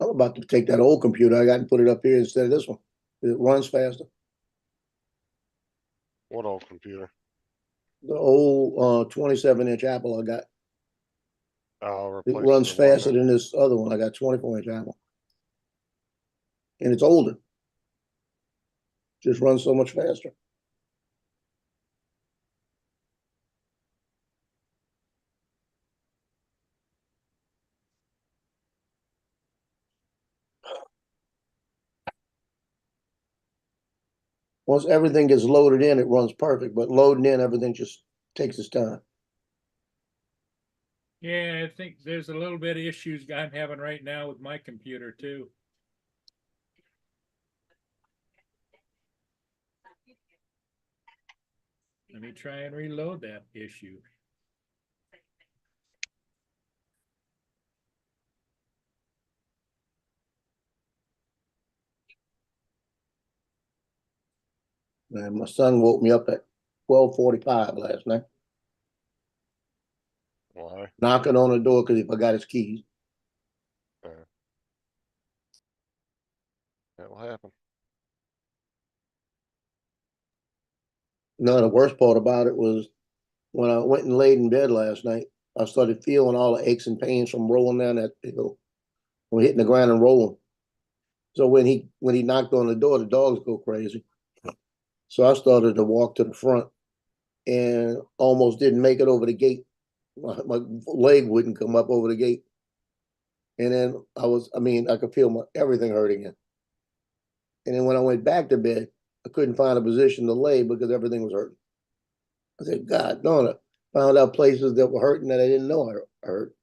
I'm about to take that old computer I got and put it up here instead of this one. It runs faster. What old computer? The old 27-inch Apple I got. I'll It replace runs the one faster that- than this other one. I got 24-inch Apple. And it's older. Just runs so much faster. Once everything gets loaded in, it runs perfect. But loading in, everything just takes its time. Yeah, I think there's a little bit of issues I'm having right now with my computer too. Let me try and reload that issue. And my son woke me up at 12:45 last night, Why? knocking on the door because he forgot his keys. That will happen. No, the worst part about it was when I went and laid in bed last night, I started feeling all the aches and pains from rolling down that hill, from hitting the ground and rolling. So when he knocked on the door, the dogs go crazy. So I started to walk to the front and almost didn't make it over the gate. My leg wouldn't come up over the gate. And then I could feel everything hurting again. And then when I went back to bed, I couldn't find a position to lay because everything was hurting. I said, God darn it. Found out places that were hurting that I didn't know I hurt.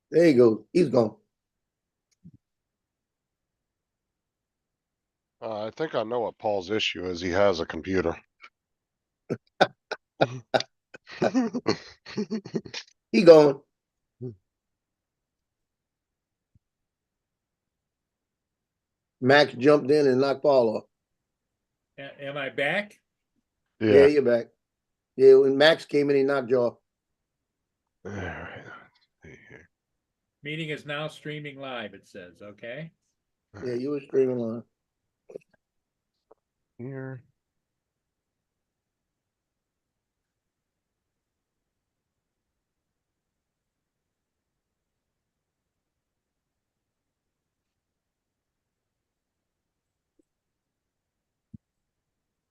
There you go. He's gone. I think I know what Paul's issue is. He has a computer. He gone. Max jumped in and knocked Paul off. Am I back? Yeah, you're back. Yeah, when Max came in, he knocked you off. All right. Meeting is now streaming live, it says, okay? Yeah, you were streaming live. Here.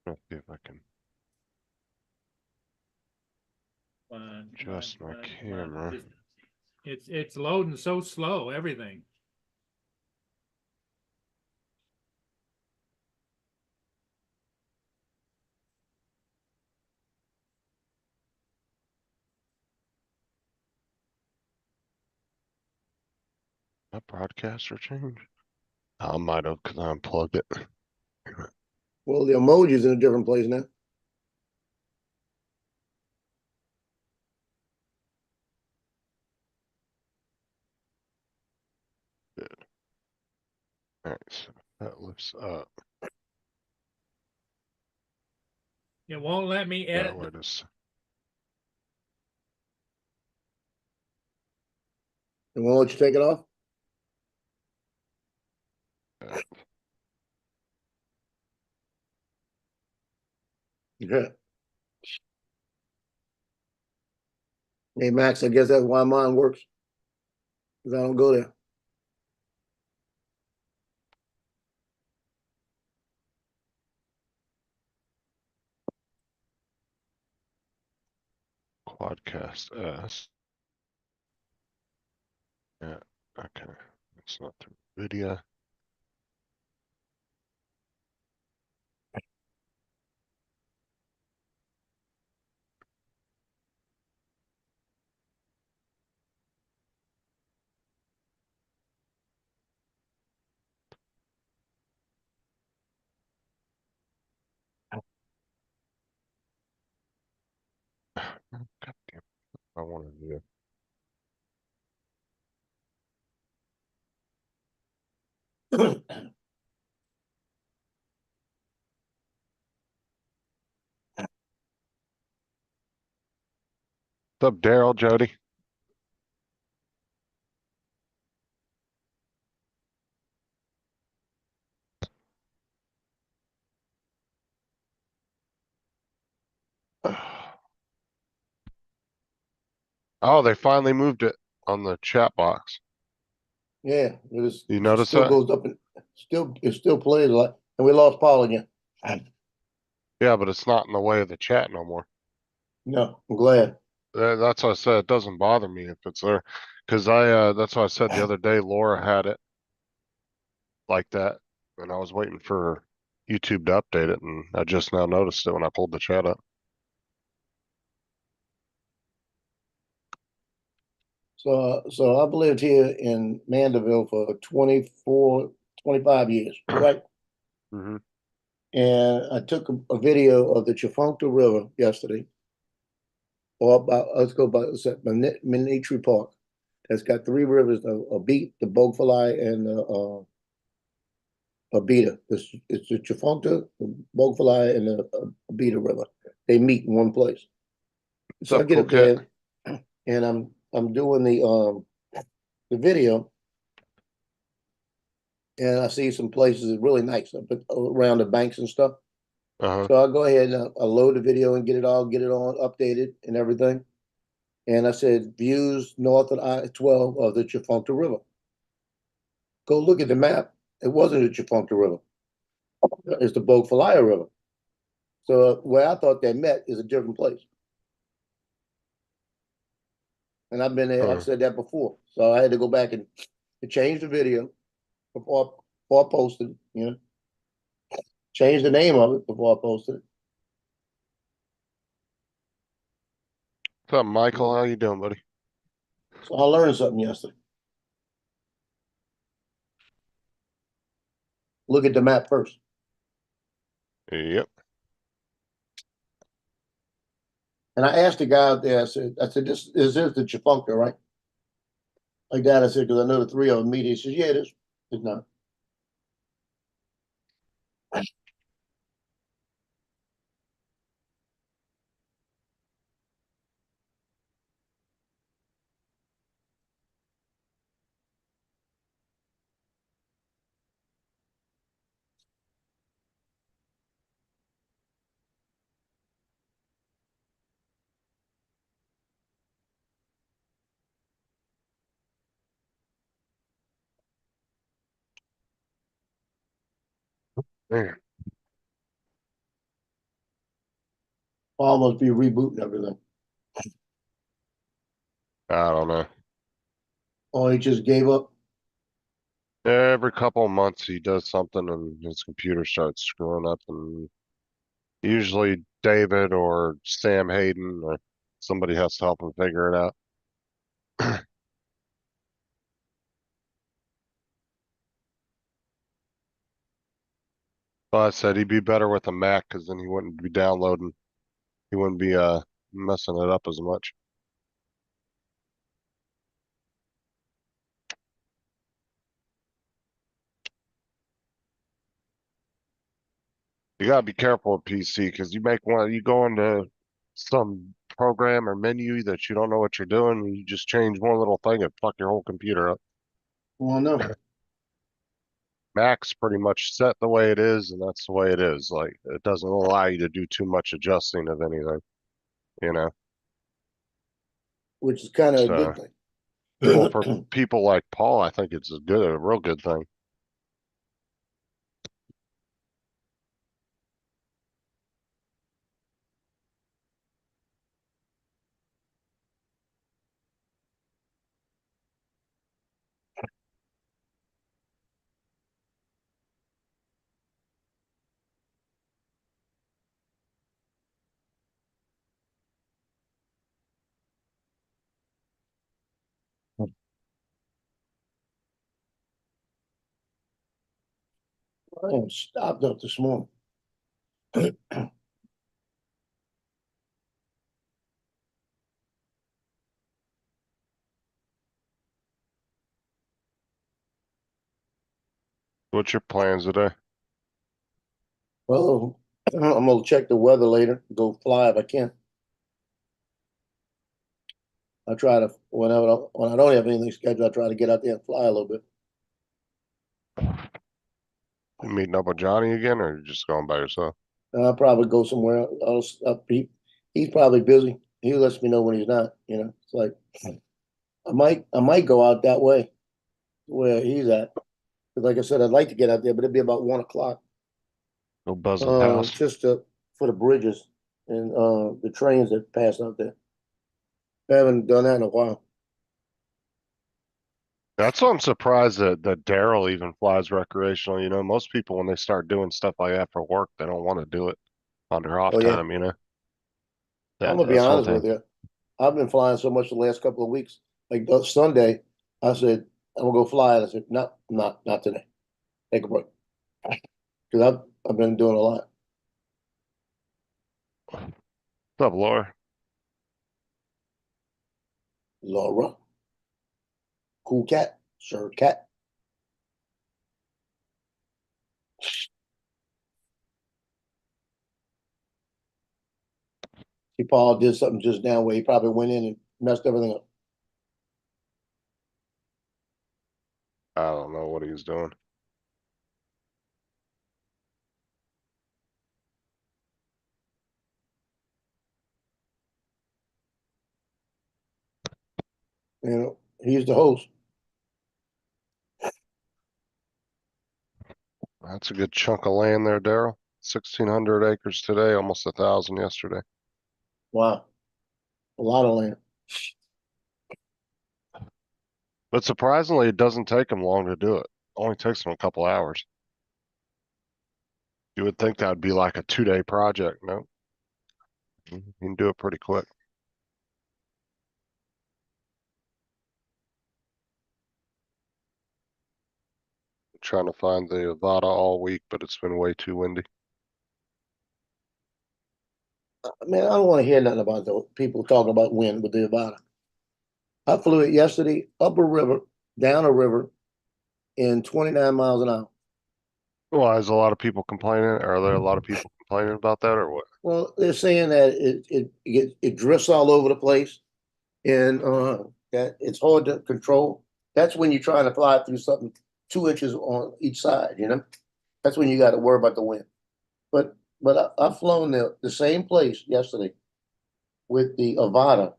Let's see if I can adjust my camera. It's loading so slow, everything. My broadcaster change? I might have because I unplugged it. Well, the emoji's in a different place now. Good. All right, so that lifts up. It won't let me edit. Where does And won't let you take it off? Yeah. Hey, Max, I guess that's why mine works. Because I don't go there. Quadcast S? Yeah, okay. It's not through video. God damn, I want to do. What's up, Daryl, Jody? Oh, they finally moved it on the chat box. Yeah, it You notice still that? goes up and it still plays like, and we lost Paul again. Yeah, but it's not in the way of the chat no more. No, I'm glad. That's why I said it doesn't bother me if it's there. Cause that's why I said the other day Laura had it like that. And I was waiting for YouTube to update it, and I just now noticed it when I pulled the chat up. So I've lived here in Mandeville for 24, 25 years, right? Mm-hmm. And I took a video of the Chafuncta River yesterday, or about, let's go by, it's at Minitri Park. It's got three rivers, a beat, the Bogfalai, and the Abita. It's the Chafuncta, the Bogfalai, and the Abita River. They meet in one place. What's So I up, get cool up cat? there, and I'm doing the video, and I see some places that's really nice up around the banks and stuff. Uh-huh. So I go ahead and I load the video and get it on updated and everything. And I said, views north of I-12 of the Chafuncta River. Go look at the map. It wasn't the Chafuncta River. It's the Bogfalaya River. So where I thought they met is a different place. And I've been there, I've said that before. So I had to go back and change the video before I posted, change the name of it before I posted it. What's up, Michael? How you doing, buddy? So I learned something yesterday. Look at the map first. Yep. And I asked the guy out there, I said, this is the Chafuncta, right? Like that, I said, because I know the three of them meet. He says, yeah, it is. It's not. Man, Paul must be rebooting everything. I don't know. Or he just gave up. Every couple of months he does something and his computer starts screwing up, and usually David or Sam Hayden or somebody has to help him figure it out. Well, I said he'd be better with a Mac because then he wouldn't be downloading. He wouldn't be messing it up as much. You gotta be careful with PC because you go into some program or menu that you don't know what you're doing, and you just change one little thing and fuck your whole computer up. Well, no. Mac's pretty much set the way it is, and that's the way it is. Like it doesn't allow you to do too much adjusting of anything, you know. Which is kind of a So, good thing. well, for people like Paul, I think it's a real good thing. I am stopped up this morning. What's your plans today? Well, I'm gonna check the weather later. Go fly if I can. I try to when I don't have anything scheduled, I try to get out there and fly a little bit. You meeting up with Johnny again, or you just going by yourself? I'll probably go somewhere else. He's probably busy. he lets me know when he's not, you know, it's like, I might go out that way where he's at. 'Cause like I said, I'd like to get out there, but it'd be about 1 o'clock, Go buzzing past. just for the bridges and, the trains that pass out there. I haven't done that in a while. That's why I'm surprised that Daryl even flies recreational. You know, most people when they start doing stuff like that for work, they don't want to do it on their off Oh, yeah. time, you know? I'm That gonna be that's one honest with thing. you. I've been flying so much the last couple of weeks. Like Sunday, I said, I'm gonna go fly. And I said, no, not today. Take a break. Because I've been doing a lot. What's up, Laura? Laura, cool cat, sure cat. See, Paul did something just now where he probably went in and messed everything up. I don't know what he's doing. You know, he's the host. That's a good chunk of land there, Daryl. 1,600 acres today, almost 1,000 yesterday. Wow, a lot of land. But surprisingly, it doesn't take him long to do it. Only takes him a couple hours. You would think that would be like a 2-day project, no? You can do it pretty quick. Trying to find the Avada all week, but it's been way too windy. Man, I don't want to hear nothing about the people talking about wind with the Avada. I flew it yesterday up a river, down a river, in 29 miles an hour. Well, is a lot of people complaining? Are there a lot of people complaining about that or what? Well, they're saying that it drifts all over the place, and that it's hard to control. That's when you're trying to fly through something 2 inches on each side. You know, that's when you got to worry about the wind. But I've flown the same place yesterday with the Avata,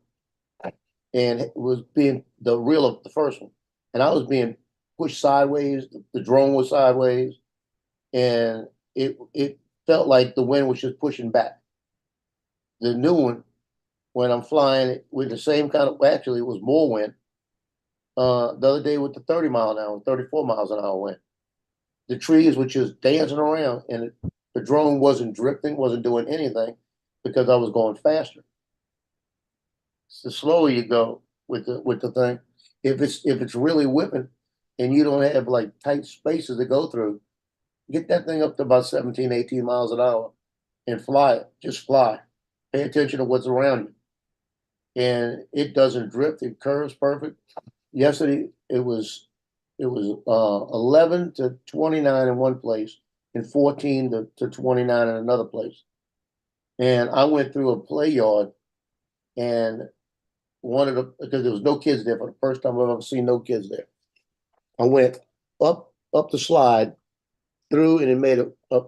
and it was being the first one, and I was being pushed sideways. The drone was sideways, and it felt like the wind was just pushing back. The new one, when I'm flying with the same kind of, well, actually, it was more wind. The other day with the 30 mile an hour, 34 miles an hour wind. The trees were just dancing around, and the drone wasn't drifting, wasn't doing anything because I was going faster. The slower you go with the thing, if it's really whipping and you don't have like tight spaces to go through, get that thing up to about 17, 18 miles an hour and fly it. Just fly. Pay attention to what's around you. And it doesn't drift, it curves perfect. Yesterday it was 11 to 29 in one place and 14 to 29 in another place. And I went through a play yard and because there was no kids there for the first time I've ever seen no kids there. I went up the slide through and it made a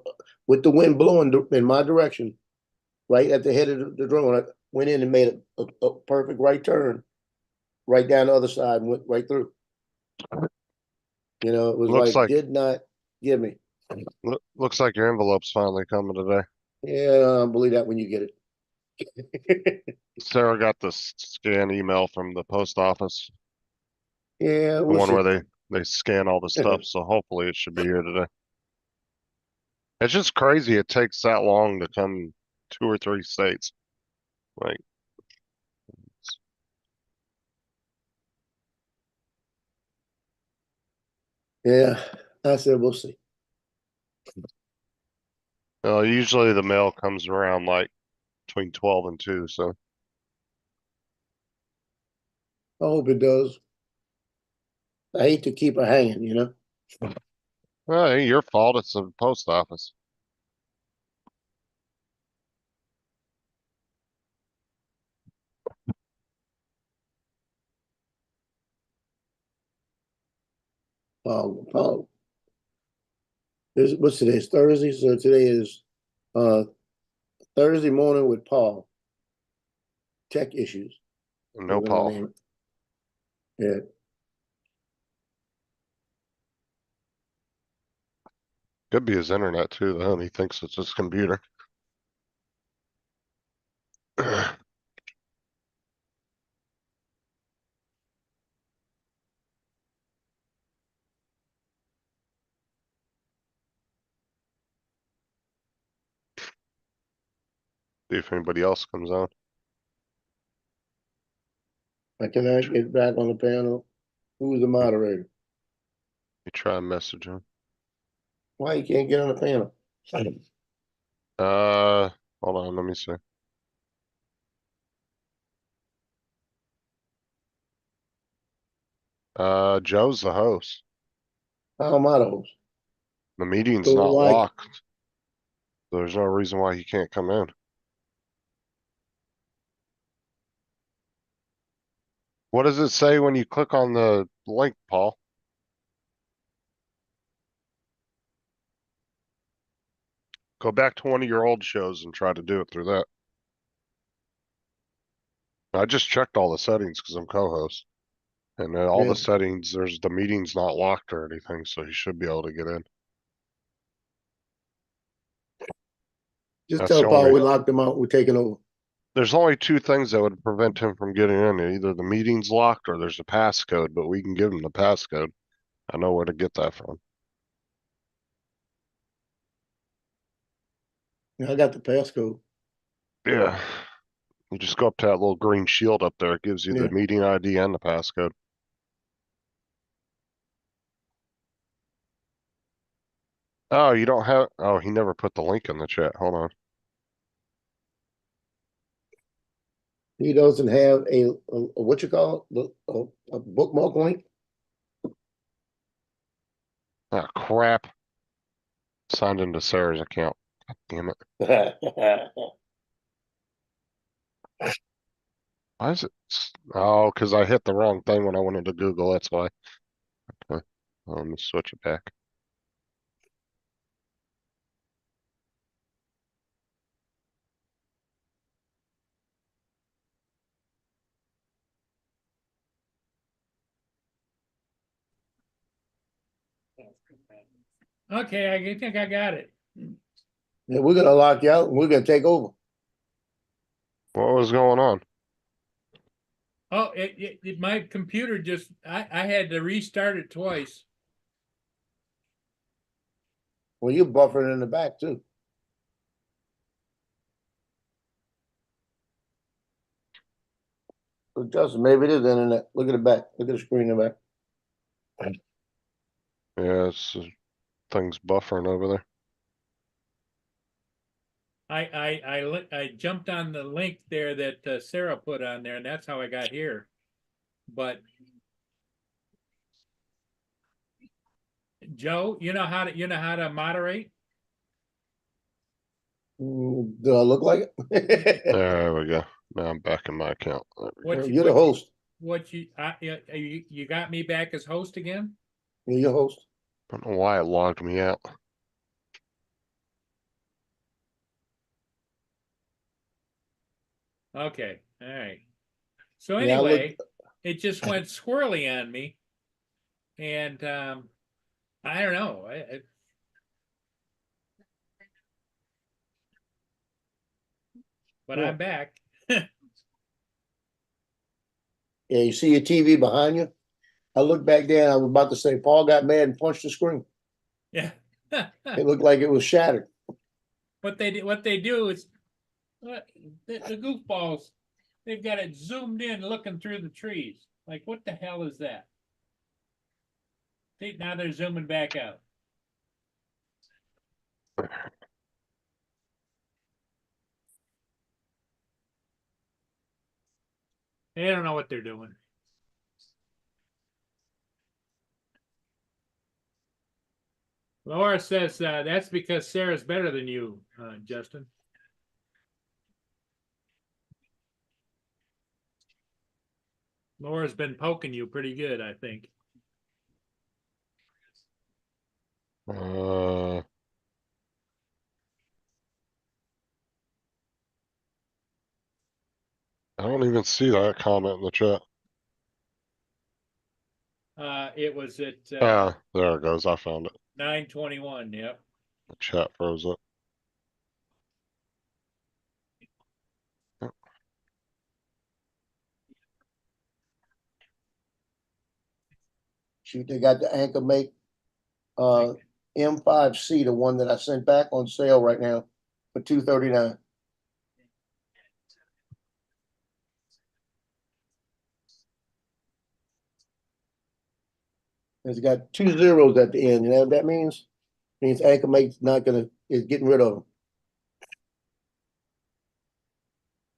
with the wind blowing in my direction, right at the head of the drone. I went in and made a perfect right turn, right down the other side and went right through. You know, it was Looks like like did not give me. looks like your envelope's finally coming today. Yeah, I don't believe that when you get it. Sarah got the scan email from the post office, Yeah, the we'll one see. where they scan all the stuff. So hopefully it should be here today. It's just crazy it takes that long to come 2 or 3 states. Like, Yeah, I said we'll see. usually the mail comes around like between 12 and 2. So I hope it does. I hate to keep her hanging, you know. it ain't your fault. It's the post office. Paul, what's today? It's Thursday, so today is uh Thursday morning with Paul. tech issues. No we're gonna Paul. name it. Yeah, Could be his internet too, though, and he thinks it's his computer. See if anybody else comes on. I cannot get back on the panel. Who's the moderator? You try and message him. Why you can't get on the panel? Hold on, let me see. Joe's the host. How am I the host? The meeting's So not why- locked. There's no reason why he can't come in. What does it say when you click on the link, Paul? Go back to one of your old shows and try to do it through that. I just checked all the settings because I'm co-host. And then all Yeah. the settings, the meeting's not locked or anything, so you should be able to get in. Just That's tell the Paul only- we locked him out, we're taking over. There's only two things that would prevent him from getting in. Either the meeting's locked or there's a passcode, but we can give him the passcode. I know where to get that from. Yeah, I got the passcode. Yeah. You just go up to that little green shield up there. It gives you Yeah. the meeting ID and the passcode. Oh, you don't have, oh, he never put the link in the chat. Hold on. He doesn't have a what you call it? A bookmark link? Ah, crap. Signed into Sarah's account. God damn it. Why is it? Oh, because I hit the wrong thing when I went into Google. That's why. Okay. Let me switch it back. Okay, I think I got it. Yeah, we're gonna lock you out and we're gonna take over. What was going on? Oh, my computer just, I had to restart it twice. Well, you're buffering in the back too. So Justin, maybe it is internet. Look at the back. Look at the screen in the back. Yeah, thing's buffering over there. I jumped on the link there that Sarah put on there, and that's how I got here. But Joe, you know how to moderate? Do I look like it? There we go. Now I'm back in my account. There we go. What You're the host. What you got me back as host again? You're your host. I don't know why it logged me out. Okay, all right. So Yeah, I anyway, it just went swirly on me, and I don't know. But Yeah. I'm back. Yeah, you see your TV behind you? I looked back there and I was about to say, Paul got mad and punched the screen. Yeah. It looked like it was shattered. What they do is the goofballs, they've got it zoomed in looking through the trees. Like, what the hell is that? See, now they're zooming back out. They don't know what they're doing. Laura says that's because Sarah's better than you, Justin. Laura's been poking you pretty good, I think. don't even see that comment in the chat. It was at, Ah, there it goes. I found it. 9:21, yep. The chat froze up. Shoot, they got the Anchor Make M5C, the one that I sent back, on sale right now for $239. It's got 2 zeros at the end. You know what that means? Means Anchor Mate's is getting rid of them.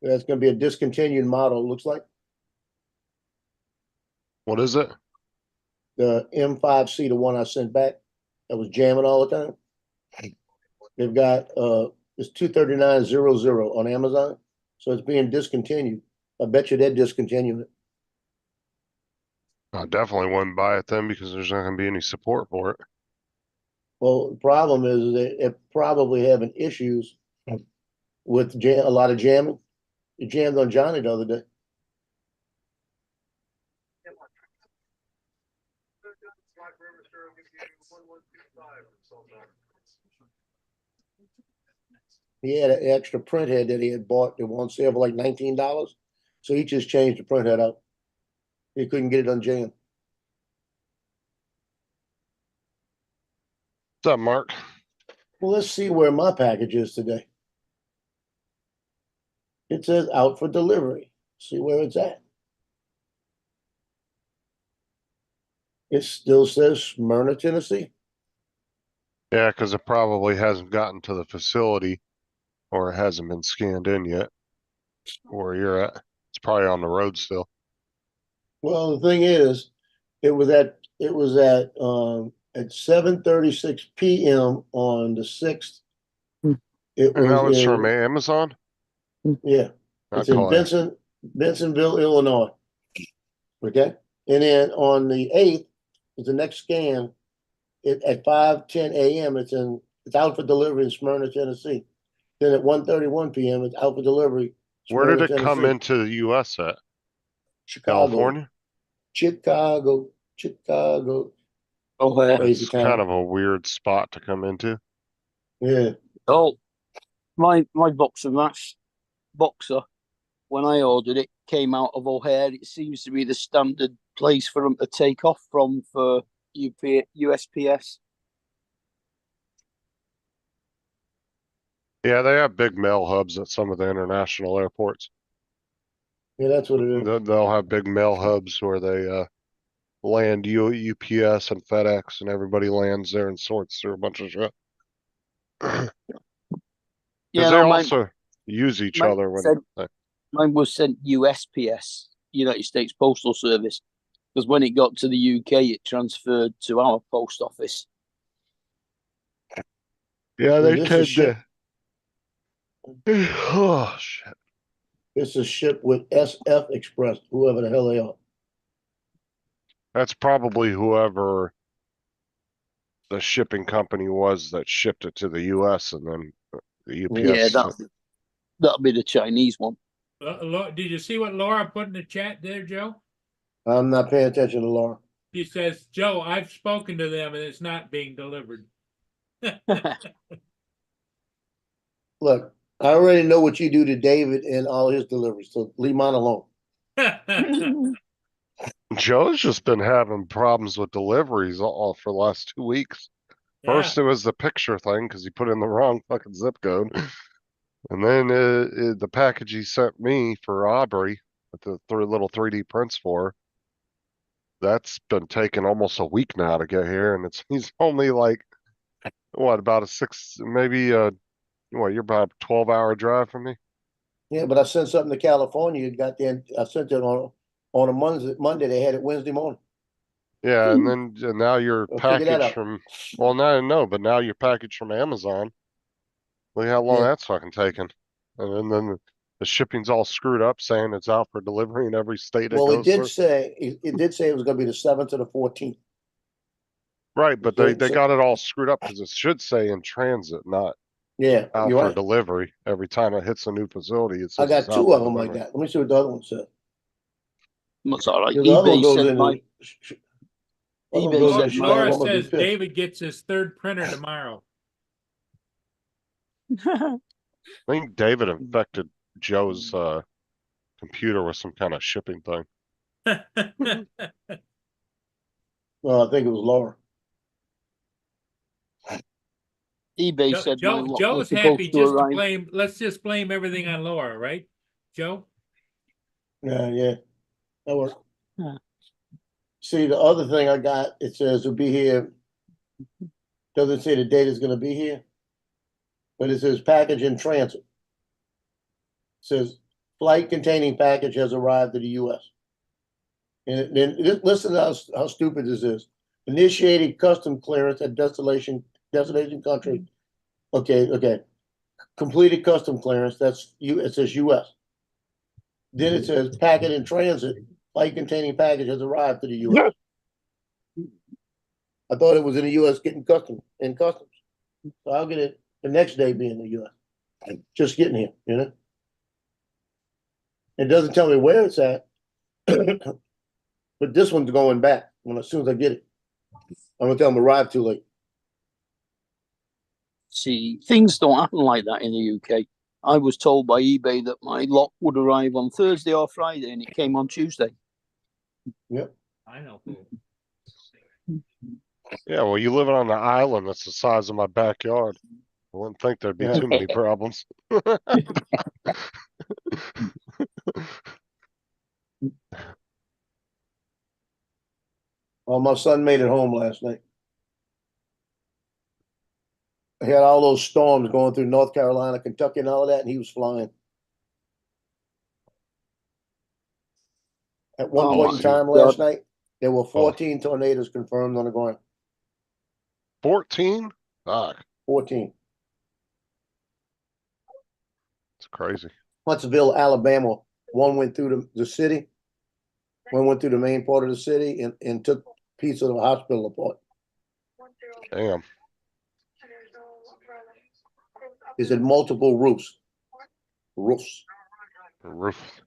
That's gonna be a discontinued model, it looks like. What is it? The M5C, the one I sent back, that was jamming all the time. They've got it's 239.00 on Amazon, so it's being discontinued. I bet you they're discontinuing it. I definitely wouldn't buy it then because there's not going to be any support for it. Well, the problem is they're probably having issues with a lot of jamming. It jammed on Johnny the other day. He had an extra print head that he had bought that was on sale for like $19. So he just changed the print head out. He couldn't get it unjammed. What's up, Mark? Well, let's see where my package is today. It says out for delivery. See where it's at. It still says Smyrna, Tennessee. Yeah, because it probably hasn't gotten to the facility or it hasn't been scanned in yet. Where you're at. It's probably on the road still. Well, the thing is, it was at 7:36 p.m. on the 6th. It And that was was from in, Amazon? yeah, I'd it's in call it. Bensenville, Illinois. Okay. And then on the 8th is the next scan. At 5:10 a.m. it's out for delivery in Smyrna, Tennessee. Then at 1:31 p.m. it's out for delivery. Where did Smyrna, it come Tennessee. into the US at? Chicago. California? Chicago. Oh, yeah. Crazy It's town. kind of a weird spot to come into. Yeah. Oh, my boxer, when I ordered it, came out of O'Hare. It seems to be the standard place for them to take off from for USPS. Yeah, they have big mail hubs at some of the international airports. Yeah, that's what it is. They'll have big mail hubs where they land UPS and FedEx, and everybody lands there and sorts through a bunch of shit. Yeah, Because they also use each other when mine was sent USPS, United States Postal Service, because when it got to the UK, it transferred to our post office. Yeah, they this tend is to. Oh shit! This is shipped with SF Express, whoever the hell they are. That's probably whoever the shipping company was that shipped it to the US, and then the UPS. Yeah, that'll be the Chinese one. Did you see what Laura put in the chat there, Joe? I'm not paying attention to Laura. She says, Joe, I've spoken to them and it's not being delivered. Look, I already know what you do to David and all his deliveries, so leave mine alone. Joe's just been having problems with deliveries all for the last 2 weeks. First, it was the picture thing because he put in the wrong fucking zip code. And then the package he sent me for Aubrey with the little 3D prints for, that's been taking almost a week now to get here. And he's only like, what, about a 6, maybe, you're about a 12-hour drive from me? Yeah, but I sent something to California. I sent it on a Monday. They had it Wednesday morning. Yeah, and now your package but now your package from Amazon. Look how long that's fucking taking. And then the shipping's all screwed up, saying it's out for delivery in every state it goes through. It did say it was going to be the 7th to the 14th. Right, but they got it all screwed up because it should say in transit, not Yeah, out you're for right. delivery. Every time it hits a new facility, it I says got it's out two for of them like delivery. that. Let me see what the other one said. That's all right. The other one eBay goes said in. my Other one eBay goes said in my Chicago. Laura I'm gonna be says pissed. David gets his third printer tomorrow. I think David infected Joe's computer with some kind of shipping thing. Well, I think it was Laura. eBay said my lot was Joe's supposed happy to just to arrive. blame. Let's just blame everything on Laura, right, Joe? Yeah, that worked. Yeah. See, the other thing I got, it says it'll be here. Doesn't say the date is gonna be here, but it says package in transit. It says flight containing package has arrived to the US. And then listen to how stupid this is. Initiating custom clearance at destination country. Okay. Completed custom clearance. That's you. It says US. Then it says packet in transit. Flight containing package has arrived to the US. I thought it was in the US getting customs. So I'll get it the next day be in the US. Just getting here, you know? It doesn't tell me where it's at. But this one's going back as soon as I get it. I'm gonna tell them arrived too late. See, things don't happen like that in the UK. I was told by eBay that my lot would arrive on Thursday or Friday, and it came on Tuesday. I know. Yeah, well, you live on an island that's the size of my backyard. I wouldn't think there'd be too many problems. Oh, my son made it home last night. He had all those storms going through North Carolina, Kentucky, and all of that, and he was flying. At one Oh, point my in time God. last night, there were 14 tornadoes confirmed on the ground. 14? Fuck, 14. it's crazy. Huntsville, Alabama. One went through the city. One went through the main part of the city and took a piece of the hospital apart. Damn. Is it multiple roofs? Roofs. Roof.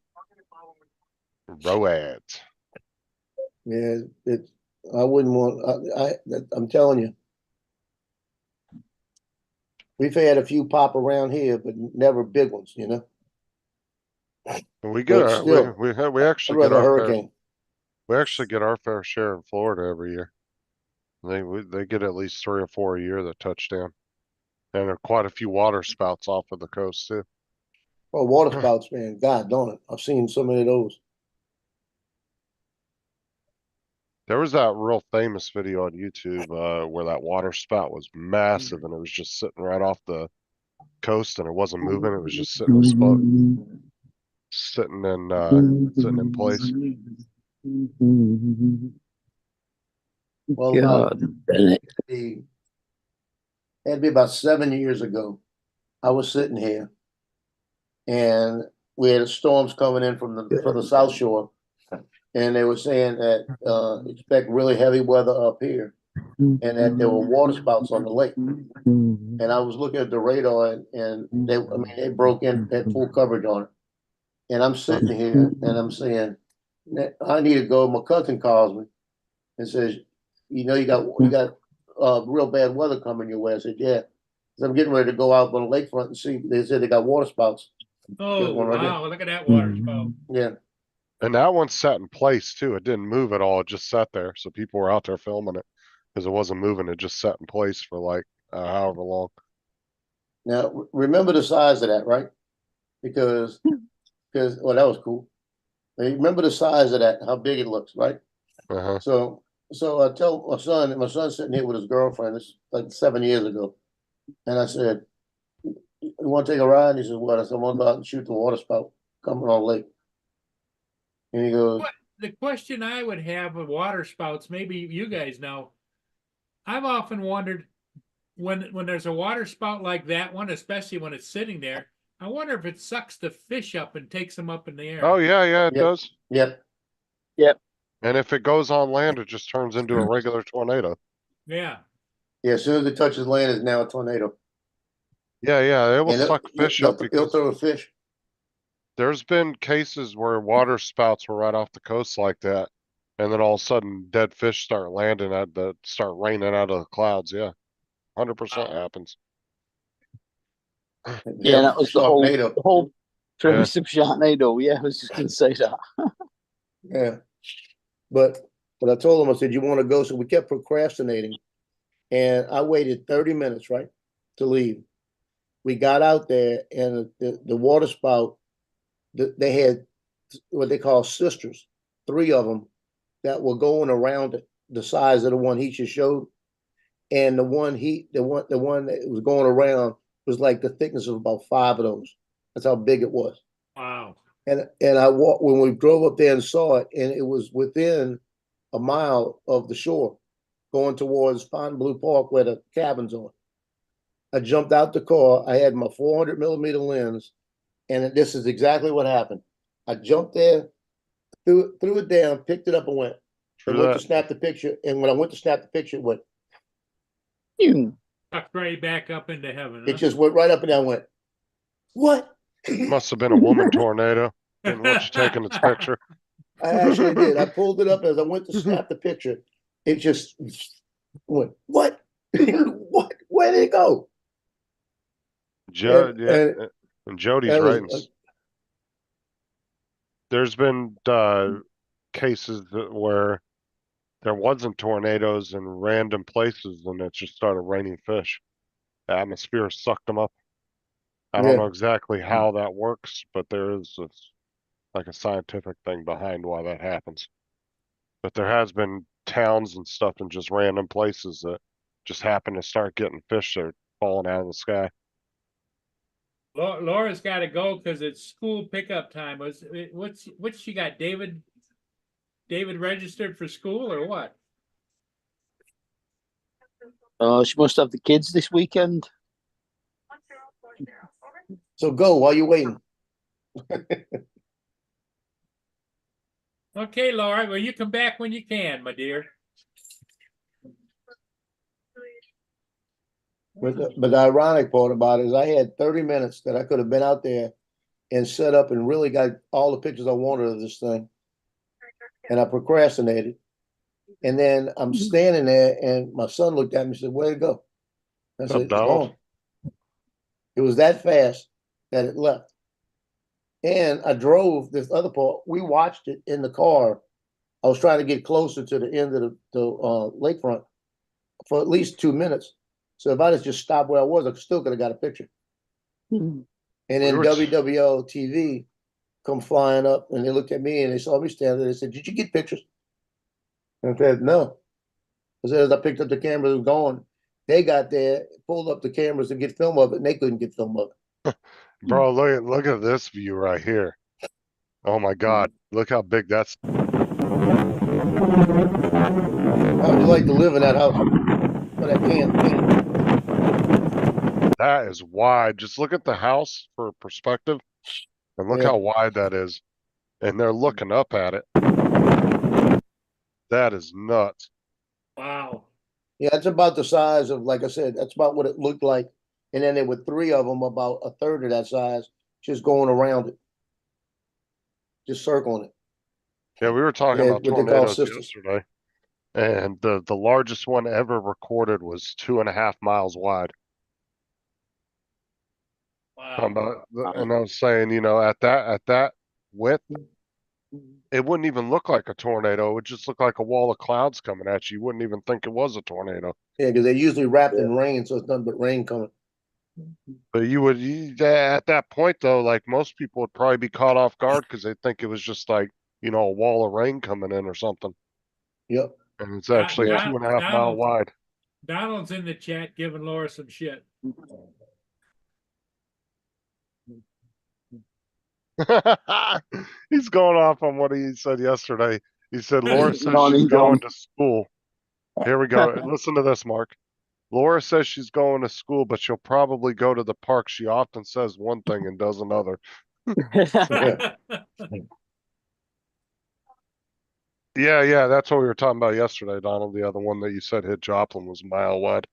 Roads. Yeah, it's. I wouldn't want. I'm telling you, we've had a few pop around here, but never big ones. You know. We get But our still, we I'd actually get rather a our fair hurricane. we actually get our fair share in Florida every year. They get at least 3 or 4 a year that touch down, and there are quite a few water spouts off of the coast too. Oh, water spouts, man. God darn it. I've seen so many of those. There was that real famous video on YouTube where that water spout was massive and it was just sitting right off the coast and it wasn't moving. It was just sitting in a spot, sitting in place. Well, God, Bennett. it had to be about 7 years ago. I was sitting here, and we had storms coming in from the South Shore, and they were saying that expect really heavy weather up here, and that there were water spouts on the lake. And I was looking at the radar, and they broke in at full coverage on it. And I'm sitting here, and I'm saying, I need to go. My cousin calls me and says, you got real bad weather coming your way. I said, yeah. So I'm getting ready to go out on the lakefront and see. They said they got water spouts. Oh, one right wow. Look at that water spout. Yeah. And that one sat in place too. It didn't move at all. It just sat there. So people were out there filming it because it wasn't moving. It just sat in place for like however long. Now remember the size of that, right? Because well, that was cool. Now, remember the size of that, how big it looks, right? Uh-huh. So I tell my son's sitting here with his girlfriend. This is like 7 years ago, and I said, "You want to take a ride?" He said, "What?" I said, "I want to go out and shoot the water spout coming on the lake." And he goes, The question I would have with water spouts, maybe you guys know, I've often wondered when there's a water spout like that one, especially when it's sitting there, I wonder if it sucks the fish up and takes them up in the air. Oh yeah, it Yep. does. "Yep." And if it goes on land, it just turns into a regular tornado. Yeah. Yeah, as soon as it touches land, it's now a tornado. Yeah, it will And suck fish they'll up because throw a fish. there's been cases where water spouts were right off the coast like that, and then all of a sudden dead fish start start raining out of the clouds. Yeah, 100% happens. Yeah, that was the Sharknado. whole Yeah. premise of Sharknado. Yeah, I was just gonna say that. Yeah. But I told him, I said, you want to go? So we kept procrastinating. And I waited 30 minutes, right, to leave. We got out there and the water spout, they had what they call sisters, three of them that were going around it, the size of the one he just showed. And the one that was going around was like the thickness of about five of those. That's how big it was. Wow. And I walked when we drove up there and saw it, and it was within a mile of the shore, going towards Fontainebleau Park where the cabins are. I jumped out the car. I had my 400 millimeter lens, and this is exactly what happened. I jumped there, threw it down, picked it up, and went. True And went to that. snap the picture. And when I went to snap the picture, it went. Phew. Tucked right back up into heaven. It Huh? just went right up and down. Went. What? Must have been a woman tornado. Didn't want you taking its picture. I actually did. I pulled it up as I went to snap the picture. It just went. What? What? Where did it go? And Jody's that right. was There's been cases where there wasn't tornadoes in random places and it just started raining fish. The atmosphere sucked them up. I don't Yeah. know exactly how that works, but there is like a scientific thing behind why that happens. But there has been towns and stuff in just random places that just happen to start getting fish that are falling out of the sky. Laura's got to go because it's school pickup time. What's she got? David registered for school or what? She must have the kids this weekend. So go while you're waiting. Okay, Laura. Well, you come back when you can, my dear. But the ironic part about it is I had 30 minutes that I could have been out there and set up and really got all the pictures I wanted of this thing. And I procrastinated. And then I'm standing there and my son looked at me and said, where'd it go? I What's said, up, it's Donald? gone. It was that fast that it left. And I drove this other part. We watched it in the car. I was trying to get closer to the end of the lakefront for at least 2 minutes. So if I just stopped where I was, I still could have got a picture. And then WWL TV come flying up and they looked at me and they saw me standing there. They said, did you get pictures? And I said, no. I said, as I picked up the camera, it was gone. They got there, pulled up the cameras to get film of it, and they couldn't get film of it. Bro, look at this view right here. Oh my God, look how big that's. How would you like to live in that house? But I can't. That is wide. Just look at the house for perspective and look Yeah. how wide that is. And they're looking up at it. That is nuts. Wow. Yeah, it's about the size of, like I said, that's about what it looked like. And then there were three of them about a third of that size, just going around it, just circling it. Yeah, we were talking Yeah, about what they call tornadoes sisters. yesterday. And the largest one ever recorded was 2.5 miles wide. Wow. And I was saying, at that width, it wouldn't even look like a tornado. It would just look like a wall of clouds coming at you. You wouldn't even think it was a tornado. Yeah, because they're usually wrapped in rain, so it's nothing but rain coming. But at that point though, like most people would probably be caught off guard because they think it was just like, a wall of rain coming in or something. Yep. And it's actually Don- 2.5 mile Donald- wide. Donald's in the chat giving Laura some shit. He's going off on what he said yesterday. He said Laura says Morning, she's going John. to school. Here we go. Listen to this, Mark. Laura says she's going to school, but she'll probably go to the park. She often says one thing and does another. Yeah, that's what we were talking about yesterday, Donald. The other one that you said hit Joplin was a mile wide.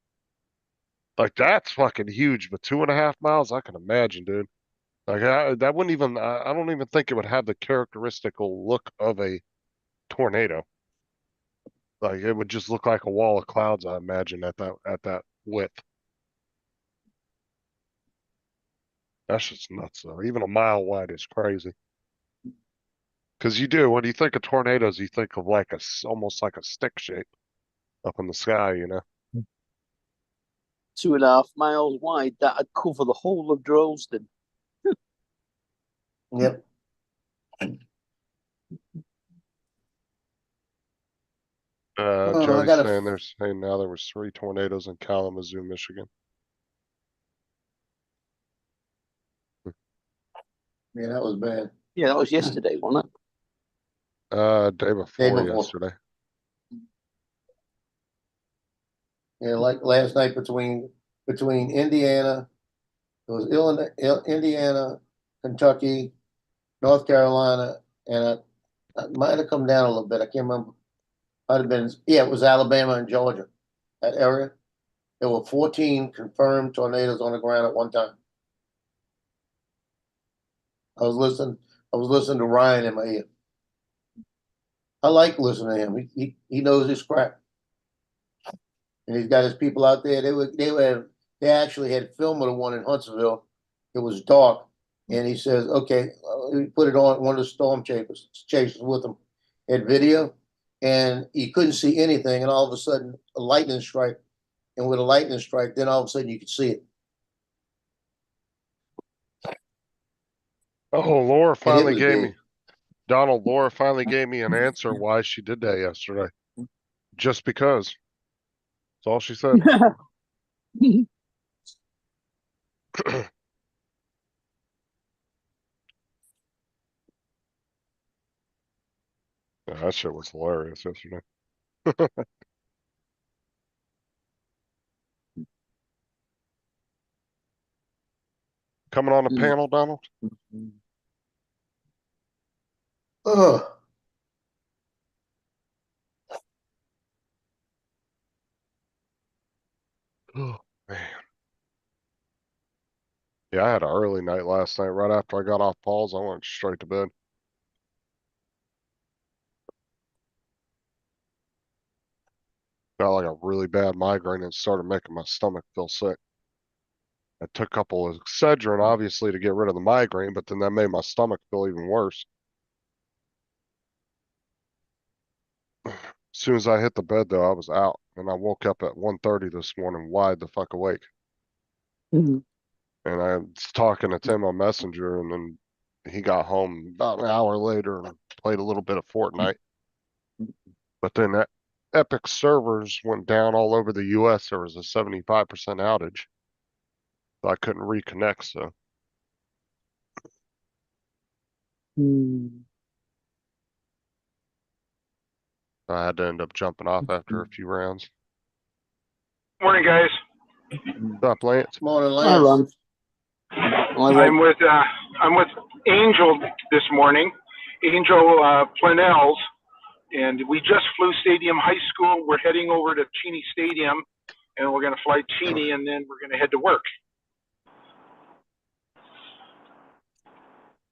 Like that's fucking huge, but 2.5 miles, I can imagine, dude. Like that wouldn't even, I don't even think it would have the characteristical look of a tornado. Like it would just look like a wall of clouds, I imagine, at that width. That's just nuts though. Even a mile wide is crazy. Cause you do, when you think of tornadoes, you think of like almost like a stick shape up in the sky, you know? 2.5 miles wide. That'd cover the whole of Droylsden. Yep. Oh, I Joey's gotta, saying now there was 3 tornadoes in Kalamazoo, Michigan. yeah, that was bad. Yeah, that was yesterday, wasn't it? Day Day before before. yesterday. Yeah, like last night between Indiana, it was Illinois, Indiana, Kentucky, North Carolina, and it might have come down a little bit. I can't remember. Might have been, yeah, it was Alabama and Georgia, that area. There were 14 confirmed tornadoes on the ground at one time. I was listening to Ryan in my ear. I like listening to him. He knows his crap. And he's got his people out there. They actually had film of the one in Huntsville. It was dark, and he says, "Okay, he put it on one of the storm chasers with him, had video, and you couldn't see anything, and all of a sudden a lightning strike, and with a lightning strike, then all of a sudden you could see it, Oh, Laura and it finally was gave big." me, Donald, Laura finally gave me an answer why she did that yesterday. Just because. That's all she said. Yeah, that shit was hilarious yesterday. Coming on the panel, Donald? Ugh. Oh, man. Yeah, I had an early night last night. Right after I got off Paul's, I went straight to bed. Got like a really bad migraine and started making my stomach feel sick. I took a couple of Excedrin, obviously, to get rid of the migraine, but then that made my stomach feel even worse. As soon as I hit the bed, though, I was out, and I woke up at 1:30 this morning, wide the fuck awake. Mhm. And I was talking to Tim on Messenger, and then he got home about an hour later and played a little bit of Fortnite. But then that Epic servers went down all over the US. There was a 75% outage. So I couldn't reconnect, so Mm. I had to end up jumping off after a few rounds. Morning, guys. What's up, Lance? Morning, Hi, Lance. Ron. I'm with Angel this morning, Angel Planells, and we just flew Stadium High School. We're heading over to Cheney Stadium, and we're going to fly Cheney, and then we're going to head to work.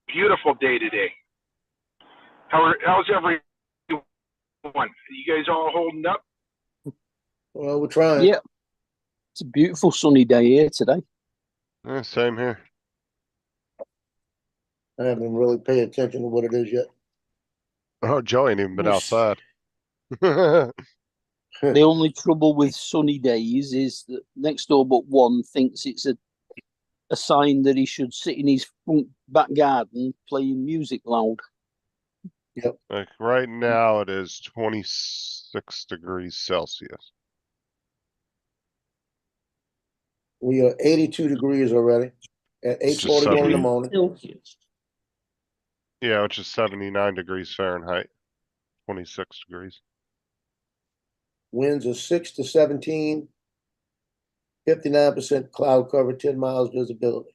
Beautiful day today. How's everyone? You guys all holding up? Well, we're trying. Yeah, it's a beautiful sunny day here today. Yeah, same here. I haven't really paid attention to what it is yet. Oh, Joey ain't even been Yes. outside. The only trouble with sunny days is that next door but one thinks it's a sign that he should sit in his front back garden playing music loud. Like right now it is 26 degrees Celsius. We are 82 degrees already at It's just 8:41 in the 70. morning. Yeah, which is 79 degrees Fahrenheit. 26 degrees. Winds are 6 to 17, 59% cloud cover, 10 miles visibility.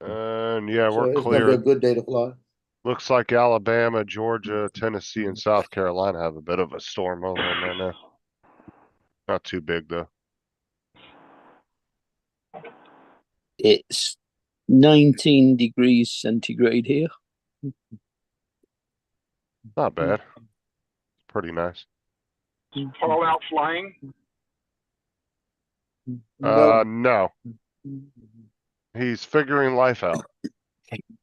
And yeah, So we're it's going to be clear. a good day to fly. Looks like Alabama, Georgia, Tennessee, and South Carolina have a bit of a storm over them right now. Not too big though. It's 19 degrees centigrade here. Not bad. Pretty nice. Paul out flying? No, he's figuring life out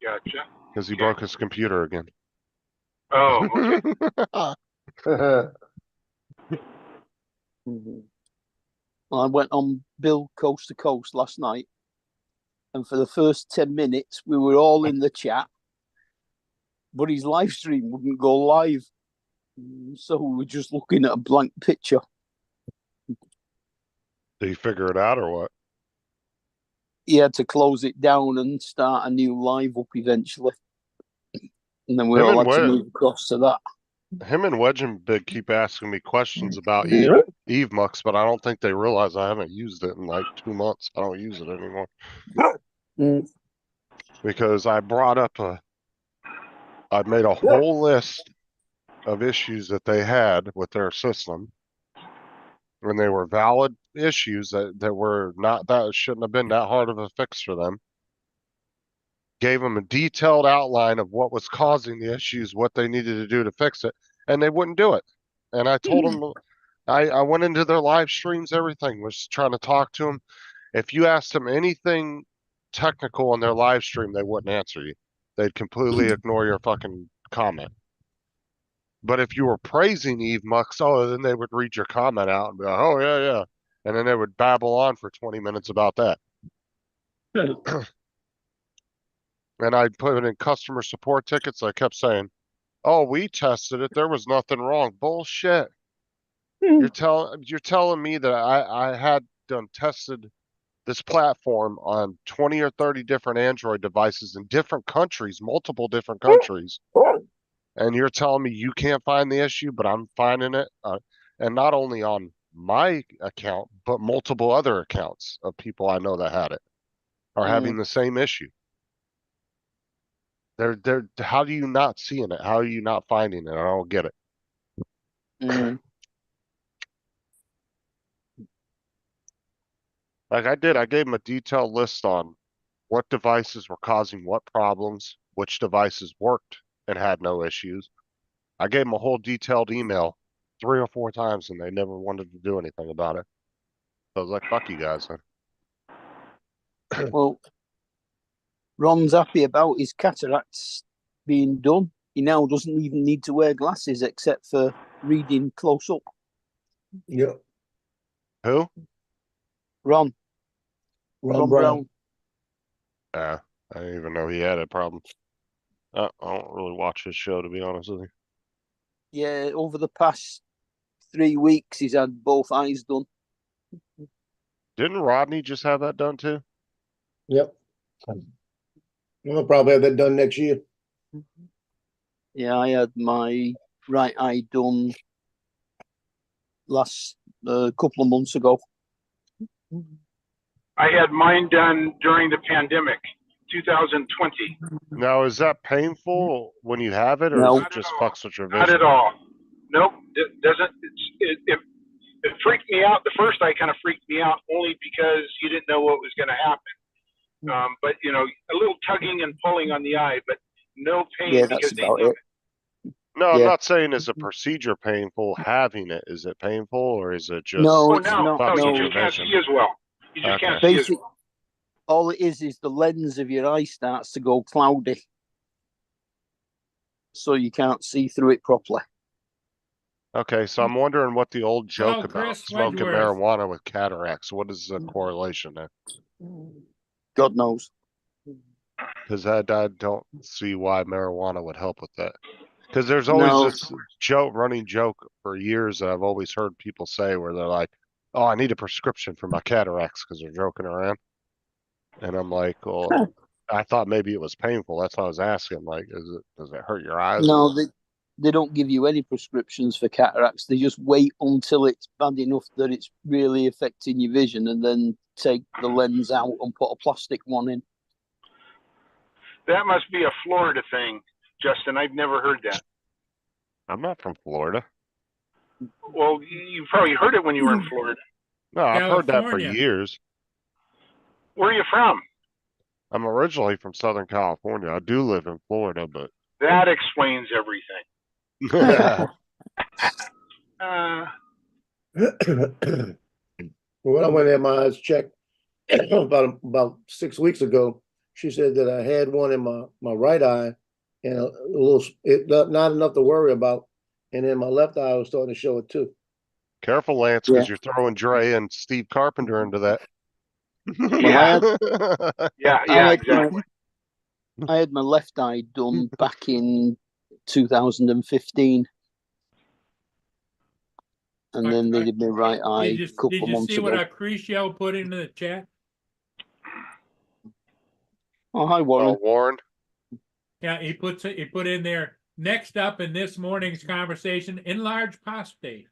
Gotcha. because he Okay. broke his computer again. Oh, okay. I went on Bill Coast to Coast last night, and for the first 10 minutes, we were all in the chat, but his live stream wouldn't go live. So we were just looking at a blank picture. Did he figure it out or what? He had to close it down and start a new live up eventually. And then we Him all and had to Wed- move across to that. Him and Wedge and Big keep asking me questions about Yeah. Eve Mux, but I don't think they realize I haven't used it in like 2 months. I don't use it anymore because I made a whole list of issues that they had with their system. When they were valid issues that were not, that shouldn't have been that hard of a fix for them. Gave them a detailed outline of what was causing the issues, what they needed to do to fix it, and they wouldn't do it. And I told them, I went into their live streams, everything, was trying to talk to them. If you asked them anything technical on their live stream, they wouldn't answer you. They'd completely ignore your fucking comment. But if you were praising Eve Mux, oh, then they would read your comment out and be like, oh, yeah, yeah. And then they would babble on for 20 minutes about that. And I'd put it in customer support tickets. I kept saying, oh, we tested it. There was nothing wrong. Bullshit. You're telling me that I had done tested this platform on 20 or 30 different Android devices in different countries, multiple different countries. And you're telling me you can't find the issue, but I'm finding it. And not only on my account, but multiple other accounts of people I know that had it are having the same issue. How do you not seeing it? How are you not finding it? I don't get it. Like I gave them a detailed list on what devices were causing what problems, which devices worked and had no issues. I gave them a whole detailed email 3 or 4 times and they never wanted to do anything about it. So I was like, fuck you guys then. Well, Ron's happy about his cataracts being done. He now doesn't even need to wear glasses except for reading close up. Yeah. Who? Ron Ron Brown. I didn't even know he had a problem. I don't really watch his show, to be honest with you. Yeah, over the past 3 weeks, he's had both eyes done. Didn't Rodney just have that done too? Yep. We'll probably have that done next year. Yeah, I had my right eye done last couple of months ago. I had mine done during the pandemic, 2020. Now, is that painful when you have it, or No. is it just fucks with your vision? Not at all. Nope, it doesn't. It freaked me out. The first eye kind of freaked me out only because you didn't know what was going to happen. But you know, a little tugging and pulling on the eye, but no pain. Yeah, that's about it. No, I'm Yeah. not saying is a procedure painful. Having it, is it painful, or is it just? No, Oh it's no, not. no, fucks you with just your can't vision? see as well. You just Okay. can't see as Basically, well. all it is the lens of your eye starts to go cloudy, so you can't see through it properly. Okay, so I'm wondering what the old joke Hello, about Chris smoking Wedgeworth. marijuana with cataracts. What is the correlation there? God knows. Because I don't see why marijuana would help with that. Because there's always No. this running joke for years that I've always heard people say where they're like, "Oh, I need a prescription for my cataracts," because they're joking around. And I'm like, well, I thought maybe it was painful. That's why I was asking. Like, does it hurt your eyes? No, they don't give you any prescriptions for cataracts. They just wait until it's bad enough that it's really affecting your vision, and then take the lens out and put a plastic one in. That must be a Florida thing, Justin. I've never heard that. I'm not from Florida. Well, you probably heard it when you were in Florida. No, I've heard that for California. years. Where are you from? I'm originally from Southern California. I do live in Florida, but That explains everything. Uh, When I went to have my eyes checked about 6 weeks ago, she said that I had one in my right eye and a little, not enough to worry about. And then my left eye was starting to show it too. careful, Lance, because you're throwing Dre and Steve Carpenter into that. yeah, exactly. I had my left eye done back in 2015. And then they did my right eye a couple Did of you months see what ago. Acrecio put into the chat? Oh, hi, Warren. Oh, Warren. Yeah, he put in there, next up in this morning's conversation, enlarged prostate.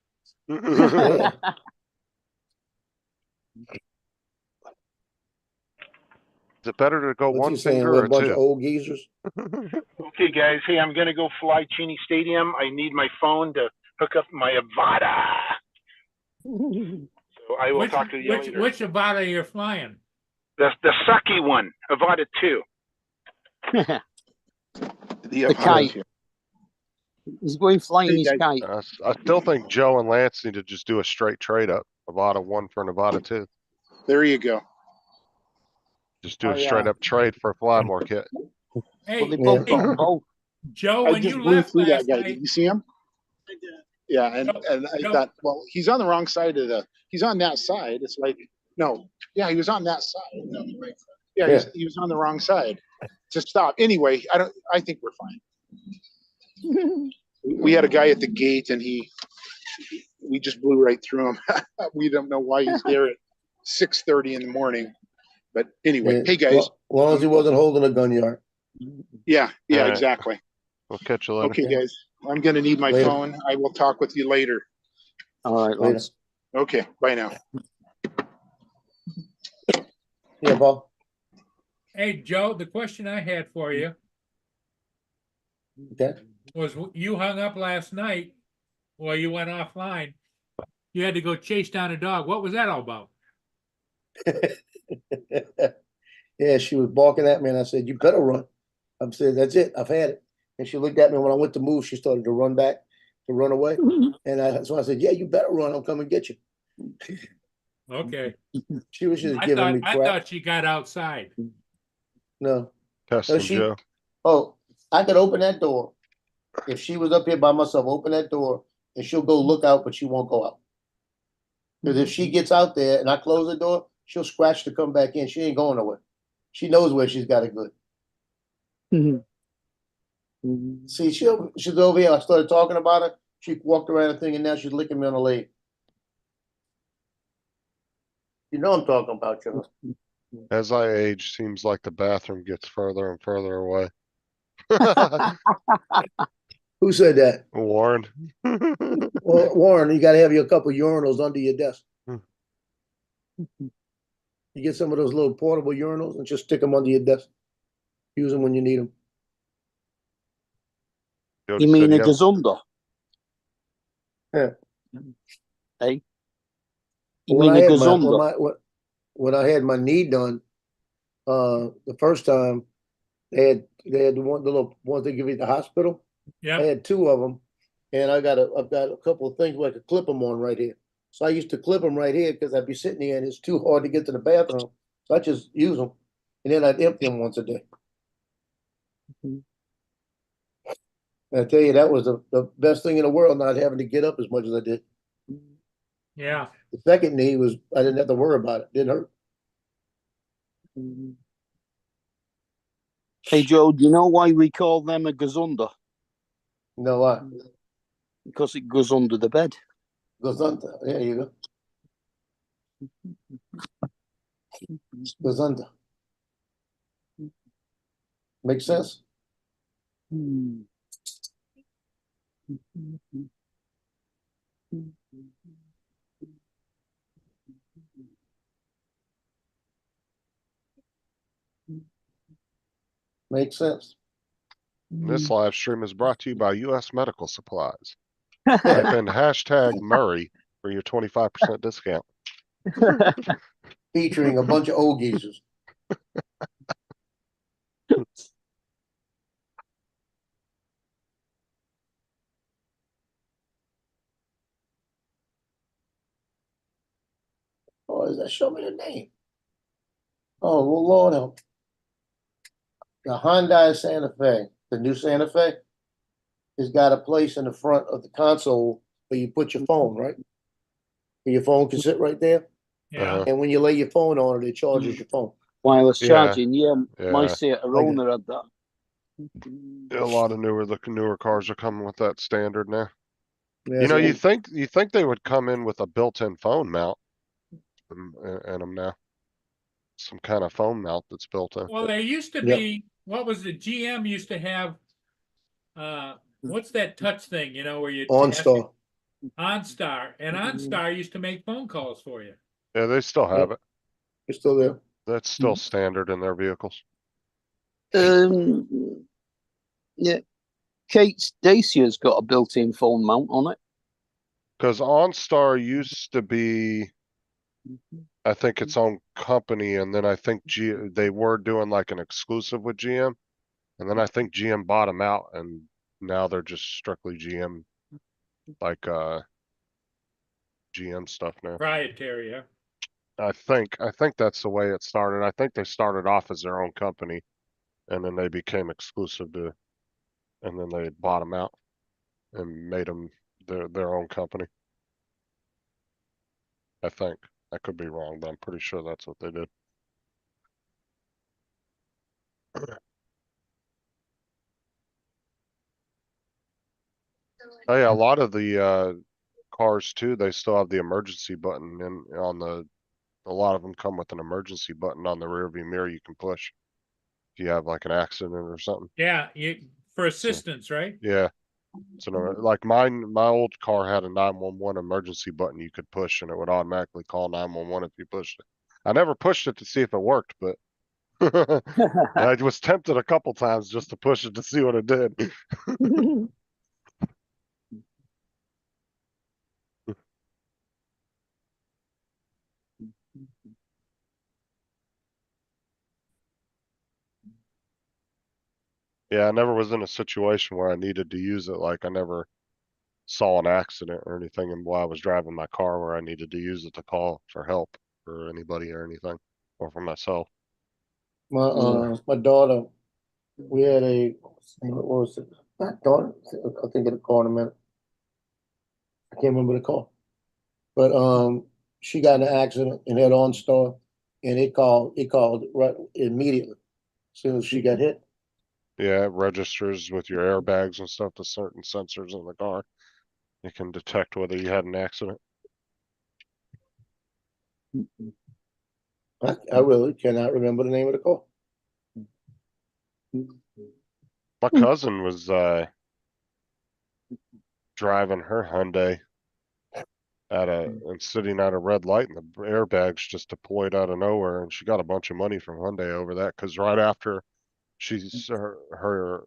Yeah. Is it better to go What's one he saying? finger We're or a bunch of two? old geezers. Okay, guys. Hey, I'm gonna go fly Cheney Stadium. I need my phone to hook up my Avada. So I will talk to you later. Which Avada you're flying? The sucky one, Avada 2. The kite. He's going flying his kite. I still think Joe and Lance need to just do a straight trade up. Avada 1 for an Avada 2. There you go. Just do a straight up trade for a Flymore kit. Hey, Well, they both got them both. Joe, I when just you blew left through that last guy. night, Did you see him? I did. Yeah, and I Joe. thought, well, he's on the wrong side of he's on that side. It's like, no, yeah, he was on that side. No, right. Yeah, he was on the wrong side to stop. Anyway, I think we're fine. We had a guy at the gate and we just blew right through him. We don't know why he's there at 6:30 in the morning. But anyway, hey guys. As long as he wasn't holding a gun yard. Yeah, All right. exactly. We'll catch you later. Okay, guys. I'm gonna need my Later. phone. I will talk with you later. All right, Later. Lance. Okay, bye now. Yeah, Paul. hey, Joe, the question I had for you Okay. was you hung up last night or you went offline. You had to go chase down a dog. What was that all about? Yeah, she was barking at me and I said, you better run. I said, that's it. I've had it. And she looked at me when I went to move, she started to run back, to run away. And so I said, yeah, you better run. I'll come and get you. Okay. She was just I giving me thought crap. she got outside. No. Testing she- Joe. Oh, I could open that door. If she was up here by myself, open that door and she'll go look out, but she won't go out. Because if she gets out there and I close the door, she'll scratch to come back in. She ain't going nowhere. She knows where she's got it good. See, she's over here. I started talking about her. She walked around the thing and now she's licking me on the leg. You know I'm talking about you. As I age, seems like the bathroom gets further and further away. Who said that? Warren. Well, Warren, you got to have your couple urinals under your desk. You get some of those little portable urinals and just stick them under your desk. Use them when you need them. Joe You just mean said a he has- gazunder? Yeah. Hey? You When mean I a had gazunder? when I had my knee done, the first time they had the little ones they give you at the hospital. I Yeah. had two of them, and I've got a couple of things where I could clip them on right here. So I used to clip them right here because I'd be sitting here and it's too hard to get to the bathroom. So I just use them, and then I'd empty them once a day. I tell you, that was the best thing in the world, not having to get up as much as I did. Yeah. The second knee was I didn't have to worry about it. Didn't hurt. Hey, Joe, do you know why we call them a gazunder? No, what? Because it goes under the bed. Goes under. There you go. Goes under. Makes sense. Makes sense. This live stream is brought to you by US Medical Supplies. Type in hashtag Murray for your 25% discount. Featuring a bunch of old geezers. Oh, is that, show me the name? Oh, well, Lord help. The Hyundai Santa Fe, the new Santa Fe, has got a place in the front of the console where you put your phone, right? Where your phone can sit right there, Yeah, Uh-huh. and when you lay your phone on it, it charges your phone. Wireless Yeah, charging. Yeah, my yeah. Seat Like it. owner had that. A lot of newer cars are coming with that standard now. Yeah, You know, so- you think they would come in with a built-in phone mount in them now. Some kind of phone mount that's built in. well, there used to Yep. be, what was it, GM used to have, what's that touch thing, you know, where you OnStar. OnStar, and OnStar used to make phone calls for you. Yeah, they still have it. It's still there. That's still standard in their vehicles. Yeah, Kate Dacia's got a built-in phone mount on it. Because OnStar used to be, I think, its own company, and then I think they were doing like an exclusive with GM, and then I think GM bought them out, and now they're just strictly GM, like GM stuff now. Proprietary, yeah. I think that's the way it started. I think they started off as their own company, and then they became exclusive to, and then they bought them out and made them their own company. I think. I could be wrong, but I'm pretty sure that's what they did. Oh yeah, a lot of the cars too, they still have the emergency button, and a lot of them come with an emergency button on the rear view mirror you can push if you have like an accident or something. Yeah, for assistance, right? Yeah. So like my old car had a 911 emergency button you could push, and it would automatically call 911 if you pushed it. I never pushed it to see if it worked, but I was tempted a couple times just to push it to see what it did. Yeah, I never was in a situation where I needed to use it. Like I never saw an accident or anything and while I was driving my car where I needed to use it to call for help for anybody or anything, or for myself. My daughter, we had what was it? Not daughter. I'll think of the car in a minute. I can't remember the car. But she got in an accident and had OnStar, and it called right immediately as soon as she got hit. Yeah, it registers with your airbags and stuff to certain sensors in the car. It can detect whether you had an accident. I really cannot remember the name of the car. My cousin was driving her Hyundai and sitting at a red light, and the airbags just deployed out of nowhere, and she got a bunch of money from Hyundai over that because right after her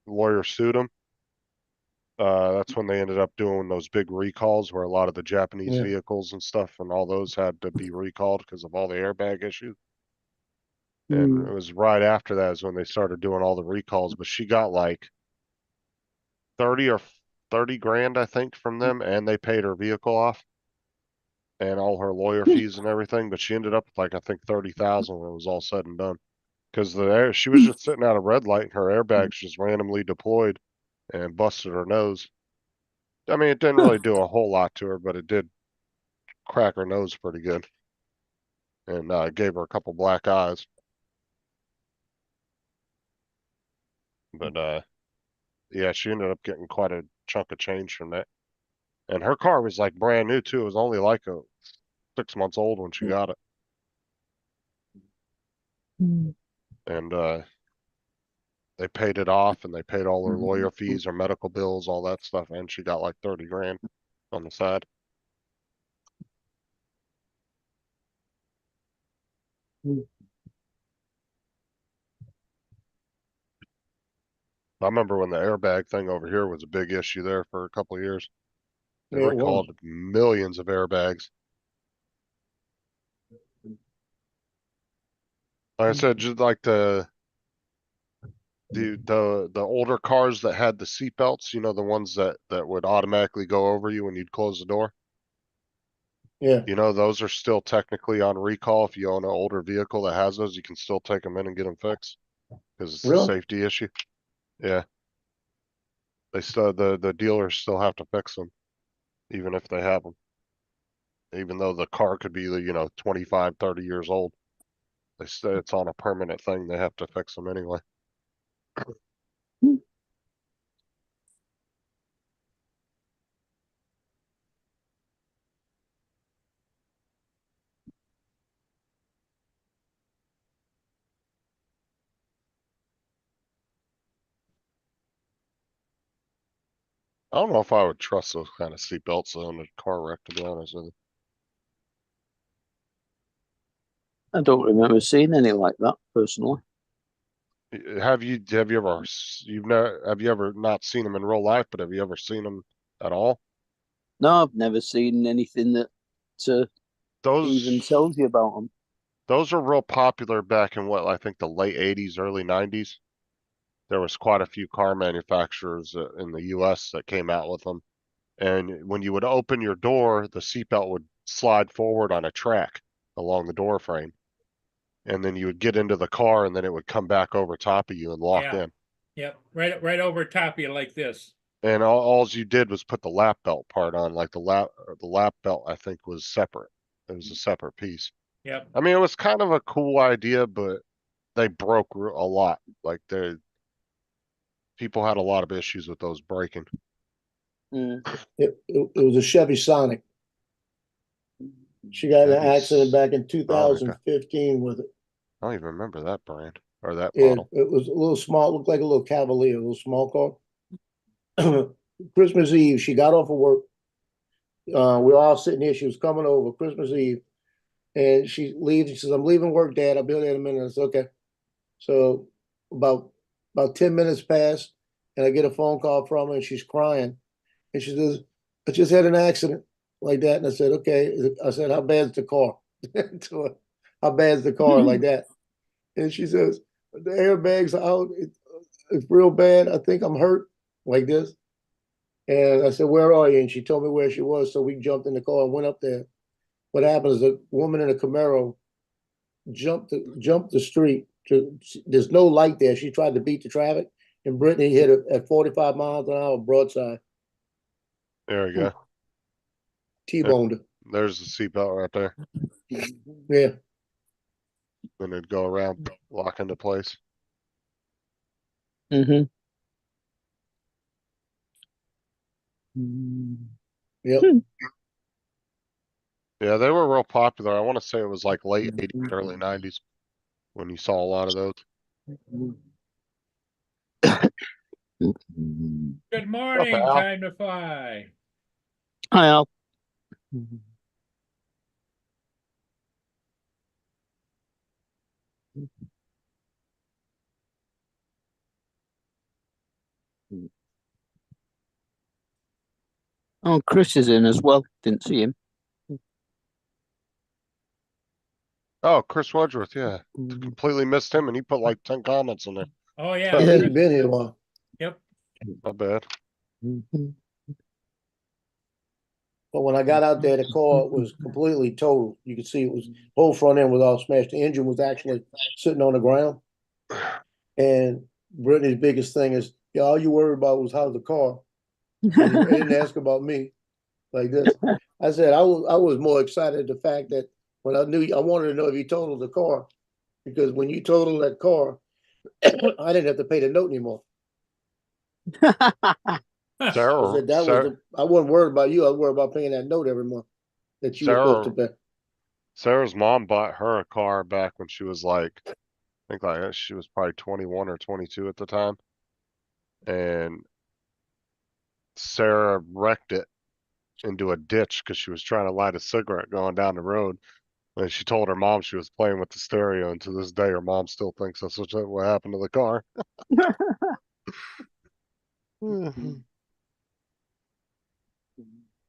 lawyer sued him, that's when they ended up doing those big recalls where a lot of the Japanese Yeah. vehicles and stuff and all those had to be recalled because of all the airbag issues. And it was right after that is when they started doing all the recalls, but she got like 30 grand, I think, from them, and they paid her vehicle off and all her lawyer fees and everything, but she ended up with like, I think 30,000 when it was all said and done. Because she was just sitting at a red light and her airbags just randomly deployed and busted her nose. I mean, it didn't really do a whole lot to her, but it did crack her nose pretty good. And gave her a couple black eyes. But yeah, she ended up getting quite a chunk of change from that. And her car was like brand new too. It was only like 6 months old when she got it. And they paid it off and they paid all her lawyer fees, her medical bills, all that stuff, and she got like 30 grand on the side. I remember when the airbag thing over here was a big issue there for a couple of years. They Yeah, it was. recalled millions of airbags. Like I said, just like the older cars that had the seat belts, you know, the ones that would automatically go over you when you'd close the door. Yeah, You know, those are still technically on recall. If you own an older vehicle that has those, you can still take them in and get them fixed because it's a Really? safety issue. Yeah. They still, the dealers still have to fix them, even if they have them. Even though the car could be, you know, 25, 30 years old. They still, it's on a permanent thing. They have to fix them anyway. I don't know if I would trust those kind of seat belts on a car wreck, to be honest with I don't remember seeing any like that personally. you. Have you ever, have you ever not seen them in real life, but have you ever seen them at all? No, I've never seen anything that even Those, tells you about them. those are real popular back in what, I think the late 80s, early 90s. There was quite a few car manufacturers in the US that came out with them. And when you would open your door, the seatbelt would slide forward on a track along the door frame. And then you would get into the car and then it would come back over top of you and lock Yeah. in. Yep, right over top of you like this. And all you did was put the lap belt part on, like the lap belt, I think, was separate. It was a separate piece. Yep. I mean, it was kind of a cool idea, but they broke a lot. Like people had a lot of issues with those breaking. Mm. it was a Chevy Sonic. She got in an Chevy accident back in Sonic. 2015 with it. I don't even remember that brand or that It, model. it was a little small, looked like a little Cavalier, a little small car. Christmas Eve, she got off of work. We're all sitting here. She was coming over Christmas Eve, and she leaves. She says, "I'm leaving work, Dad. I'll be there in a minute." I said, "Okay." So about 10 minutes pass, and I get a phone call from her, and she's crying, and she says, "I just had an accident like that." And I said, "Okay." I said, "How bad's the car?" To her, "How bad's the car?" Like that, and she says, "The airbag's out. It's real bad. I think I'm hurt." Like this. And I said, "Where are you?" And she told me where she was. So we jumped in the car and went up there. What happened is a woman in a Camaro jumped the street. There's no light there. She tried to beat the traffic, and Brittany hit her at 45 miles an hour broadside. There we go. T-boned her. There's the seatbelt right there. Yeah. Then it'd go around, lock into place. Mm-hmm. Yep. Yeah, they were real popular. I want to say it was like late 80s, early 90s when you saw a lot of those. Good morning, Al. time to fly. Hi, Al. Oh, Chris is in as well. Didn't see him. Oh, Chris Wedgeworth, yeah. Completely missed him and he put like 10 comments in there. Oh yeah. He hadn't been here a while. Yep. Not bad. But when I got out there, the car was completely total. You could see it was whole front end was all smashed. The engine was actually sitting on the ground. And Brittany's biggest thing is, yeah, all you worried about was how's the car. And you didn't ask about me like this. I said I was more excited at the fact that when I wanted to know if you totaled the car, because when you totaled that car, I didn't have to pay the note anymore. I said I wasn't worried about you. I was worried about paying that note every month that you were supposed to pay. Sarah's mom bought her a car back when she was like, I think like she was probably 21 or 22 at the time. And Sarah wrecked it into a ditch because she was trying to light a cigarette going down the road. And she told her mom she was playing with the stereo, and to this day, her mom still thinks that's what happened to the car. And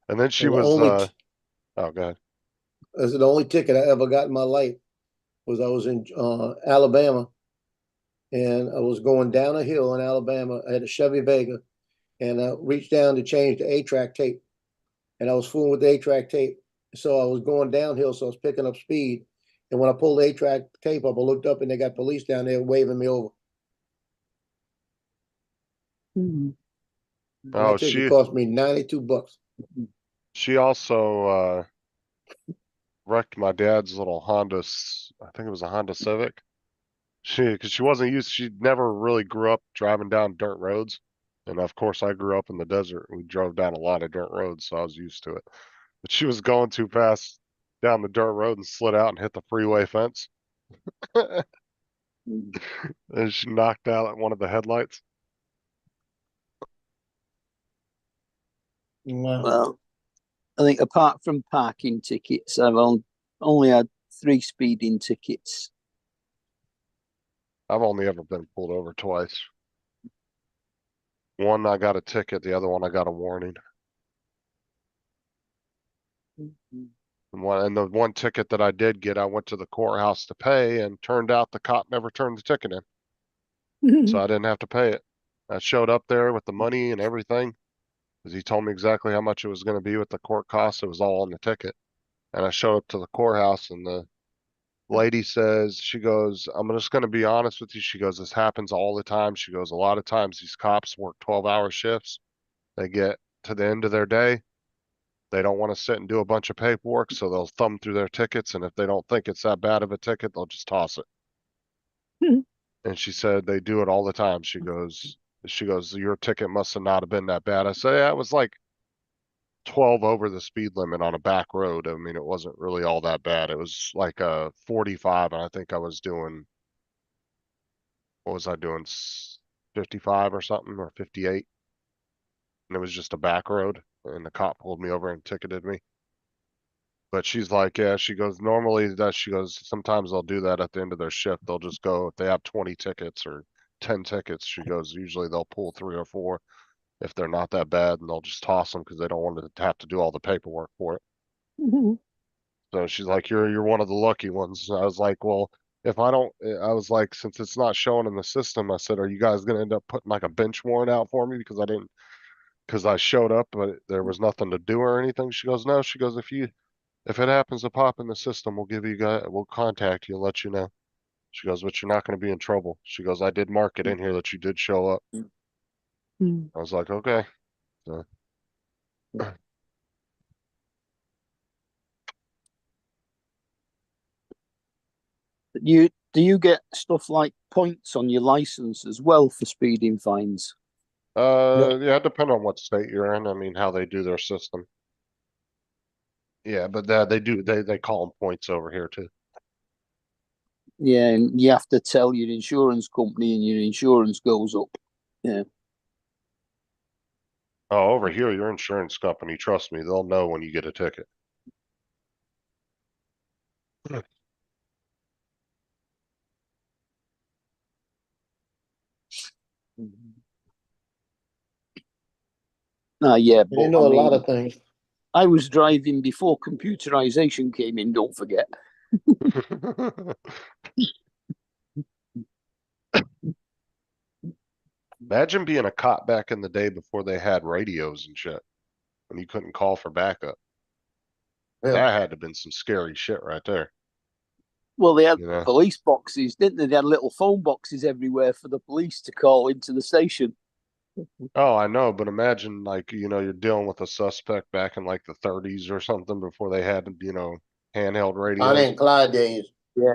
then she was, oh god. That's the only ticket I ever got in my life. Was I was in Alabama, and I was going down a hill in Alabama. I had a Chevy Vega, and I reached down to change the 8-track tape, and I was fooling with the 8-track tape. So I was going downhill, so I was picking up speed. And when I pulled the 8-track tape up, I looked up and they got police down there waving me over. Mhm. Oh, That ticket cost me $92. she also wrecked my dad's little Honda. I think it was a Honda Civic. Because she wasn't used. She never really grew up driving down dirt roads, and of course, I grew up in the desert. We drove down a lot of dirt roads, so I was used to it. But she was going too fast down the dirt road and slid out and hit the freeway fence, and she knocked out one of the headlights. Wow. Well, I think apart from parking tickets, I've only had 3 speeding tickets. I've only ever been pulled over twice. One I got a ticket, the other one I got a warning. And the one ticket that I did get, I went to the courthouse to pay, and turned out the cop never turned the ticket in, so I didn't have to pay it. I showed up there with the money and everything, because he told me exactly how much it was going to be with the court costs. It was all on the ticket. And I showed up to the courthouse, and the lady says, she goes, I'm just going to be honest with you. She goes, this happens all the time. She goes, a lot of times these cops work 12-hour shifts. They get to the end of their day. They don't want to sit and do a bunch of paperwork, so they'll thumb through their tickets. And if they don't think it's that bad of a ticket, they'll just toss it. And she said they do it all the time. She goes, your ticket must have not have been that bad. I say, yeah, it was like 12 over the speed limit on a back road. I mean, it wasn't really all that bad. It was like a 45, and I think I was doing, what was I doing? 55 or something, or 58. And it was just a back road, and the cop pulled me over and ticketed me. But she's like, yeah, she goes, normally she goes, sometimes they'll do that at the end of their shift. They'll just go, if they have 20 tickets or 10 tickets, she goes, usually they'll pull 3 or 4 if they're not that bad, and they'll just toss them because they don't want to have to do all the paperwork for it. So she's like, you're one of the lucky ones. I was like, well, if I don't, I was like, since it's not showing in the system, I said, are you guys going to end up putting like a bench warrant out for me because I showed up, but there was nothing to do or anything? She goes, no. She goes, if it happens to pop in the system, we'll contact you and let you know. She goes, but you're not going to be in trouble. She goes, I did mark it in here that you did show up. I was like, okay. So. Do you get stuff like points on your license as well for speeding fines? Yeah, depending on what state you're in. I mean, how they do their system. Yeah, but they call them points over here too. Yeah, and you have to tell your insurance company, and your insurance goes up. Yeah. Oh, over here, your insurance company, trust me, they'll know when you get a ticket. Yeah, They but know a lot of things. I was driving before computerization came in, don't forget. Imagine being a cop back in the day before they had radios and shit, when you couldn't call for backup. Yeah. That had to have been some scary shit right there. Well, they had You know? police boxes, didn't they? They had little phone boxes everywhere for the police to call into the station. Oh, I know, but imagine like, you're dealing with a suspect back in like the 30s or something before they had, handheld Bonnie radios. and Clyde days. Yeah.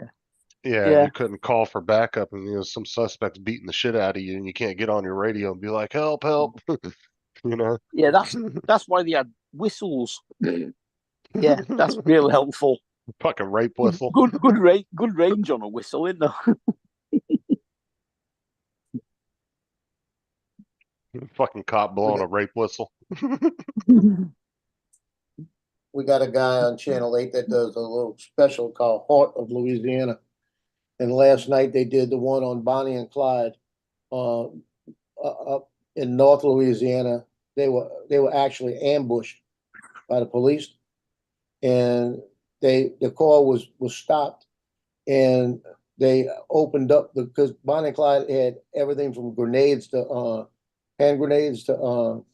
Yeah, and Yeah. you couldn't call for backup, and some suspect's beating the shit out of you, and you can't get on your radio and be like, help, help. Yeah, that's why they had whistles. Yeah, that's real helpful. Fucking rape whistle. Good range on a whistle, isn't there? Fucking cop blowing a rape whistle. We got a guy on Channel 8 that does a little special called Heart of Louisiana. And last night they did the one on Bonnie and Clyde up in North Louisiana. They were actually ambushed by the police, and the call was stopped, and they opened up because Bonnie and Clyde had everything from grenades to hand grenades to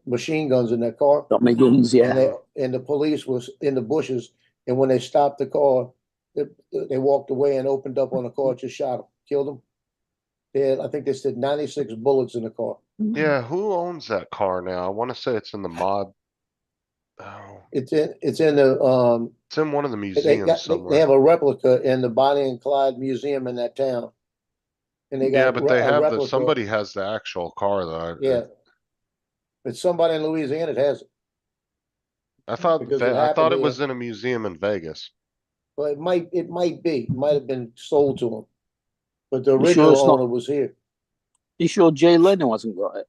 machine guns in their car. Got my guns, And yeah. the police was in the bushes, and when they stopped the car, they walked away and opened up on the car, just shot them, killed them. I think they said 96 bullets in the car. Yeah, who owns that car now? I want to say it's in the mod. Oh, It's in the it's in one of the they museums got they somewhere. have a replica in the Bonnie and Clyde Museum in that town. And they Yeah, got but they a have replica. somebody has the actual car though. Yeah. It's somebody in Louisiana that has it. I thought Because it I thought happened it was here. in a museum in Vegas. But it might be. It might have been sold to them. But the You sure original it's not- owner was here. You sure Jay Leno hasn't got it?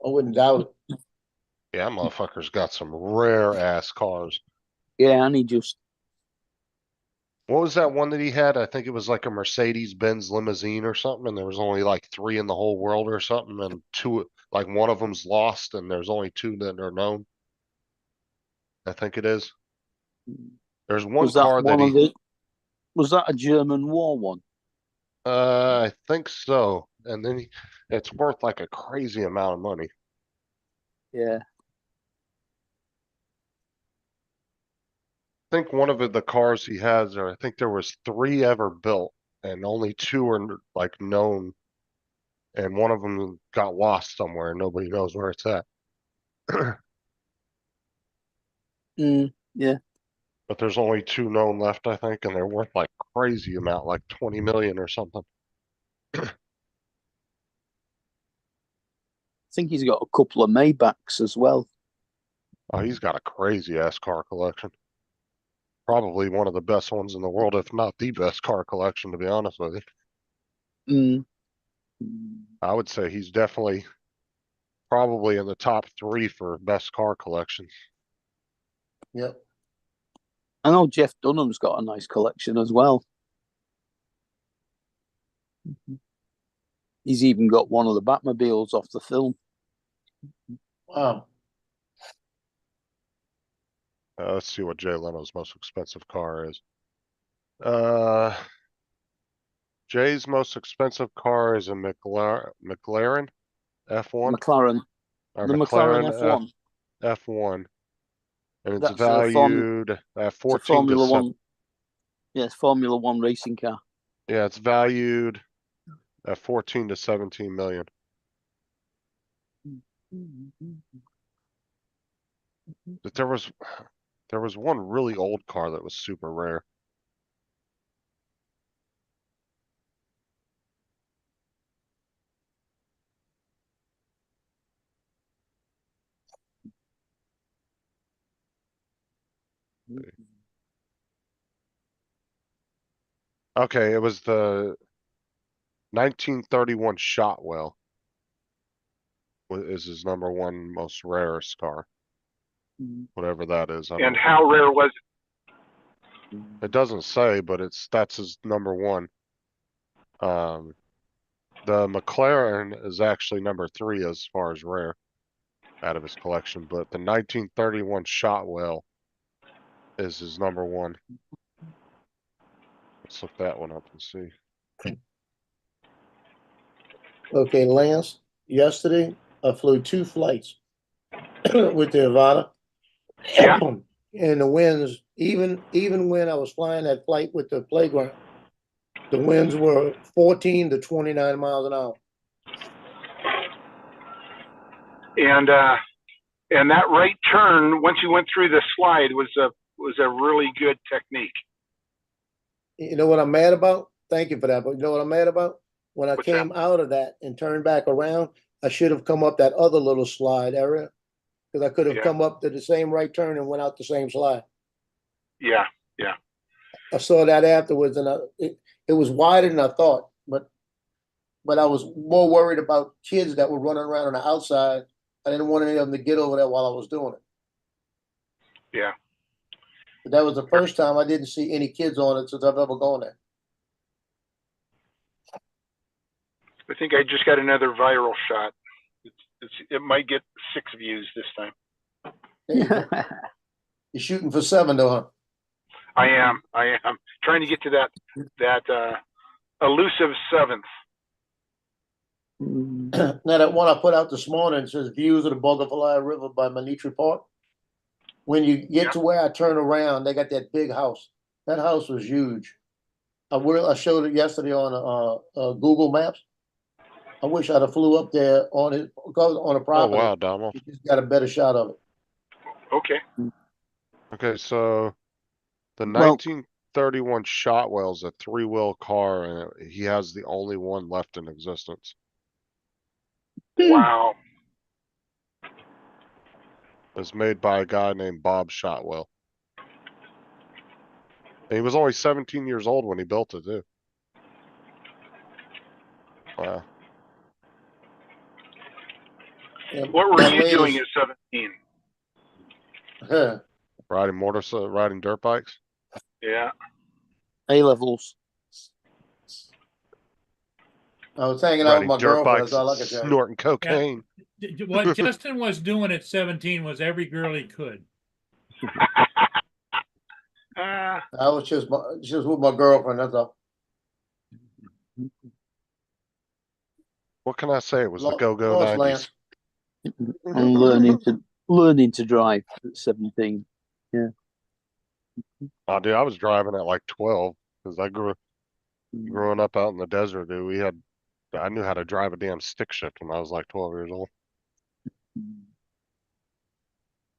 I wouldn't doubt it. Yeah, motherfucker's got some rare ass cars. Yeah, and he just What was that one that he had? I think it was like a Mercedes-Benz limousine or something, and there was only like 3 in the whole world or something, and 2, like one of them's lost, and there's only 2 that are known. I think it is. There's one was that car that one of he, the was that a German war one? I think so, and then it's worth like a crazy amount of money. Yeah. I think one of the cars he has, or I think there was 3 ever built, and only 2 are like known, and one of them got lost somewhere, and nobody knows where it's at. Yeah. But there's only 2 known left, I think, and they're worth like crazy amount, like 20 million or something. I think he's got a couple of Maybachs as well. Oh, he's got a crazy ass car collection. Probably one of the best ones in the world, if not the best car collection, to be honest with you. I would say he's definitely probably in the top 3 for best car collection. Yep. I know Jeff Dunham's got a nice collection as well. He's even got one of the Batmobiles off the film. Wow. Let's see what Jay Leno's most expensive car is. Jay's most expensive car is a McLaren F1 McLaren. or The McLaren F1. F1, and it's That's valued at It's a 14 to Formula 7. One. Yeah, it's Formula One racing car. Yeah, it's valued at 14 to 17 million. But there was one really old car that was super rare. Okay, it was the 1931 Shotwell. Is his #1 most rarest car, whatever that is. I don't And know. how rare was it? It doesn't say, but that's his #1. The McLaren is actually #3 as far as rare out of his collection, but the 1931 Shotwell is his #1. Let's look that one up and see. Okay, Lance, yesterday I flew 2 flights with the Avata. Yeah. And the winds, even when I was flying that flight with the playground, the winds were 14 to 29 miles an hour. And that right turn, once you went through the slide, was a really good technique. You know what I'm mad about? Thank you for that. But you know what I'm mad about? When I What's came out of that and turned back around, I should have come up that other little slide area. Because I could have Yeah. come up to the same right turn and went out the same slide. Yeah. I saw that afterwards, and it was wider than I thought. But I was more worried about kids that were running around on the outside. I didn't want any of them to get over there while I was doing it. Yeah. But that was the first time I didn't see any kids on it since I've ever gone there. I think I just got another viral shot. It might get 6 views this time. There you go. You're shooting for 7 though, huh? I am trying to get to that elusive seventh. Now that one I put out this morning says views of the Bogafly River by Manitri Park. When you get to where I turn around, they got that big house. That house was huge. I showed it yesterday on Google Maps. I wish I'd have flew up there on a Oh, property. wow, Donald. You just got a better shot of it. Okay. Okay, so the Well- 1931 Shotwell's a 3-wheel car, and he has the only one left in existence. Wow. It was made by a guy named Bob Shotwell. And he was only 17 years old when he built it, too. Wow. And What were my you doing latest- at 17? Riding dirt bikes? Yeah. A levels. I was hanging out with Riding my dirt girlfriend. bikes That's all I and can tell you. snorting cocaine. What Justin was doing at 17 was every girl he could. I was just with my girlfriend. That's all. What can I say? It was the go-go Lost 90s. Lance. I'm learning to drive at 17. Oh, dude, I was driving at like 12 because growing up out in the desert, dude, I knew how to drive a damn stick shift when I was like 12 years old.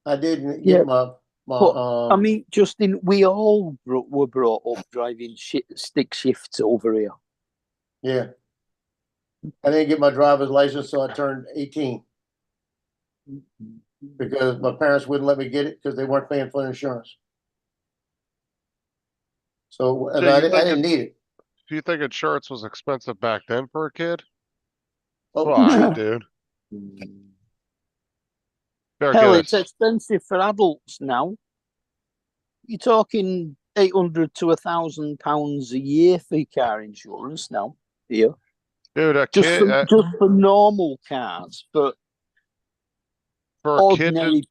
I didn't Yeah. get my I mean, Justin, we all were brought up driving stick shifts over here. yeah. I didn't get my driver's license until I turned 18 because my parents wouldn't let me get it because they weren't paying for insurance. So So I you think didn't need it. Do you think insurance was expensive back then for a kid? Oh, Fuck, dude. Better Hell, get it's us. expensive for adults now. You're talking £800 to £1,000 a year for your car insurance now. Here, Dude, a just kid, just for normal cars, but for a kid, ordinary.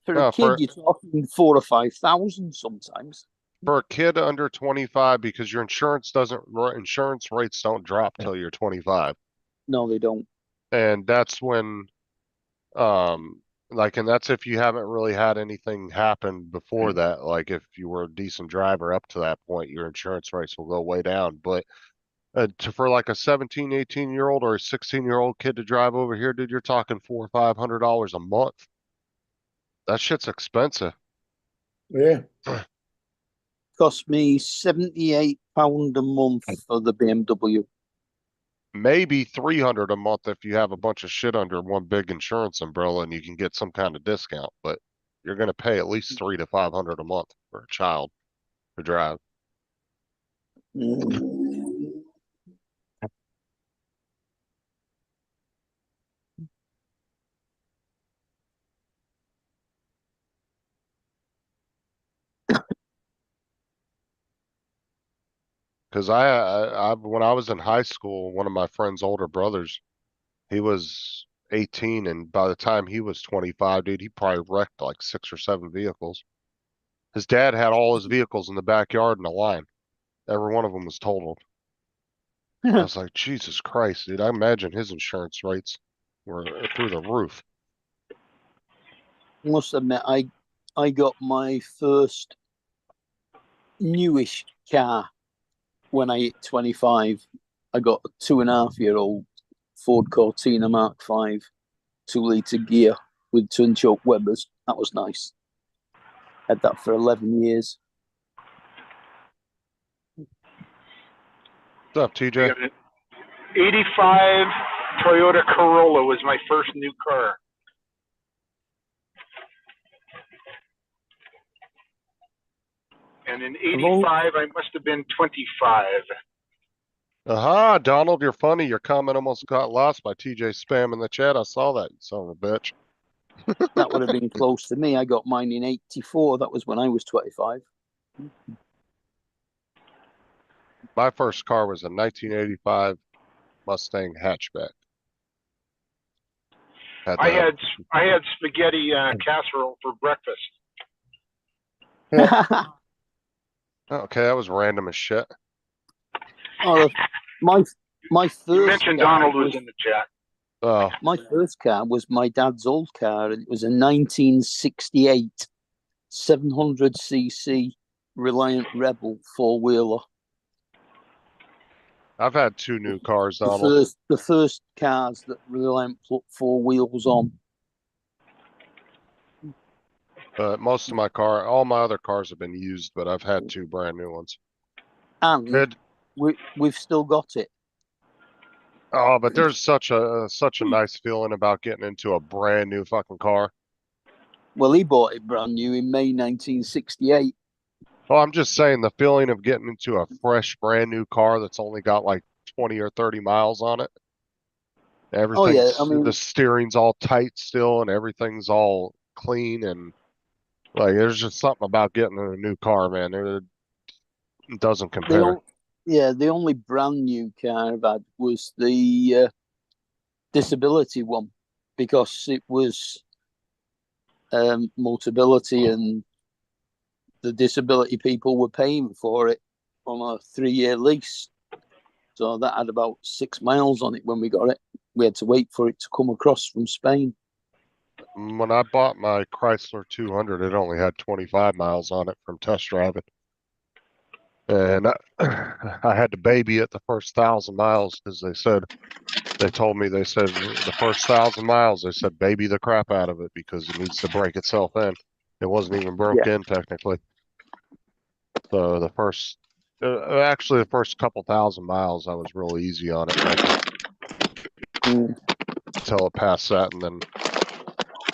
For No, a kid, you're talking 4,000 or 5,000 sometimes. for a kid under 25, because your insurance rates don't drop till you're 25. No, they don't. And that's when, and that's if you haven't really had anything happen before that. Like if you were a decent driver up to that point, your insurance rates will go way down. But for like a 17, 18-year-old or a 16-year-old kid to drive over here, dude, you're talking $400 or $500 a month. That shit's expensive. yeah. Cost me £78 a month for the BMW. Maybe 300 a month if you have a bunch of shit under one big insurance umbrella and you can get some kind of discount, but you're going to pay at least 300 to 500 a month for a child to drive. Because when I was in high school, one of my friend's older brothers, he was 18, and by the time he was 25, dude, he probably wrecked like 6 or 7 vehicles. His dad had all his vehicles in the backyard in a line. Every one of them was totaled. I was like, Jesus Christ, dude. I imagine his insurance rates were through the roof. Must admit, I got my first newish car when I hit 25. I got a 2.5-year-old Ford Cortina Mark V 2-litre gear with twin choke Webers. That was nice. Had that for 11 years. What's up, TJ? 85 Toyota Corolla was my first new car. And in 85, I must have been 25. Aha, Donald, you're funny. Your comment almost got lost by TJ spam in the chat. I saw that, you son of a bitch. That would have been close to me. I got mine in 84. That was when I was 25. My first car was a 1985 Mustang hatchback. I had spaghetti casserole for breakfast. Okay, that was random as shit. Oh, my my You first mentioned car Donald was in the chat. Oh, my first car was my dad's old car, and it was a 1968 700cc Reliant Rebel four wheeler. I've had two new cars, The Donald. first cars that Reliant put four wheels on. But most of all my other cars have been used, but I've had two brand new ones. And Good. we've still got it. Oh, but there's such a nice feeling about getting into a brand new fucking car. Well, he bought it brand new in May 1968. Well, I'm just saying the feeling of getting into a fresh, brand new car that's only got like 20 or 30 miles on it. Oh yeah, Everything's, I mean, the steering's all tight still and everything's all clean and like there's just something about getting in a new car, man. It doesn't compare. the only brand new car I've had was the disability one, because it was Motability, and the disability people were paying for it on a 3-year lease. So that had about 6 miles on it when we got it. We had to wait for it to come across from Spain. When I bought my Chrysler 200, it only had 25 miles on it from test driving. And I had to baby it the first 1,000 miles because they told me the first 1,000 miles, they said baby the crap out of it because it needs to break itself in. It wasn't even broke in technically. So actually the first couple 1,000 miles, I was real easy on it. Until it passed that, and then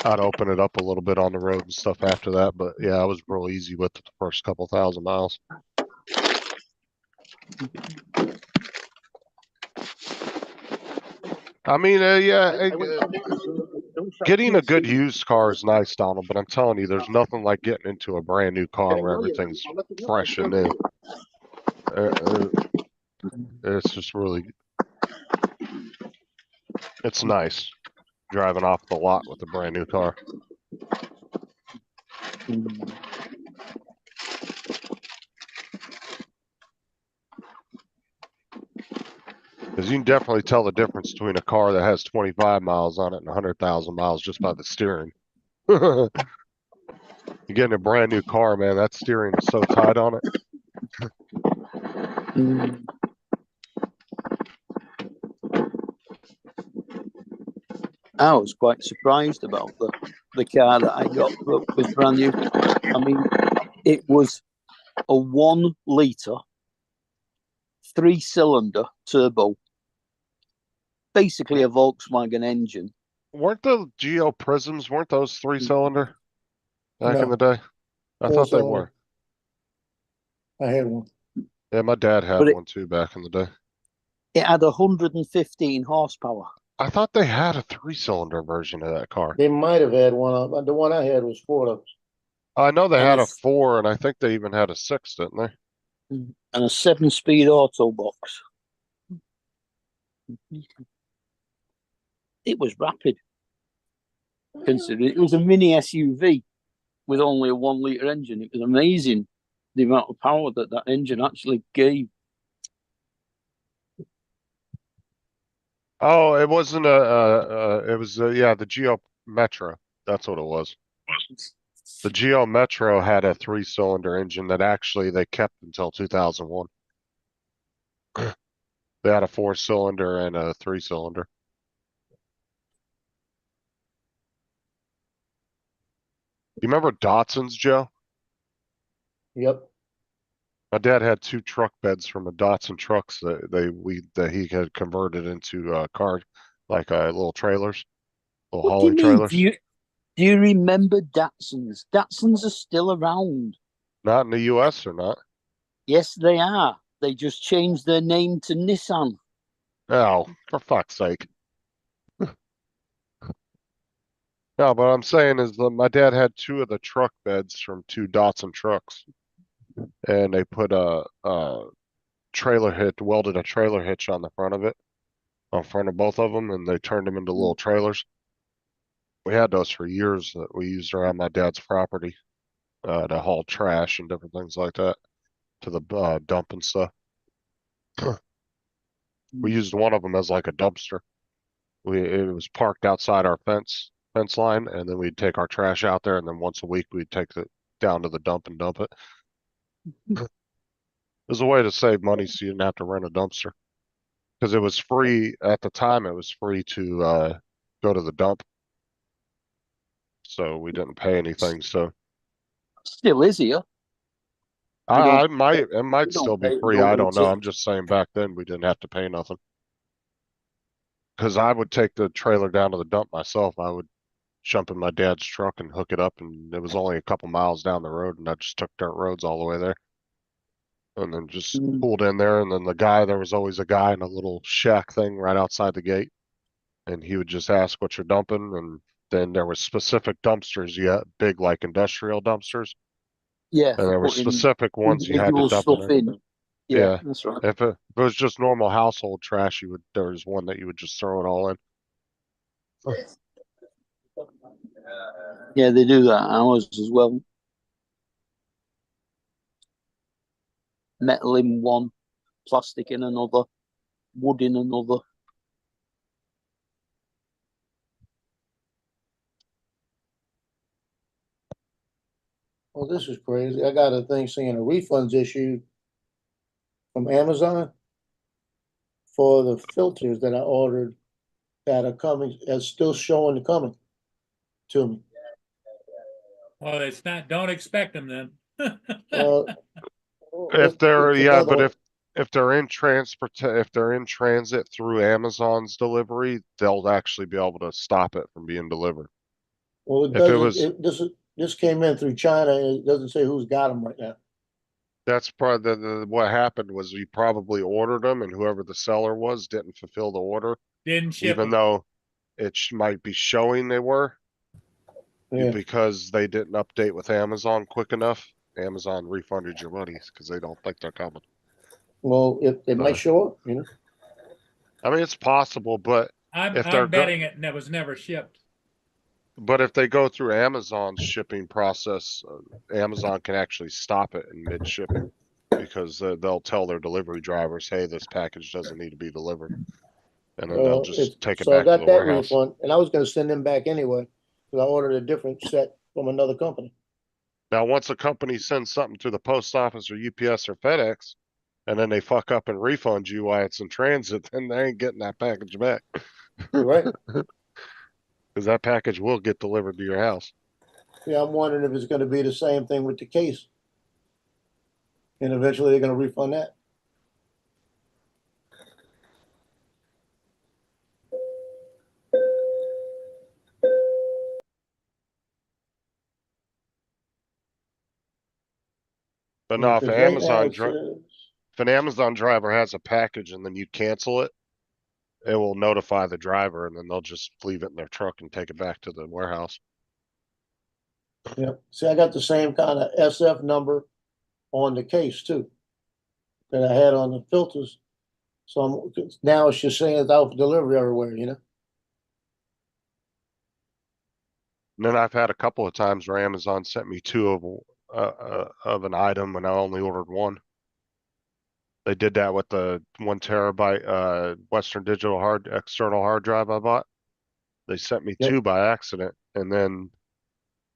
I'd open it up a little bit on the road and stuff after that. But yeah, I was real easy with it the first couple 1,000 miles. I mean, getting a good used car is nice, Donald, but I'm telling you, there's nothing like getting into a brand new car where everything's fresh and new. It's just really, it's nice driving off the lot with a brand new car. Because you can definitely tell the difference between a car that has 25 miles on it and 100,000 miles just by the steering. You're getting a brand new car, man. That steering is so tight on it. I was quite surprised about the car that I got that was brand new. I mean, it was a 1 litre 3-cylinder turbo, basically a Volkswagen engine. Weren't the Geo Prisms, weren't those 3-cylinder back in No. the day? I thought they were. I had one. Yeah, my dad had one too back in the day. It had 115 horsepower. I thought they had a 3-cylinder version of that car. They might have had one. The one I had was 4. I know they had a 4, and I think they even had a 6, didn't they? And a 7-speed auto box. It was rapid. Consider it was a mini SUV with only a 1 litre engine. It was amazing the amount of power that engine actually gave. Oh, it wasn't it was the Geo Metro. That's what it was. The Geo Metro had a 3-cylinder engine that actually they kept until 2001. They had a 4-cylinder and a 3-cylinder. You remember Datsuns, Joe? Yep. My dad had 2 truck beds from a Datsun trucks that he had converted into car, like little trailers, little hauling trailers. Do you remember Datsuns? Datsuns are still around. Not in the US or not? Yes, they are. They just changed their name to Nissan. Oh, for fuck's sake. No, but I'm saying is that my dad had 2 of the truck beds from 2 Datsun trucks. And they put a trailer hitch, welded a trailer hitch on the front of it, on front of both of them, and they turned them into little trailers. We had those for years that we used around my dad's property. to haul trash and different things like that to the dump and stuff. We used one of them as like a dumpster. It was parked outside our fence line, and then we'd take our trash out there, and then once a week we'd take it down to the dump and dump it. It was a way to save money so you didn't have to rent a dumpster. Because it was free at the time, it was free to go to the dump. So we didn't pay anything. So Still is here. We don't- it might we don't still be pay free. I no don't know. I'm tip. just saying back then we didn't have to pay nothing. Because I would take the trailer down to the dump myself. I would jump in my dad's truck and hook it up, and it was only a couple miles down the road, and I just took dirt roads all the way there. And then just Mm. pulled in there, and then there was always a guy in a little shack thing right outside the gate. And he would just ask what you're dumping, and then there was specific dumpsters, big like industrial dumpsters. Yeah, And there were putting specific ones you had to individual dump in stuff there. in. Yeah, Yeah. that's right. If it was just normal household trash, there was one that you would just throw it all in. Yeah, they do that ours as well. Metal in one, plastic in another, wood in another. Well, this is crazy. I got a thing saying a refunds issued from Amazon for the filters that I ordered that are coming, that's still showing coming to me. Well, it's not, don't expect them then. If they're, it's yeah, another but one. if they're in if they're in transit through Amazon's delivery, they'll actually be able to stop it from being delivered. Well, it If it doesn't, was, this came in through China and it doesn't say who's got them right now. that's probably what happened was you probably ordered them, and whoever the seller was didn't fulfill the order, Didn't ship even them. though it might be showing they were, Yeah, because they didn't update with Amazon quick enough. Amazon refunded your money because they don't think they're coming. well, it might show up, you know? I mean, it's possible, but if they're I'm betting it was never shipped. but if they go through Amazon's shipping process, Amazon can actually stop it in mid shipping because they'll tell their delivery drivers, "Hey, this package doesn't need to be delivered," and then they'll just take it So I back to got the that warehouse. refund and I was gonna send them back anyway, because I ordered a different set from another company. Now, once a company sends something to the post office or UPS or FedEx, and then they fuck up and refund you while it's in transit, then they ain't getting that package back. Right? Because that package will get delivered to your house. Yeah, I'm wondering if it's gonna be the same thing with the case. And eventually they're gonna refund that. But no, if Because an right now Amazon it says, if an Amazon driver has a package and then you cancel it, it will notify the driver, and then they'll just leave it in their truck and take it back to the warehouse. yeah, see, I got the same kind of SF number on the case too. That I had on the filters. So now it's just saying it's out for delivery everywhere, you know? And then I've had a couple of times where Amazon sent me two of an item when I only ordered one. They did that with the 1 terabyte Western Digital external hard drive I bought. They sent me Yep. two by accident, and then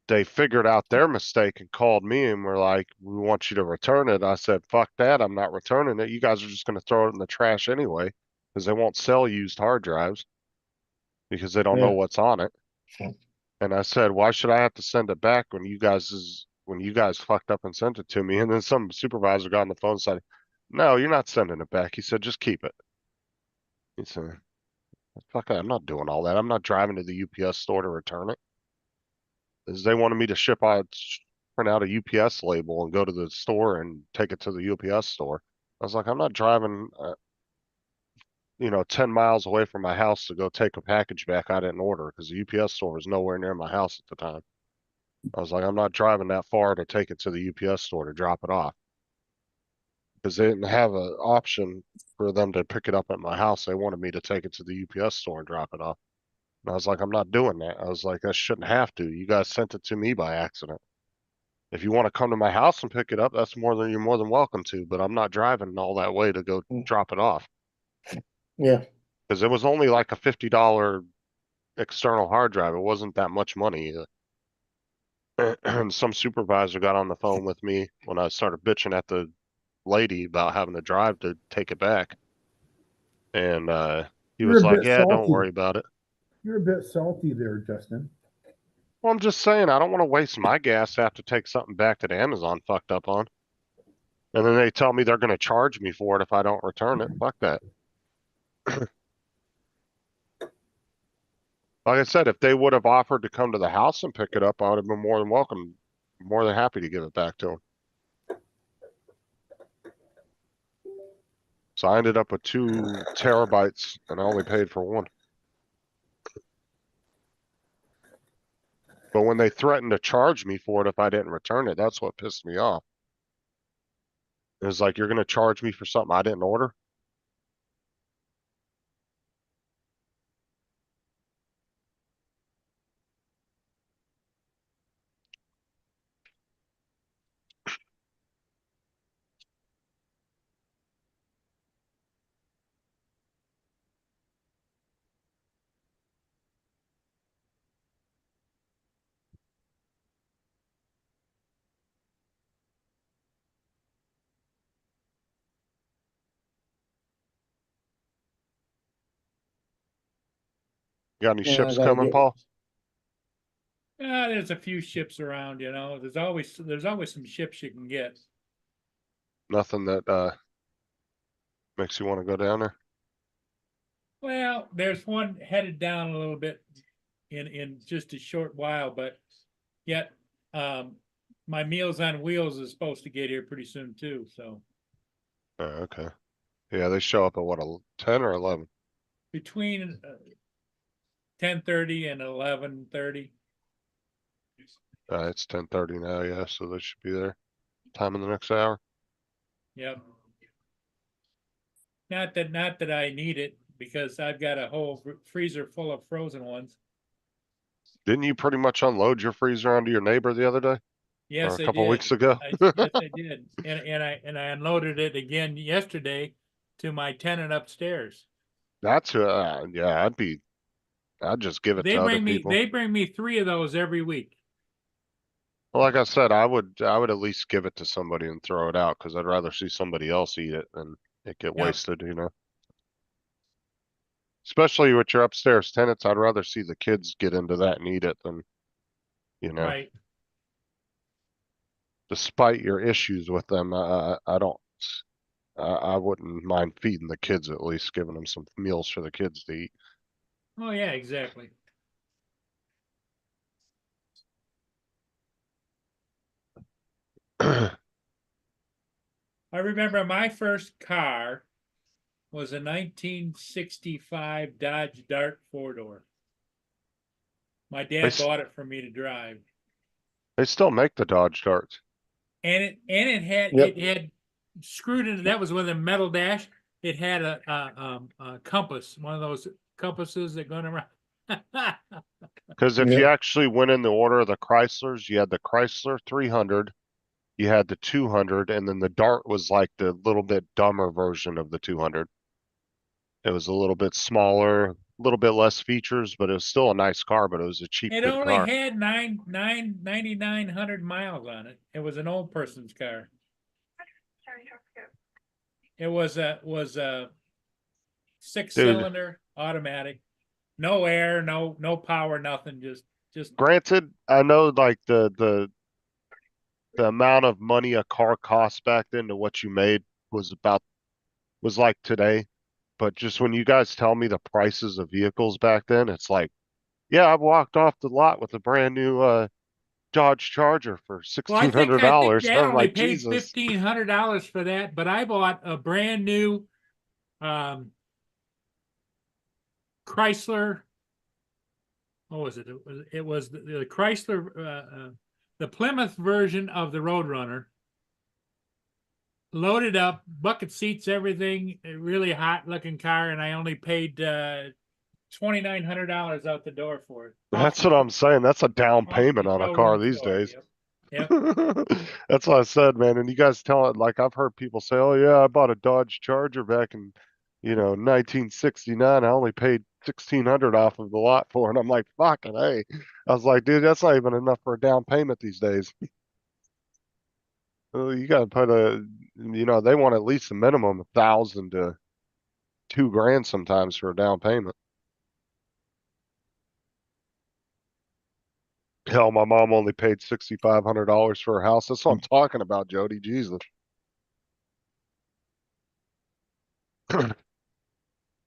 they figured out their mistake and called me and were like, "We want you to return it." I said, "Fuck that, I'm not returning it. You guys are just going to throw it in the trash anyway, because they won't sell used hard drives because they don't know Yeah. what's on it." And I said, "Why should I have to send it back when you guys fucked up and sent it to me?" And then some supervisor got on the phone and said, "No, you're not sending it back." He said, "Just keep it." He said, "Fuck, I'm not doing all that. I'm not driving to the UPS store to return it." Is they wanted me to print out a UPS label and go to the store and take it to the UPS store. I was like, I'm not driving, 10 miles away from my house to go take a package back I didn't order, because the UPS store was nowhere near my house at the time. I was like, I'm not driving that far to take it to the UPS store to drop it off, because they didn't have an option for them to pick it up at my house. They wanted me to take it to the UPS store and drop it off. And I was like, I'm not doing that. I was like, I shouldn't have to. You guys sent it to me by accident. If you want to come to my house and pick it up, you're more than welcome to, but I'm not driving all that way to go Mm. drop it off. Yeah, Because it was only like a $50 external hard drive. It wasn't that much money. And some supervisor got on the phone with me when I started bitching at the lady about having to drive to take it back. And he You're was a like, bit yeah, don't salty. worry about it. You're a bit salty there, Justin. Well, I'm just saying, I don't want to waste my gas to have to take something back that Amazon fucked up on. And then they tell me they're going to charge me for it if I don't return it. Fuck that. Like I said, if they would have offered to come to the house and pick it up, I would have been more than welcome, more than happy to give it back to them. So I ended up with 2 terabytes and I only paid for 1. But when they threatened to charge me for it if I didn't return it, that's what pissed me off. It was like, you're going to charge me for something I didn't order? You got any yeah, I ships gotta coming, get. Paul? There's a few ships around, you know. There's always some ships you can get. Nothing that makes you want to go down there? Well, there's one headed down a little bit in just a short while, but yet my Meals on Wheels is supposed to get here pretty soon too. So Oh, okay. Yeah, they show up at what, 10 or 11? between 10:30 and 11:30. It's 10:30 now, yeah, so they should be there. Time in the next hour. Yep. Not that I need it because I've got a whole freezer full of frozen ones. Didn't you pretty much unload your freezer onto your neighbor the other day? Or Yes, a I couple did. weeks ago? Yes, I did. And I unloaded it again yesterday to my tenant upstairs. That's yeah, I'd just give it They to other bring me people. they bring me 3 of those every week. Well, like I said, I would at least give it to somebody and throw it out because I'd rather see somebody else eat it than it get Yep. wasted, you know. Especially with your upstairs tenants, I'd rather see the kids get into that and eat it than, you know. Right. Despite your issues with them, I wouldn't mind feeding the kids at least, giving them some meals for the kids to eat. Oh yeah, exactly. I remember my first car was a 1965 Dodge Dart 4-door. My dad bought it for me to drive. They still make the Dodge Darts. And it had Yep. it had screwed into that was with a metal dash. It had a compass, one of those compasses that going around. Because if you actually went in the order of the Chryslers, you had the Chrysler 300, you had the 200, and then the Dart was like the little bit dumber version of the 200. It was a little bit smaller, a little bit less features, but it was still a nice car, but it was a cheap, It good only car. had 9,900 miles on it. It was an old person's car. It was a 6-cylinder automatic, no air, no power, nothing. Just Granted, I know like the amount of money a car cost back then to what you made was like today. But just when you guys tell me the prices of vehicles back then, it's like, yeah, I walked off the lot with a brand new Dodge Charger for well, I think $1,600. Dad I'm only like, paid Jesus. $1,500 for that, but I bought a brand new Chrysler. What was it? It was the Chrysler, the Plymouth version of the Roadrunner. Loaded up, bucket seats, everything, a really hot looking car, and I only paid $2,900 out the door for it. That's what I'm saying. That's a down Off the payment on a car showroom these floor, days. yep. Yep. That's what I said, man. And you guys tell it like I've heard people say, "Oh yeah, I bought a Dodge Charger back in, 1969. I only paid 1,600 off of the lot for it." And I'm like, "Fucking hey!" I was like, "Dude, that's not even enough for a down payment these days." You got to put they want at least a minimum 1,000 to 2 grand sometimes for a down payment. Hell, my mom only paid $6,500 for her house. That's what I'm talking about, Jody. Jesus.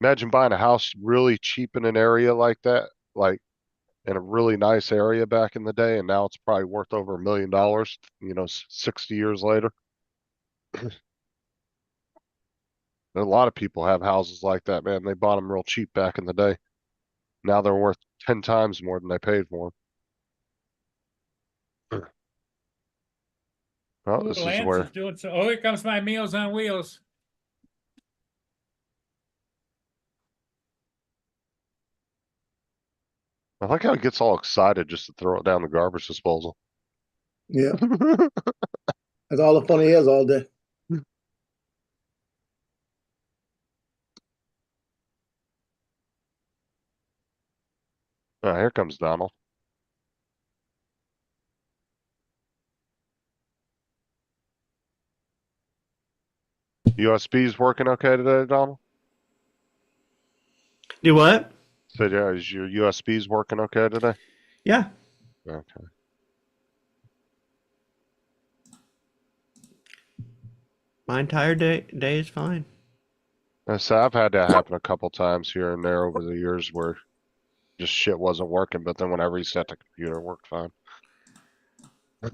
Imagine buying a house really cheap in an area like that, like in a really nice area back in the day, and now it's probably worth over $1 million, 60 years later. A lot of people have houses like that, man. They bought them real cheap back in the day. Now they're worth 10 times more than they paid for them. Oh, this is Lance where is doing so. Oh, here comes my Meals on Wheels. I like how he gets all excited just to throw it down the garbage disposal. Yeah, that's all the fun he has all day. Oh, here comes Donald. USB's working okay today, Donald? Do what? So yeah, is your USB's working okay today? Yeah. Okay. My entire day is fine. So I've had that happen a couple times here and there over the years where just shit wasn't working, but then when I reset the computer, it worked fine. There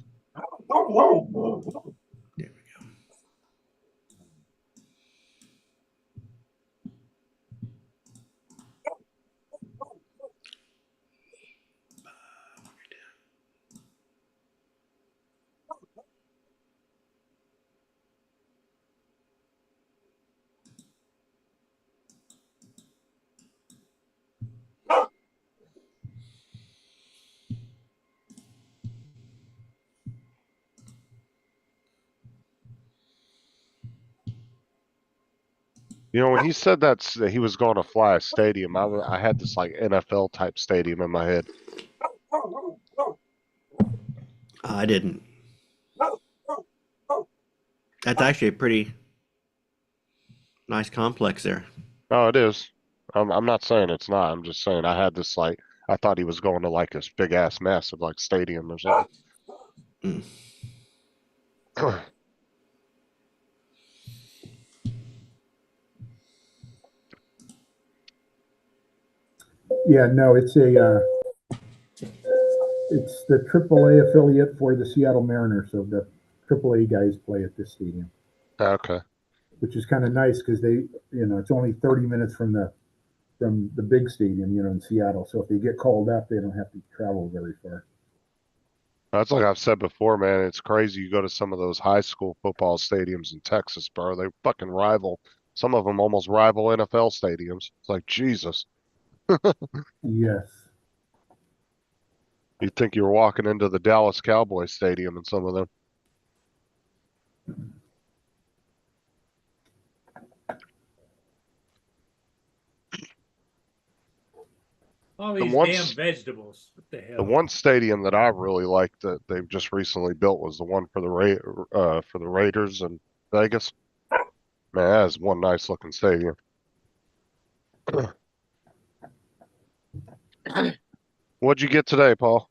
we go. When he said that he was going to fly a stadium, I had this like NFL type stadium in my head. I didn't. That's actually a pretty nice complex there. Oh, it is. I'm not saying it's not. I'm just saying I had this like I thought he was going to like this big ass massive like stadium or something. Mm. Yeah, no, it's the AAA affiliate for the Seattle Mariners. So the AAA guys play at this stadium, Okay. which is kind of nice because it's only 30 minutes from the big stadium, in Seattle. So if they get called up, they don't have to travel very far. That's like I've said before, man. It's crazy. You go to some of those high school football stadiums in Texas, bro. They fucking rival. Some of them almost rival NFL stadiums. It's like Jesus. Yes. You'd think you were walking into the Dallas Cowboys stadium in some of them. All these one damn s- vegetables. What the The hell? one stadium that I really liked that they've just recently built was the one for the Raiders in Vegas. Man, that is one nice looking stadium. What'd you get today, Paul?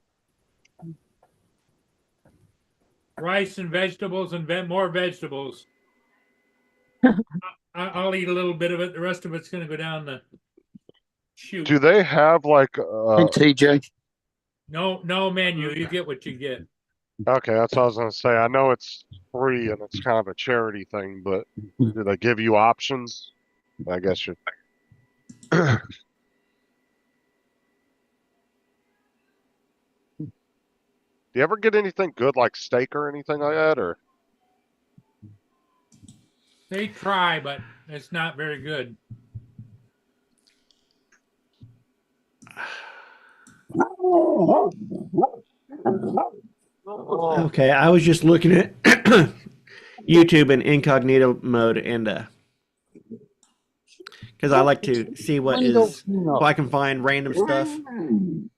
Rice and vegetables and more vegetables. I'll eat a little bit of it. The rest of it's going to go down the chute. Do they have like And TJ. No menu. You get what you get. okay, that's what I was gonna say. I know it's free and it's kind of a charity thing, but do they give you options? I guess you Do you ever get anything good like steak or anything like that, or They try, but it's not very good. Okay, I was just looking at YouTube in incognito mode, and because I like to see what I can find random stuff, and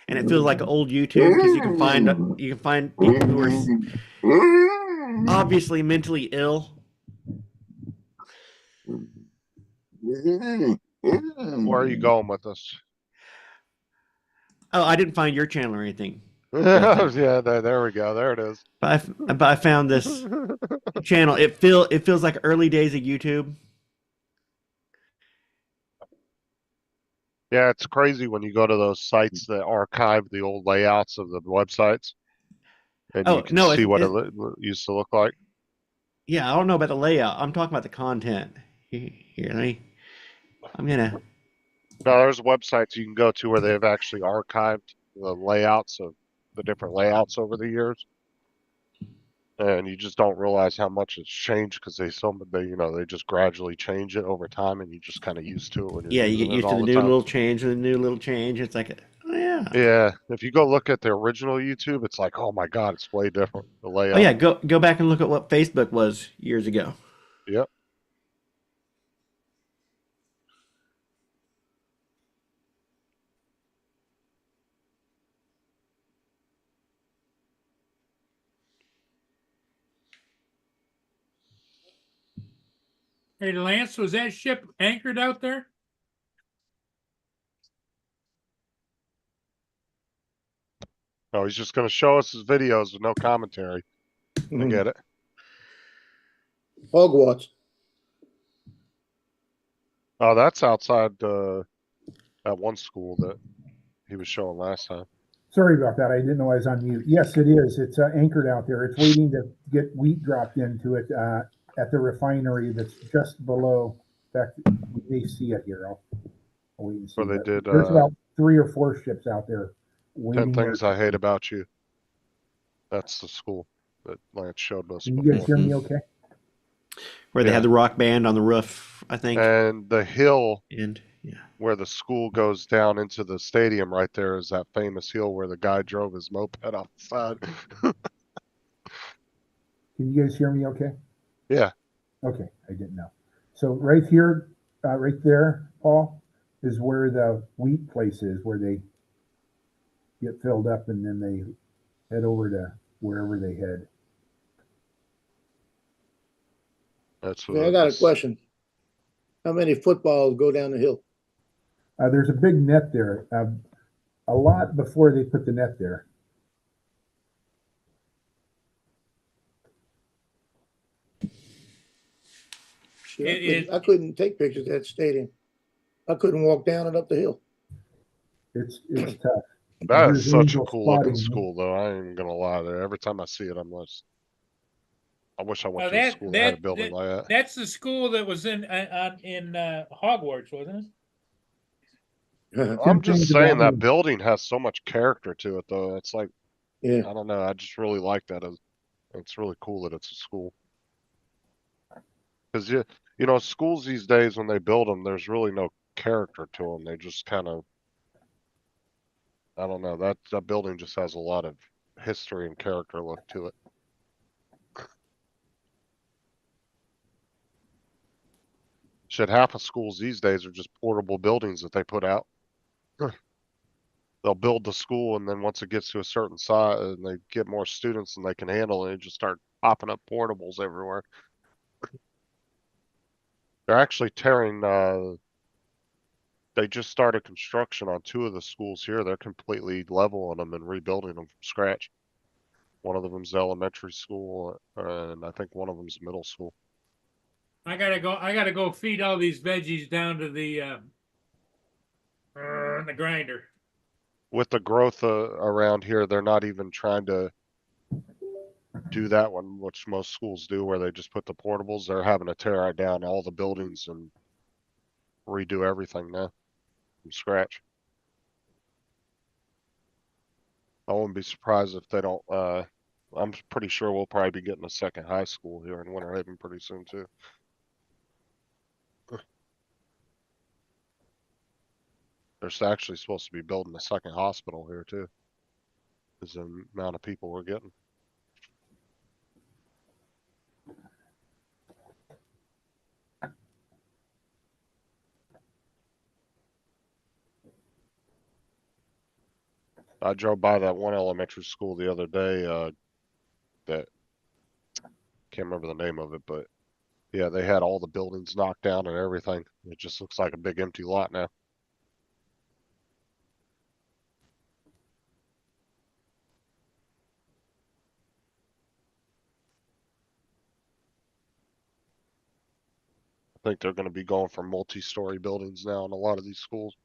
it feels like old YouTube because you can find people who are obviously mentally ill. Where are you going with this? Oh, I didn't find your channel or anything, Justin. Yeah, there we go. There it is. But I found this channel. It feels like early days of YouTube. Yeah, it's crazy when you go to those sites that archive the old layouts of the websites, and you Oh can no, see what it used to look like. yeah, I don't know about the layout. I'm talking about the content. Here, I'm gonna. Now, there's websites you can go to where they've actually archived the layouts of the different layouts over the years, and you just don't realize how much it's changed because they just gradually change it over time, and you just kind of used to it when you're Yeah, you using get it used to all the the new time. little change and the new little change. It's like, oh yeah. Yeah, if you go look at the original YouTube, it's like, oh my God, it's way different. The Oh layout. yeah, go back and look at what Facebook was years ago. Yep. Hey, Lance, was that ship anchored out there? Oh, he's just gonna show us his videos with no commentary. I get it. Hogwarts. Oh, that's outside that one school that he was showing last time. Sorry about that. I didn't know I was on mute. Yes, it is. It's anchored out there. It's waiting to get wheat dropped into it at the refinery that's just below. In fact, you may see it here. I'll wait and see. Where they did There's about 3 or 4 ships out there 10 waiting. Things I Hate About You. That's the school that Lance showed us Can you before. guys hear me okay? Where they had the rock band on the roof, I think. And the hill And yeah, where the school goes down into the stadium right there is that famous hill where the guy drove his moped off the side. Can you guys hear me okay? Yeah. Okay, I didn't know. So right here, right there, Paul, is where the wheat place is, where they get filled up and then they head over to wherever they head. That's Yeah, I got a question. How many footballs go down the hill? There's a big net there. A lot before they put the net there. I couldn't take pictures at that stadium. I couldn't walk down and up the hill. It's tough. That is such a Angel cool looking spotting. school, though. I ain't even gonna lie. There, every time I see it, I'm just. I wish I went Oh, to a school that had a building like that. That's the school that was in Hogwarts, wasn't it? I'm just saying that building has so much character to it, though. It's like, yeah, I don't know. I just really like that. It's really cool that it's a school. Because you know, schools these days when they build them, there's really no character to them. They just kind of, I don't know. That building just has a lot of history and character look to it. Shit, half of schools these days are just portable buildings that they put out. They'll build the school, and then once it gets to a certain size and they get more students than they can handle, they just start popping up portables everywhere. They're actually tearing, they just started construction on 2 of the schools here. They're completely leveling them and rebuilding them from scratch. One of them's elementary school, and I think one of them's middle school. I gotta go feed all these veggies down to the grinder. With the growth around here, they're not even trying to do that one, which most schools do, where they just put the portables. They're having to tear down all the buildings and redo everything now from scratch. I wouldn't be surprised if they don't. I'm pretty sure we'll probably be getting a second high school here in Winter Haven pretty soon too. They're actually supposed to be building a second hospital here too. is the amount of people we're getting. I drove by that one elementary school the other day, that can't remember the name of it, but yeah, they had all the buildings knocked down and everything. It just looks like a big empty lot now. I think they're going to be going for multi-story buildings now in a lot of these schools.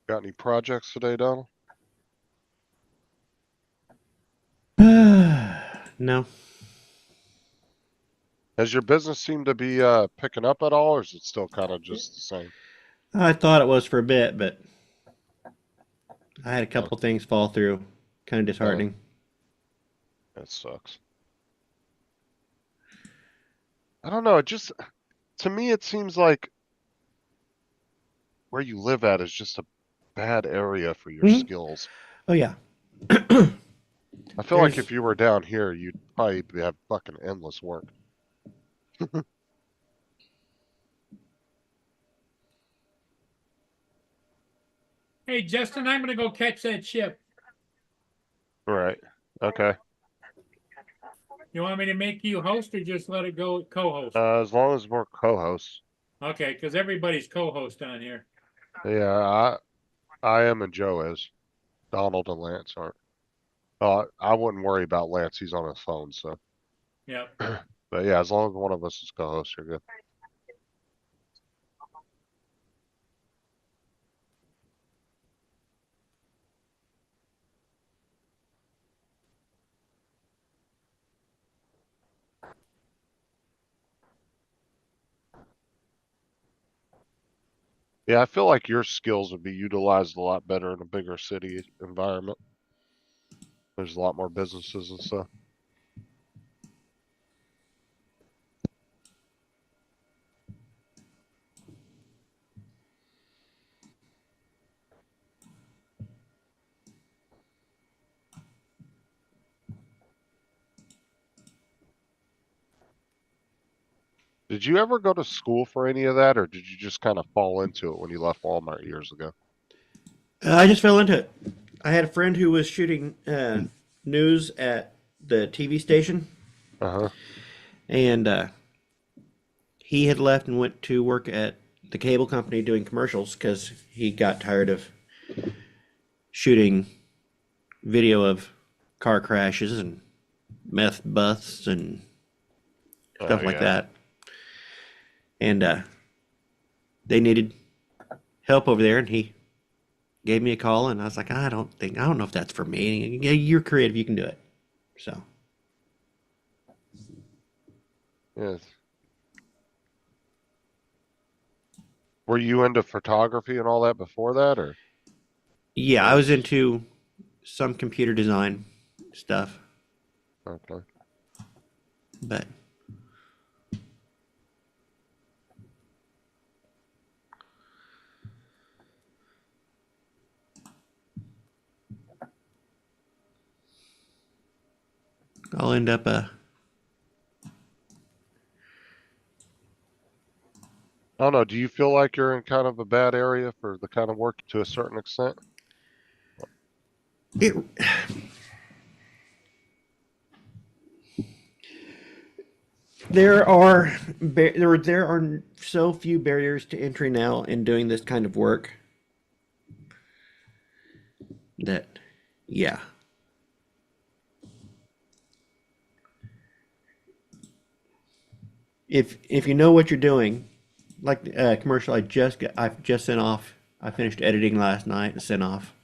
Got any projects today, Donald? No. Has your business seemed to be picking up at all, or is it still kind of just the same? I thought it was for a bit, but I had a couple things fall through. Kind of disheartening. That sucks. I don't know. It just, to me, it seems like where you live at is just a bad area for your skills. Oh yeah. I feel like if you were down here, you'd probably have fucking endless work. Hey, Justin, I'm gonna go catch that ship. Right. Okay. You want me to make you host or just let it go co-host? As long as we're co-hosts. Okay, because everybody's co-host on here. Yeah, I am and Joe is. Donald and Lance aren't. I wouldn't worry about Lance. He's on his phone, so. Yeah. But yeah, as long as one of us is co-host, you're good. Yeah, I feel like your skills would be utilized a lot better in a bigger city environment. There's a lot more businesses and stuff. Did you ever go to school for any of that, or did you just kind of fall into it when you left Walmart years ago? I just fell into it. I had a friend who was shooting news at the TV station. Uh-huh. And he had left and went to work at the cable company doing commercials because he got tired of shooting video of car crashes and meth busts and stuff like that. And they needed help over there, and he gave me a call, and I was like, I don't know if that's for me. Yeah, you're creative, you can do it. So. Yes. Were you into photography and all that before that, or? Yeah, I was into some computer design stuff. Okay. But I'll end up I don't know. Do you feel like you're in kind of a bad area for the kind of work to a certain extent? There are so few barriers to entry now in doing this kind of work that, yeah. If you know what you're doing, like commercial I've just sent off. I finished editing last night and sent off.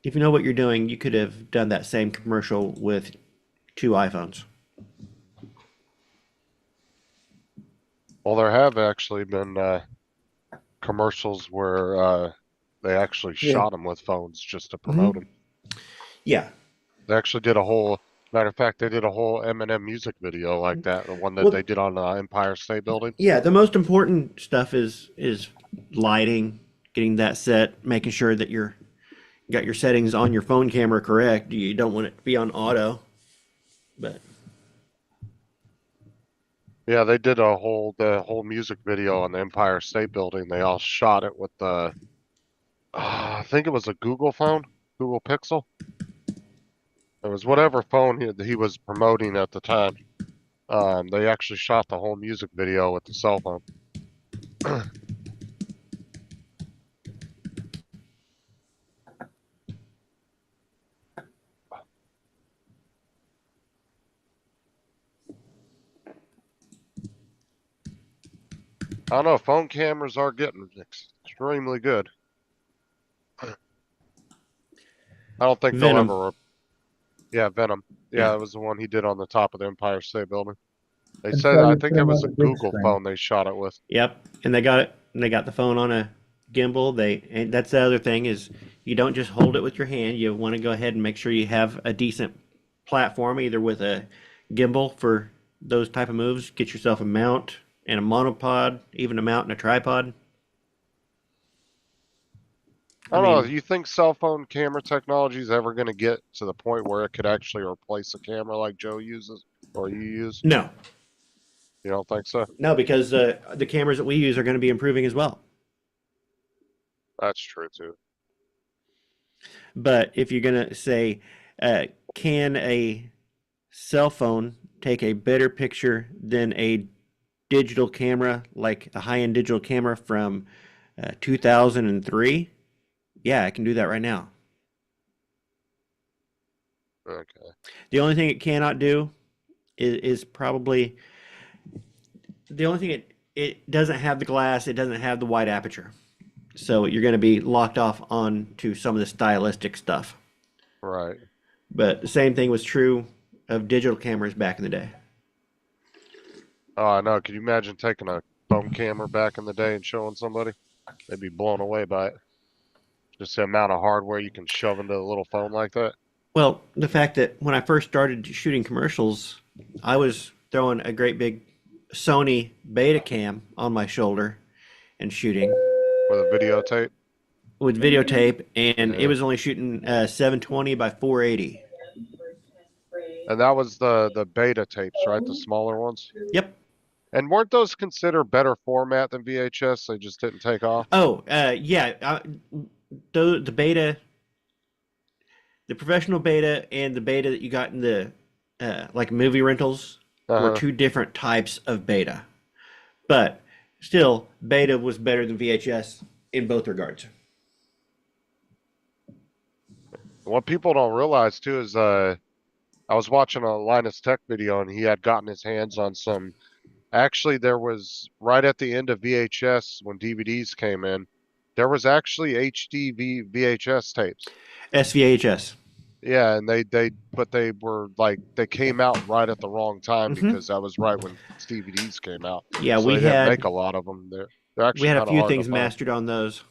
If you know what you're doing, you could have done that same commercial with 2 iPhones. Well, there have actually been commercials where they actually Yeah. shot them with phones just to promote them. Yeah. They actually did a whole. Matter of fact, they did a whole Eminem music video like that, the one that Well- they did on the Empire State Building. Yeah, the most important stuff is lighting, getting that set, making sure that you got your settings on your phone camera correct. You don't want it to be on auto. But Yeah, they did the whole music video on the Empire State Building. They all shot it with the, I think it was a Google phone, Google Pixel. It was whatever phone he was promoting at the time. They actually shot the whole music video with the cell phone. I don't know, phone cameras are getting extremely good. I don't think Venom. they'll ever. Yeah, Venom. Yeah, Yeah. it was the one he did on the top of the Empire State Building. They And said, so I you think put it 'em was a on the big Google screen. phone they shot it with. yep, and they got it. And they got the phone on a gimbal. And that's the other thing is you don't just hold it with your hand. You want to go ahead and make sure you have a decent platform, either with a gimbal for those type of moves. Get yourself a mount and a monopod, even a mount and a tripod. I don't know. mean, You think cell phone camera technology is ever going to get to the point where it could actually replace a camera like Joe uses or you use? No, You don't think so? no, because the cameras that we use are going to be improving as well. That's true too. But if you're going to say, can a cell phone take a better picture than a digital camera, like a high-end digital camera from 2003? Yeah, I can do that right now. Okay. The only thing it cannot do is probably the only thing it doesn't have the glass, it doesn't have the wide aperture. So you're going to be locked off on to some of the stylistic stuff. Right. But the same thing was true of digital cameras back in the day. Oh, I know. Can you imagine taking a phone camera back in the day and showing somebody? They'd be blown away by it. Just the amount of hardware you can shove into a little phone like that. Well, the fact that when I first started shooting commercials, I was throwing a great big Sony Betacam on my shoulder and shooting With a videotape. with videotape, and Yeah. it was only shooting 720 by 480. And that was the beta tapes, right? The smaller ones. Yep. And weren't those considered better format than VHS? They just didn't take off. Oh, yeah. The beta, the professional beta, and the beta that you got in the like movie rentals were two different types of beta. But still, beta was better than VHS in both regards. What people don't realize too is I was watching a Linus Tech video and he had gotten his hands on some. Actually, there was right at the end of VHS when DVDs came in, there was actually HD VHS tapes. SVHS. Yeah, and but they were like they came out right at the wrong time because that was right when DVDs came out. Yeah, So we they didn't had make a lot of them. They're actually we had a kinda few hard to things find. mastered on those.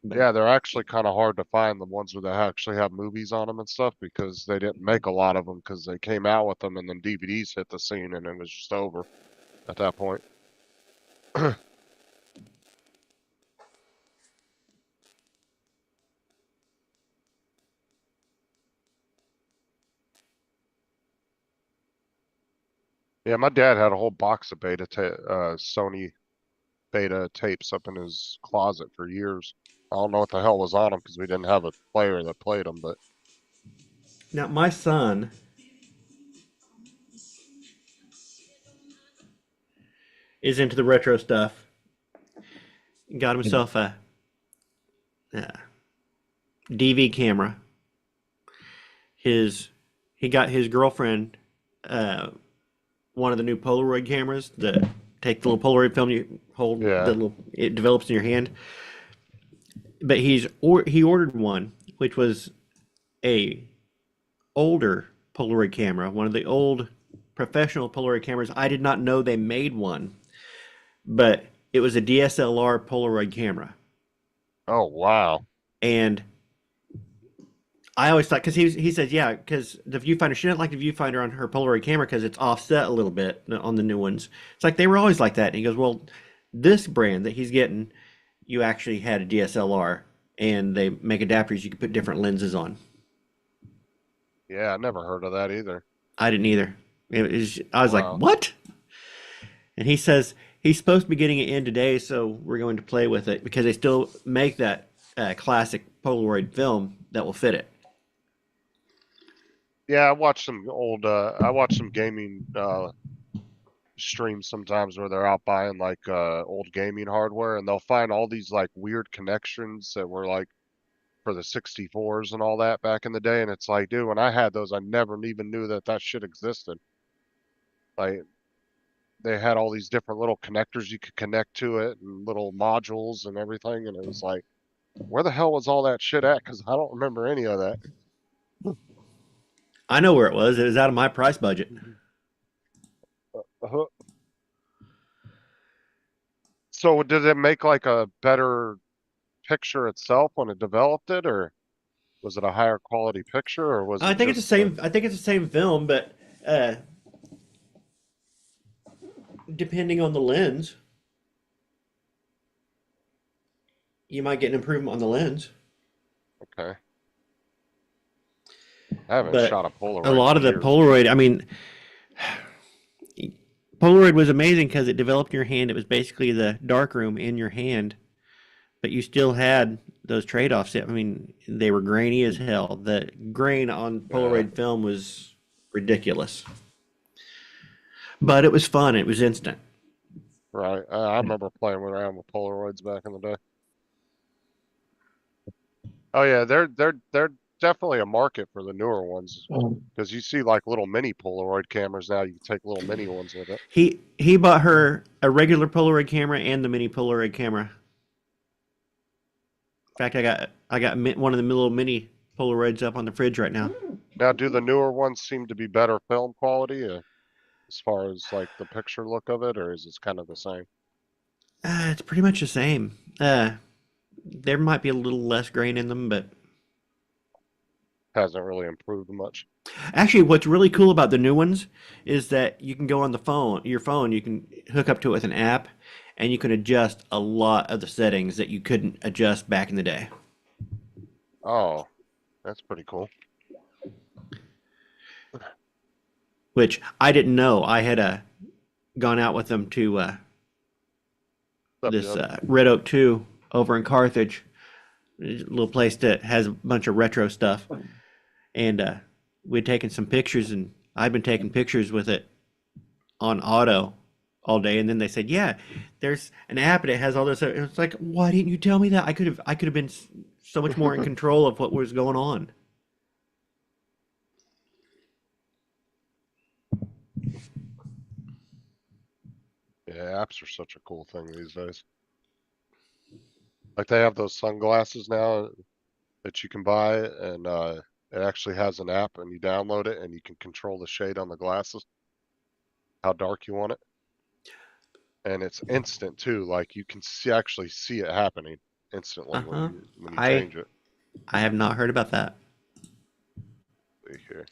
Yeah, they're actually kind of hard to find, the ones that actually have movies on them and stuff, because they didn't make a lot of them because they came out with them and then DVDs hit the scene and it was just over at that point. Yeah, my dad had a whole box of Sony beta tapes up in his closet for years. I don't know what the hell was on them because we didn't have a player that played them, but Now, my son is into the retro stuff. Got himself a DV camera. He got his girlfriend one of the new Polaroid cameras that take the little Polaroid film you hold. Yeah. It develops in your hand. But he ordered one, which was a older Polaroid camera, one of the old professional Polaroid cameras. I did not know they made one, but it was a DSLR Polaroid camera. Oh, wow. And I always thought, because he says, yeah, because the viewfinder, she didn't like the viewfinder on her Polaroid camera because it's offset a little bit on the new ones. It's like they were always like that. And he goes, well, this brand that he's getting, you actually had a DSLR, and they make adapters you can put different lenses on. Yeah, I never heard of that either. I didn't either. I was Wow. like, what? And he says he's supposed to be getting it in today, so we're going to play with it because they still make that classic Polaroid film that will fit it. Yeah, I watch some gaming streams sometimes where they're out buying like old gaming hardware, and they'll find all these like weird connections that were like for the 64s and all that back in the day. And it's like, dude, when I had those, I never even knew that shit existed. Like, they had all these different little connectors you could connect to it and little modules and everything. And it was like, where the hell was all that shit at? Because I don't remember any of that. I know where it was. It was out of my price budget. So did it make like a better picture itself when it developed it, or was it a higher quality picture, or was it I think it's the just same. I think it's the same film, but depending on the lens, you might get an improvement on the lens. okay? I haven't But shot a Polaroid a lot of in the years. Polaroid, I mean, Polaroid was amazing because it developed in your hand. It was basically the darkroom in your hand, but you still had those trade-offs. I mean, they were grainy as hell. The grain on Polaroid film was ridiculous, but it was fun. It was instant. Right. I remember playing around with Polaroids back in the day. Oh yeah, they're definitely a market for the newer ones, because you see like little mini Polaroid cameras now. You can take little mini ones with it. He bought her a regular Polaroid camera and the mini Polaroid camera. In fact, I got one of the little mini Polaroids up on the fridge right now. Now, do the newer ones seem to be better film quality as far as like the picture look of it, or is it kind of the same? It's pretty much the same. There might be a little less grain in them, but Hasn't really improved much. actually, what's really cool about the new ones is that you can go on your phone, you can hook up to it with an app, and you can adjust a lot of the settings that you couldn't adjust back in the day. Oh, that's pretty cool. Which I didn't know. I had gone out with them to this Red Oak 2 over in Carthage, a little place that has a bunch of retro stuff. And we'd taken some pictures, and I'd been taking pictures with it on auto all day. And then they said, yeah, there's an app and it has all this. It's like, why didn't you tell me that? I could have been so much more in control of what was going on. Yeah, apps are such a cool thing these days. Like they have those sunglasses now that you can buy, and it actually has an app, and you download it, and you can control the shade on the glasses, how dark you want it, and it's instant too. Like you can actually see it happening instantly when you change it. I have not heard about that. See here.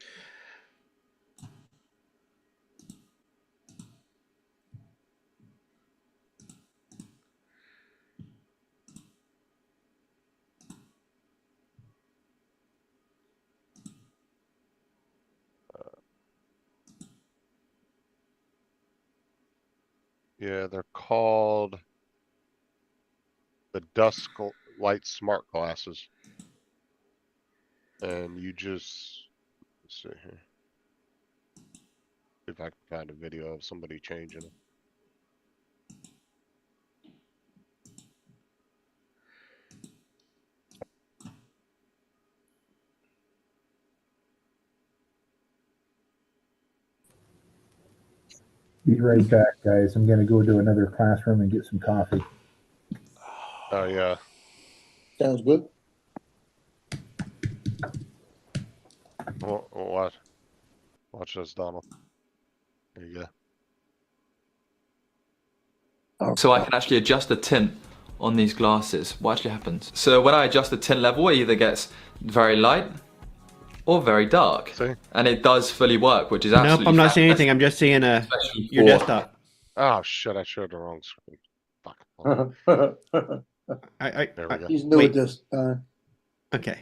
Yeah, they're called the Dusk Light Smart Glasses. And you just, let's see here. See if I can find a video of somebody changing it. Be right back, guys. I'm going to go to another classroom and get some coffee. Oh, yeah. Sounds good. Watch this, Donald. There you go. So I can actually adjust the tint on these glasses. What actually happens? So when I adjust the tint level, it either gets very light or very dark. See? And it does fully work, which is absolutely Nope, I'm not seeing fantastic. anything. I'm just seeing Especially your for- desktop. Oh shit! I showed the wrong screen. Fuck. There we go. He's new Wait. at this. Okay.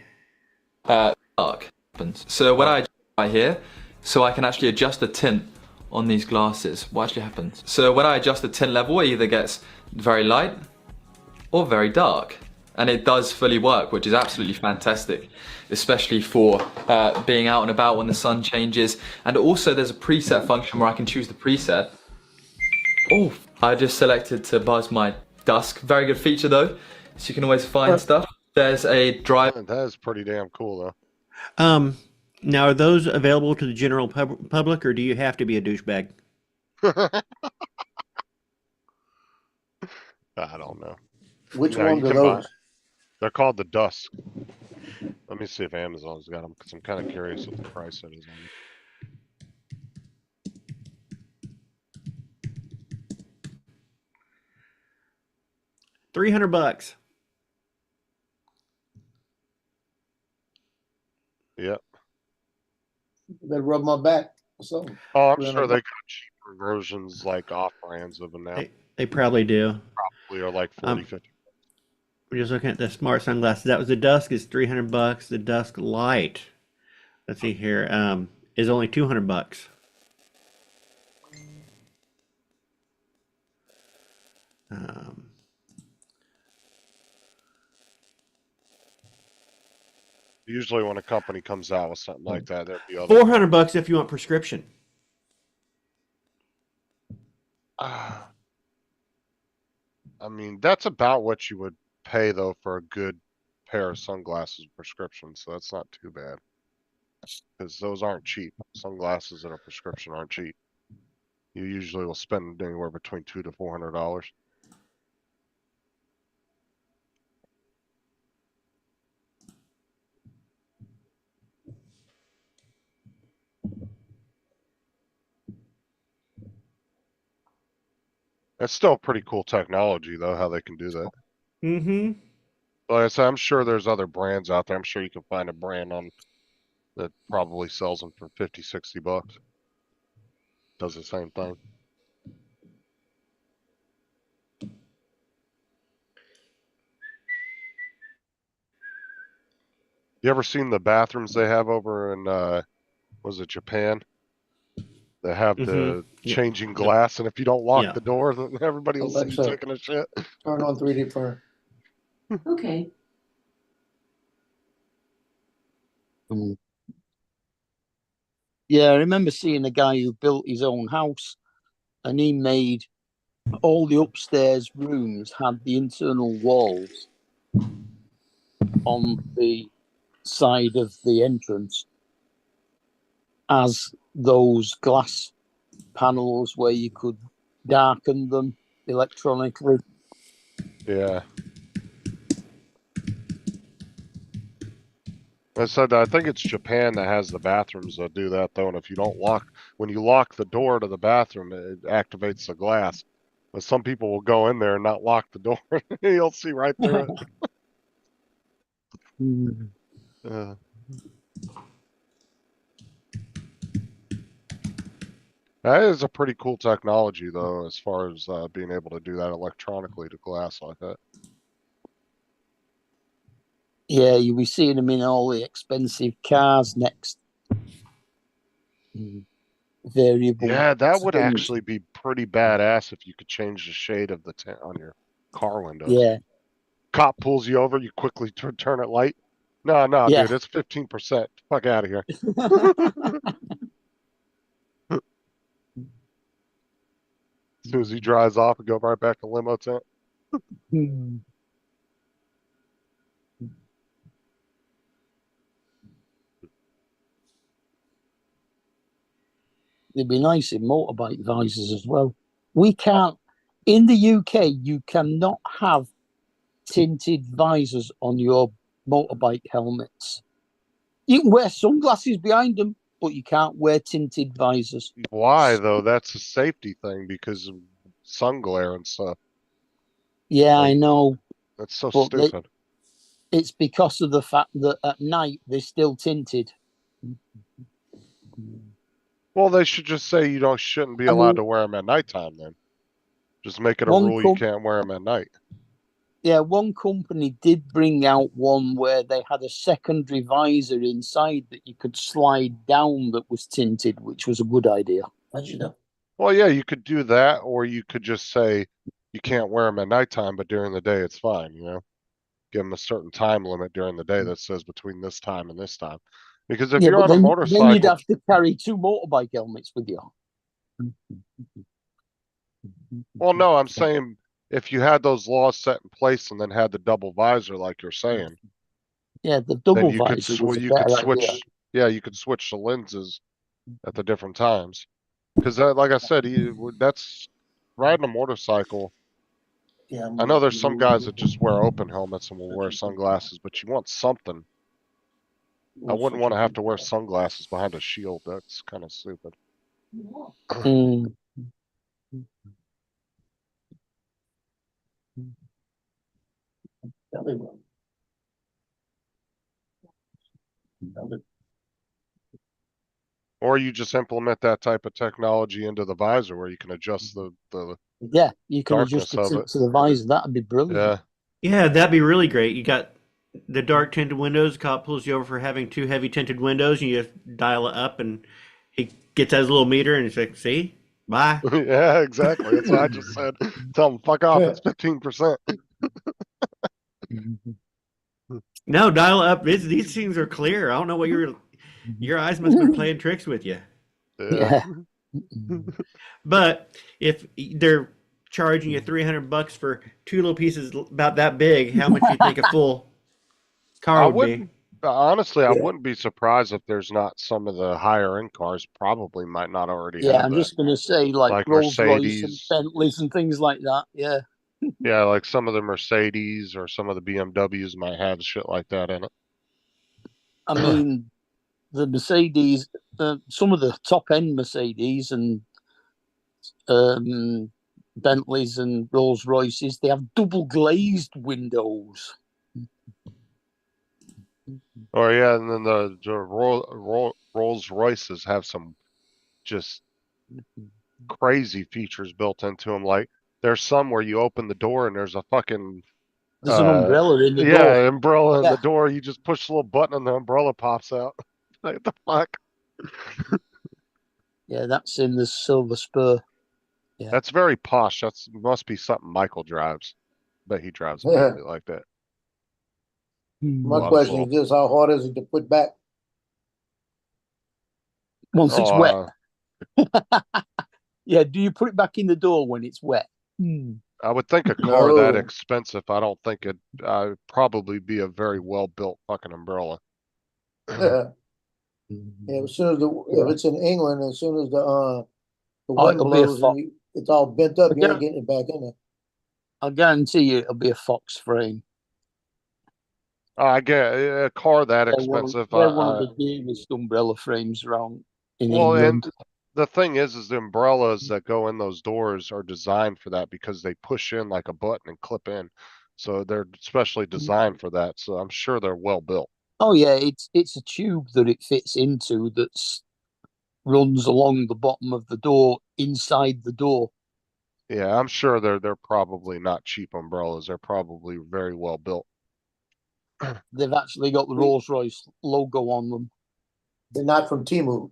Dark happens. So when I right here, so I can actually adjust the tint on these glasses. What actually happens? So when I adjust the tint level, it either gets very light or very dark. And it does fully work, which is absolutely fantastic, especially for being out and about when the sun changes. And also there's a preset function where I can choose the preset. Oh, I just selected to buzz my dusk. Very good feature though, so you can always find stuff. There's a drive. That is pretty damn cool though. Now, are those available to the general public, or do you have to be a douchebag? I don't know. Which No, ones you are can buy- those? They're called the Dusk. Let me see if Amazon's got them because I'm kind of curious what the price it is on them. $300. Yep. Better rub my back or something. Oh, I'm $300 sure they got cheaper versions like off brands of them now. They probably do. Probably are like 40, 50. We're just looking at the smart sunglasses. That was the Dusk is $300. The Dusk Light, let's see here, is only $200. Usually when a company comes out with something like that, there'd be other. $400 if you want prescription. I mean, that's about what you would pay though for a good pair of sunglasses prescription, so that's not too bad. Because those aren't cheap. Sunglasses and a prescription aren't cheap. You usually will spend anywhere between $200 to $400. That's still pretty cool technology though, how they can do that. Mm-hmm. Like I said, I'm sure there's other brands out there. I'm sure you can find a brand on that probably sells them for 50, 60 bucks. Does the same thing. You ever seen the bathrooms they have over in was it Japan? They have the Yeah. changing glass, and if you don't lock Yeah. the door, then everybody will see you Alexa. taking a shit. Turn on 3D printer. Okay. Yeah, I remember seeing a guy who built his own house, and he made all the upstairs rooms had the internal walls on the side of the entrance as those glass panels where you could darken them electronically. Yeah. I said I think it's Japan that has the bathrooms that do that though, and if you don't when you lock the door to the bathroom, it activates the glass. But some people will go in there and not lock the door. You'll see right through it. That is a pretty cool technology though, as far as being able to do that electronically to glass like that. Yeah, you'll be seeing them in all the expensive cars next. Variable. Yeah, that would springs. actually be pretty badass if you could change the shade of the tint on your car windows. Yeah. Cop pulls you over, you quickly turn it light. No, Yeah. dude, it's 15%. Fuck out of here. As soon as he drives off, and go right back to limo tent. They'd be nice in motorbike visors as well. We can't, in the UK, you cannot have tinted visors on your motorbike helmets. You can wear sunglasses behind them, but you can't wear tinted visors. Why though? That's a safety thing because of sun glare and stuff. Yeah, Like- I know. That's so But they- stupid. It's because of the fact that at night they're still tinted. Well, they should just say you shouldn't be I allowed mean- to wear them at nighttime then. Just make it a One rule you can't wear them at night. Yeah, one company did bring out one where they had a secondary visor inside that you could slide down that was tinted, which was a good idea. Well, yeah, you could do that, or you could just say you can't wear them at nighttime, but during the day it's fine, you know? Give them a certain time limit during the day that says between this time and this time. Because if Yeah, you're but on a then you'd motorcycle, have to carry 2 motorbike helmets with you. well, no, I'm saying if you had those laws set in place and then had the double visor like you're saying, Yeah, the then double you could visor was a you could better switch. idea. Yeah, you could switch the lenses at the different times. Because like I said, that's riding a motorcycle. Yeah. I know there's some guys that just wear open helmets and will wear sunglasses, but you want something. I wouldn't want to have to wear sunglasses behind a shield. That's kind of stupid. Mm. Or you just implement that type of technology into the visor where you can adjust the Yeah, you can adjust darkness the of tint it. to the visor. That'd be brilliant. Yeah. Yeah, that'd be really great. You got the dark tinted windows. Cop pulls you over for having too heavy tinted windows, and you just dial it up, and he gets his little meter, and he's like, "See, bye." Yeah, exactly. That's what I just said. Tell them fuck off. It's 15%. No, dial up. These things are clear. I don't know what your eyes must have been playing tricks with you. Yeah. But if they're charging you $300 for 2 little pieces about that big, how much do you think a full car I would be? wouldn't. Honestly, I wouldn't be surprised if there's not some of the higher end cars probably might not already Yeah, have I'm that. just going to say like Rolls Royce and Mercedes. Bentleys and things like that. Yeah. Yeah, like some of the Mercedes or some of the BMWs might have shit like that in it. I mean, the Mercedes, some of the top end Mercedes and Bentleys and Rolls Royces, they have double glazed windows. Oh yeah, and then the Rolls Royces have some just crazy features built into them. Like there's some where you open the door and there's a fucking There's an umbrella in the door. yeah, umbrella in Yeah. the door. You just push a little button and the umbrella pops out. Like what the fuck? Yeah, that's in the Silver Spur. Yeah. That's very posh. Must be something Michael drives. Bet he drives Yeah. mainly like that. My Lot of question little- is this: how hard is it to put back? Once it's Oh, wet. Yeah, do you put it back in the door when it's wet? I would think a car that No. expensive, I don't think it'd probably be a very well built fucking umbrella. Yeah, as soon as if it's in England, as soon as the Oh, wind it'll be a blows, fo- and it's all bent up, you Yeah. ain't getting it back in there. I guarantee you it'll be a Fox frame. I get a car that They're one of, expensive. they're one of the dearest umbrella frames around in Well, England. and the thing is the umbrellas that go in those doors are designed for that because they push in like a button and clip in. So they're specially designed for that. So I'm sure they're well built. Oh yeah, it's a tube that it fits into that's runs along the bottom of the door inside the door. Yeah, I'm sure they're probably not cheap umbrellas. They're probably very well built. They've actually got the Rolls Royce logo on them. They're not from Temu.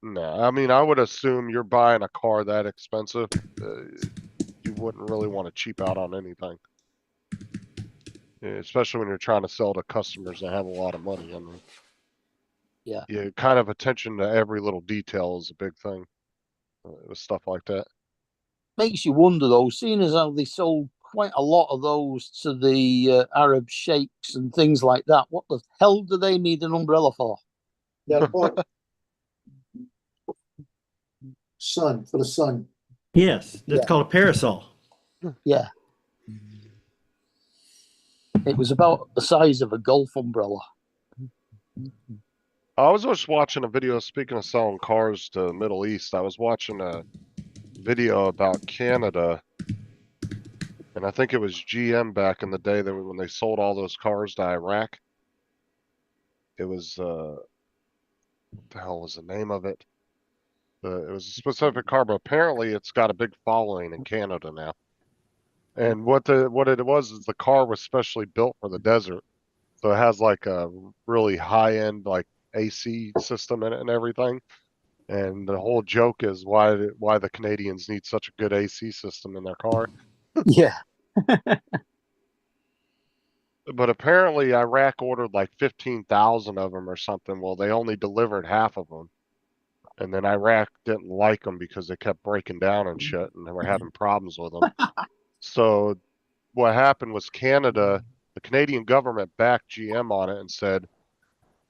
No, I mean, I would assume you're buying a car that expensive. You wouldn't really want to cheap out on anything. Yeah, especially when you're trying to sell to customers that have a lot of money. I mean, Yeah. kind of attention to every little detail is a big thing with stuff like that. Makes you wonder though, seeing as how they sold quite a lot of those to the Arab sheikhs and things like that. What the hell do they need an umbrella for? Yeah, point. Sun for the sun. Yes, that's Yeah. called a parasol. Yeah. It was about the size of a golf umbrella. I was just watching a video, speaking of selling cars to the Middle East, I was watching a video about Canada And I think it was GM back in the day that when they sold all those cars to Iraq. It was, what the hell was the name of it? It was a specific car, but apparently it's got a big following in Canada now. And what it was is the car was specially built for the desert. So it has like a really high end like AC system in it and everything. And the whole joke is why the Canadians need such a good AC system in their car. Yeah. But apparently Iraq ordered like 15,000 of them or something. Well, they only delivered half of them. And then Iraq didn't like them because they kept breaking down and shit and they were having problems with them. So what happened was the Canadian government backed GM on it and said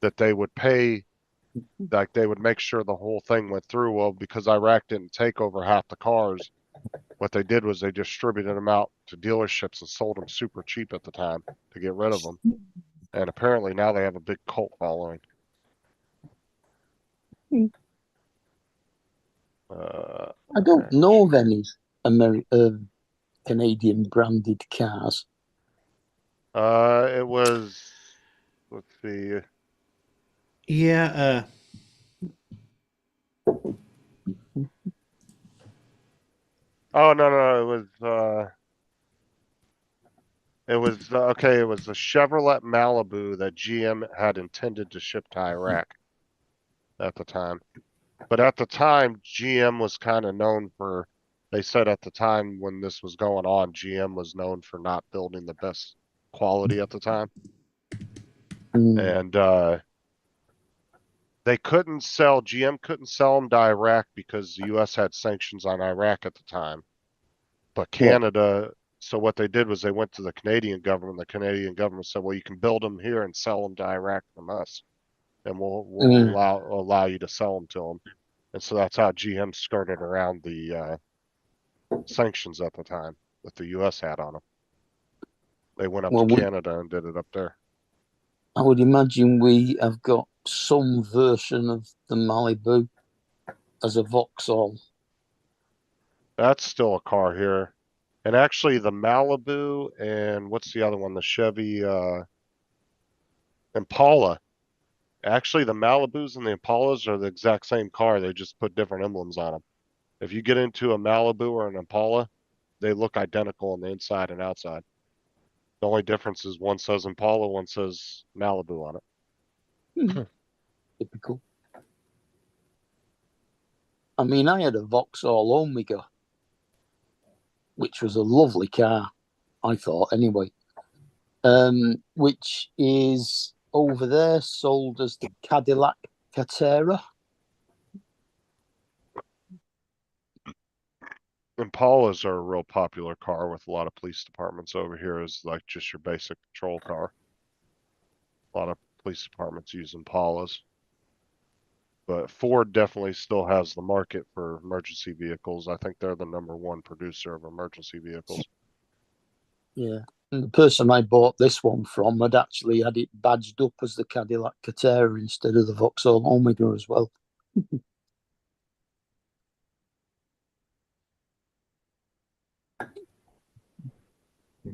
that they would pay, like they would make sure the whole thing went through. Well, because Iraq didn't take over half the cars, what they did was they distributed them out to dealerships and sold them super cheap at the time to get rid of them. And apparently now they have a big cult following. I don't know of any Canadian branded cars. It was, let's see. Yeah, Oh, no, it was okay, it was the Chevrolet Malibu that GM had intended to ship to Iraq at the time. But at the time, GM was kind of known for, they said at the time when this was going on, GM was known for not building the best quality at the time. And GM couldn't sell them to Iraq because the US had sanctions on Iraq at the time. But Canada, so what they did was they went to the Canadian government. The Canadian government said, well, you can build them here and sell them to Iraq from us. And we'll allow you to sell them to them. And so that's how GM skirted around the sanctions at the time that the US had on them. They went up to Canada and did it up there. I would imagine we have got some version of the Malibu as a Vauxhall. That's still a car here. And actually the Malibu and what's the other one? The Chevy Impala. Actually the Malibus and the Impalas are the exact same car. They just put different emblems on them. If you get into a Malibu or an Impala, they look identical on the inside and outside. The only difference is one says Impala, one says Malibu on it. Typical. I mean, I had a Vauxhall Omega, which was a lovely car, I thought, anyway, which is over there sold as the Cadillac Catera. Impalas are a real popular car with a lot of police departments over here as like just your basic patrol car. A lot of police departments use Impalas. But Ford definitely still has the market for emergency vehicles. I think they're the #1 producer of emergency vehicles. Yeah. And the person I bought this one from had actually had it badged up as the Cadillac Catera instead of the Vauxhall Omega as well.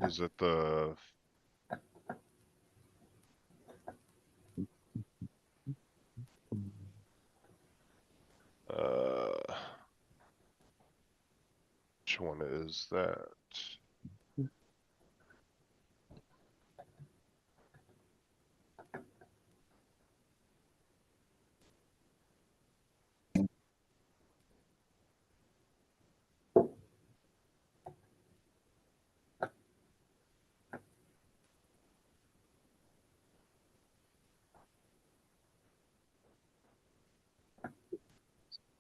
Is it the which one is that?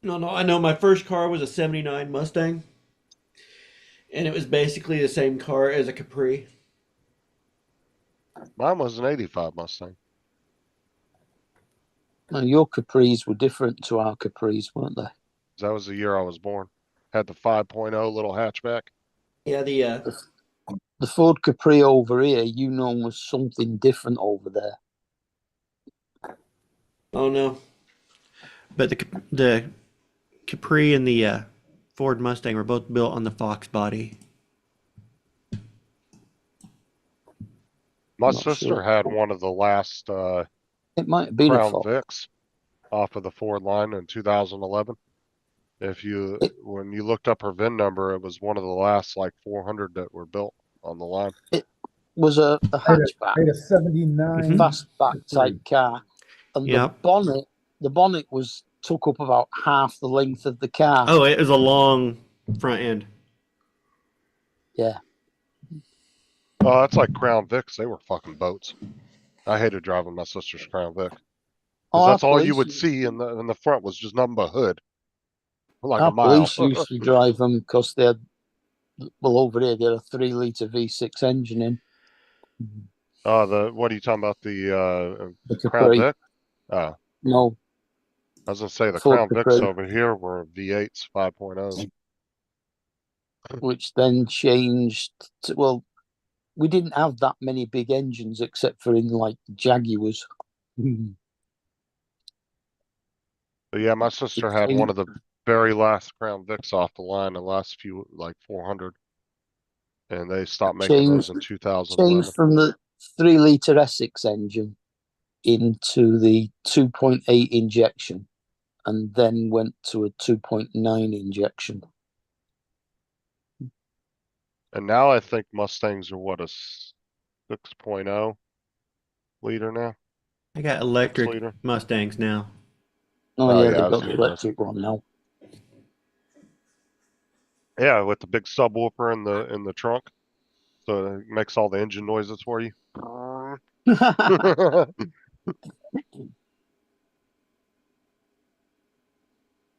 No, I know my first car was a 79 Mustang. And it was basically the same car as a Capri. Mine was an 85 Mustang. Now, your Capris were different to our Capris, weren't they? That was the year I was born. Had the 5.0 little hatchback. Yeah, the Ford Capri over here, you know, was something different over there. Oh no. But the Capri and the Ford Mustang were both built on the Fox body. My I'm not sister sure. had one of the last It might have been a Crown Fox. Vics off of the Ford line in 2011. When you looked up her VIN number, it was one of the last like 400 that were built on the line. It was a I had hatchback, a 79. fastback type car, and Yep. the bonnet took up about half the length of the car. Oh, it was a long front end. Yeah. Oh, that's like Crown Vics. They were fucking boats. I hated driving my sister's Crown Vic. Because that's all you would see in the front was just nothing but hood. Like our a mile. police used to drive them because they had, well, over here they had a 3-litre V6 engine in. What are you talking about? The Crown Capri. Vic? Oh. No. I was gonna say the Ford Crown Capri. Vics over here were V8s 5.0s. Which then changed to, well, we didn't have that many big engines except for in like Jaguars. But yeah, my sister had one of the very last Crown Vics off the line, the last few, like 400. And they stopped making those in 2011. Changed from the 3-litre Essex engine into the 2.8 injection and then went to a 2.9 injection. And now I think Mustangs are what, a 6.0 liter now? I got electric liter? Mustangs now. Oh, yeah, yeah, they've got the electric one now. Yeah, with the big subwoofer in the trunk. So it makes all the engine noises for you.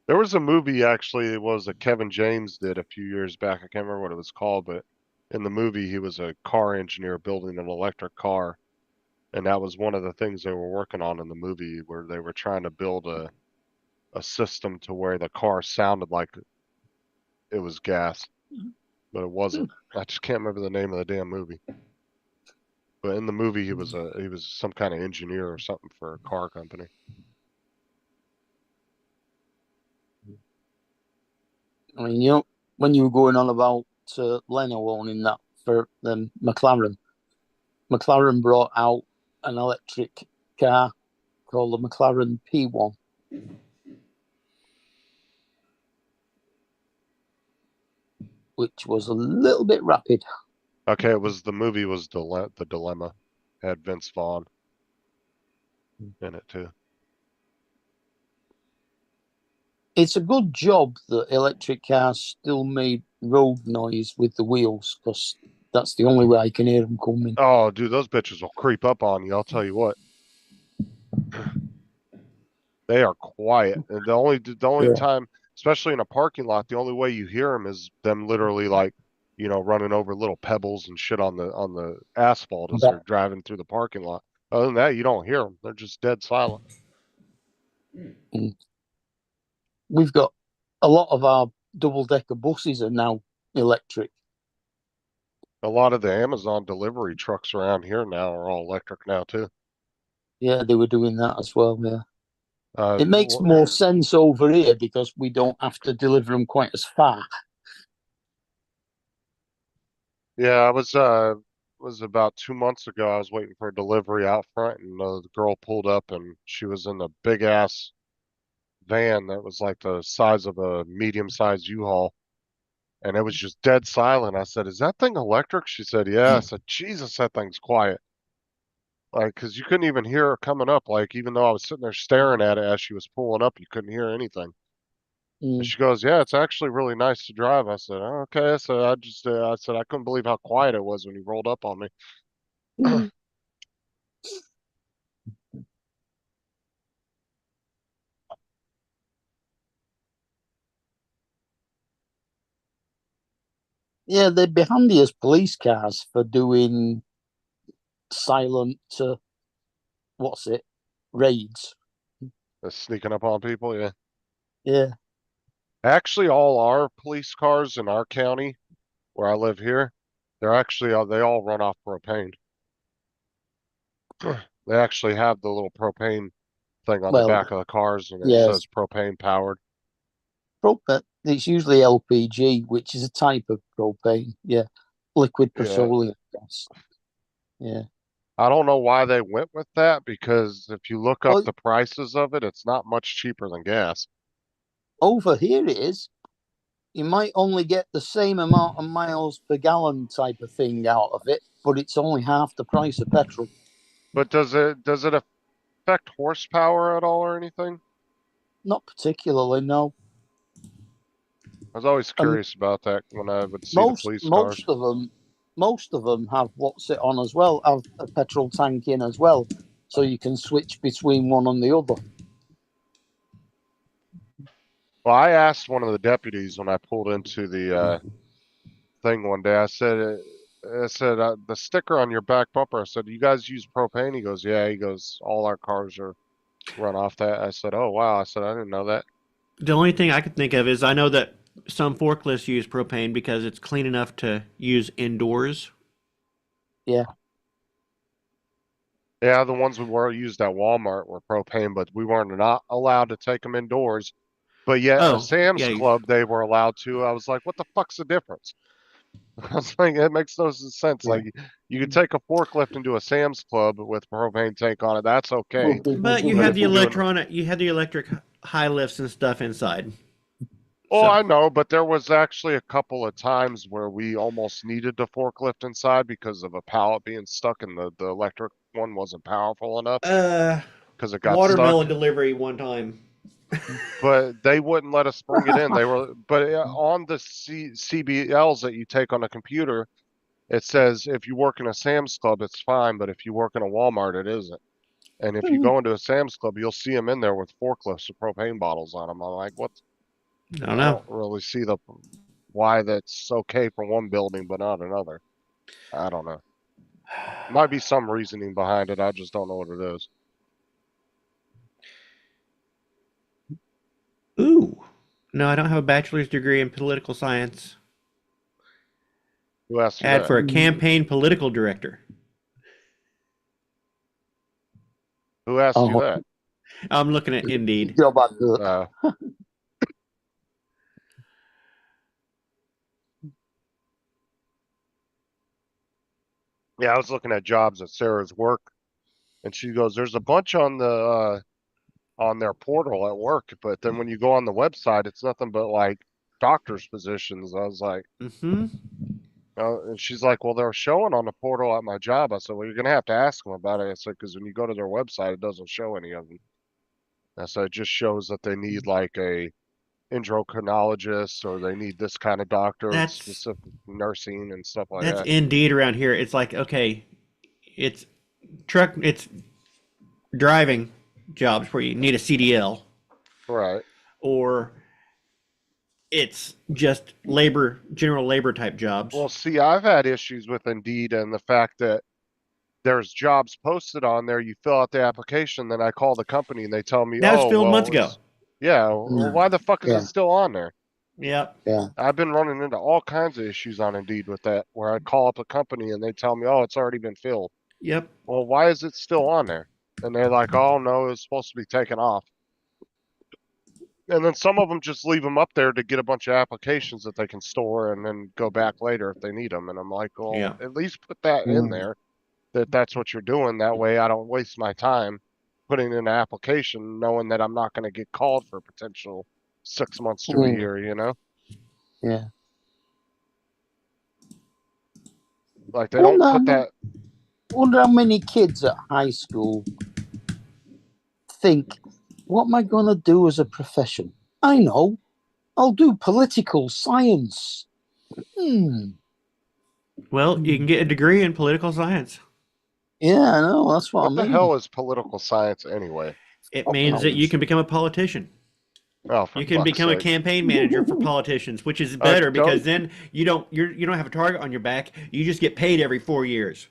There was a movie actually, it was a Kevin James did a few years back. I can't remember what it was called, but in the movie he was a car engineer building an electric car. And that was one of the things they were working on in the movie, where they were trying to build a system to where the car sounded like it was gas, but it wasn't. I just can't remember the name of the damn movie. But in the movie he was some kind of engineer or something for a car company. I mean, you know, when you were going on about Leno owning that for McLaren brought out an electric car called the McLaren P1. Which was a little bit rapid. Okay, the movie was The Dilemma. Had Vince Vaughn in it too. It's a good job that electric cars still made road noise with the wheels, because that's the only way I can hear them coming. Oh, dude, those bitches will creep up on you. I'll tell you what. They are quiet, and the only time, especially in a parking lot, the only way you hear them is them literally like, running over little pebbles and shit on the asphalt as they're driving through the parking lot. Other than that, you don't hear them. They're just dead silent. We've got a lot of our double-decker buses are now electric. A lot of the Amazon delivery trucks around here now are all electric now too. Yeah, they were doing that as well. Yeah. It makes more sense over here because we don't have to deliver them quite as far. Yeah, I was about 2 months ago. I was waiting for a delivery out front, and the girl pulled up, and she was in a big ass van that was like the size of a medium-sized U-Haul, and it was just dead silent. I said, "Is that thing electric?" She said, "Yeah." I said, "Jesus, that thing's quiet." Like, because you couldn't even hear her coming up. Like, even though I was sitting there staring at it as she was pulling up, you couldn't hear anything. And she goes, "Yeah, it's actually really nice to drive." I said, "Oh, okay." So I said I couldn't believe how quiet it was when he rolled up on me. Yeah, they'd be handy as police cars for doing silent, raids. Sneaking up on people, yeah. Yeah. Actually, all our police cars in our county, where I live here, they all run off propane. They actually have the little propane thing on the back of the cars, and it says propane powered. It's usually LPG, which is a type of propane. Yeah, liquid petroleum gas. Yeah. I don't know why they went with that, because if you look up Well, the prices of it, it's not much cheaper than gas. over here it is. You might only get the same amount of miles per gallon type of thing out of it, but it's only half the price of petrol. But does it affect horsepower at all or anything? Not particularly, no. I was always curious about that when I would see the police cars. Most of them have what's it on as well, have a petrol tank in as well, so you can switch between one and the other. Well, I asked one of the deputies when I pulled into the thing one day. I said, the sticker on your back bumper. I said, you guys use propane? He goes, yeah. He goes, all our cars are run off that. I said, oh wow. I said, I didn't know that. The only thing I could think of is I know that some forklifts use propane because it's clean enough to use indoors. Yeah. Yeah, the ones we were used at Walmart were propane, but we weren't not allowed to take them indoors. But yet, Oh, a Sam's yeah. Club, they were allowed to. I was like, what the fuck's the difference? I was like, it makes no sense. Yeah. Like, you could take a forklift into a Sam's Club with a propane tank on it. That's okay. But you But have if the you're doing- electric high lifts and stuff inside. Oh, So- I know, but there was actually a couple of times where we almost needed the forklift inside because of a pallet being stuck, and the electric one wasn't powerful enough because it got stuck. Watermelon delivery one time. But they wouldn't let us bring it in. They were, but on the CBLs that you take on a computer, it says if you work in a Sam's Club, it's fine, but if you work in a Walmart, it isn't. And if you go into a Sam's Club, you'll see them in there with forklifts with propane bottles on them. I'm like, what? I don't know. don't really see why that's okay for one building but not another. I don't know. Might be some reasoning behind it. I just don't know what it is. Ooh. No, I don't have a bachelor's degree in political science. Who asked you Ad that? for a campaign political director. Who asked you that? I'm looking at Indeed. Job advert. Yeah, I was looking at jobs at Sarah's work, and she goes, "There's a bunch on the on their portal at work, but then when you go on the website, it's nothing but like doctor's positions." I was like, Mm-hmm. and she's like, "Well, they're showing on the portal at my job." I said, "Well, you're gonna have to ask them about it." I said, "Because when you go to their website, it doesn't show any of them." I said, "It just shows that they need like a endocrinologist or they need this kind of doctor, That's- specific nursing and stuff like That's that." Indeed around here. It's like, okay, it's driving jobs where you need a CDL, Right. or it's just general labor type jobs. Well, see, I've had issues with Indeed and the fact that there's jobs posted on there. You fill out the application, then I call the company and they tell me, That was "Oh, filled well, months ago." it's- Yeah, well, why the fuck is Yeah. it still on there? Yep. I've been running into all kinds of issues on Indeed with that, where I call up a company and they tell me, "Oh, it's already been filled." Yep. Well, why is it still on there? And they're like, "Oh, no, it's supposed to be taken off." And then some of them just leave them up there to get a bunch of applications that they can store and then go back later if they need them. And I'm like, well, Yeah. at least put that in there, that's what you're doing. That way I don't waste my time putting in an application knowing that I'm not going to get called for potential 6 months to a year, you know? Yeah. Like they don't Well, put that. Wonder how many kids at high school think, what am I going to do as a profession? I know. I'll do political science. Well, you can get a degree in political science. Yeah, I know. That's what What I the mean. hell is political science anyway? It means that you can become a politician. Oh, for You can fuck's become a sake. campaign manager for politicians, which is better don't- because then you don't have a target on your back. You just get paid every 4 years.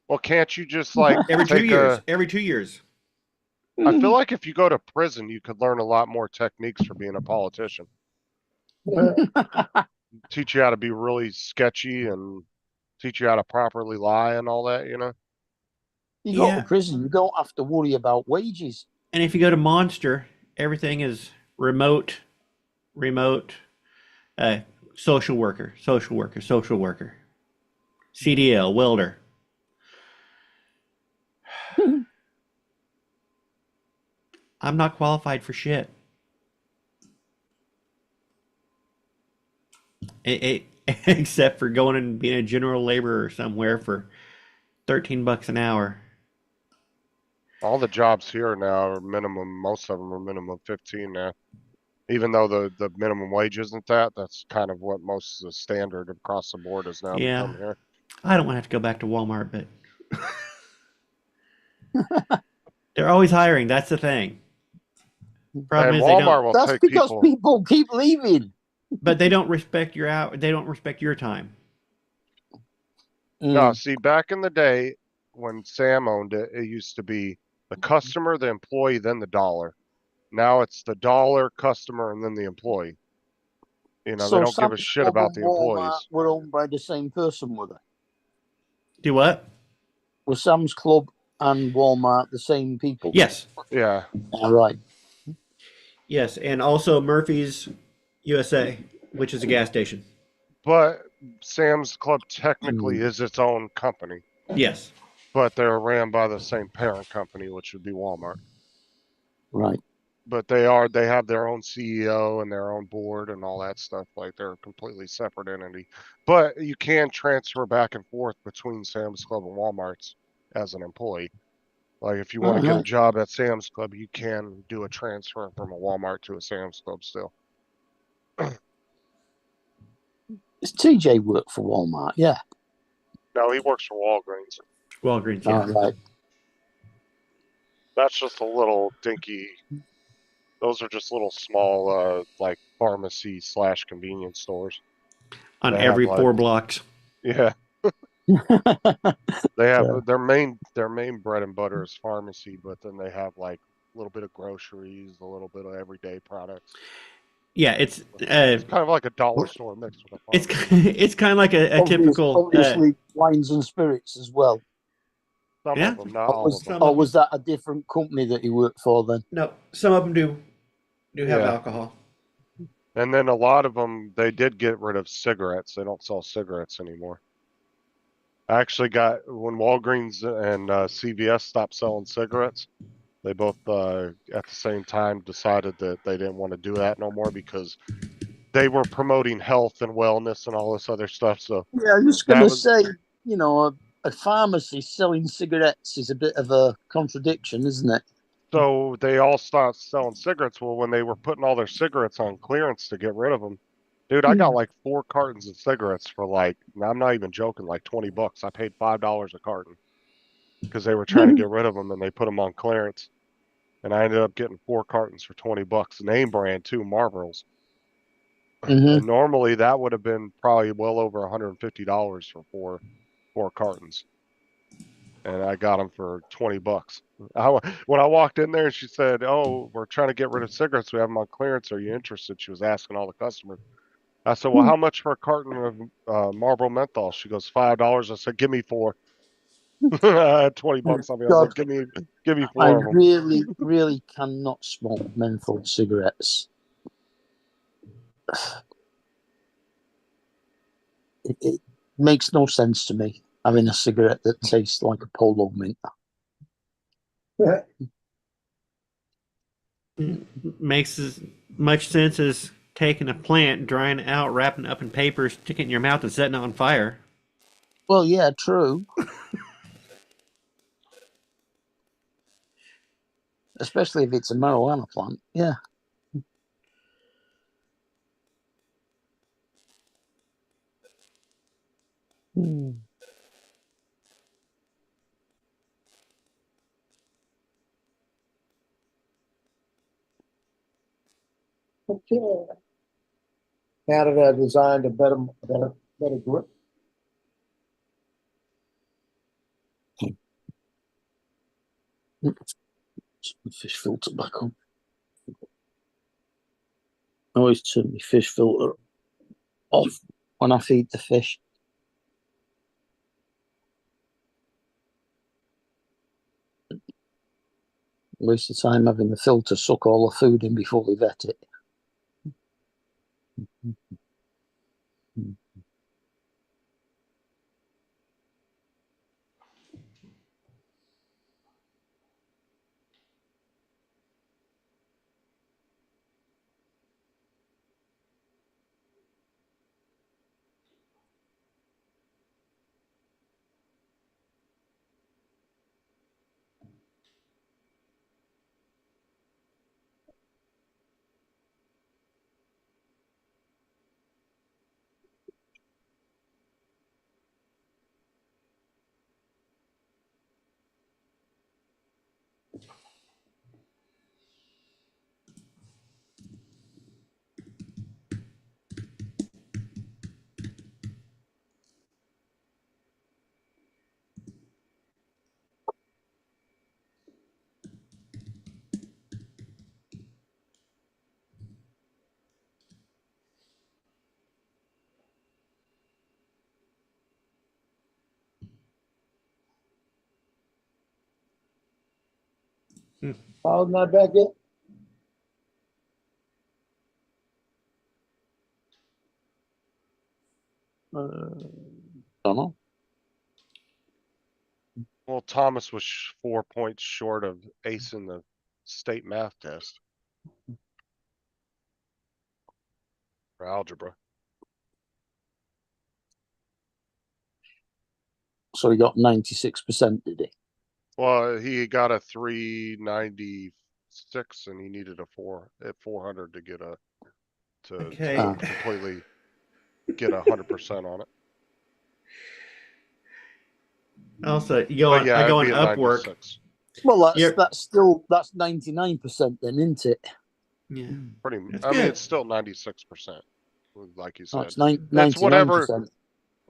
Well, can't you just like Every 2 take years. Every 2 years. I feel like if you go to prison, you could learn a lot more techniques for being a politician. Teach you how to be really sketchy and teach you how to properly lie and all that, you know? You go Yeah. to prison, you don't have to worry about wages. And if you go to Monster, everything is remote, social worker, CDL, welder. I'm not qualified for shit. Except for going and being a general laborer somewhere for $13 an hour. All the jobs here now are minimum, most of them are minimum 15 now. Even though the minimum wage isn't that, that's kind of what most of the standard across the board is now Yeah. become here. I don't want to have to go back to Walmart, but they're always hiring. That's the thing. Problem And is they Walmart don't, will That's take because people. people keep leaving. but they don't respect your out. They don't respect your time. No, see, back in the day when Sam owned it, it used to be the customer, the employee, then the dollar. Now it's the dollar, customer, and then the employee. You know, they So don't give a Sam's shit Club about and the Walmart employees. were owned by the same person, were they? Do what? Were Sam's Club and Walmart the same people? Yes. Yeah. All right. Yes, and also Murphy's USA, which is a gas station. But Sam's Club technically is its own company, Yes. but they're ran by the same parent company, which would be Walmart. Right. But they have their own CEO and their own board and all that stuff. Like they're a completely separate entity. But you can transfer back and forth between Sam's Club and Walmart's as an employee. Like if you want to get a job at Sam's Club, you can do a transfer from a Walmart to a Sam's Club still. Does TJ work for Walmart? Yeah. No, he works for Walgreens. Walgreens, yeah. All right. That's just a little dinky. Those are just little small, like pharmacy / convenience stores. On They every have, 4 blocks. Yeah. They have their main bread and butter is pharmacy, but then they have like a little bit of groceries, a little bit of everyday products. Yeah, it's It's kind of like a dollar store mixed with a pharmacy. it's kind of like a typical. Obviously, wines and spirits as well. Some Yeah. of them, not all of them. Or was that a different company that he worked for then? No, some of them do have Yeah. alcohol. And then a lot of them, they did get rid of cigarettes. They don't sell cigarettes anymore. I actually got, when Walgreens and CVS stopped selling cigarettes, they both at the same time decided that they didn't want to do that no more because they were promoting health and wellness and all this other stuff. So Yeah, I'm just going to say, you know, a pharmacy selling cigarettes is a bit of a contradiction, isn't it? So they all stopped selling cigarettes. Well, when they were putting all their cigarettes on clearance to get rid of them, dude, I got like 4 cartons of cigarettes for like, I'm not even joking, like $20. I paid $5 a carton because they were trying to get rid of them and they put them on clearance. And I ended up getting 4 cartons for $20. Name brand too, Marlboros. And normally that would have been probably well over $150 for 4 cartons. And I got them for $20. When I walked in there, she said, "Oh, we're trying to get rid of cigarettes. We have them on clearance. Are you interested?" She was asking all the customers. I said, "Well, how much for a carton of Marlboro Menthol?" She goes, $5. I said, "Give me 4." I had $20 on me. I was like, "Give me 4 I of them." really, really cannot smoke menthol cigarettes. It makes no sense to me having a cigarette that tastes like a polo mint. Makes as much sense as taking a plant, drying it out, wrapping it up in paper, sticking it in your mouth, and setting it on fire. Well, yeah, true. Especially if it's a marijuana plant. Yeah. Okay. Canada designed a better grip. Fish filter back on. I always turn my fish filter off when I feed the fish. Waste of time having the filter suck all the food in before we vet it. Paul's not back yet? Don't know. Well, Thomas was 4 points short of acing the state math test for algebra. So he got 96%, did he? Well, he got a 396 and he needed a 400 to get Okay. to completely get 100% on it. Also, But yeah, I it'd go on be at Upwork. 96. Well, Yep. that's 99% then, isn't it? Yeah. Pretty. That's I mean, good. it's still 96%, like you No, said. it's It's whatever. 99%.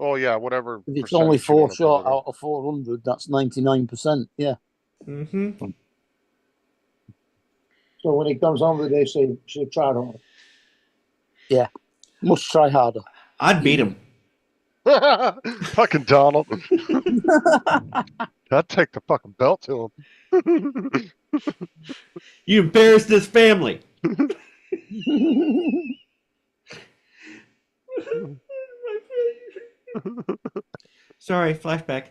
Oh yeah, whatever. If it's only percentage you 4 wanna put short it in. out of 400, that's 99%. Yeah. Mm-hmm. So when he comes home today, say, should try it on. Must try harder. I'd beat him. Fucking Donald. I'd take the fucking belt to him. You embarrassed this family. Sorry, flashback.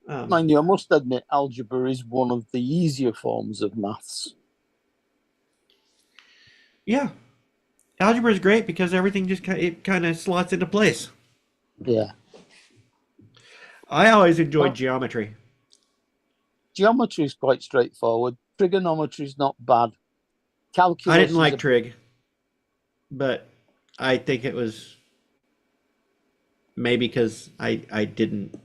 Mind you, I must admit, algebra is one of the easier forms of maths. Yeah. Algebra is great because everything just kind of slots into place. Yeah. I always enjoyed geometry. Geometry is quite straightforward. Trigonometry is not bad. Calculus. I didn't like trig, but I think it was maybe because I didn't.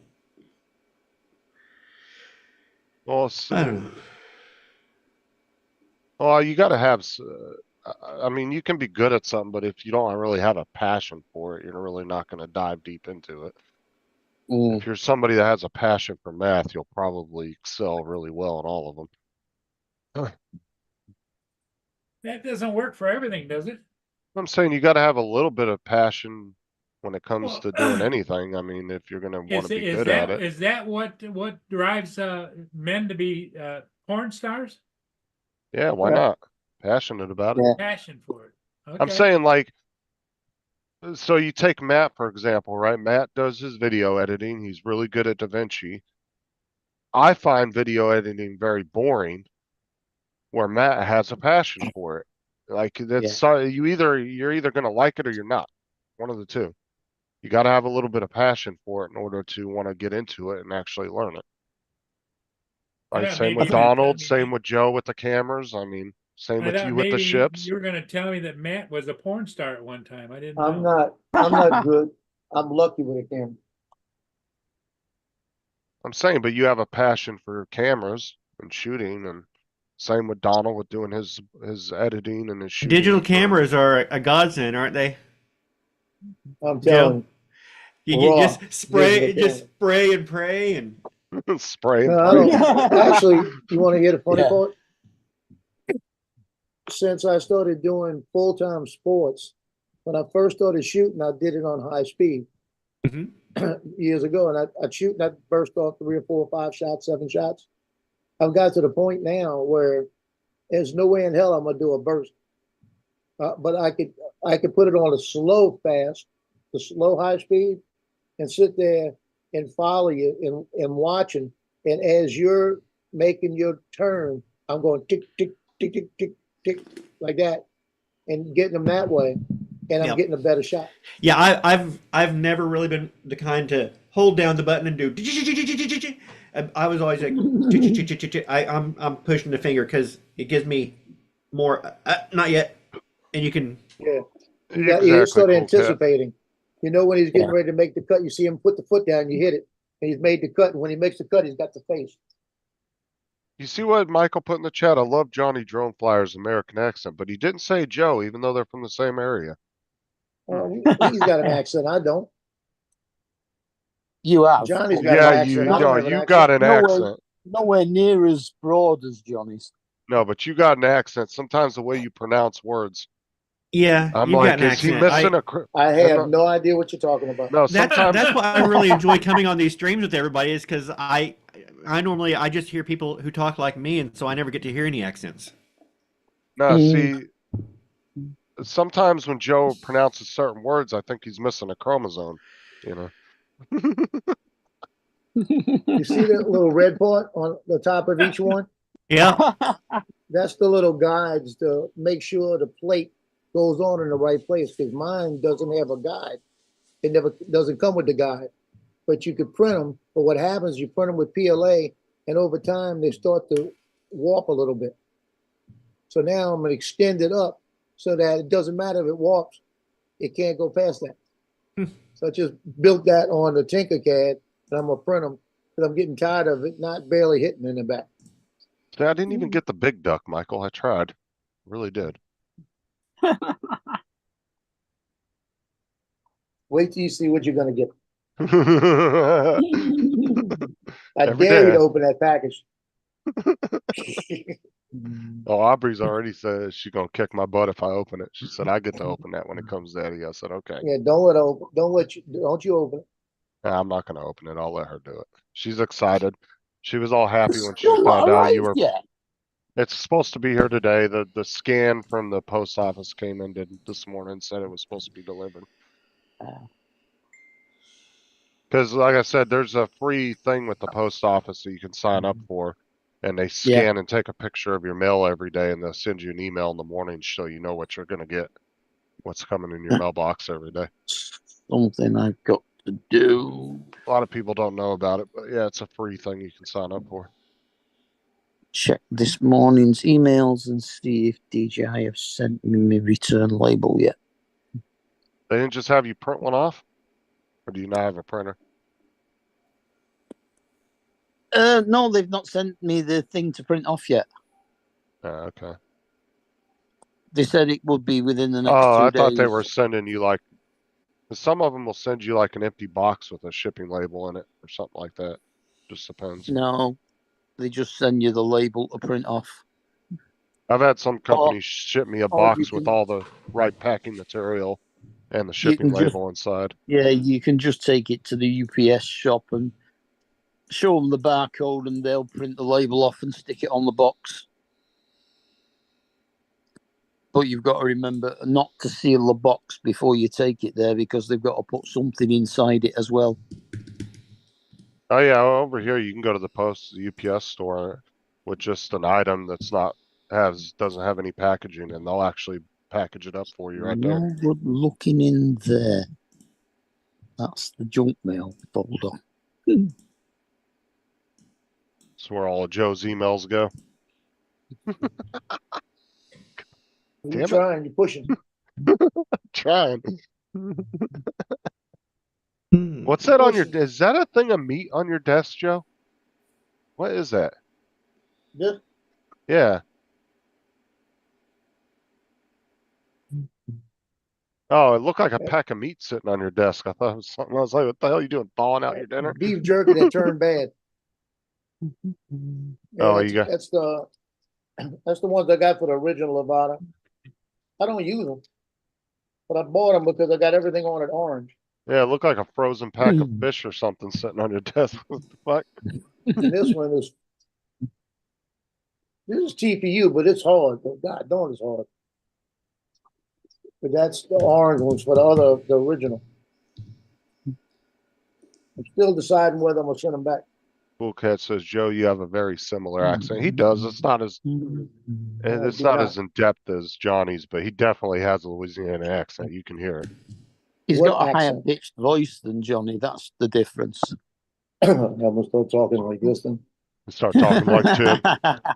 Well, I don't know. well, you got to have. I mean, you can be good at something, but if you don't really have a passion for it, you're really not going to dive deep into it. If you're somebody that has a passion for math, you'll probably excel really well in all of them. That doesn't work for everything, does it? I'm saying you got to have a little bit of passion when it comes Well, to doing anything. I mean, if you're going to want to be good at it. Is that what drives men to be porn stars? Yeah, why Right. not? Passionate about it. Yeah. Passion for it. Okay. I'm saying like, so you take Matt, for example, right? Matt does his video editing. He's really good at DaVinci. I find video editing very boring where Matt has a passion for it. Like that's, you're either going to like it or you're not. One of the two. You got to have a little bit of passion for it in order to want to get into it and actually learn it. Like same with Donald, same with Joe with the cameras. I mean, same with you with the ships. You were going to tell me that Matt was a porn star at one time. I didn't I'm know. not good. I'm lucky with a camera. I'm saying, but you have a passion for cameras and shooting, and same with Donald with doing his editing and his shooting. Digital cameras are a godsend, aren't they? I'm telling you. Raw You just spray, digital spray and pray and spray. No, I don't. Actually, you want to hear the funny part? Since I started doing full-time sports, when I first started shooting, I did it on high speed years ago, and I'd shoot and I'd burst off 3 or 4 or 5 shots, 7 shots. I've got to the point now where there's no way in hell I'm gonna do a burst, but I could put it on a slow fast, the slow high speed, and sit there and follow you and watching. And as you're making your turn, I'm going tick, tick, tick, tick, tick, tick, like that, and getting them that way. And I'm getting a better shot. Yeah, I've never really been the kind to hold down the button and do. I was always like, I'm pushing the finger because it gives me more. Not yet, and you can. Yeah, you start anticipating. You know when he's getting ready to make the cut, you see him put the foot down, you hit it, and he's made the cut. And when he makes the cut, he's got the face. You see what Michael put in the chat? I love Johnny Drone Flyer's American accent, but he didn't say Joe, even though they're from the same area. He's got an accent. I don't. You have. Johnny's got an accent. You got an accent. Nowhere near as broad as Johnny's. No, but you got an accent. Sometimes the way you pronounce words Yeah, I'm you've got like, an is he accent. missing a? cr- I I'm have not- no idea what you're talking about. No, That's sometimes. why I really enjoy coming on these streams with everybody is because I normally I just hear people who talk like me, and so I never get to hear any accents. No, see, sometimes when Joe pronounces certain words, I think he's missing a chromosome. You know. You see that little red part on the top of each one? Yeah. That's the little guides to make sure the plate goes on in the right place, because mine doesn't have a guide. It never doesn't come with the guide, but you could print them. But what happens, you print them with PLA, and over time they start to warp a little bit. So now I'm gonna extend it up so that it doesn't matter if it warps, it can't go past that. So I just built that on the Tinkercad, and I'm gonna print them because I'm getting tired of it not barely hitting in the back. See, I didn't even get the big duck, Michael. I tried, really did. Wait till you see what you're gonna get. I Every dare you day. to open that package. Oh, Aubrey's already said she's gonna kick my butt if I open it. She said I get to open that when it comes to Eddie. I said okay. Yeah, don't you open it. Nah, I'm not gonna open it. I'll let her do it. She's excited. She was all happy when she Still not found out you were. arrived yet. It's supposed to be here today. The scan from the post office came in this morning, said it was supposed to be delivered. Because like I said, there's a free thing with the post office that you can sign up for, and they scan and take a picture of your mail every day, and they'll send you an email in the morning so you know what you're gonna get, what's coming in your mailbox every day. Something I've got to do. A lot of people don't know about it, but yeah, it's a free thing you can sign up for. Check this morning's emails and see if DJI have sent me my return label yet. They didn't just have you print one off, or do you not have a printer? No, they've not sent me the thing to print off yet. Okay. They said it would be within the next 2 Oh, I days. thought they were sending you like, some of them will send you like an empty box with a shipping label in it or something like that. Just depends. No, they just send you the label to print off. I've had some companies ship me a you box with can- all the right packing material and the shipping can just- label inside. Yeah, you can just take it to the UPS shop and show them the barcode, and they'll print the label off and stick it on the box. But you've got to remember not to seal the box before you take it there, because they've got to put something inside it as well. Oh yeah, over here you can go to the the UPS store with just an item that's doesn't have any packaging, and they'll actually package it up for you right there. No good looking in there. That's the junk mail folder. That's where all of Joe's emails go. Damn You're it. trying, you're pushing. Trying. What's that on your? Is that a thing of meat on your desk, Joe? What is that? This, Yeah. Oh, it looked like a pack of meat sitting on your desk. I thought it was something. I was like, what the hell are you doing? Thawing out your dinner? beef jerky that turned bad. Oh, that's, you got- that's the ones I got for the original Levada. I don't use them, but I bought them because I got everything on it orange. Yeah, it looked like a frozen pack of fish or something sitting on your desk. What the fuck? And this one is TPU, but it's hard. God darn, it's hard. But that's the orange ones for the original. I'm still deciding whether I'm gonna send them back. Cool Cat says, Joe, you have a very similar accent. He does. It's not as it's do not not. as in depth as Johnny's, but he definitely has a Louisiana accent. You can hear it. He's What got a higher accent? pitched voice than Johnny. That's the difference. I'm gonna start talking like this then. Start talking like Tim.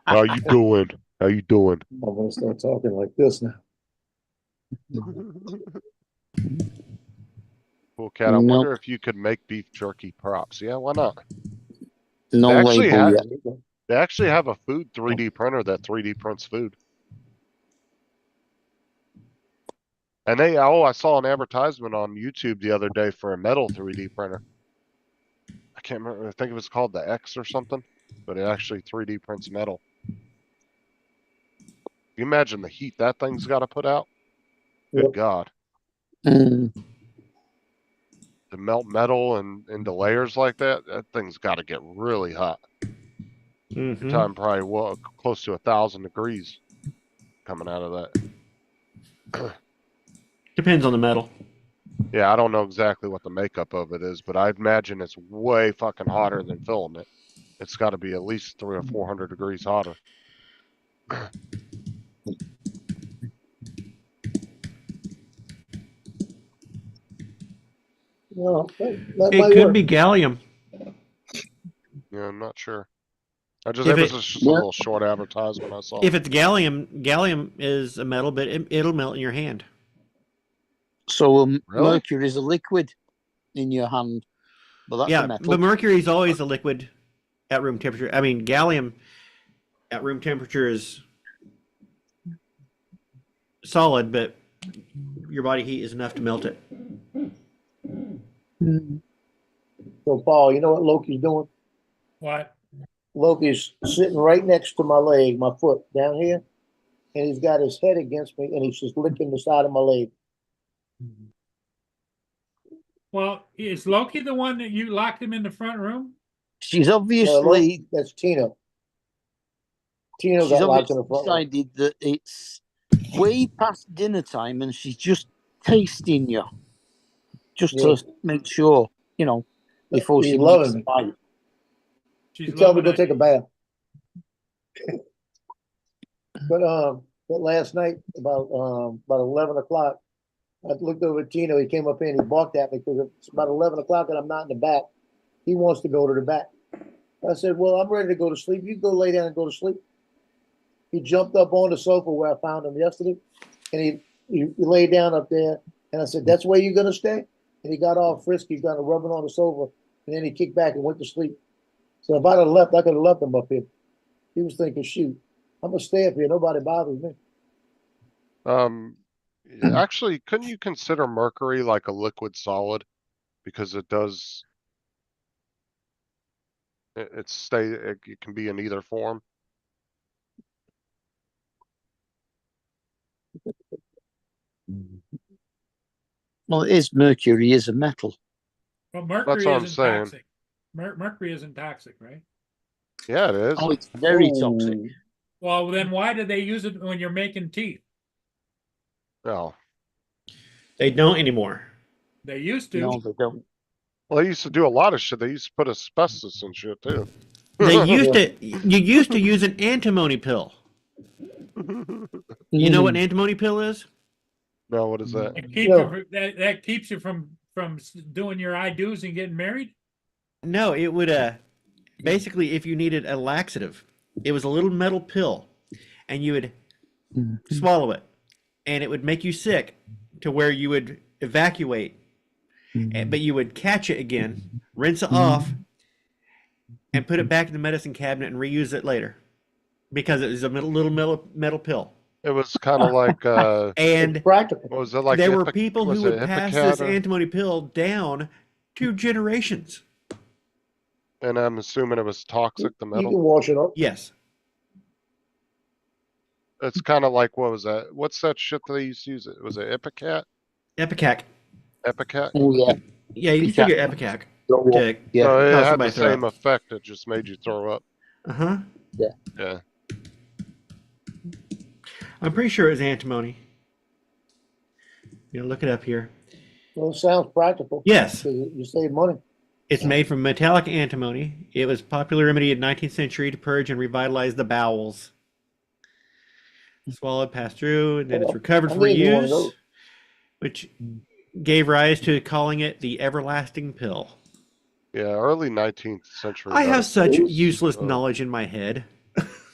How you doing? How you doing? I'm gonna start talking like this now. Cool Cat, I wonder if you could make beef jerky props. Yeah, why not? No They actually label have- yet. They actually have a food 3D printer that 3D prints food. And I saw an advertisement on YouTube the other day for a metal 3D printer. I can't remember. I think it was called the X or something, but it actually 3D prints metal. You imagine the heat that thing's got to put out? Good Yep. God. Mm. To melt metal and into layers like that, that thing's got to get really hot. Mhm. Time probably close to 1,000 degrees coming out of that. Depends on the metal. Yeah, I don't know exactly what the makeup of it is, but I'd imagine it's way fucking hotter than filling it. It's got to be at least 300 or 400 degrees hotter. Well, that It might could work. be gallium. Yeah, I'm not sure. It If was it- just a little short advertisement I saw. If it's gallium is a metal, but it'll melt in your hand. So Really? mercury is a liquid in your hand, but that's a Yeah, metal. but mercury is always a liquid at room temperature. I mean, gallium at room temperature is solid, but your body heat is enough to melt it. Mm. So Paul, you know what Loki's doing? What? Loki's sitting right next to my leg, my foot down here, and he's got his head against me, and he's just licking the side of my leg. Well, is Loki the one that you locked him in the front room? She's No, obviously Loki, that's Tina. Tina she's got locked in obviously the front room. decided that it's way past dinner time and she's just tasting you. Just Yeah. to make sure, before He's she loving makes me. a bite. She's He tell me loving to go it. take a bath. But last night about 11 o'clock, I looked over at Tino. He came up in. He barked at me because it's about 11 o'clock and I'm not in the back. He wants to go to the back. I said, "Well, I'm ready to go to sleep. You go lay down and go to sleep." He jumped up on the sofa where I found him yesterday, and he laid down up there. And I said, "That's where you're gonna stay?" And he got all frisky, kind of rubbing on the sofa, and then he kicked back and went to sleep. So if I'd have left, I could have left him up here. He was thinking, "Shoot, I'm gonna stay up here. Nobody bothers me." Actually, couldn't you consider mercury like a liquid solid? Because it does, it can be in either form. Well, it is mercury is a metal. But mercury what I'm isn't saying. toxic. Mercury isn't toxic, right? Yeah, it is. Oh, it's very toxic. Ooh. Well, then why do they use it when you're making teeth? No. They don't anymore. They used to. No, they don't. Well, they used to do a lot of shit. They used to put asbestos and shit too. They used to. You used to use an antimony pill. You know what an antimony pill is? No, what is that? It keeps you, that keeps you from doing your I-do's and getting married? No, it would basically if you needed a laxative, it was a little metal pill, and you would swallow it, and it would make you sick to where you would evacuate, but you would catch it again, rinse it off, and put it back in the medicine cabinet and reuse it later, because it was a little metal pill. It was kind of like And It's practical. what was it like? there were people was who it would pass Ipecac this or- antimony pill down to generations. And I'm assuming it was toxic, the You metal. can wash it up. Yes. It's kind of like, what was that? What's that shit that they used to use? It was it Ipecac? Ipecac. Ipecac? Oh, yeah. Yeah, you can still get Ipecac. To Yeah. No, it cause had somebody the to throw same up. effect. It just made you throw up. Uh-huh. Yeah. I'm pretty sure it was antimony. Look it up here. Well, it sounds practical. Yes. Because you save money. It's made from metallic antimony. It was a popular remedy in the 19th century to purge and revitalize the bowels. Swallowed, passed through, and then it's recovered I for need one of use, those. which gave rise to calling it the everlasting pill. Yeah, early 19th century. I have medicine. such useless knowledge in my head.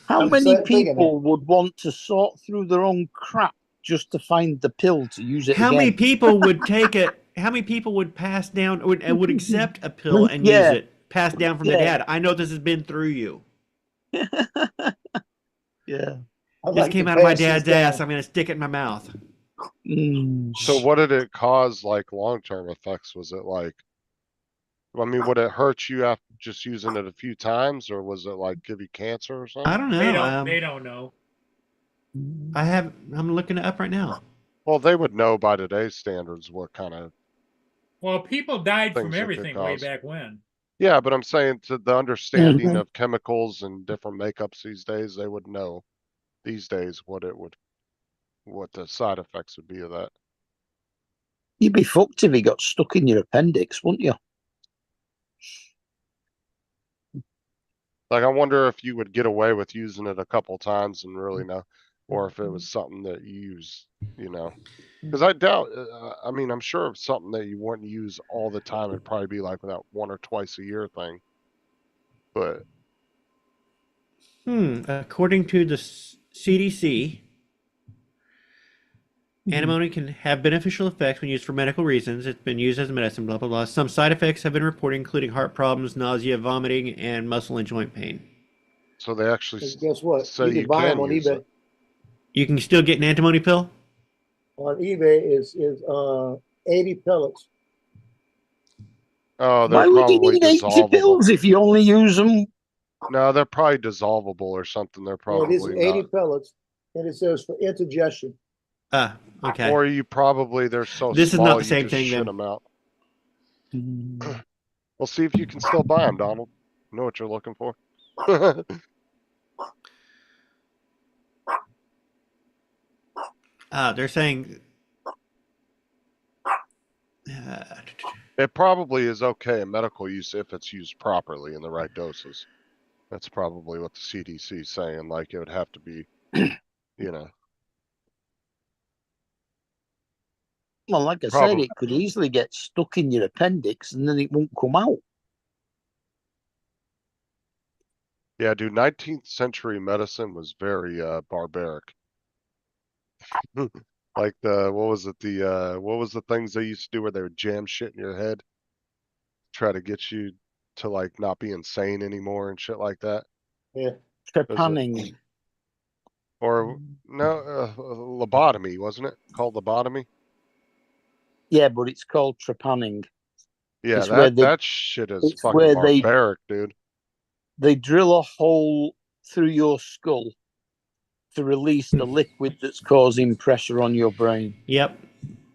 How I'm many thinking people would want to sort through their own crap just to find the pill to use it How again? many people would take it? How many people would pass down or would accept a pill and Yeah. use it, passed down from their Yeah. dad? I know this has been through you. Yeah. This came out of my dad's ass. I'm going to stick it in my mouth. So what did it cause, like, long-term effects? Was it like, I mean, would it hurt you after just using it a few times, or was it like give you cancer or something? I don't know. They don't know. I'm looking it up right now. Well, they would know by today's standards what kind of Well, people died from things it could everything way cause. back when. Yeah, but I'm saying to the understanding Mhm. of chemicals and different makeups these days, they would know these days what the side effects would be of that. You'd be fucked if he got stuck in your appendix, wouldn't you? Like, I wonder if you would get away with using it a couple times and really know, or if it was something that you use, because I doubt, I mean, I'm sure it's something that you wouldn't use all the time. It'd probably be like that 1 or twice a year thing. But According to the CDC, antimony can have beneficial effects when used for medical reasons. It's been used as medicine, blah, blah, blah. Some side effects have been reported, including heart problems, nausea, vomiting, and muscle and joint pain. so they actually And guess what? say You you can buy them can on use eBay. it. You can still get an antimony pill? On eBay is 80 pellets. Oh, they're Why would you probably need 80 dissolvable. pills if you only use them? No, they're probably dissolvable or something. They're Yeah, this is probably 80 not. pellets, and it says for indigestion. Okay. Or they're so This is small not the you same just thing shit then. them out. We'll see if you can still buy them, Donald. You know what you're looking for. They're saying It probably is okay in medical use if it's used properly in the right doses. That's probably what the CDC is saying. Like, it would have to be, Well, like I said, Probably. it could easily get stuck in your appendix and then it won't come out. Yeah, dude, 19th century medicine was very barbaric. Like what was the things they used to do where they would jam shit in your head? Try to get you to like not be insane anymore and shit like that. Yeah. Trepanning. Or no, lobotomy, wasn't it? Called lobotomy? Yeah, but it's called trepanning. Yeah, It's where that shit is it's fucking where barbaric, dude. they drill a hole through your skull to release the liquid that's causing pressure on your brain. Yep.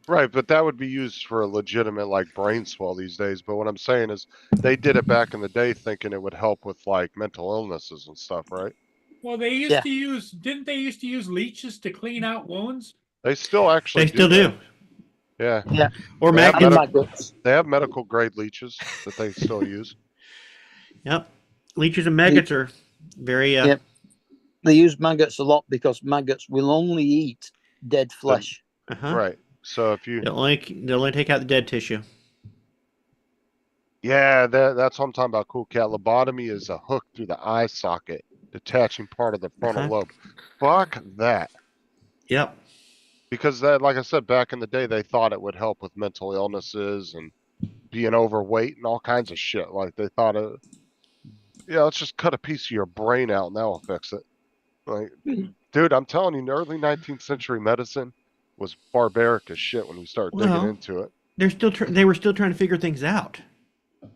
Right, but that would be used for a legitimate like brain swell these days. But what I'm saying is they did it back in the day thinking it would help with like mental illnesses and stuff, right? Well, they used to use, didn't they used to use leeches to clean out wounds? They still actually They still do. Yeah. Yeah. Or they have, maggots. they have medical grade leeches that they still use. Yep. Leeches and maggots are very Yep. They use maggots a lot because maggots will only eat dead flesh. Right. So if you they'll only take out the dead tissue. Yeah, that's what I'm talking about, Cool Cat. Lobotomy is a hook through the eye socket, detaching part of the frontal lobe. Fuck that. Yep. Because that, like I said, back in the day, they thought it would help with mental illnesses and being overweight and all kinds of shit. Like they thought let's just cut a piece of your brain out and that will fix it. Like, dude, I'm telling you, early 19th century medicine was barbaric as shit when you start digging into it. They were still trying to figure things out.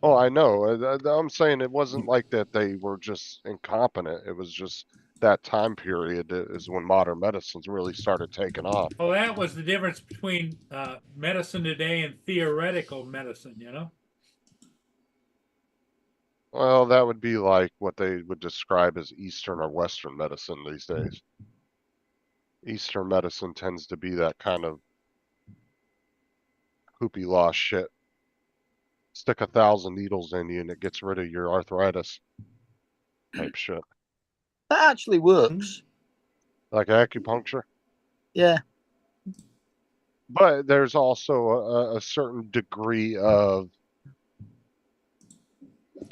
Oh, I know. I'm saying it wasn't like that they were just incompetent. It was just that time period is when modern medicines really started taking off. Oh, that was the difference between medicine today and theoretical medicine, Well, that would be like what they would describe as Eastern or Western medicine these days. Eastern medicine tends to be that kind of hoopy law shit. Stick 1,000 needles in you and it gets rid of your arthritis type shit. That actually works. Like acupuncture? Yeah. But there's also a certain degree of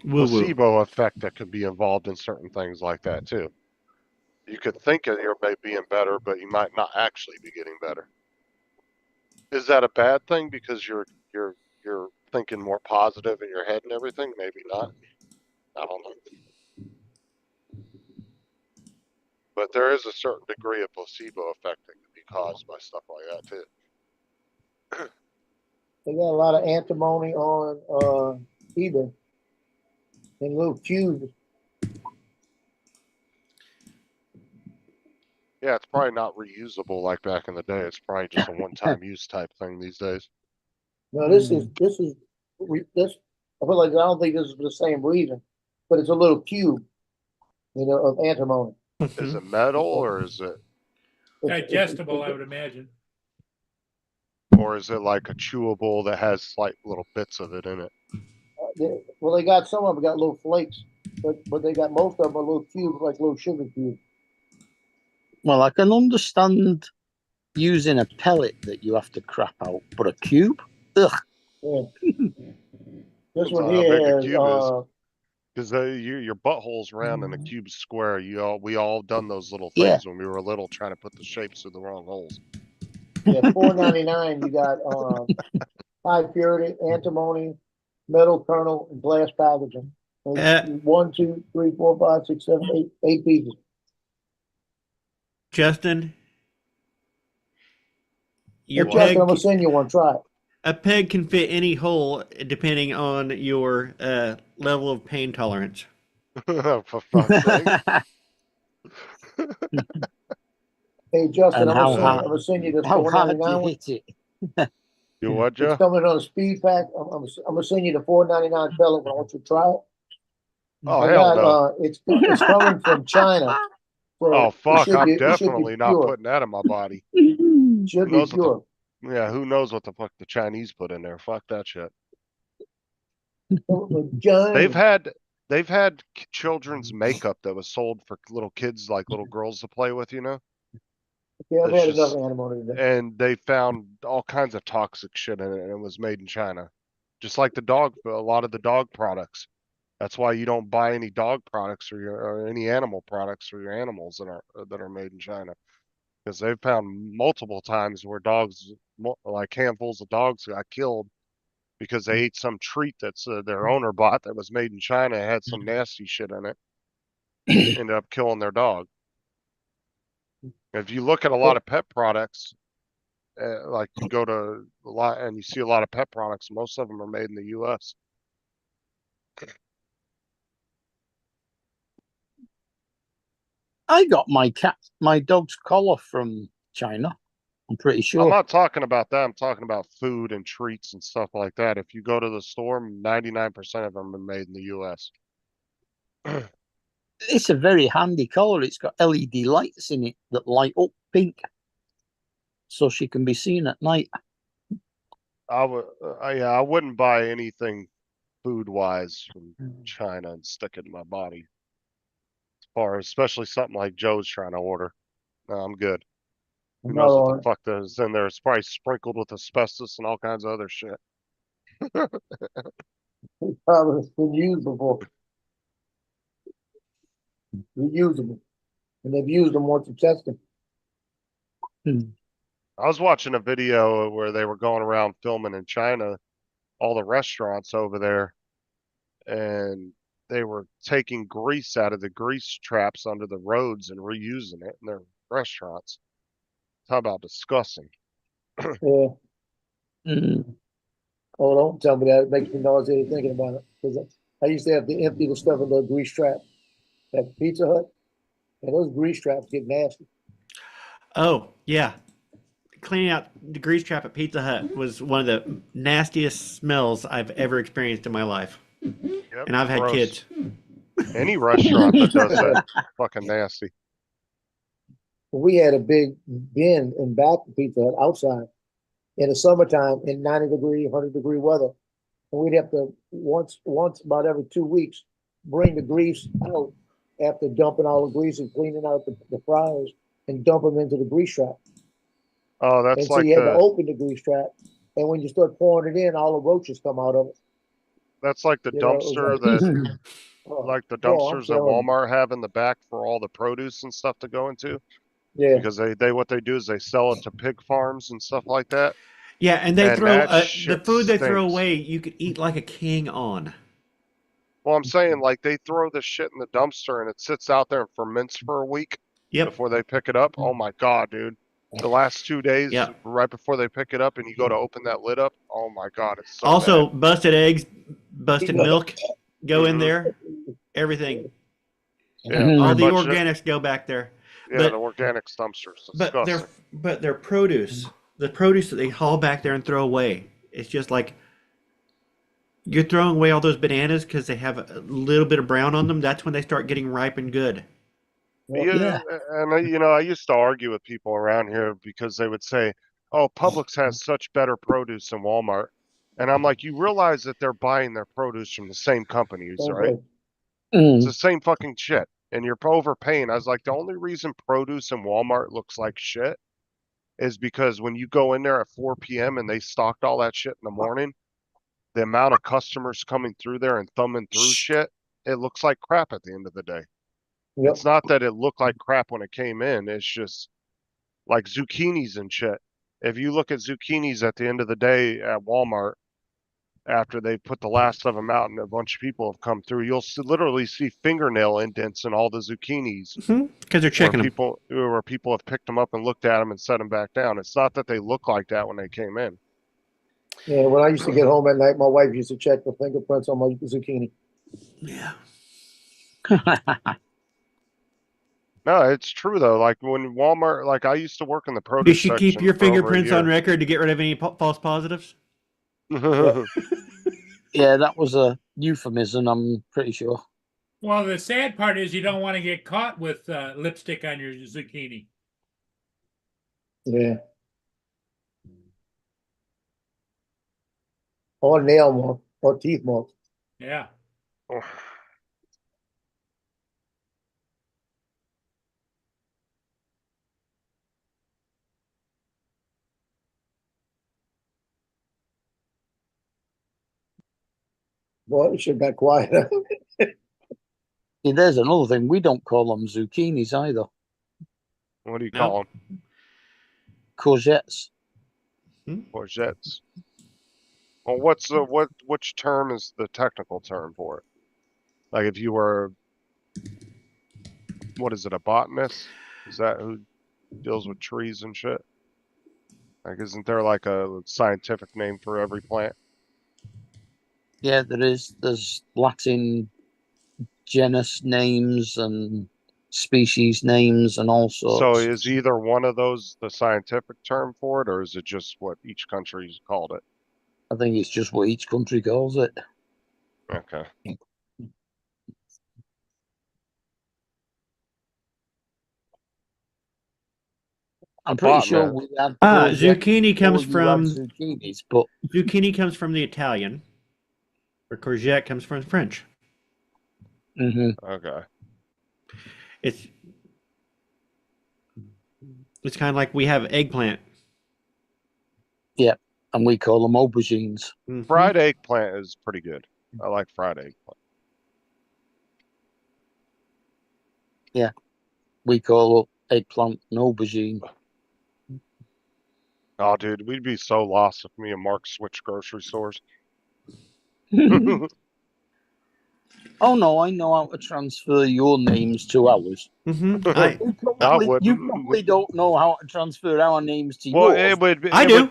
placebo effect that could be involved in certain things like that too. You could think you're being better, but you might not actually be getting better. Is that a bad thing because you're thinking more positive in your head and everything? Maybe not. I don't know. But there is a certain degree of placebo effect that can be caused by stuff like that too. They got a lot of antimony on eBay in little cubes. Yeah, it's probably not reusable like back in the day. It's probably just a one-time use type thing these days. No, this is this. I feel like I don't think this is for the same reason, but it's a little cube, of antimony. Is it metal or is it Digestible, I would imagine. like a chewable that has like little bits of it in it? Well, they got some of them got little flakes, but they got most of them are little cubes, like little sugar cubes. Well, I can understand using a pellet that you have to crap out, but a cube? Ugh. Yeah. This Depends one on how here big the has, cube is. Because your butthole's round and the cube's square. We all done those little Yeah. things when we were little, trying to put the shapes through the wrong holes. yeah, $4.99. You got high purity antimony, metal kernel, and glass packaging. And 1, 2, 3, 4, 5, 6, 7, 8 pieces. Justin, your Hey, Justin, peg, I'm gonna send you one. Try it. a peg can fit any hole depending on your level of pain tolerance. For fuck's sake. Hey, Justin, And I'm gonna send you this how hard do $4.99 you one. hit it? You what, Joe? It's coming on a speed pack. I'm gonna send you the $4.99 pellet. I want you to try it. Oh, I hell got, no. it's coming from China. So Oh, it fuck. should I'm be- it should be definitely not pure. putting that in my body. Should Who be knows what pure. Yeah, who knows what the fuck the Chinese put in there? Fuck that shit. Giant. They've had children's makeup that was sold for little kids, like little girls to play with, Yeah, I've It's had enough just- antimony today. and they found all kinds of toxic shit in it, and it was made in China. Just like a lot of the dog products. That's why you don't buy any dog products or any animal products for your animals that are made in China. Because they've found multiple times where like handfuls of dogs got killed because they ate some treat that's their owner bought that was made in China, had some nasty shit in it, ended up killing their dog. If you look at a lot of pet products, like you go to a lot and you see a lot of pet products, most of them are made in the U.S. I got my dog's collar from China. I'm pretty sure. I'm not talking about that. I'm talking about food and treats and stuff like that. If you go to the store, 99% of them are made in the U.S. It's a very handy collar. It's got LED lights in it that light up pink, so she can be seen at night. I wouldn't buy anything food-wise from China and stick it in my body. Or especially something like Joe's trying to order. No, I'm good. Who knows what the fuck is in there? It's probably sprinkled with asbestos and all kinds of other shit. Probably been used before. Reusable. And they've used them once to test them. I was watching a video where they were going around filming in China, all the restaurants over there, and they were taking grease out of the grease traps under the roads and reusing it in their restaurants. How about disgusting? Yeah. Oh, don't tell me that. It makes me nauseated thinking about it. Because I used to have to empty the stuff in the grease trap at Pizza Hut. And those grease traps get nasty. Oh, yeah. Cleaning out the grease trap at Pizza Hut was one of the nastiest smells I've ever experienced in my life. Yep, And I've had gross. kids. Any restaurant that does that, fucking nasty. We had a big bin in back of Pizza Hut outside in the summertime in 90-degree, 100-degree weather. And we'd have to once about every 2 weeks bring the grease out after dumping all the grease and cleaning out the fryers and dump them into the grease trap. Oh, that's And so like you had to open the grease trap, and when you start pouring it in, all the roaches come out of it. that's like the You know, it was dumpster like- that Oh, like the oh, I'm dumpsters that telling you. Walmart have in the back for all the produce and stuff to go into. Yeah, Because they what they do is they sell it to pig farms and stuff like that. Yeah, and they And throw that the shit food they throw stinks. away. You could eat like a king on. Well, I'm saying like they throw this shit in the dumpster and it sits out there and ferments for a week Yep. before they pick it up. Oh my God, dude. The last 2 days, Yeah. right before they pick it up and you go to open that lid up, oh my God, it's so Also, bad. busted eggs, busted milk go in Mhm. there. Everything. Yeah, All pretty the much organics go back there. Yeah, But- the organic dumpsters. But Disgusting. their produce, the produce that they haul back there and throw away, it's just like you're throwing away all those bananas because they have a little bit of brown on them. That's when they start getting ripe and good. Yeah, and I used to argue with people around here because they would say, "Oh, Publix has such better produce than Walmart," and I'm like, "You realize that they're buying their produce from the same companies, right? It's the same fucking shit, and you're overpaying." I was like, "The only reason produce in Walmart looks like shit is because when you go in there at 4 p.m. and they stocked all that shit in the morning, the amount of customers coming through there and thumbing through shit, it looks like crap at the end of the day." Yep. It's not that it looked like crap when it came in. It's just like zucchinis and shit. If you look at zucchinis at the end of the day at Walmart, after they put the last of them out and a bunch of people have come through, you'll literally see fingernail indents in all the zucchinis Because they're checking them. where people have picked them up and looked at them and set them back down. It's not that they look like that when they came in. Yeah, when I used to get home at night, my wife used to check the fingerprints on my zucchini. Yeah. No, it's true though. Like when Walmart, like I used to work in the Did produce she section keep your for over a fingerprints on year. record to get rid of any false positives? Yeah, that was a euphemism, I'm pretty sure. Well, the sad part is you don't want to get caught with lipstick on your zucchini. Yeah. Or nail mark, or teeth mark. Yeah. Boy, it should got quiet. Yeah, there's another thing. We don't call them zucchinis either. What do you No. call them? Courgettes. Courgettes. Well, which term is the technical term for it? Like if you were, what is it, a botanist? Is that who deals with trees and shit? Like, isn't there like a scientific name for every plant? Yeah, there is. There's Latin genus names and species names and all sorts. So is either one of those the scientific term for it, or is it just what each country's called it? I think it's just what each country calls it. Okay. I'm pretty sure Botanist. we had Zucchini comes before you had from zucchinis, but zucchini comes from the Italian, or courgette comes from French. Okay. It's kind of like we have eggplant. yeah, and we call them aubergines. Mhm. Fried eggplant is pretty good. I like fried eggplant. We call eggplant an aubergine. Oh, dude, we'd be so lost if me and Mark switched grocery stores. Oh no, I know how to transfer your names to ours. Mhm. You probably don't know how to transfer our names to Well, yours. it would be. I it do.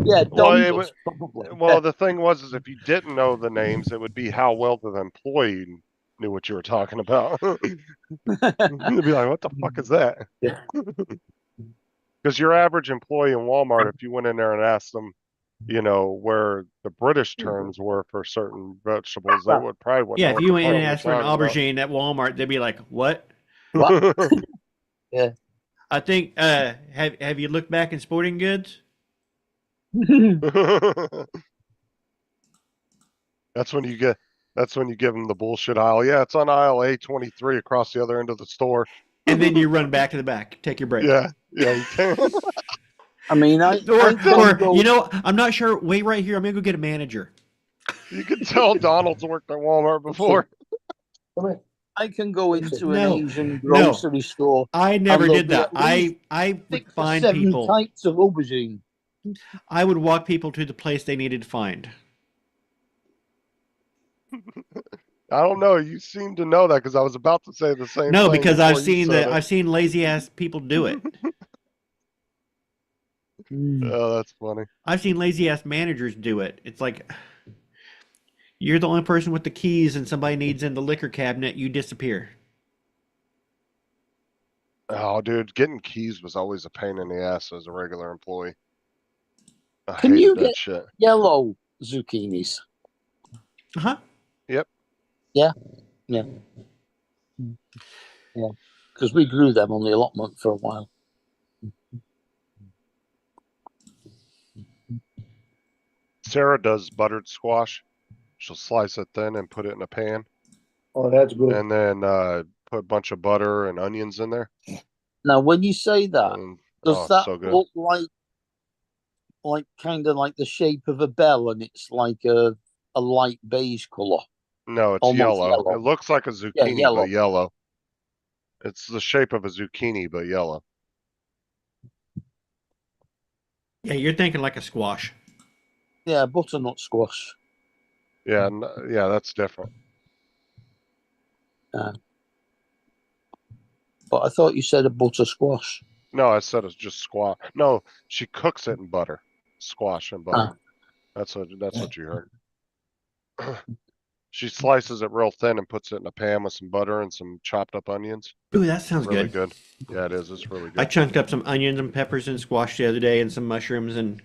Yeah, Well, Don it does, would- probably. Well, the thing was, is if you didn't know the names, it would be how well the employee knew what you were talking about. They'd be like, "What the fuck is that?" Yeah. Because your average employee in Walmart, if you went in there and asked them, where the British terms were for certain vegetables, they would probably wouldn't Yeah, know if what you the went in fuck and you're asked for an talking about. aubergine at Walmart, they'd be like, "What?" What? Yeah. I think. Have you looked back in sporting goods? That's when you give them the bullshit aisle. Yeah, it's on aisle A23 across the other end of the store. And then you run back to the back, take your break. Yeah, you can. I mean, Or I'm not sure. Wait right here. I'm gonna go get a manager. You can tell Donald's worked at Walmart before. I can go into an No, Asian no. grocery store. I never there'll did be that. at least I would 6 or find 7 people. types of aubergine. I would walk people to the place they needed to find. I don't know. You seem to know that because I was about to say the same No, thing. because before you said it. I've seen lazy ass people do it. Oh, that's funny. I've seen lazy ass managers do it. It's like you're the only person with the keys and somebody needs in the liquor cabinet, you disappear. Oh, dude, getting keys was always a pain in the ass as a regular employee. I Can hated you that get shit. yellow zucchinis? Huh? Yep. Yeah. Yeah. Yeah. Because we grew them on the allotment for a while. Sarah does buttered squash. She'll slice it thin and put it in a pan, Oh, that's good. and then put a bunch of butter and onions in there. Now, when you say that, And, does oh, that so good. look like kind of like the shape of a bell, and it's like a light beige color? No, it's Almost yellow. yellow. It looks like a zucchini, yellow. but yellow. It's the shape of a zucchini, but yellow. Yeah, you're thinking like a squash. Yeah, butternut squash. Yeah, yeah, that's different. But I thought you said a butter squash. No, I said it's just squash. No, she cooks it in butter, squash and butter. That's what you heard. She slices it real thin and puts it in a pan with some butter and some chopped up onions. Ooh, that sounds Really good. good. Yeah, it is. It's really I good. chunked up some onions and peppers and squash the other day and some mushrooms and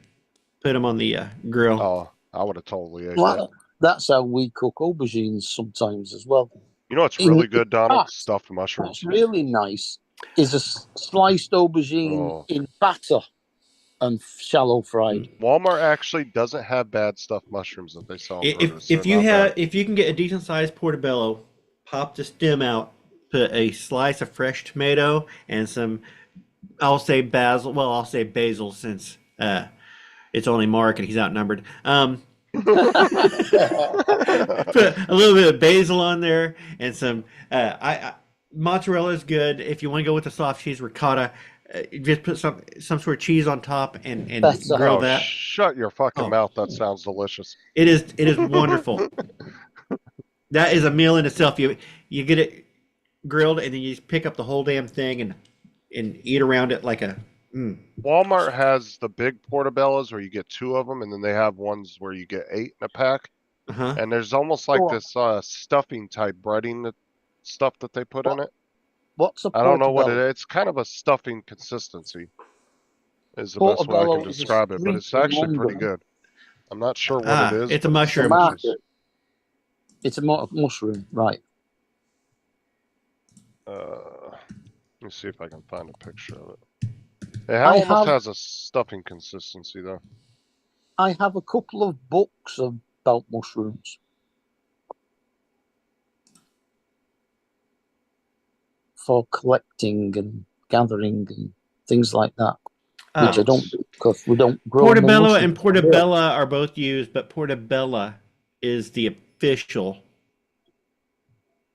put them on the grill. Oh, I would have totally ate that. Well, that's how we cook aubergines sometimes as well. You know what's really good, Donald? Stuffed mushrooms. What's really nice is a sliced aubergine in batter and shallow fried. Walmart actually doesn't have bad stuffed mushrooms that they sell in produce. If you can get a decent sized portobello, pop the stem out, put a slice of fresh tomato and some, I'll say basil. Well, I'll say basil since it's only Mark and he's outnumbered. Put a little bit of basil on there and some. Mozzarella is good if you want to go with the soft cheese ricotta. Just put some sort of cheese on top and grill that. Shut your fucking mouth! That sounds delicious. It is wonderful. That is a meal in itself. You get it grilled and then you just pick up the whole damn thing and eat around it like a. Walmart has the big portobellos where you get 2 of them, and then they have ones where you get 8 in a pack. And there's almost like this stuffing type breading stuff that they put in it. What's a I don't know what it portobello? is. It's kind of a stuffing consistency is the best way I can describe it, but it's actually pretty good. I'm not sure what it is. It's a mushroom. It's a mushroom, right? Let me see if I can find a picture of it. It almost has a stuffing consistency though. I have a couple of books about mushrooms. For collecting and gathering and things like that. Which I don't do because we don't grow Portobello and portabella are both used, but portabella is the official.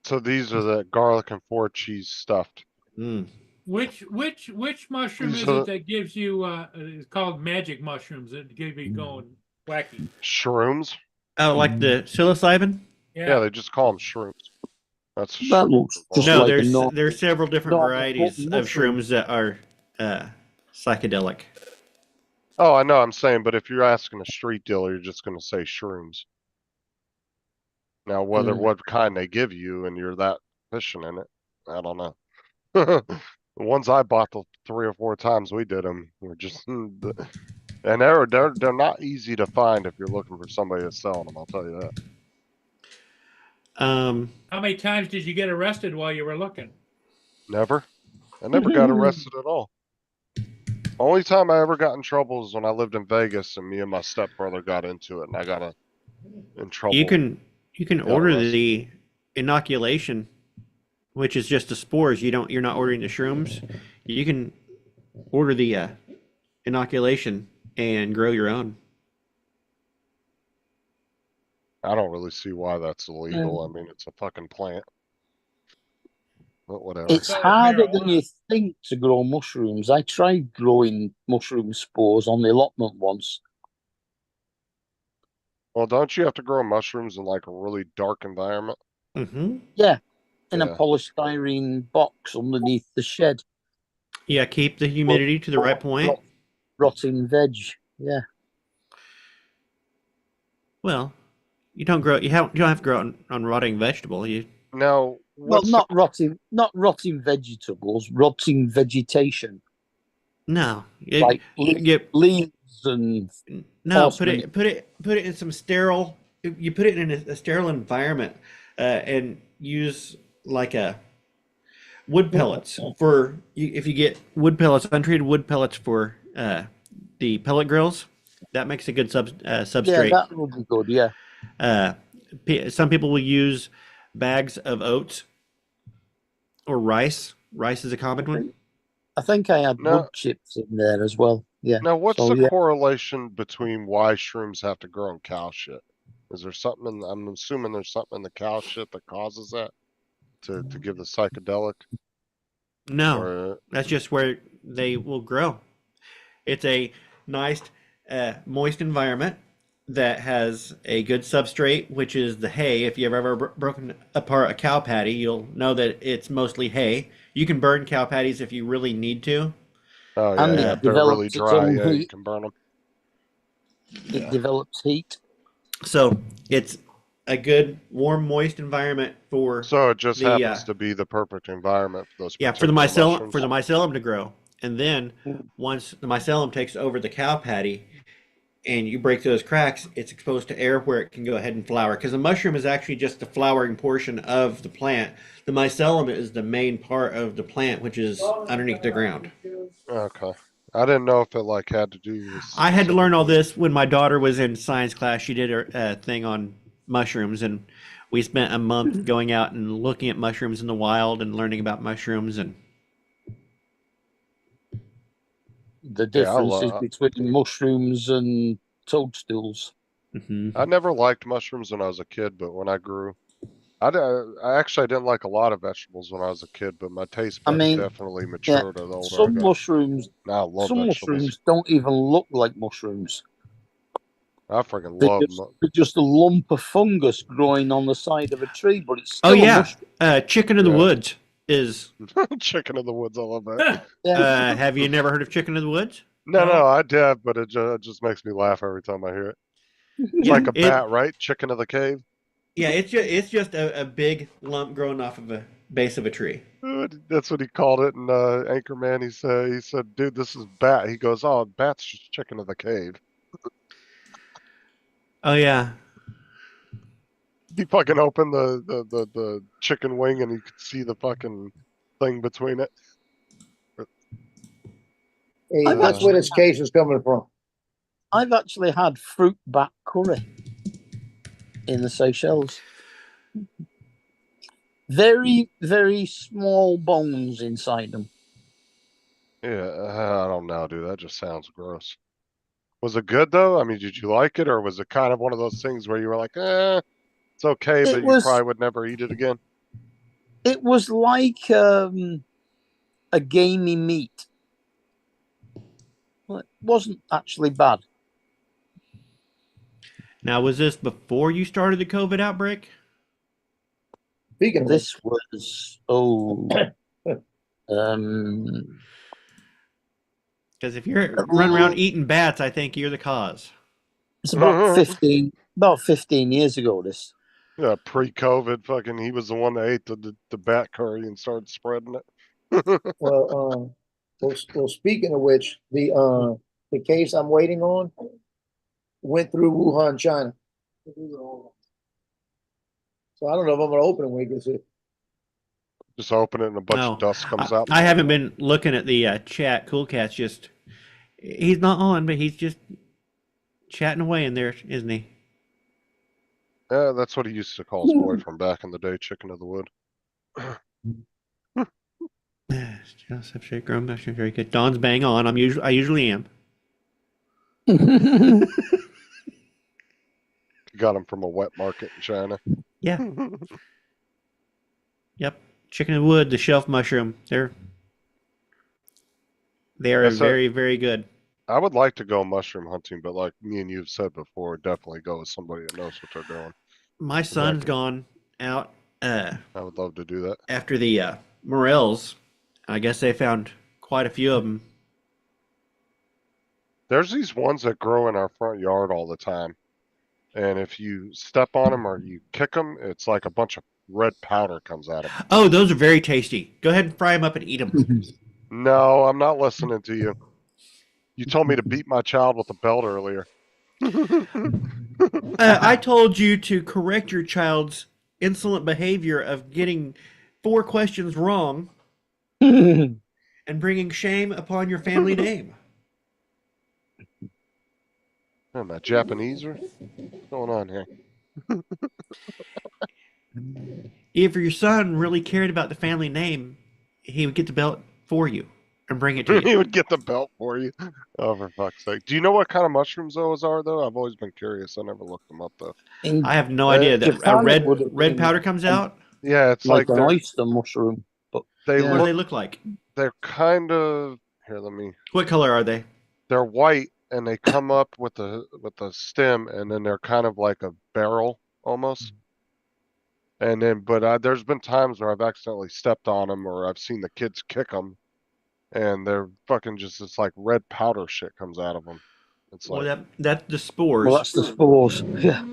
So these are the garlic and 4 cheese stuffed. Which mushroom is it that gives you it's called magic mushrooms that give you going wacky? Shrooms. Oh, like the psilocybin? Yeah, they just call them shrooms. That looks just no, like there's several different varieties of shrooms that are psychedelic. Oh, I know. I'm saying, but if you're asking a street dealer, you're just going to say shrooms. Now, what kind they give you, and you're that efficient in it, I don't know. The ones I bought the 3 or 4 times we did them were just, and they're not easy to find if you're looking for somebody that's selling them. I'll tell you that. How many times did you get arrested while you were looking? Never. I never got arrested at all. Only time I ever got in trouble is when I lived in Vegas and me and my stepbrother got into it and I got in trouble. You can order the inoculation, which is just the spores. You're not ordering the shrooms. You can order the inoculation and grow your own. I don't really see why that's illegal. I mean, it's a fucking plant. But whatever. It's harder than you think to grow mushrooms. I tried growing mushroom spores on the allotment once. Well, don't you have to grow mushrooms in like a really dark environment? Yeah, in a polystyrene box underneath the shed. Yeah, keep the humidity to the right point. Rotting veg. Yeah. Well, you don't have to grow it on rotting vegetable. Now, Well, what's not rotting vegetables, rotting vegetation No, like leaves and no. horsemen. Put it in some sterile. You put it in a sterile environment, and use like a wood pellets for if you get wood pellets, untreated wood pellets for the pellet grills. That makes a good Yeah, substrate. that would be good. Yeah. Some people will use bags of oats or rice. Rice is a common one. I think I had No. wood chips in there as well. Yeah. Now, what's So, the yeah. correlation between why shrooms have to grow in cow shit? Is there something I'm assuming there's something in the cow shit that causes that to give the psychedelic? No, Or that's just where they will grow. It's a nice, moist environment that has a good substrate, which is the hay. If you've ever broken apart a cow patty, you'll know that it's mostly hay. You can burn cow patties if you really need to. oh And yeah, it if they're really develops its dry, own yeah, you heat. can burn them. It develops heat. So it's a good, warm, moist environment for So it just the happens to be the perfect environment for those for the particular mycelium mushrooms. to grow. And then once the mycelium takes over the cow patty and you break those cracks, it's exposed to air where it can go ahead and flower. Because the mushroom is actually just the flowering portion of the plant. The mycelium is the main part of the plant, which is underneath the ground. Okay. I didn't know if it like had to do with I had to learn all specifically- this when my daughter was in science class. She did a thing on mushrooms, and we spent a month going out and looking at mushrooms in the wild and learning about mushrooms. And The Yeah, I differences lo- between mushrooms and toadstools. I never liked mushrooms when I was a kid, but when I grew, I actually didn't like a lot of vegetables when I was a kid, but my taste I buds mean, definitely Yeah, matured the older I some got. mushrooms, Now I love some vegetables. mushrooms don't even look like mushrooms. I freaking They're love they're just a lump of fungus growing on the side of a tree, but it's oh still a yeah, mushroom. chicken of the Yeah. woods is. chicken in the woods. I love that. Yeah. Have you never heard of chicken of the woods? No, I did, but it just makes me laugh every time I hear it. It's like a bat, right? Chicken of the cave. Yeah, it's just a big lump growing off of a base of a tree. That's what he called it in Anchorman. He said, dude, this is bat. He goes, oh, bat's just chicken of the cave. Oh yeah. He fucking opened the chicken wing and you could see the fucking thing between it. Hey, that's where this case is coming from. I've actually had fruit bat curry in the Seychelles. Very, very small bones inside them. Yeah, I don't know, dude. That just sounds gross. Was it good though? I mean, did you like it, or was it kind of one of those things where you were like, it's okay, but you probably would never eat it again? It was like a gamey meat. Well, it wasn't actually bad. Now, was this before you started the COVID outbreak? Speaking of This was Because if you're running around eating bats, I think you're the cause. it's about 15 years ago. This. Yeah, pre-COVID, fucking, he was the one that ate the bat curry and started spreading it. well, speaking of which, the case I'm waiting on went through Wuhan, China. So I don't know if I'm gonna open it when it gets it. Just open it and a bunch of dust comes out. I haven't been looking at the chat. Cool Cat's just, he's not on, but he's just chatting away in there, isn't he? Yeah, that's what he used to call his boyfriend back in the day, chicken of the wood. Substrate grown mushroom, very good. Don's bang on. I usually am. Got him from a wet market in China. Yeah. Yep. Chicken and wood, the shelf mushroom. They are very, very good. I would like to go mushroom hunting, but like me and you've said before, definitely go with somebody that knows what they're doing. My son's gone out. I would love to do that. After the morels, I guess they found quite a few of them. There's these ones that grow in our front yard all the time. And if you step on them or you kick them, it's like a bunch of red powder comes out of them. Oh, those are very tasty. Go ahead and fry them up and eat them. No, I'm not listening to you. You told me to beat my child with a belt earlier. I told you to correct your child's insolent behavior of getting 4 questions wrong and bringing shame upon your family name. Am I Japanese or what's going on here? If your son really cared about the family name, he would get the belt for you and bring it to He you. would get the belt for you. Oh, for fuck's sake. Do you know what kind of mushrooms those are, though? I've always been curious. I never looked them up, though. In I have no idea that Japan, a it red would have red been powder comes out. Yeah, it's like like an they're, oyster mushroom. But they yeah. What do they look, look like? they're kind of, here, let me, What color are they? they're white and they come up with the stem and then they're kind of like a barrel almost. And then, but there's been times where I've accidentally stepped on them or I've seen the kids kick them and they're fucking just this like red powder shit comes out of them. It's Well, like, that's the spores. well, that's the spores. Yeah.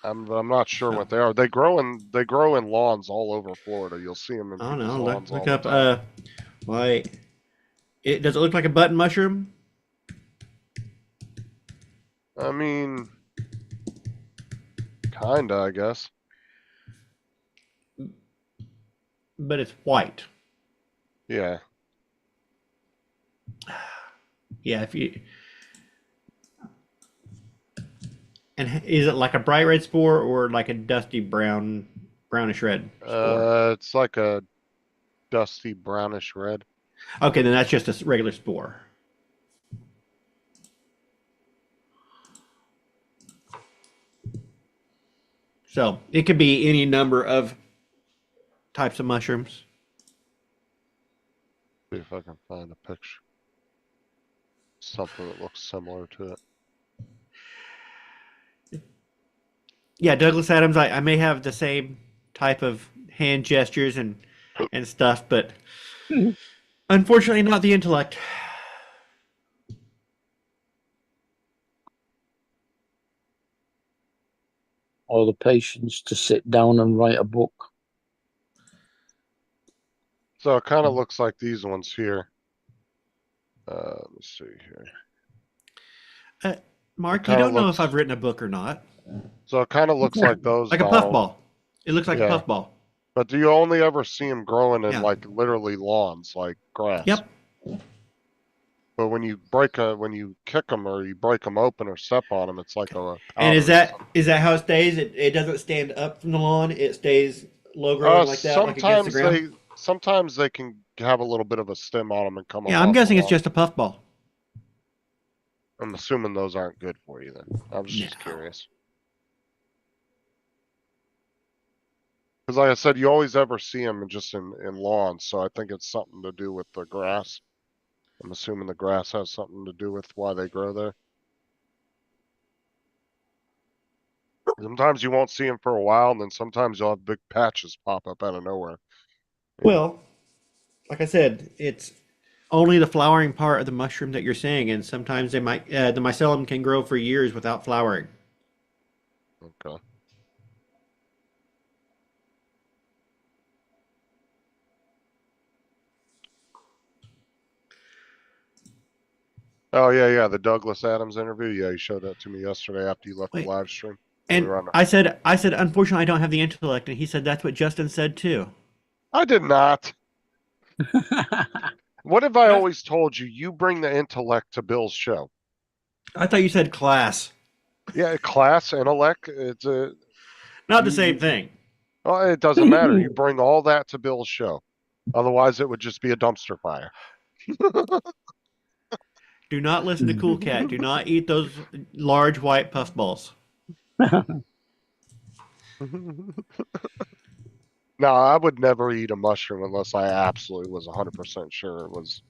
I'm not sure what they are. They grow in lawns all over Florida. You'll see them in I don't people's know. lawns Look all up. the time. Why? Does it look like a button mushroom? I mean, kinda, I guess. But it's white. Yeah. Yeah. If you. And is it like a bright red spore or like a dusty brownish red spore? It's like a dusty brownish red. Okay, then that's just a regular spore. So it could be any number of types of mushrooms. See if I can find a picture. Something that looks similar to it. Yeah, Douglas Adams, I may have the same type of hand gestures and stuff, but unfortunately not the intellect. Or the patience to sit down and write a book. So it kind of looks like these ones here. Let me see here. Mark, you kinda don't know looks- if I've written a book or not. So it kind of looks like those. Like a Donald. puffball. It looks like Yeah. a puffball. But do you only ever see them growing in Yeah. like literally lawns, like grass? Yep. But when you when you kick them or you break them open or step on them, it's like a. And is powder. that how it stays? It doesn't stand up from the lawn. It stays low growing like that, like against the ground. Sometimes they can have a little bit of a stem on them and come. Yeah, up I'm off the guessing it's lawn. just a puffball. I'm assuming those aren't good for you then. I was just No. curious. Because like I said, you always ever see them just in lawns, so I think it's something to do with the grass. I'm assuming the grass has something to do with why they grow there. Sometimes you won't see them for a while, and then sometimes you'll have big patches pop up out of nowhere. Well, like I said, it's only the flowering part of the mushroom that you're seeing, and sometimes they might the mycelium can grow for years without flowering. Okay. Oh yeah, the Douglas Adams interview. Yeah, you showed that to me yesterday after you left Wait. the live stream. And We were on- I said, unfortunately, I don't have the intellect, and he said that's what Justin said too. I did not. What have I Yes. always told you? You bring the intellect to Bill's show. I thought you said class, Yeah, class, intellect. It's a. not the same thing. Well, it doesn't matter. You bring all that to Bill's show. Otherwise, it would just be a dumpster fire. Do not listen to Cool Cat. Do not eat those large white puffballs. No, I would never eat a mushroom unless I absolutely was 100% sure it was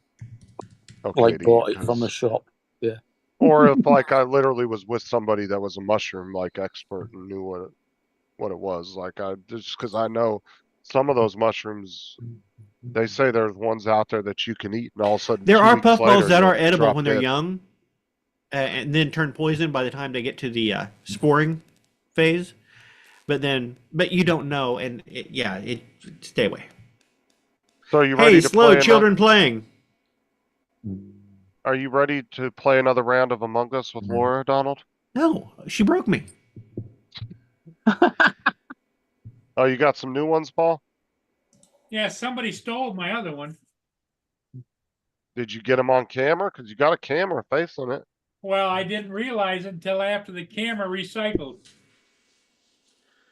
okay Like to bought eat, it from a 'cause- shop. or if like I literally was with somebody that was a mushroom like expert and knew what it was. Like I just because I know some of those mushrooms, they say there's ones out there that you can eat, and all of a sudden There 2 are weeks later, puffballs that you'll are edible drop when they're dead. young, and then turn poison by the time they get to the sporing phase. but you don't know, and stay away. So are you Hey, ready to slow play children playing. Are you ready to play another round of Among Us with Laura, Donald? No, she broke me. Oh, you got some new ones, Paul? Yeah, somebody stole my other one. Did you get them on camera? Because you got a camera facing it. Well, I didn't realize it until after the camera recycled.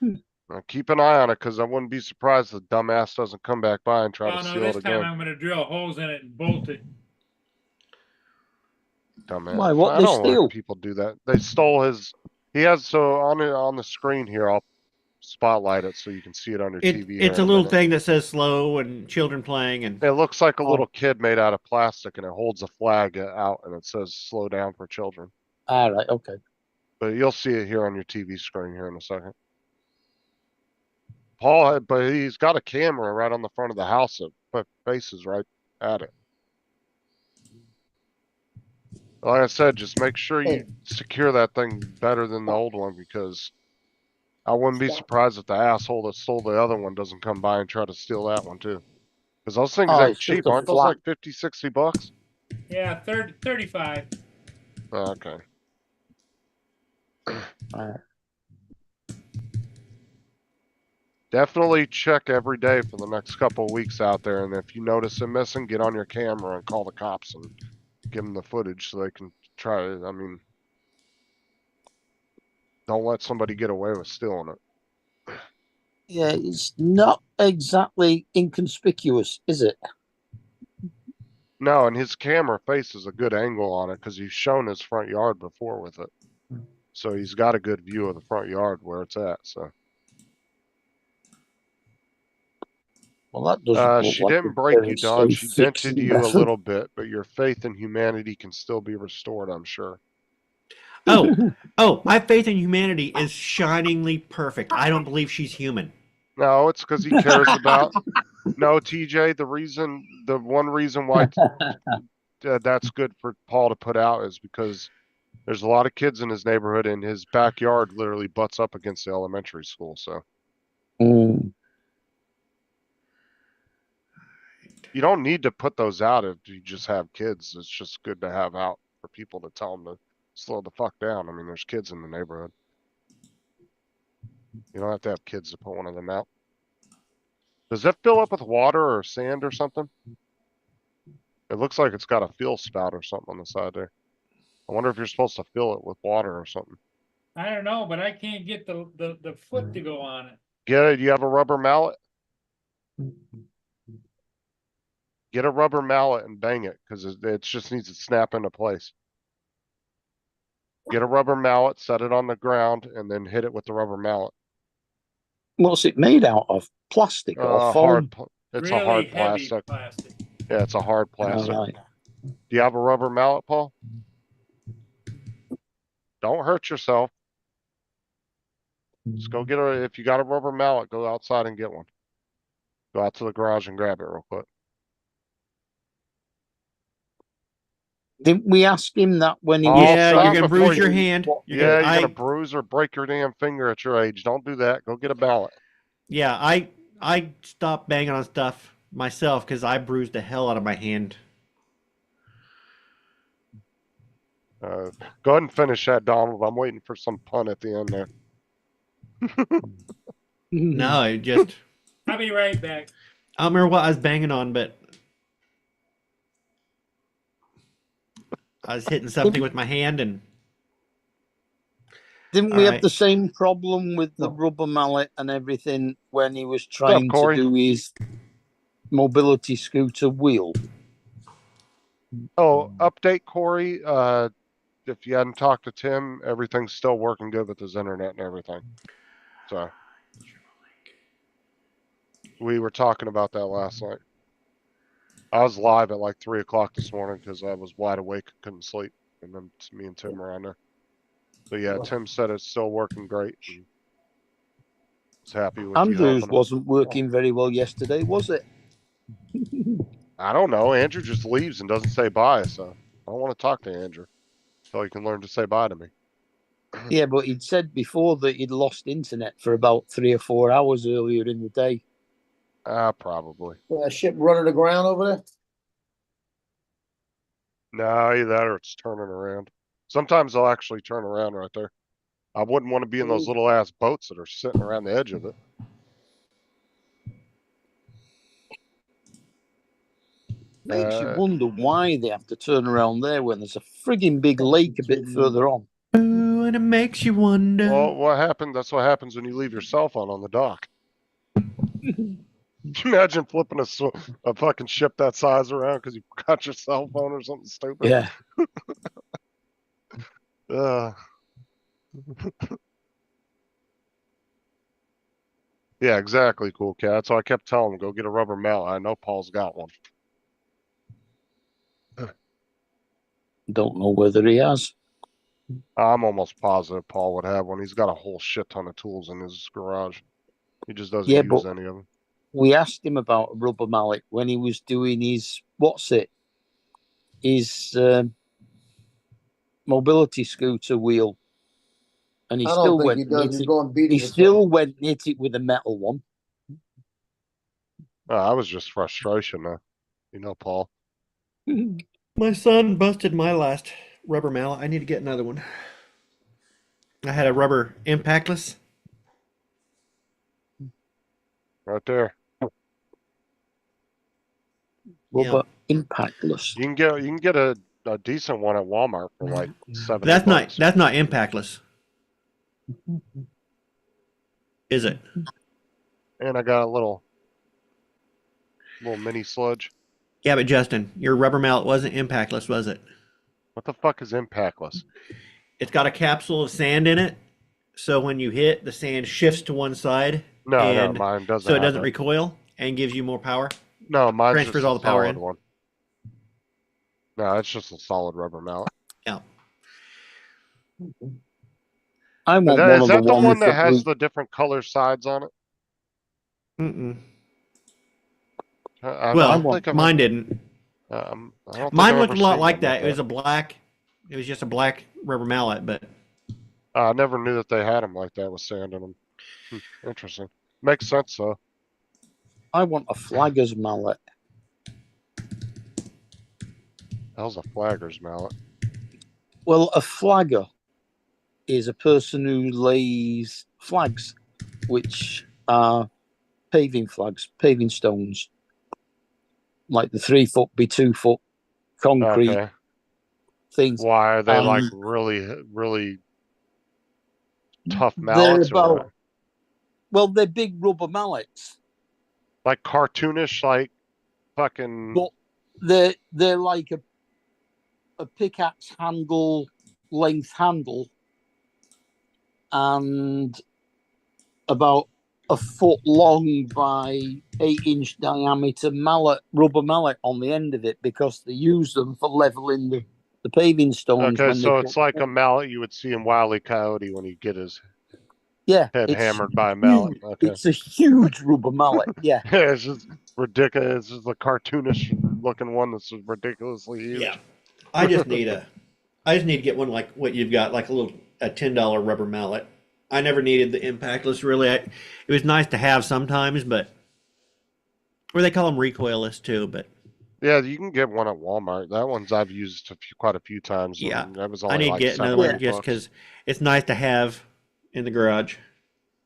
Now, keep an eye on it, because I wouldn't be surprised if the dumbass doesn't come back by and try Oh to no, steal this it time again. I'm gonna drill holes in it and bolt it. Dumbass. Why, what I they don't steal? let people do that. They stole his. He has on the screen here. I'll spotlight it so you can see it on your TV. It's here a in little minute. thing that says slow and children playing, and It looks like a Oh. little kid made out of plastic, and it holds a flag out, and it says "Slow down for children." All right, okay. But you'll see it here on your TV screen here in a second. Paul, but he's got a camera right on the front of the house that faces right at it. Like I said, just make sure you secure that thing better than the old one, because I wouldn't be surprised if the asshole that stole the other one doesn't come by and try to steal that one too. Because those things Oh, ain't it's just cheap, a aren't those flat. like 50, 60 bucks? Yeah, 35. Oh, okay. Definitely check every day for the next couple of weeks out there, and if you notice them missing, get on your camera and call the cops and give them the footage so they can try it. I mean, don't let somebody get away with stealing it. Yeah, it's not exactly inconspicuous, is it? No, and his camera faces a good angle on it because he's shown his front yard before with it. So he's got a good view of the front yard where it's at, so. Well, that doesn't look She like didn't a break very you, Don. safe She dented fixing you a method. little bit, but your faith in humanity can still be restored, I'm sure. Oh, my faith in humanity is shiningly perfect. I don't believe she's human. No, it's because he cares about. No, TJ, the one reason why that's good for Paul to put out is because there's a lot of kids in his neighborhood, and his backyard literally butts up against the elementary school. So you don't need to put those out if you just have kids. It's just good to have out for people to tell them to slow the fuck down. I mean, there's kids in the neighborhood. You don't have to have kids to put one of them out. Does that fill up with water or sand or something? It looks like it's got a fill spout or something on the side there. I wonder if you're supposed to fill it with water or something. I don't know, but I can't get the foot to go on it. Get it? You have a rubber mallet? Get a rubber mallet and bang it, because it just needs to snap into place. Get a rubber mallet, set it on the ground, and then hit it with the rubber mallet. What's it made out of? Plastic or foam? It's Really a hard heavy plastic. Yeah, it's a hard plastic. All right. Do you have a rubber mallet, Paul? Don't hurt yourself. Just go get if you got a rubber mallet, go outside and get one. Go out to the garage and grab it real quick. Didn't we ask him that when he Oh, was Yeah, stop you're gonna before bruise your you- hand. You're gonna bruise or break your damn finger at your age. Don't do that. Go get a mallet. Yeah, I stopped banging on stuff myself because I bruised the hell out of my hand. Go ahead and finish that, Donald. I'm waiting for some pun at the end there. No, it just I'll be right back. I don't remember what I was banging on, but I was hitting something with my hand, and Didn't we All have right. the same problem with the rubber mallet and everything when he was trying to Corey? do his mobility scooter wheel? Oh, update Corey. If you hadn't talked to Tim, everything's still working good with his internet and everything. So we were talking about that last night. I was live at like 3 o'clock this morning because I was wide awake, couldn't sleep, and then me and Tim were on there. So yeah, Tim said it's still working great. And he's happy with you Andrews helping him. wasn't working very well yesterday, was it? I don't know. Andrew just leaves and doesn't say bye, so I don't want to talk to Andrew until he can learn to say bye to me. Yeah, but he'd said before that he'd lost internet for about 3 or 4 hours earlier in the day. Probably. That ship running aground over there? No, either that or it's turning around. Sometimes they'll actually turn around right there. I wouldn't want to be in those little ass boats that are sitting around the edge of it. Makes you wonder why they have to turn around there when there's a frigging big lake a bit further on. Ooh, and it makes you wonder. Well, what happened? That's what happens when you leave your cell phone on the dock. Can you imagine flipping a fucking ship that size around because you forgot your cell phone or something stupid? Yeah. Yeah, exactly, Cool Cat. So I kept telling him, go get a rubber mallet. I know Paul's got one. Don't know whether he has. I'm almost positive Paul would have one. He's got a whole shit ton of tools in his garage. He just doesn't use any of them. We asked him about a rubber mallet when he was doing his his mobility scooter wheel, and he still went and hit it with a metal one. I was just frustration, you know, Paul. My son busted my last rubber mallet. I need to get another one. I had a rubber impactless. Right there. Rubber impactless. You can get a decent one at Walmart for like $7. That's not impactless. Is it? And I got a little mini sludge. Yeah, but Justin, your rubber mallet wasn't impactless, was it? What the fuck is impactless? It's got a capsule of sand in it, so when you hit, the sand shifts to one side. No, mine doesn't. So it doesn't recoil and gives you more power. No, mine transfers all the power in. One. No, it's just a solid rubber mallet. Yeah. I want is that the one that has the different color sides on it? Mm-mm. Mine didn't. Mine looked a lot like that. It was just a black rubber mallet, but I never knew that they had them like that with sand in them. Interesting. Makes sense though. I want a flagger's mallet. How's a flagger's mallet? Well, a flagger is a person who lays flags, which are paving stones, like the 3 foot by 2 foot concrete things. Why are they like really tough mallets? Well, they're big rubber mallets. Like cartoonish, like fucking. But they're like a pickaxe length handle, and about a foot long by 8-inch diameter rubber mallet on the end of it, because they use them for leveling the paving stones. Okay, so it's like a mallet you would see in Wile E. Coyote when he get his head hammered by a mallet. Okay. It's a huge rubber mallet. Yeah. Yeah, it's just ridiculous. It's just a cartoonish looking one that's ridiculously huge. Yeah. I just need to get one like what you've got, like a $10 rubber mallet. I never needed the impactless, really. It was nice to have sometimes, but or they call them recoilless too. But yeah, you can get one at Walmart. That one's I've used quite a few times. Yeah, that was only I need to get another one just because it's nice to have in the garage.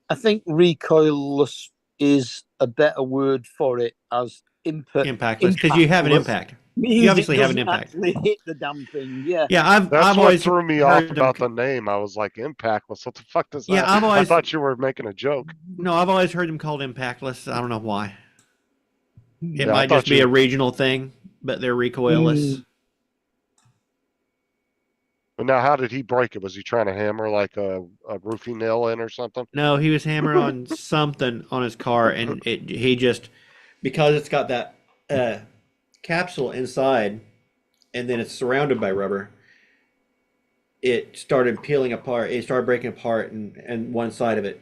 I think recoilless is a better word for it as impactless, because you have an impact. You obviously have an impact. Hit the damn thing, yeah. Yeah, I've what always threw me off about the name. I was like, impactless. What the fuck does that? Yeah, I thought you were making a joke. No, I've always heard them called impactless. I don't know why. It might just be a regional thing, but they're recoilless. But now, how did he break it? Was he trying to hammer like a roofing nail in or something? No, he was hammering on something on his car, and he just, because it's got that capsule inside, and then it's surrounded by rubber, it started peeling apart. It started breaking apart, and one side of it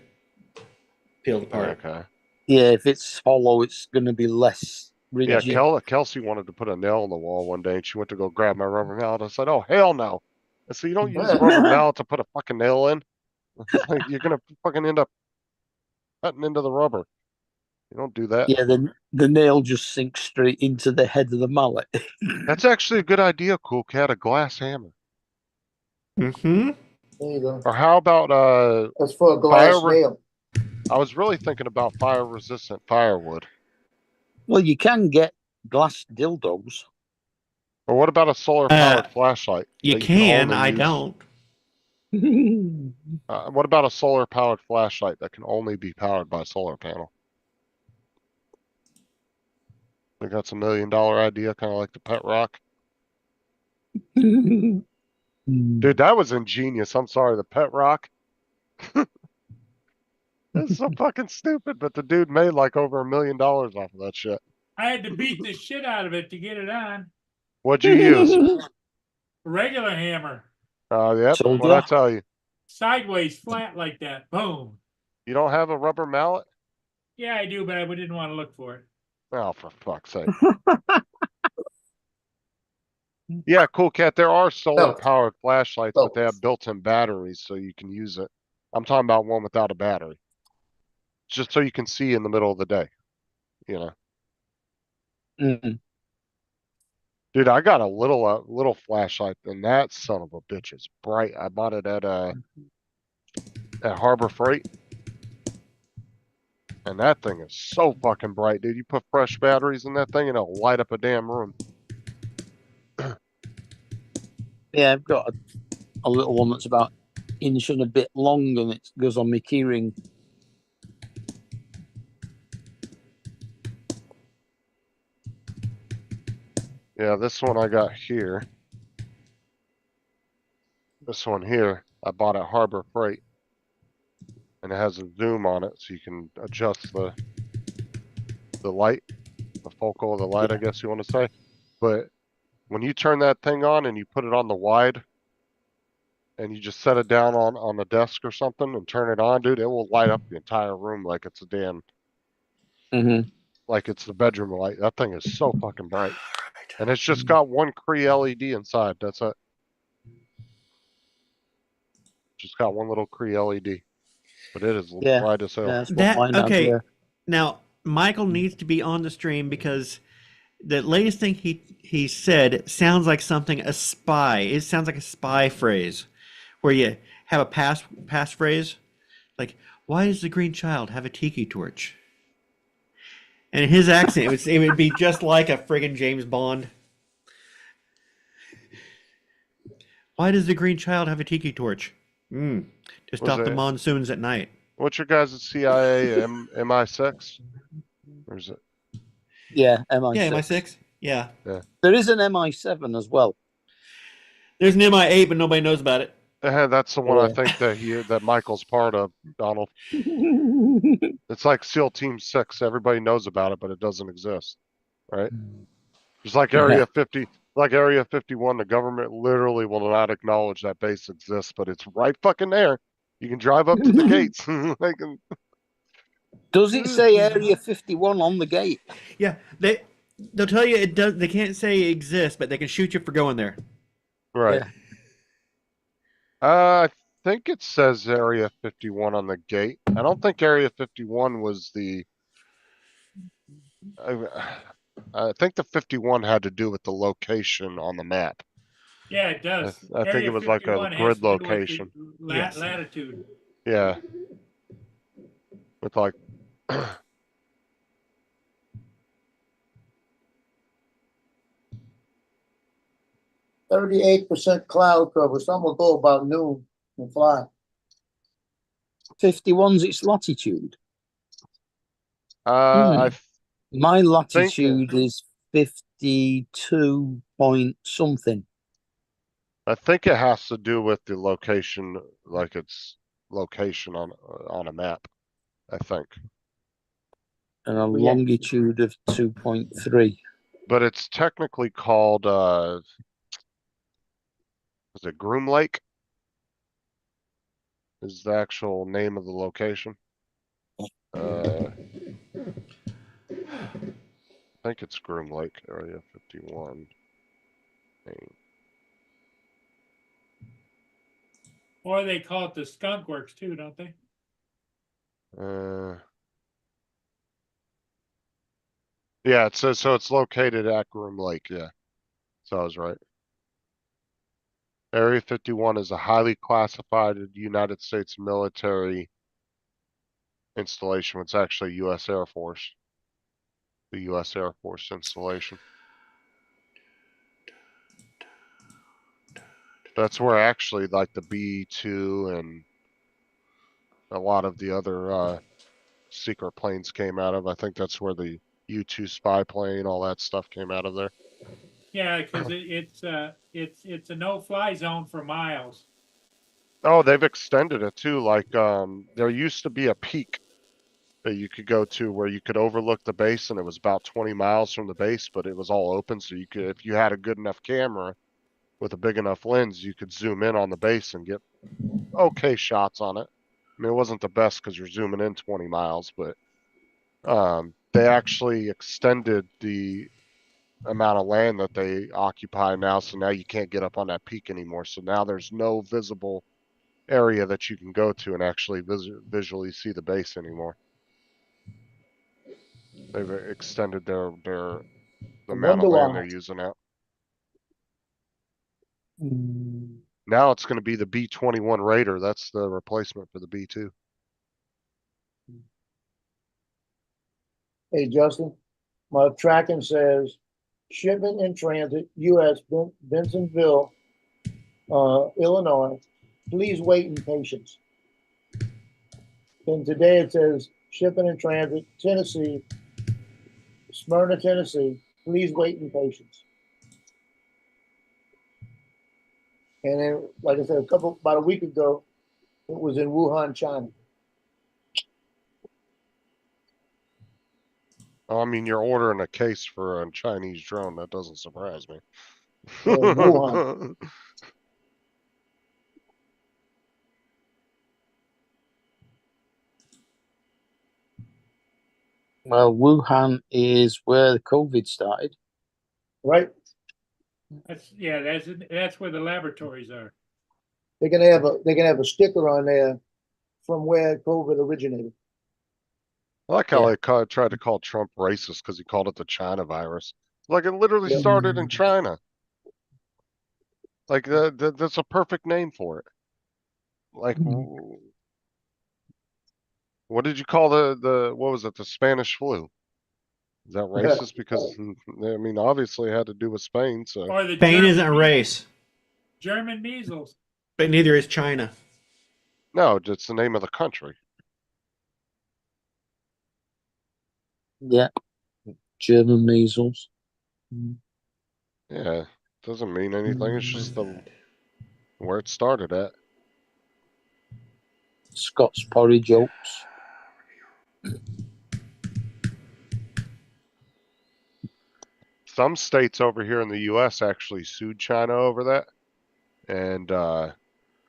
peeled apart. Okay. Yeah, if it's hollow, it's going to be less rigid. Yeah, Kelsey wanted to put a nail in the wall one day, and she went to go grab my rubber mallet. I said, "Oh, hell no." So you don't use a rubber mallet to put a fucking nail in. Like you're gonna fucking end up cutting into the rubber. You don't do that. Yeah, the nail just sinks straight into the head of the mallet. That's actually a good idea, Cool Cat. A glass hammer. Mm-hmm. There you go. Or how about That's for a glass fire? nail. I was really thinking about fire-resistant firewood. Well, you can get glass dildos. Or what about a solar-powered flashlight? You that can. only I use? don't. What about a solar-powered flashlight that can only be powered by a solar panel? I think that's $1 million idea, kind of like the pet rock. Dude, that was ingenious. I'm sorry, the pet rock. That's so fucking stupid, but the dude made like over $1 million off of that shit. I had to beat the shit out of it to get it on. What'd you use? A regular hammer. Yep, Told what'd I ya. tell you? Sideways, flat like that. Boom. You don't have a rubber mallet? Yeah, I do, but I didn't want to look for it. Oh, for fuck's sake. Yeah, Cool Cat, there are solar-powered flashlights, but they have built-in batteries, so you can use it. I'm talking about one without a battery. Just so you can see in the middle of the day, you know. Mm. Dude, I got a little flashlight, and that son of a bitch is bright. I bought it at Harbor Freight. And that thing is so fucking bright, dude. You put fresh batteries in that thing and it'll light up a damn room. Yeah, I've got a little one that's about inch and a bit long, and it goes on my keyring. Yeah, this one I got here. This one here, I bought at Harbor Freight. And it has a zoom on it, so you can adjust the light, the focal of the light, I guess you want to say. But when you turn that thing on and you put it on the wide, and you just set it down on the desk or something and turn it on, dude, it will light up the entire room like it's a damn, like it's the bedroom light. That thing is so fucking bright. And it's just got one Cree LED inside. That's it. Just got one little Cree LED. But it is bright as hell. Yeah, that's what mine okay. has, yeah. Now, Michael needs to be on the stream because the latest thing he said sounds like something a spy. It sounds like a spy phrase where you have a pass phrase like, why does the green child have a tiki torch? And in his accent, it would be just like a friggin' James Bond. Why does the green child have a tiki torch? To stop the monsoons at night. What's your guys' CIA? MI6? Or is it? Yeah, MI6. Yeah, MI6. Yeah. There is an MI7 as well. There's an MI8, but nobody knows about it. That's the one I think that Michael's part of, Donald. It's like SEAL Team 6. Everybody knows about it, but it doesn't exist. Right? Just like Area 50, like Area 51, the government literally will not acknowledge that base exists, but it's right fucking there. You can drive up to the gates. Does it say Area 51 on the gate? Yeah, they'll tell you it does. They can't say it exists, but they can shoot you for going there. Right. Yeah. I think it says Area 51 on the gate. I don't think Area 51 was the. I think the 51 had to do with the location on the map. Yeah, it does. I think it was like a grid location. Latitude. Yeah. With like. 38% cloud cover. Some will go about noon and fly. 51's its latitude. My latitude is 52 point something. I think it has to do with the location, like its location on a map. I think. And a longitude of 2.3. But it's technically called is it Groom Lake? Is the actual name of the location? I think it's Groom Lake, Area 51. Or they call it the Skunk Works too, don't they? Yeah, it says so. It's located at Groom Lake. Yeah, so I was right. Area 51 is a highly classified United States military installation. It's actually U.S. Air Force. The U.S. Air Force installation. That's where actually like the B-2 and a lot of the other secret planes came out of. I think that's where the U-2 spy plane, all that stuff came out of there. Yeah, because it's a no-fly zone for miles. Oh, they've extended it too. Like there used to be a peak that you could go to where you could overlook the base, and it was about 20 miles from the base, but it was all open, so you could, if you had a good enough camera with a big enough lens, you could zoom in on the base and get okay shots on it. I mean, it wasn't the best because you're zooming in 20 miles, but they actually extended the amount of land that they occupy now, so now you can't get up on that peak anymore. So now there's no visible area that you can go to and actually visually see the base anymore. They've extended the amount of land they're using out. Now it's going to be the B-21 Raider. That's the replacement for the B-2. Hey, Justin, my tracking says shipment in transit, U.S. Bensonville, Illinois. Please wait in patience. And today it says shipment in transit, Tennessee, Smyrna, Tennessee. Please wait in patience. And then, like I said, about a week ago, it was in Wuhan, China. I mean, you're ordering a case for a Chinese drone. That doesn't surprise me. Wuhan. Well, Wuhan is where the COVID started. Right. That's where the laboratories are. They're gonna have a sticker on there from where COVID originated. I like how they tried to call Trump racist because he called it the China virus. Like it literally started in China. Like that's a perfect name for it. Like, what did you call what was it? The Spanish flu? Is that racist? Because I mean, obviously it had to do with Spain. So Or the Spain isn't a race, German measles. but neither is China. no, it's the name of the country. Yeah, German measles. Yeah, doesn't mean anything. It's just where it started at. Scott's porridge oats. Some states over here in the U.S. actually sued China over that, and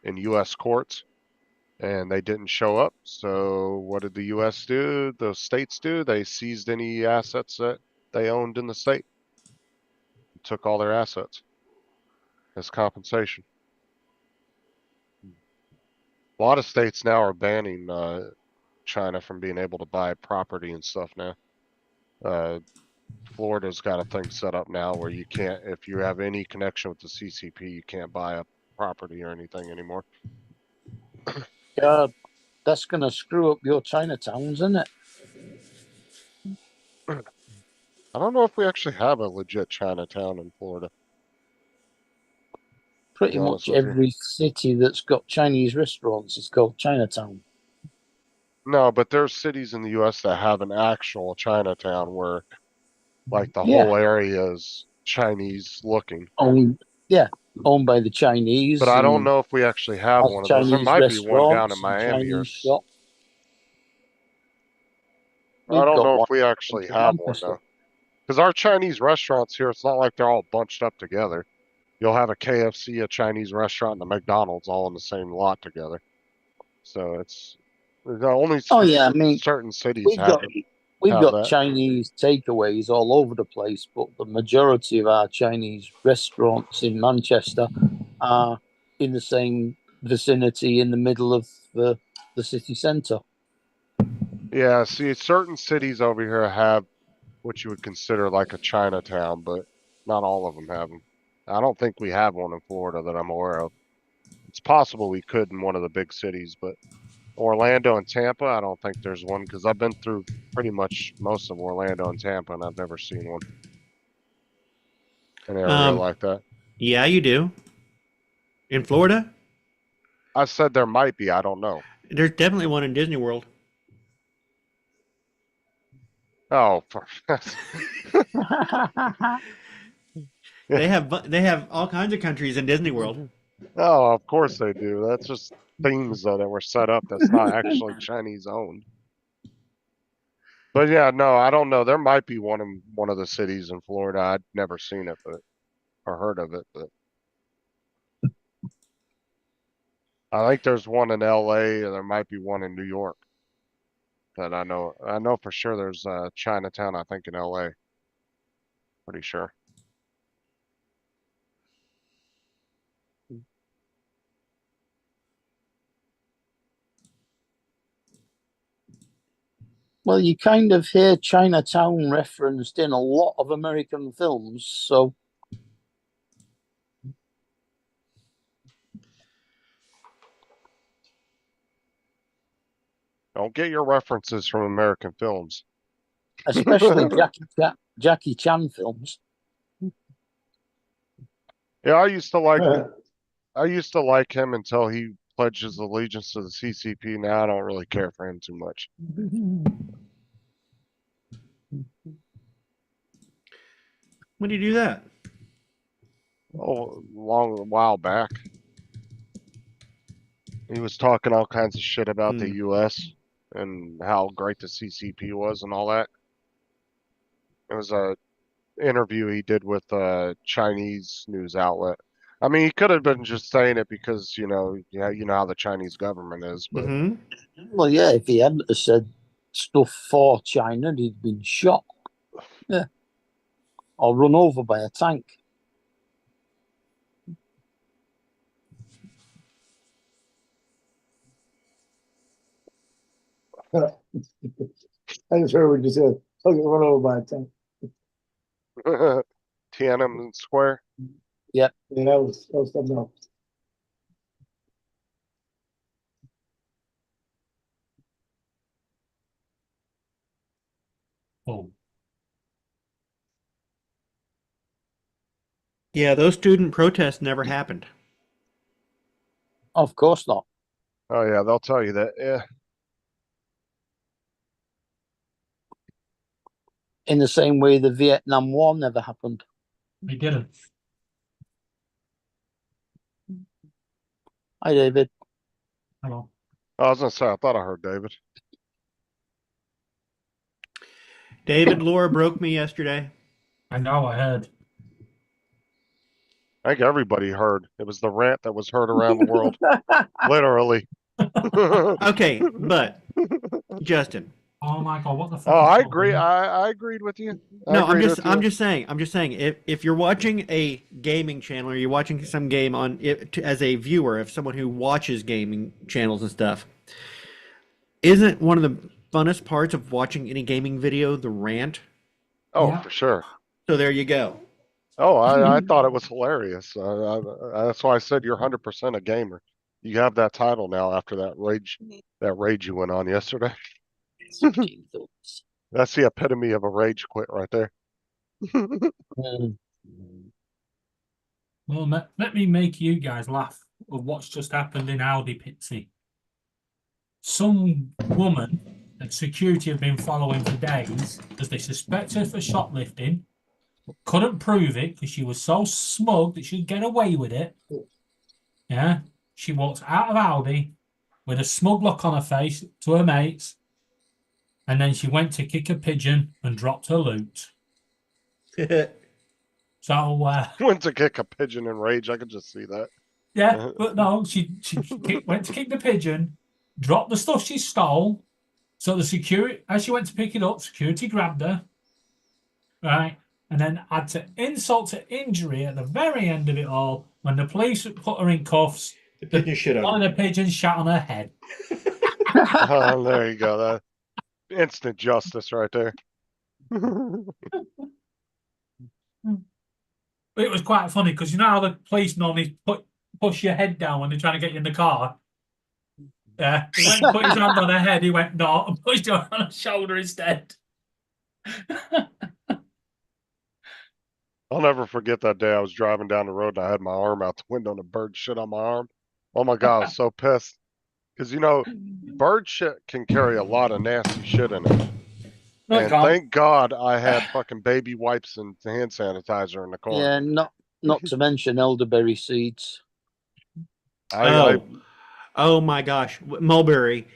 in U.S. courts, and they didn't show up. So what did the U.S. do? The states do? They seized any assets that they owned in the state, took all their assets as compensation. A lot of states now are banning China from being able to buy property and stuff now. Florida's got a thing set up now where you can't, if you have any connection with the CCP, you can't buy a property or anything anymore. Yeah, that's going to screw up your Chinatowns, isn't it? I don't know if we actually have a legit Chinatown in Florida. Pretty much every city that's got Chinese restaurants is called Chinatown. No, but there's cities in the U.S. that have an actual Chinatown where, like, the whole area is Chinese looking. Owned by the Chinese. But I don't know if we actually have one of those. There might be one down in Miami or. I don't know if we actually have one though. Because our Chinese restaurants here, it's not like they're all bunched up together. You'll have a KFC, a Chinese restaurant, and a McDonald's all in the same lot together. So it's only certain cities have it. We've got Chinese takeaways all over the place, but the majority of our Chinese restaurants in Manchester are in the same vicinity in the middle of the city centre. Yeah, see, certain cities over here have what you would consider like a Chinatown, but not all of them have them. I don't think we have one in Florida that I'm aware of. It's possible we could in one of the big cities, but Orlando and Tampa, I don't think there's one because I've been through pretty much most of Orlando and Tampa and I've never seen one. An area like that. Yeah, you do. In Florida? I said there might be, I don't know. There's definitely one in Disney World. Oh, They have all kinds of countries in Disney World. oh, of course they do. That's just themes that were set up. That's not actually Chinese owned. But yeah, no, I don't know. There might be one in one of the cities in Florida. I'd never seen it, but or heard of it, but I think there's one in LA and there might be one in New York. That I know for sure there's Chinatown, I think in LA. Pretty sure. Well, you kind of hear Chinatown referenced in a lot of American films, so Don't get your references from American films. especially Jackie Chan films. Yeah, I used to like him until he pledged his allegiance to the CCP. Now I don't really care for him too much. When did you do that? Oh, a while back. He was talking all kinds of shit about the US and how great the CCP was and all that. It was a interview he did with a Chinese news outlet. I mean, he could have been just saying it because, you know how the Chinese government is, but Well, yeah, if he hadn't have said stuff for China, he'd been shot. Yeah. Or run over by a tank. I just heard what you said. I'll get run over by a tank. Tiananmen Square. Yeah. Yeah, that was something else. Oh, Yeah, those student protests never happened. Of course not. Oh yeah, they'll tell you that. Yeah. In the same way the Vietnam War never happened. we didn't. Hi, David. Hello. I was gonna say, I thought I heard David. David, Laura broke me yesterday. I know, I heard. I think everybody heard. It was the rant that was heard around the world. Literally. Okay, but Justin. Oh my God, what the fuck? Oh, is I going agree. on? I agreed with you. No, I'm just saying, if you're watching a gaming channel or you're watching some game on it as a viewer, if someone who watches gaming channels and stuff, isn't one of the funnest parts of watching any gaming video the rant? Oh, Yeah. for sure. So there you go. Oh, I thought it was hilarious. That's why I said you're 100% a gamer. You have that title now after that rage you went on yesterday. That's the epitome of a rage quit right there. Well, let me make you guys laugh with what's just happened in Aldi Pitsy. Some woman that security have been following for days because they suspect her for shoplifting, but couldn't prove it because she was so smug that she'd get away with it. Yeah, she walks out of Aldi with a smug look on her face to her mates, and then she went to kick a pigeon and dropped her loot. So went to kick a pigeon in rage. I could just see that. Yeah, but no, she went to kick the pigeon, dropped the stuff she stole. So the security, as she went to pick it up, security grabbed her, right, and then had to insult to injury at the very end of it all when the police put her in cuffs The pigeon shit on One her. of the pigeons shot on her head. Oh, there you go. That instant justice right there. It was quite funny because you know how the police normally push your head down when they're trying to get you in the car. Yeah, he went and put his hand on her head. He went no, and pushed her on her shoulder instead. I'll never forget that day I was driving down the road and I had my arm out the window and a bird shit on my arm. Oh my God, I was so pissed. Because, you know, bird shit can carry a lot of nasty shit in it. No, it And can't. thank God I had fucking baby wipes and hand sanitizer in the car. Yeah, not to mention elderberry seeds. Oh my gosh, mulberry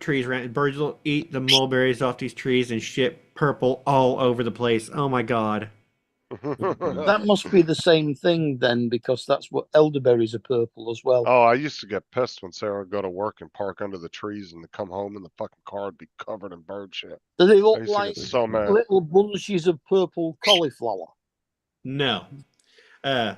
trees around. Birds will eat the mulberries off these trees and shit purple all over the place. Oh my God. That must be the same thing then, because that's what elderberries are purple as well. Oh, I used to get pissed when Sarah would go to work and park under the trees and to come home and the fucking car would be covered in bird shit. Do they I look used to like get so mad. little bunches of purple cauliflower? No. Let's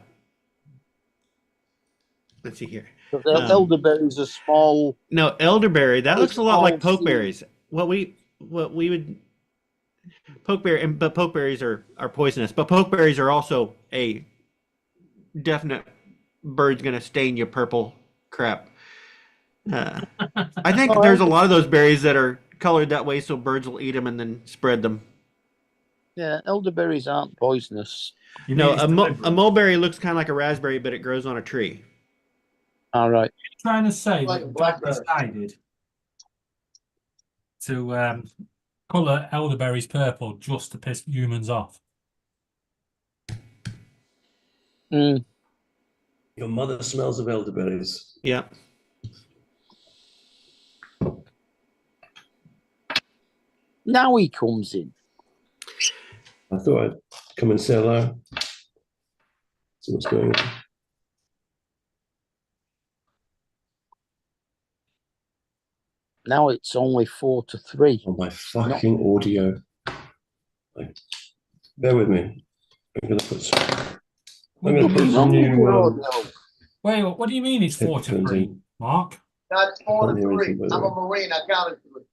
see here. Elderberries are small. No, elderberry. That looks a lot like small pokeberries. What we would pokeberry, but pokeberries are poisonous. But pokeberries are also a definite bird's gonna stain you purple crap. I think there's a lot of those berries that are colored that way so birds will eat them and then spread them. Yeah, elderberries aren't poisonous. You No, mean it's a deliberate. mulberry looks kind of like a raspberry, but it grows on a tree. All right. Trying to say Like that black Jack decided to colour elderberries purple just to piss humans off. Mm. Your mother smells of elderberries. Yeah. Now he comes in. I thought I'd come and say hello. See what's going on. Now it's only 4-3. On my fucking audio. Bear with me. I'm gonna put some new Wait, what do you mean it's 4-3, headphones in. Mark? That's Can't hear anything, by the I'm a way. Marine. I counted to it.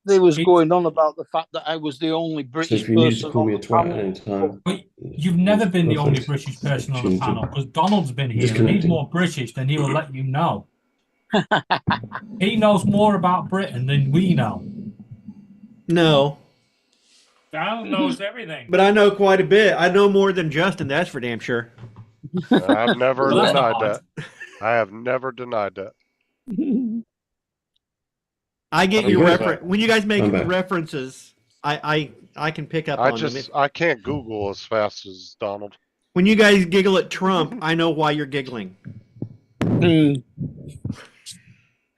They was going on about the fact that I was the only So British if you need to person call on me a the twat at panel. any time, But you've never been the only perfect British person on the opportunity. panel because Donald's been here and he's Disconnecting. more British than he will let you know. He knows more about Britain than we know. No, Donald knows everything. but I know quite a bit. I know more than Justin. That's for damn sure. I've never Well, that's denied not that. I have never denied that. I get I'm your back. reference when you guys make I'm back. references. I can pick up on them. I can't Google as fast as Donald. When you guys giggle at Trump, I know why you're giggling. Mm.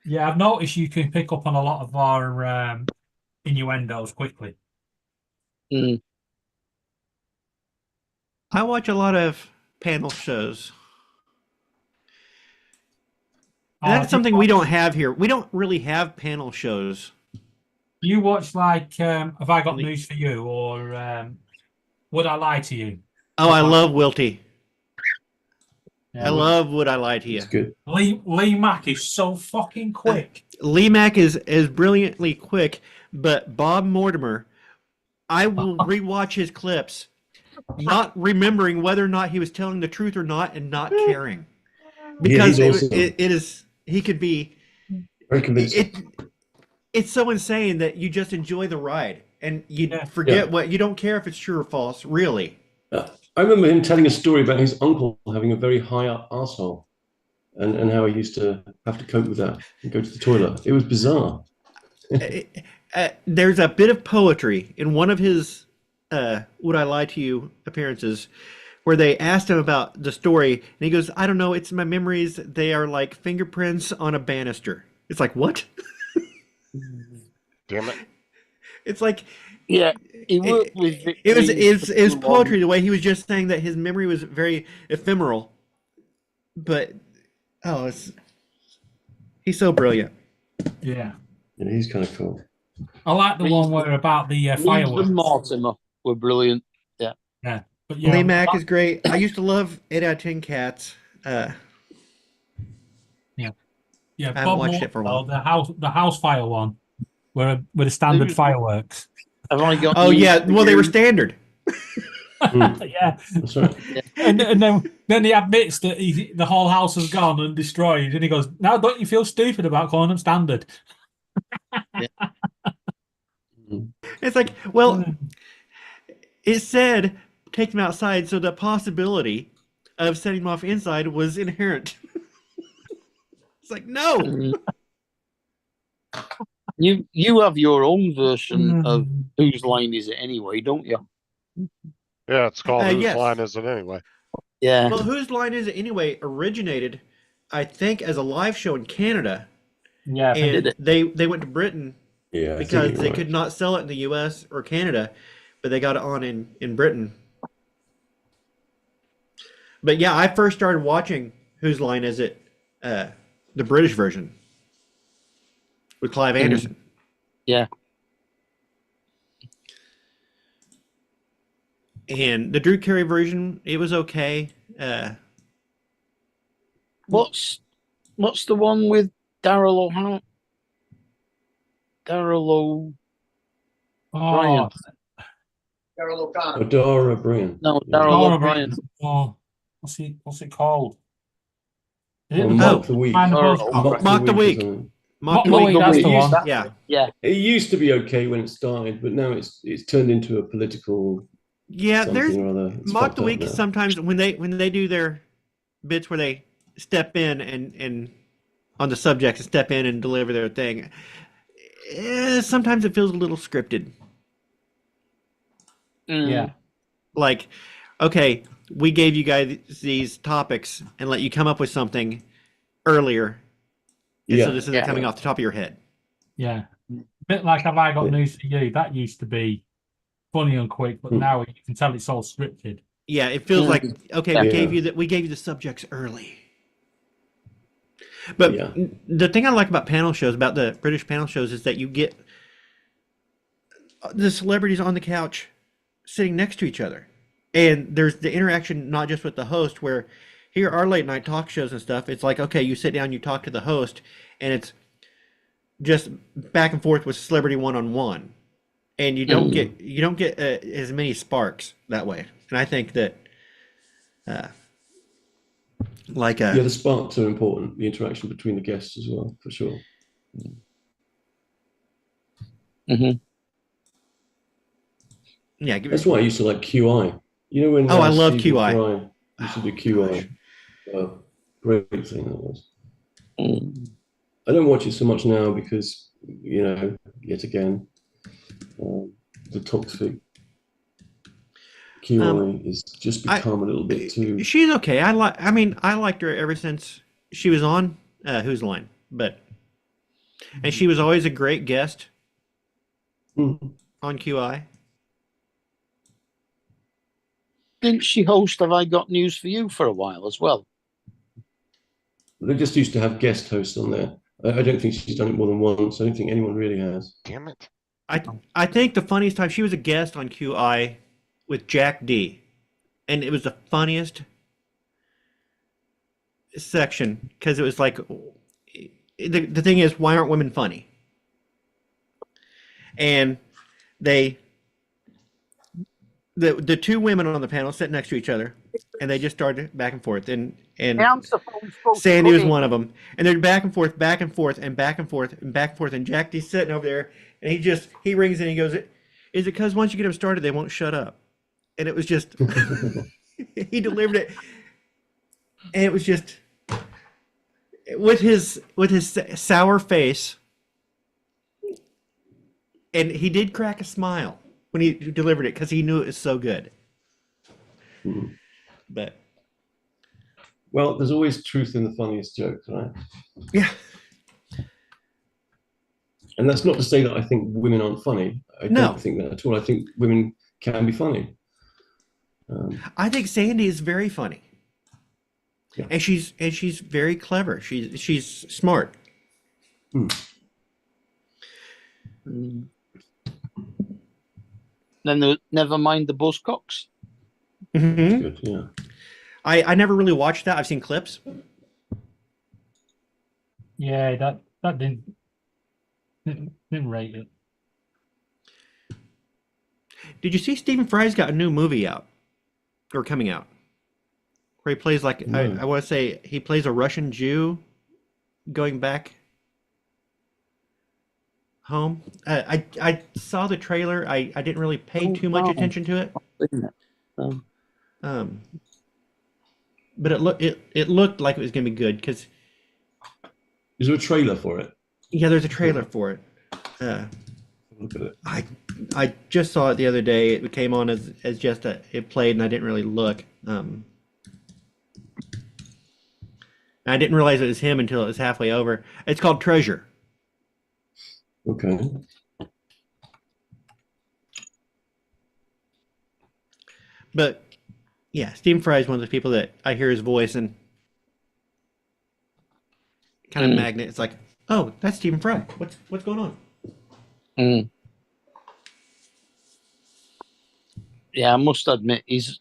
Yeah, I've noticed you can pick up on a lot of our innuendos quickly. Mm. I watch a lot of panel shows. And that's something we don't have here. We don't really have panel shows. You watch like Have I Got News for You or Would I Lie to You? Oh, I love Wilty. Yeah, I love Would I Lie to You. it's good. Lee Mack is so fucking quick. Lee Mack is brilliantly quick, but Bob Mortimer, I will rewatch his clips, not remembering whether or not he was telling the truth or not, and not caring, because he's awesome. it is he could be. Very convincing. It's so insane that you just enjoy the ride and you Yeah. forget what you don't care if it's true or false. Really, I remember him telling a story about his uncle having a very high up arsehole and how he used to have to cope with that and go to the toilet. It was bizarre. There's a bit of poetry in one of his "Would I Lie to You" appearances, where they asked him about the story, and he goes, "I don't know. It's my memories. They are like fingerprints on a banister." It's like, what? Damn it. It's like, Yeah, he worked with it was Victory it was for too poetry long. the way he was just saying that his memory was very ephemeral, but he's so brilliant. Yeah. Yeah, he's kind of cool. I like the one where about the Leeds fireworks. and Mortimer were brilliant. Yeah. Yeah. But yeah, Lee Mack is great. I used to love 8 out of 10 Cats. Yeah, I haven't Bob watched it for a while. the house fire one, with the standard Who's- fireworks. Have I got Oh news yeah, for well they you? were standard. Yeah, That's right. and then he admits that the whole house has gone and destroyed, and he goes, "Now don't you feel stupid about calling them standard?" It's like, well, it said take them outside, so the possibility of setting them off inside was inherent. It's like, no. You have your own version of whose line is it anyway, don't you? Yeah, it's called Whose yes. Line Is It Anyway? Yeah. Well, Whose Line Is It Anyway originated, I think, as a live show in Canada. Yeah, And they went to Britain Yeah, I think because you're they right. could not sell it in the US or Canada, but they got it on in Britain. But yeah, I first started watching Whose Line Is It, the British version with Clive Anderson. Yeah. And the Drew Carey version, it was okay. What's the one with Daryl O'Hara? Daryl O'Brien. Carol O'Connor. Adora Brian. No, Yeah. Daryl O'Brien. Oh, what's it called? Is it Oh, the Mock book? the Week. Man Oh, Post- Mock the or Week. something. Mock the Mock the Week. Week, that's It the used- one. Yeah. Yeah. It used to be okay when it started, but now it's turned into a political Yeah, there's something or other. It's Mock fucked the up Week now. sometimes when they do their bits where they step in and on the subjects and step in and deliver their thing. Sometimes it feels a little scripted. Yeah. Like, okay, we gave you guys these topics and let you come up with something earlier. And Yeah. so this isn't coming off the top of your head. Yeah. A bit like Have I Got News for You? That used to be funny and quick, but now you can tell it's all scripted. Yeah, it feels like, okay, we Yeah. gave you the subjects early. But Yeah. the thing I like about panel shows, about the British panel shows, is that you get the celebrities on the couch sitting next to each other. And there's the interaction not just with the host, where here are late night talk shows and stuff. It's like, okay, you sit down, you talk to the host, and it's just back and forth with celebrity one-on-one. And you don't get as many sparks that way. And I think that Yeah, the sparks are important. The interaction between the guests as well, for sure. Mm-hmm. Yeah, That's why I used to like QI. You know when? I love Stephen QI. Fry used to do QI. Great thing that was. I don't watch it so much now because, yet again, the toxic QI is just become a little bit too. She's okay. I liked her ever since she was on Whose Line, and she was always a great guest on QI. Didn't she host Have I Got News for You for a while as well? They just used to have guest hosts on there. I don't think she's done it more than once. I don't think anyone really has. Damn it. I think the funniest time she was a guest on QI with Jack D, and it was the funniest section because it was like the thing is, why aren't women funny? And the two women on the panel sat next to each other, and they just started back and forth, and Sandy was one of them, and they're back and forth, back and forth, and back and forth, and back and forth, and Jack D's sitting over there, and he rings and he goes, "Is it because once you get them started, they won't shut up?" And it was just he delivered it, and it was just with his sour face, and he did crack a smile when he delivered it because he knew it was so good. But well, there's always truth in the funniest jokes, right? Yeah. And that's not to say that I think women aren't funny. I don't think that at all. I think women can be funny. I think Sandy is very funny, yeah. and she's very clever. She's smart. Then never mind the Buzzcocks. Mm-hmm. Good, yeah. I never really watched that. I've seen clips. Yeah, that didn't rate it. Did you see Stephen Fry's got a new movie out or coming out where he plays like No. I want to say he plays a Russian Jew going back home. I saw the trailer. I didn't really pay too much attention to it. But it looked like it was gonna be good because Is there a trailer for it? yeah, there's a trailer for it. Look at it. I just saw it the other day. It came on as just it played, and I didn't really look. I didn't realize it was him until it was halfway over. It's called Treasure. Okay. But yeah, Stephen Fry is one of those people that I hear his voice and kind of magnet. It's like, oh, that's Stephen Fry. What's going on? Yeah, I must admit, his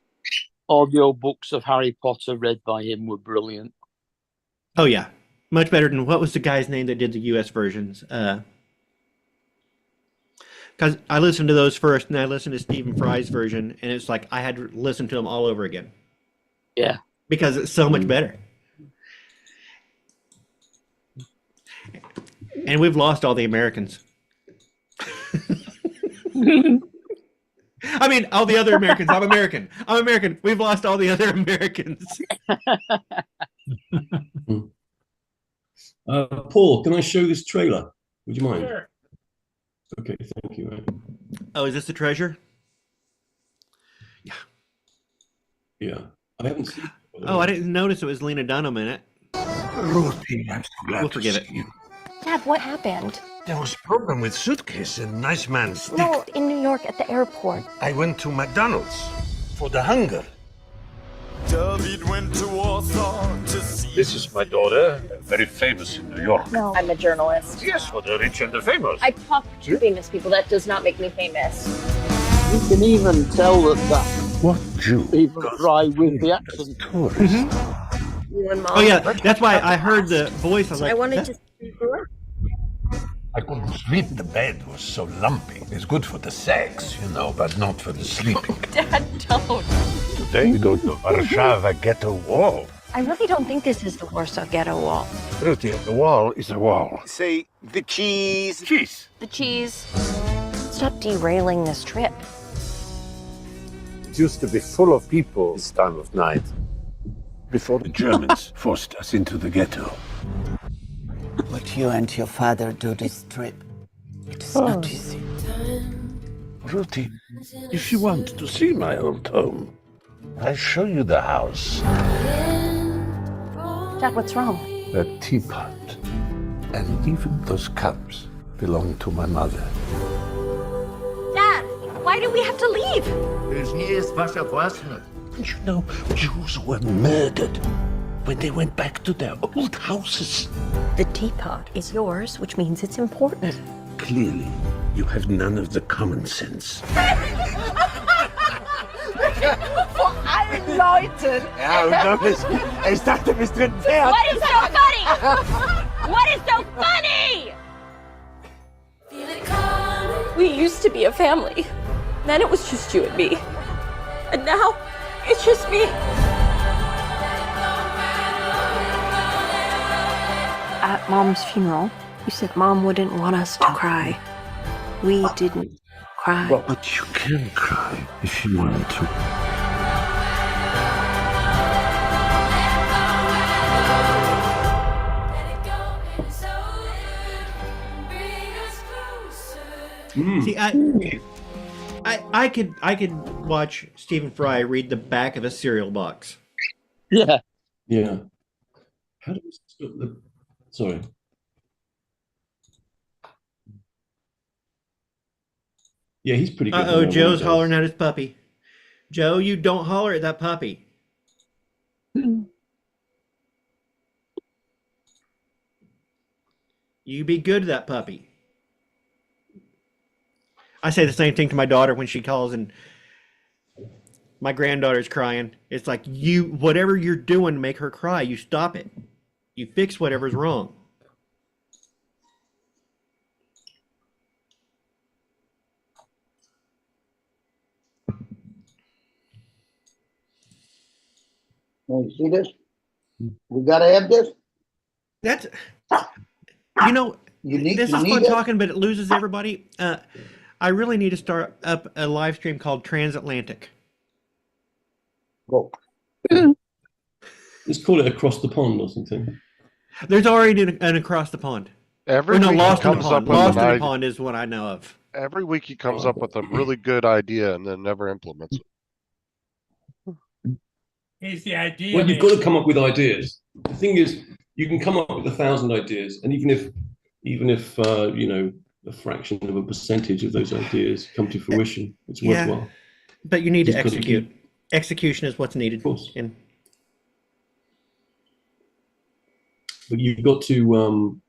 audio books of Harry Potter read by him were brilliant. Oh yeah, much better than what was the guy's name that did the U.S. versions? Because I listened to those first, and I listened to Stephen Fry's version, and it's like I had to listen to them all over again. Yeah, because it's so much better. And we've lost all the Americans. I mean, all the other Americans. I'm American. I'm American. We've lost all the other Americans. Paul, can I show this trailer? Would you mind? Sure. Okay, thank you. Mate. Oh, is this the treasure? Yeah, I haven't seen it. Oh, I didn't notice it was Lena Dunham in it. Ruthie, I'm so glad We'll to forgive see it. you. Dad, what happened? There was problem with suitcase and nice man stick. No, in New York at the airport. I went to McDonald's for the hunger. David went to Warsaw to see. This is my daughter, very famous in New York. No, I'm a journalist. Yes, for the rich and the famous. I talk to famous people. That does not make me famous. you can even tell that What Jew? Stephen Fry with the accent. Tourist. You and Mom. Oh yeah, that's why I heard the voice. I was like, I wanted "That- to see her. I couldn't sleep. The bed was so lumpy. It's good for the sex, you know, but not for the sleeping. Dad, don't. Today we go to Warsaw Ghetto Wall. I really don't think this is the Warsaw Ghetto Wall. Ruthie, the wall is a wall. Say the cheese. Cheese. The cheese. Stop derailing this trip. It used to be full of people this time of night. Before the Germans forced us into the ghetto. What you and your father do this trip, it is not easy. Ruthie, if you want to see my old home, I'll show you the house. Dad, what's wrong? That teapot and even those cups belong to my mother. Dad, why do we have to leave? You know, Jews were murdered when they went back to their old houses. The teapot is yours, which means it's important. Clearly, you have none of the common sense. I'm enlightened. Ich dachte, du bist drin Pferd. What is so funny? What is so funny? We used to be a family. Then it was just you and me. And now, it's just me. At Mom's funeral, you said Mom wouldn't want us to cry. We didn't cry. But you can cry if you want to. See, I could watch Stephen Fry read the back of a cereal box. Yeah. Yeah. How do we stop the? Sorry. Yeah, he's pretty good. Uh-oh, when Joe's does. hollering at his puppy. Joe, you don't holler at that puppy. You be good to that puppy. I say the same thing to my daughter when she calls and my granddaughter's crying. It's like, whatever you're doing to make her cry, you stop it. You fix whatever's wrong. Oh, you see this? We gotta have this. That's, you know, this is fun talking, but it loses everybody. I really need to start up a live stream called Transatlantic. Go. Let's call it Across the Pond or something. There's already an Across the Pond. Every no, week Lost he in the comes Pond. up with Lost an in the idea. Pond is what I know of. Every week he comes up with a really good idea and then never implements it. He's the idea. Well, you've got to come up with ideas. The thing is, you can come up with 1,000 ideas, and even if you know, a fraction of a percentage of those ideas come to fruition, it's worthwhile. But you need to execute. Execution is what's needed. Of course. And but you've got to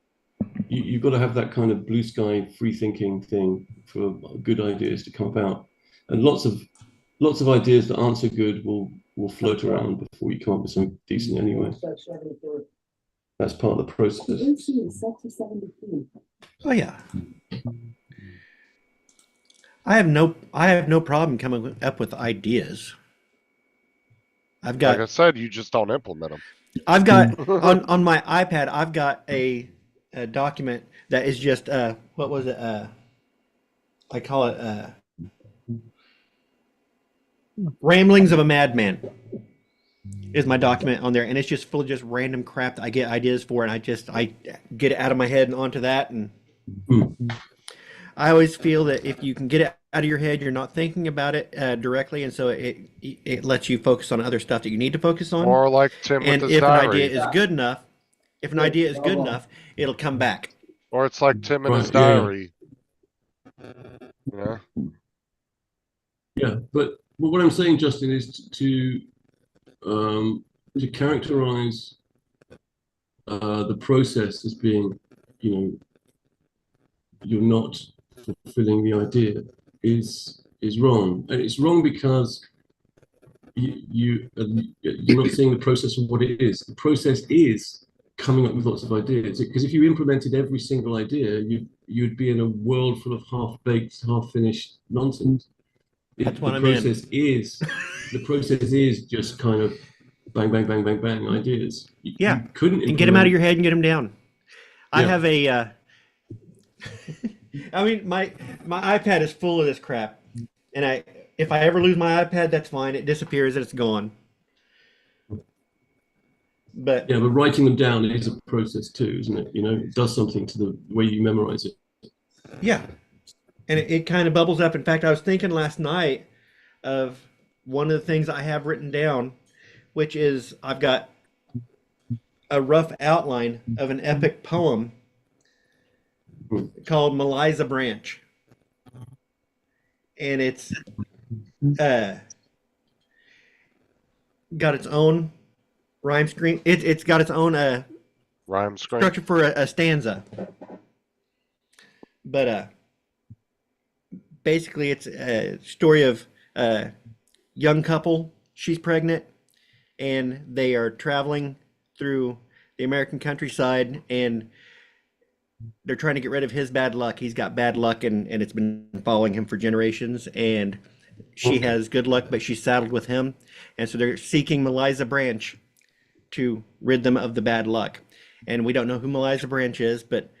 you've got to have that kind of blue sky, free thinking thing for good ideas to come about, and lots of ideas that aren't so good will float around before you come up with something decent anyway. That's part of the process. Oh yeah. I have no problem coming up with ideas. I've got, like I said, you just don't implement them. I've got on my iPad, I've got a document that is just what was it? I call it Ramblings of a Madman is my document on there, and it's just full of just random crap that I get ideas for, and I get it out of my head and onto that. And I always feel that if you can get it out of your head, you're not thinking about it directly, and so it lets you focus on other stuff that you need to focus on. Or like Tim and with his if diary. an idea is good enough, it'll come back. Or it's like Tim in his Right, yeah. diary. Yeah. Yeah, but what I'm saying, Justin, is to characterize the process as being, you know, you're not fulfilling the idea is wrong, and it's wrong because you're not seeing the process of what it is. The process is coming up with lots of ideas, because if you implemented every single idea, you'd be in a world full of half-baked, half-finished nonsense. That's what the I'm in. The process is just kind of bang, bang, bang, bang, bang ideas. You couldn't and get them out of your head and get them down. I Yeah. have a I mean, my iPad is full of this crap, and if I ever lose my iPad, that's fine. It disappears and it's gone. But yeah, but writing them down is a process too, isn't it? You know, it does something to the way you memorize it. yeah, and it kind of bubbles up. In fact, I was thinking last night of one of the things I have written down, which is I've got a rough outline of an epic poem called Meliza Branch, and it's got its own rhyme scheme. It's got its own Rhyme scheme structure for a stanza, but basically it's a story of a young couple. She's pregnant, and they are traveling through the American countryside, and they're trying to get rid of his bad luck. He's got bad luck, and it's been following him for generations. And she has good luck, but she's saddled with him. And so they're seeking Meliza Branch to rid them of the bad luck. And we don't know who Meliza Branch is, but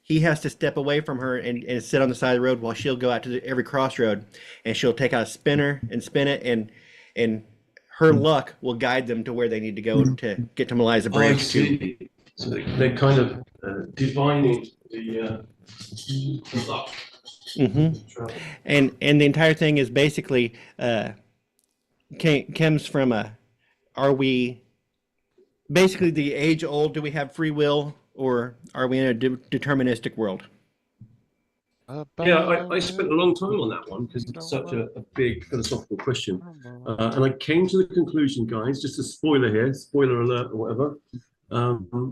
he has to step away from her and sit on the side of the road while she'll go out to every crossroad, and she'll take out a spinner and spin it, and her luck will guide them to where they need to go to get to Meliza Branch. So they're kind of divining the luck. Mm-hmm. And the entire thing is basically comes from are we basically the age old, do we have free will, or are we in a deterministic world? Yeah, I spent a long time on that one because it's such a big philosophical question. And I came to the conclusion, guys, just a spoiler here, spoiler alert or whatever,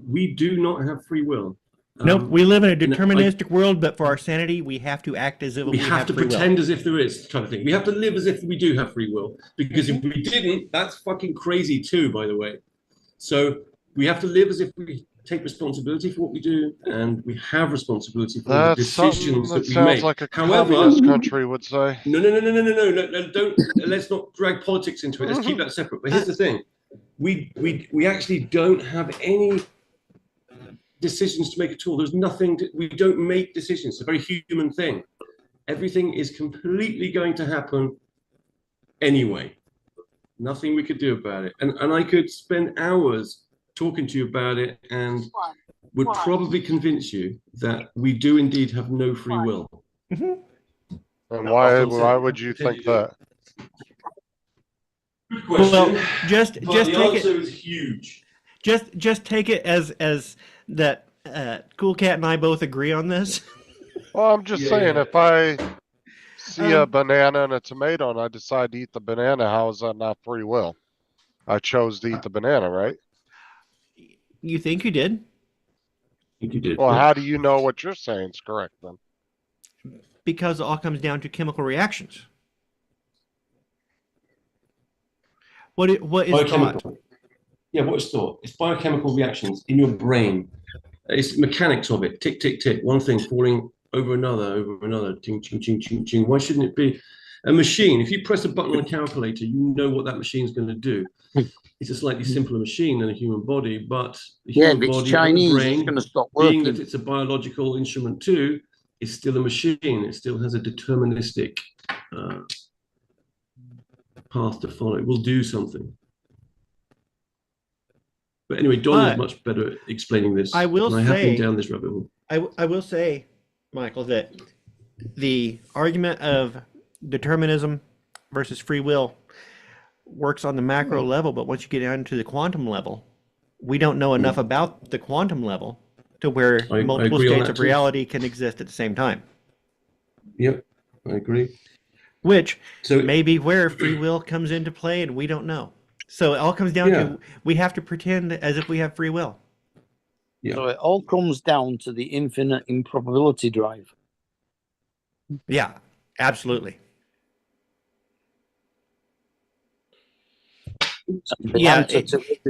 we do not have free will. Nope, we live in a deterministic world, but for our sanity, we have to act as if we have to free pretend will. as if there is, kind of thing. We have to live as if we do have free will, because if we didn't, that's fucking crazy too, by the way. So we have to live as if we take responsibility for what we do, and we have responsibility for the decisions that we sounds make. like a However, communist country would say. No, don't. Let's not drag politics into it. Let's keep that separate. But here's the thing: we actually don't have any decisions to make at all. There's nothing. We don't make decisions. It's a very human thing. Everything is completely going to happen anyway. Nothing we could do about it. And I could spend hours talking to you about it and would probably convince you that we do indeed have no free will. And why would you think that? Good question. Well, just the take answer it. is huge. Just take it as that. Cool Cat and I both agree on this. Well, I'm just saying, if I see a banana and a tomato and I decide to eat the banana, how is that not free will? I chose to eat the banana, right? You think you did? I think you did. Well, how do you know what you're saying is correct then? Because it all comes down to chemical reactions. What is thought? Biochemical. Yeah, what is thought? It's biochemical reactions in your brain. It's mechanics of it. Tick, tick, tick. One thing falling over another. Ching, ching, ching, ching, ching. Why shouldn't it be a machine? If you press a button on a calculator, you know what that machine's going to do. It's a slightly simpler machine than a human body, but the human if it's body, Chinese, the brain, it's going to stop being working. that it's a biological instrument too, is still a machine. It still has a deterministic path to follow. It will do something. But anyway, Don is much better at explaining this. I will and I have say, been down this rabbit hole. I will say, Michael, that the argument of determinism versus free will works on the macro level, but once you get down to the quantum level, we don't know enough about the quantum level to where multiple states of reality can exist at the same time. Yep, I agree. Which may be where free will comes into play, and we don't know. So it all comes down to we have to pretend as if we have free will. Yeah. So it all comes down to the infinite improbability drive. Yeah, absolutely. Yeah,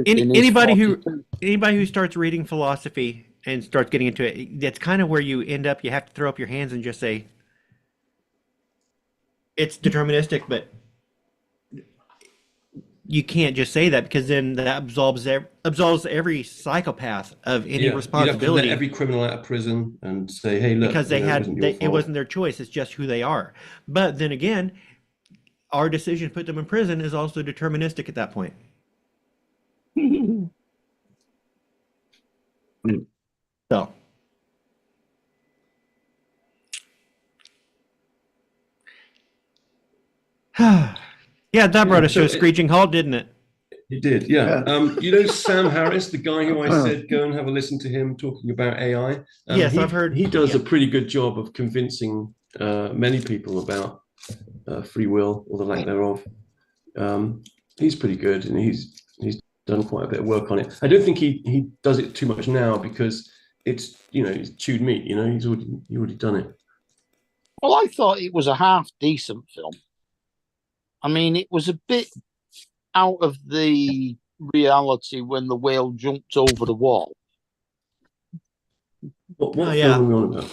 anybody who starts reading philosophy and starts getting into it, that's kind of where you end up. You have to throw up your hands and just say it's deterministic, but you can't just say that, because then that absolves every psychopath of any responsibility. You have to let every criminal out of prison and say, "Hey, look," because it wasn't their choice; it's just who they are. But then again, our decision to put them in prison is also deterministic at that point. So, yeah, that brought us to a screeching halt, didn't it? It did, yeah. You know Sam Harris, the guy who I said go and have a listen to him talking about AI? Yes, I've heard. He does a pretty good job of convincing many people about free will, or the lack thereof. He's pretty good, and he's done quite a bit of work on it. I don't think he does it too much now, because it's it's chewed meat. He's already done it. Well, I thought it was a half decent film. I mean, it was a bit out of the reality when the whale jumped over the wall. What film are we on about?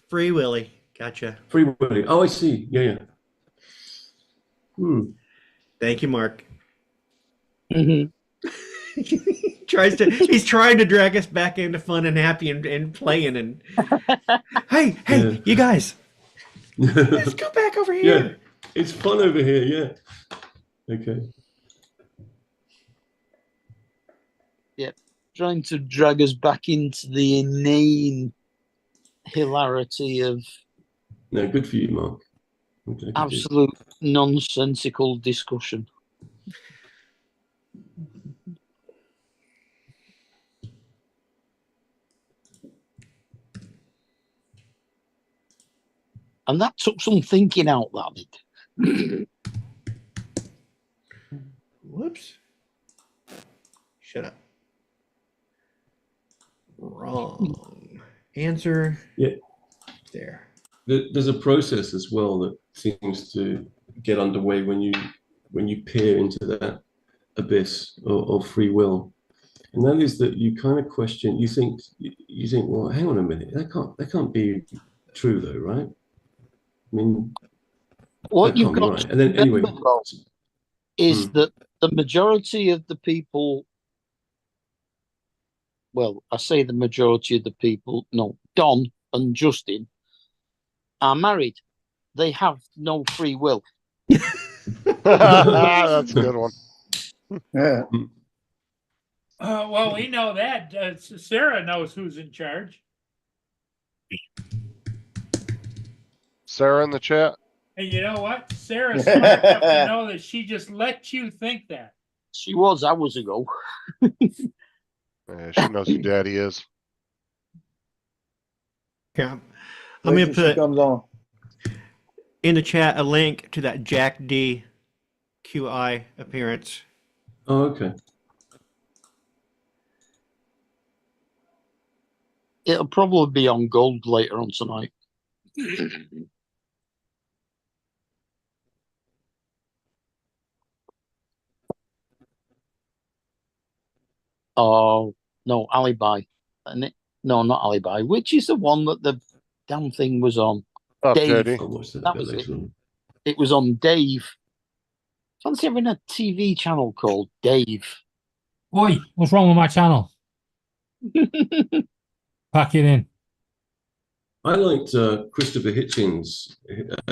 Free Willy. Gotcha. Free Willy. Oh, I see. Yeah. Thank you, Mark. Mm-hmm. He's trying to drag us back into fun and happy and playing and hey, you guys, let's go back over here. Yeah, it's fun over here. Yeah. Okay. Yeah, trying to drag us back into the inane hilarity of good for you, Mark. Okay, absolute nonsensical discussion. And that took some thinking out, that did. Whoops. Shut up. Wrong. Answer. Yeah. There. There's a process as well that seems to get underway when you peer into that abyss of free will. And that is that you kind of question, you think, well, hang on a minute, that can't be true though, right? I mean, what you've got right. And then anyway, is that the majority of the people well, I say the majority of the people, no, Don and Justin are married. They have no free will. That's a good one. Yeah. Well, we know that. Sarah knows who's in charge. Sarah in the chat. And you know what? Sarah's smart enough to know that she just let you think that. She was hours ago. Yeah, she knows who Daddy is. Yeah. I'm going to put comes on. in the chat a link to that Jack D QI appearance. Oh, okay. It'll probably be on Gold later on tonight. Oh, no, Alibi. No, not Alibi. Which is the one that the damn thing was on? Dave. JD. That was it. It was on Dave. Fancy having a TV channel called Dave. Oi, what's wrong with my channel? Pack it in. I liked Christopher Hitchens,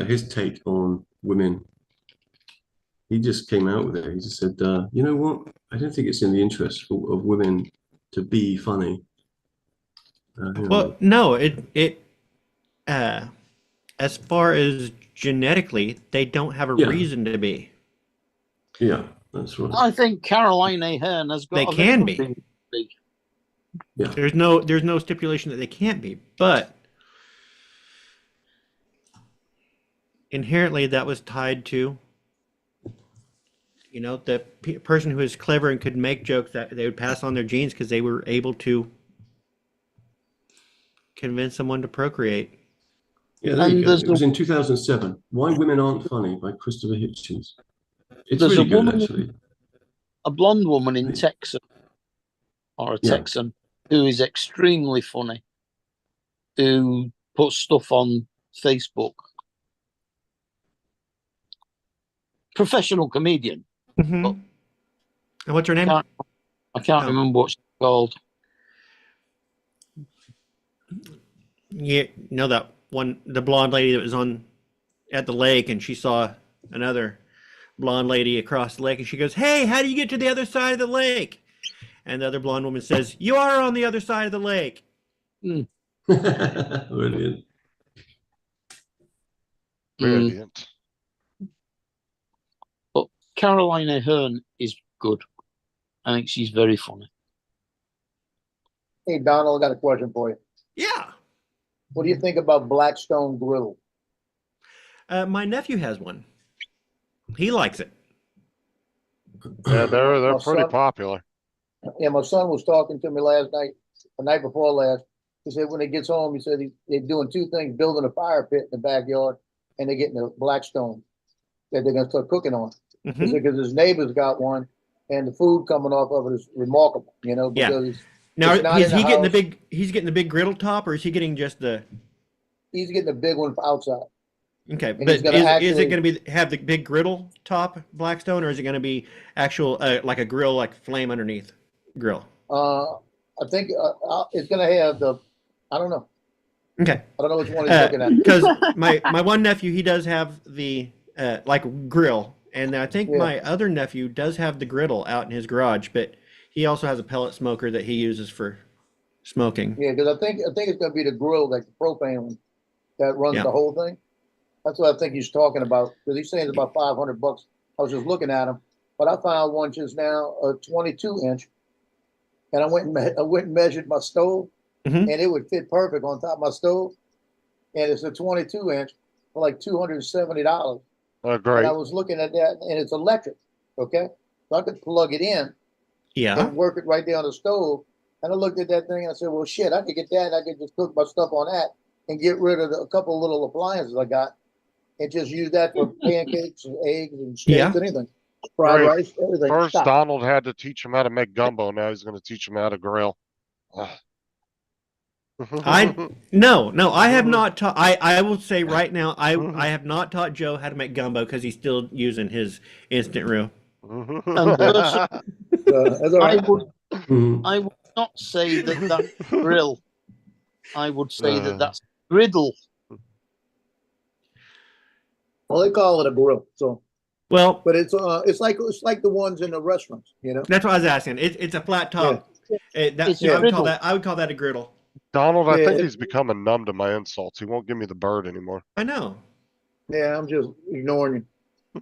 his take on women. He just came out with it. He just said, you know what? I don't think it's in the interest of women to be funny. Well, no, as far as genetically, they don't have a reason to be. Yeah, that's right. I think Caroline Ahern has got. They can be. Yeah. There's no stipulation that they can't be, but inherently that was tied to, you know, the person who is clever and could make jokes that they would pass on their genes because they were able to convince someone to procreate. Yeah, there you go. It was in 2007. Why Women Aren't Funny by Christopher Hitchens. It's There's really a good, woman, actually. a blonde woman in Texas, or a Texan, who is extremely funny, who puts stuff on Facebook. Professional comedian. Mm-hmm. And what's her name? I can't remember what she's called. Yeah, you know that one, the blonde lady that was at the lake, and she saw another blonde lady across the lake, and she goes, "Hey, how do you get to the other side of the lake?" And the other blonde woman says, "You are on the other side of the lake." Brilliant. Brilliant. But Caroline Ahern is good. I think she's very funny. Hey, Donald, I got a question for you. Yeah. What do you think about Blackstone Grill? My nephew has one. He likes it. Yeah, they're My pretty son- popular. Yeah, my son was talking to me last night, the night before last. He said when he gets home, he said they're doing two things: building a fire pit in the backyard, and they're getting a Blackstone that they're going to start cooking on. Mhm. Because his neighbor's got one, and the food coming off of it is remarkable. You know, Yeah. because Now, it's not is in he the getting the house. big? He's getting the big griddle top, or is he getting just the? He's getting a big one outside. Okay, And but he's gonna is it actually- going to be have the big griddle top Blackstone, or is it going to be actual like a grill, like flame underneath grill? I think it's going to have the. I don't know. Okay. I don't know which one he's looking at. Because my one nephew, he does have the like grill, and I think Yeah. my other nephew does have the griddle out in his garage, but he also has a pellet smoker that he uses for smoking. Yeah, because I think it's going to be the grill, like the propane one, that runs Yeah. the whole thing. That's what I think he's talking about. Because he's saying it's about $500. I was just looking at him, but I found one just now, a 22-inch, and I went and measured my stove, Mhm. and it would fit perfect on top of my stove. And it's a 22-inch for like $270. Oh, And great. I was looking at that, and it's electric. Okay, so I could plug it in Yeah. and work it right there on the stove. And I looked at that thing and I said, well, shit, I could get that. And I could just cook my stuff on that and get rid of a couple of little appliances I got and just use that for pancakes and eggs and steaks, Yeah. anything. Fried Great. rice, everything. First, Stop. Donald had to teach him how to make gumbo. Now he's going to teach him how to grill. No, I have not taught. I will say right now, I have not taught Joe how to make gumbo because he's still using his instant roux. And That's all right. Mhm. I would not say that that's grill. I would say that that's griddle. Well, they call it a grill. So, Well, but it's like the ones in the restaurants. You know. that's what I was asking. It's a flat top. It's I a would call griddle. I would call that a griddle. Donald, I Yeah, think he's becoming numb to my insults. He won't give me the bird anymore. I know. Yeah, I'm just ignoring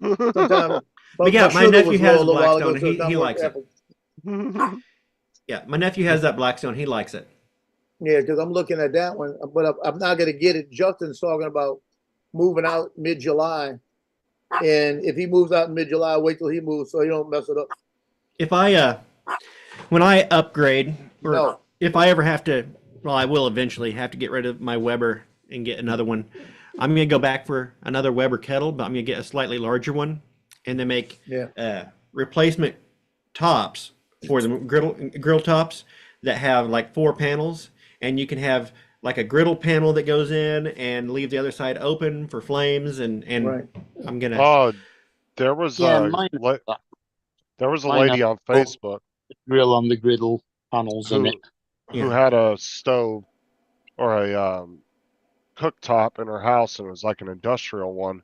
you. Sometimes, But yeah, my sugar nephew was has low a little while ago, Blackstone. so it's not He worth likes it. effort. Yeah, my nephew has that Blackstone. He likes it. Yeah, because I'm looking at that one, but I'm not going to get it. Justin's talking about moving out mid-July, and if he moves out in mid-July, wait till he moves so he don't mess it up. If I when I upgrade, or No. if I ever have to, well, I will eventually have to get rid of my Weber and get another one. I'm gonna go back for another Weber kettle, but I'm gonna get a slightly larger one, and then make replacement tops for the grill tops that have like 4 panels, and you can have like a griddle panel that goes in and leave the other side open for flames, and Right. I'm gonna. Oh, there was Mine- there was a mine lady have on Facebook grill on the griddle panels in it. who had a stove or a cooktop in her house, and it was like an industrial one,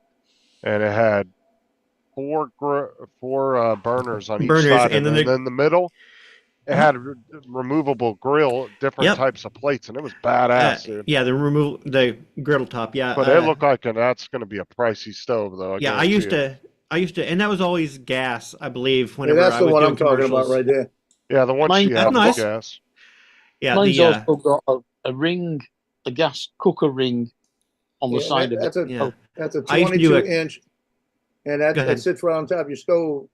and it had four burners on each Burners, side, and and then then in the middle it had a removable grill, different Yep. types of plates, and it was badass, dude. Yeah, the griddle top. Yeah, But it looked like that's going to be a pricey stove, though. Yeah, I used to, and that was always gas, I believe. Yeah, Whenever that's I the was one doing I'm talking about commercials. right there. Yeah, the one she Mine- had That's was nice. gas. Yeah, Mine's also got a ring, a gas cooker ring on the Yeah, side of that's it. a that's a I used to do 22 inch, and that Go ahead. sits right on top of your stove,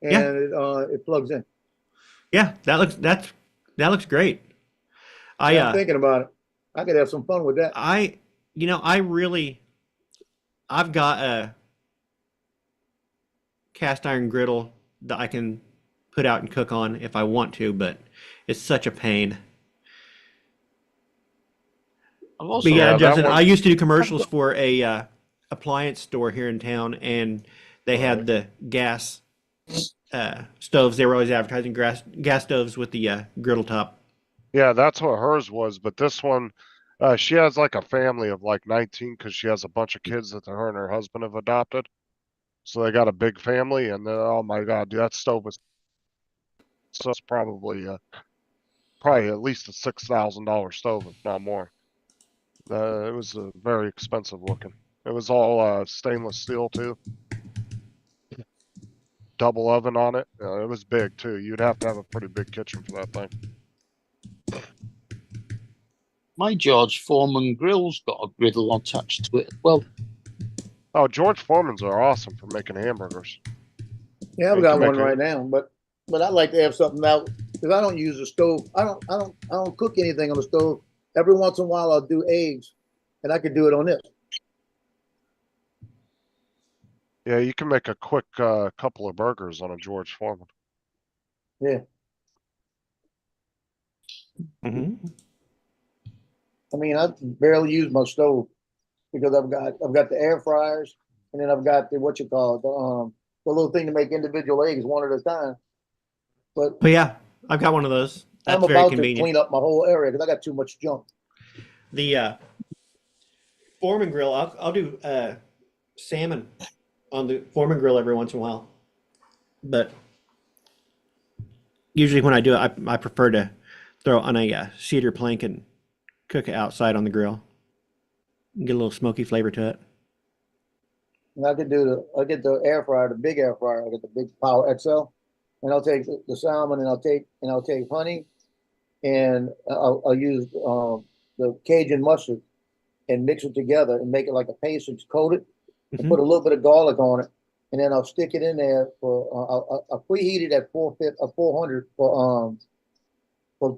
and Yeah. it plugs in. Yeah, that looks great. I'm thinking about it. I could have some fun with that. I've got a cast iron griddle that I can put out and cook on if I want to, but it's such a pain. I've also But yeah, that Justin, one- I used to do commercials for a appliance store here in town, and they had the gas stoves. They were always advertising gas stoves with the griddle top. Yeah, that's what hers was. But this one, she has like a family of like 19 because she has a bunch of kids that her and her husband have adopted. So they got a big family, and oh my God, dude, that stove was so it's probably at least a $6,000 stove, if not more. It was very expensive looking. It was all stainless steel too. Double oven on it. It was big too. You'd have to have a pretty big kitchen for that thing. My George Foreman grill's got a griddle attached to it. Well, Oh, George Foreman's are awesome for making hamburgers. Yeah, I've You got can make one it- right now, but I'd like to have something out because I don't use the stove. I don't cook anything on the stove. Every once in a while, I'll do eggs, and I could do it on this. Yeah, you can make a quick couple of burgers on a George Foreman. Yeah. Mm-hmm. I mean, I barely use my stove because I've got the air fryers, and then I've got the the little thing to make individual eggs one at a time. But yeah, I've got one of those. That's I'm very about to convenient. clean up my whole area because I got too much junk. The Foreman grill, I'll do salmon on the Foreman grill every once in a while, but usually when I do it, I prefer to throw it on a cedar plank and cook it outside on the grill. Get a little smoky flavor to it. And I get the air fryer, the big air fryer. I get the big Power XL, and I'll take the salmon, and I'll take honey, and I'll use the Cajun mustard and mix it together and make it like a paste and coat it, and put a little bit of garlic on it, and then I'll stick it in there for I'll preheat it at 400 for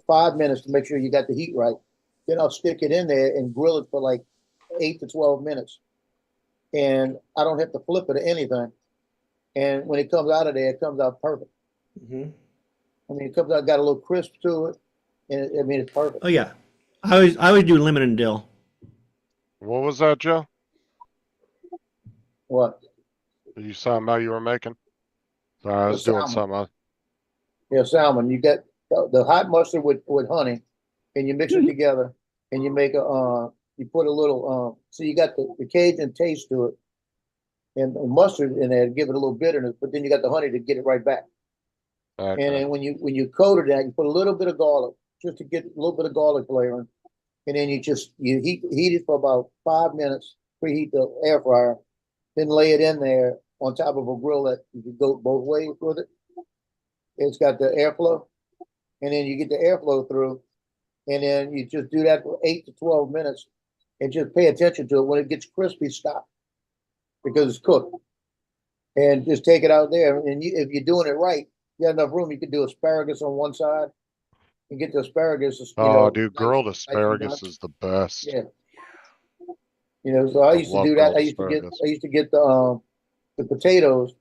5 minutes to make sure you got the heat right. Then I'll stick it in there and grill it for like 8 to 12 minutes. And I don't have to flip it or anything. And when it comes out of there, it comes out perfect. Mm-hmm. I mean, it comes out, got a little crisp to it. And it's perfect. Oh yeah, I always do lemon and dill. What was that, Joe? What? Did you sound about you were making? I was doing salmon. something. Yeah, salmon. You get the hot mustard with honey, and you mix it together, and you make you put a little so you got the Cajun taste to it, and mustard in there to give it a little bitterness, but then you got the honey to get it right back. Okay. And then when you coated that, you put a little bit of garlic just to get a little bit of garlic flavoring, and then you heat it for about 5 minutes, preheat the air fryer, then lay it in there on top of a grill that you can go both ways with it. It's got the airflow, and then you get the airflow through, and then you just do that for 8 to 12 minutes, and just pay attention to it. When it gets crispy, stop, because it's cooked, and just take it out there. And if you're doing it right, you got enough room. You can do asparagus on one side, and get the asparagus. Dude, grilled asparagus is the best. Yeah. So I used to do that. I used to get the potatoes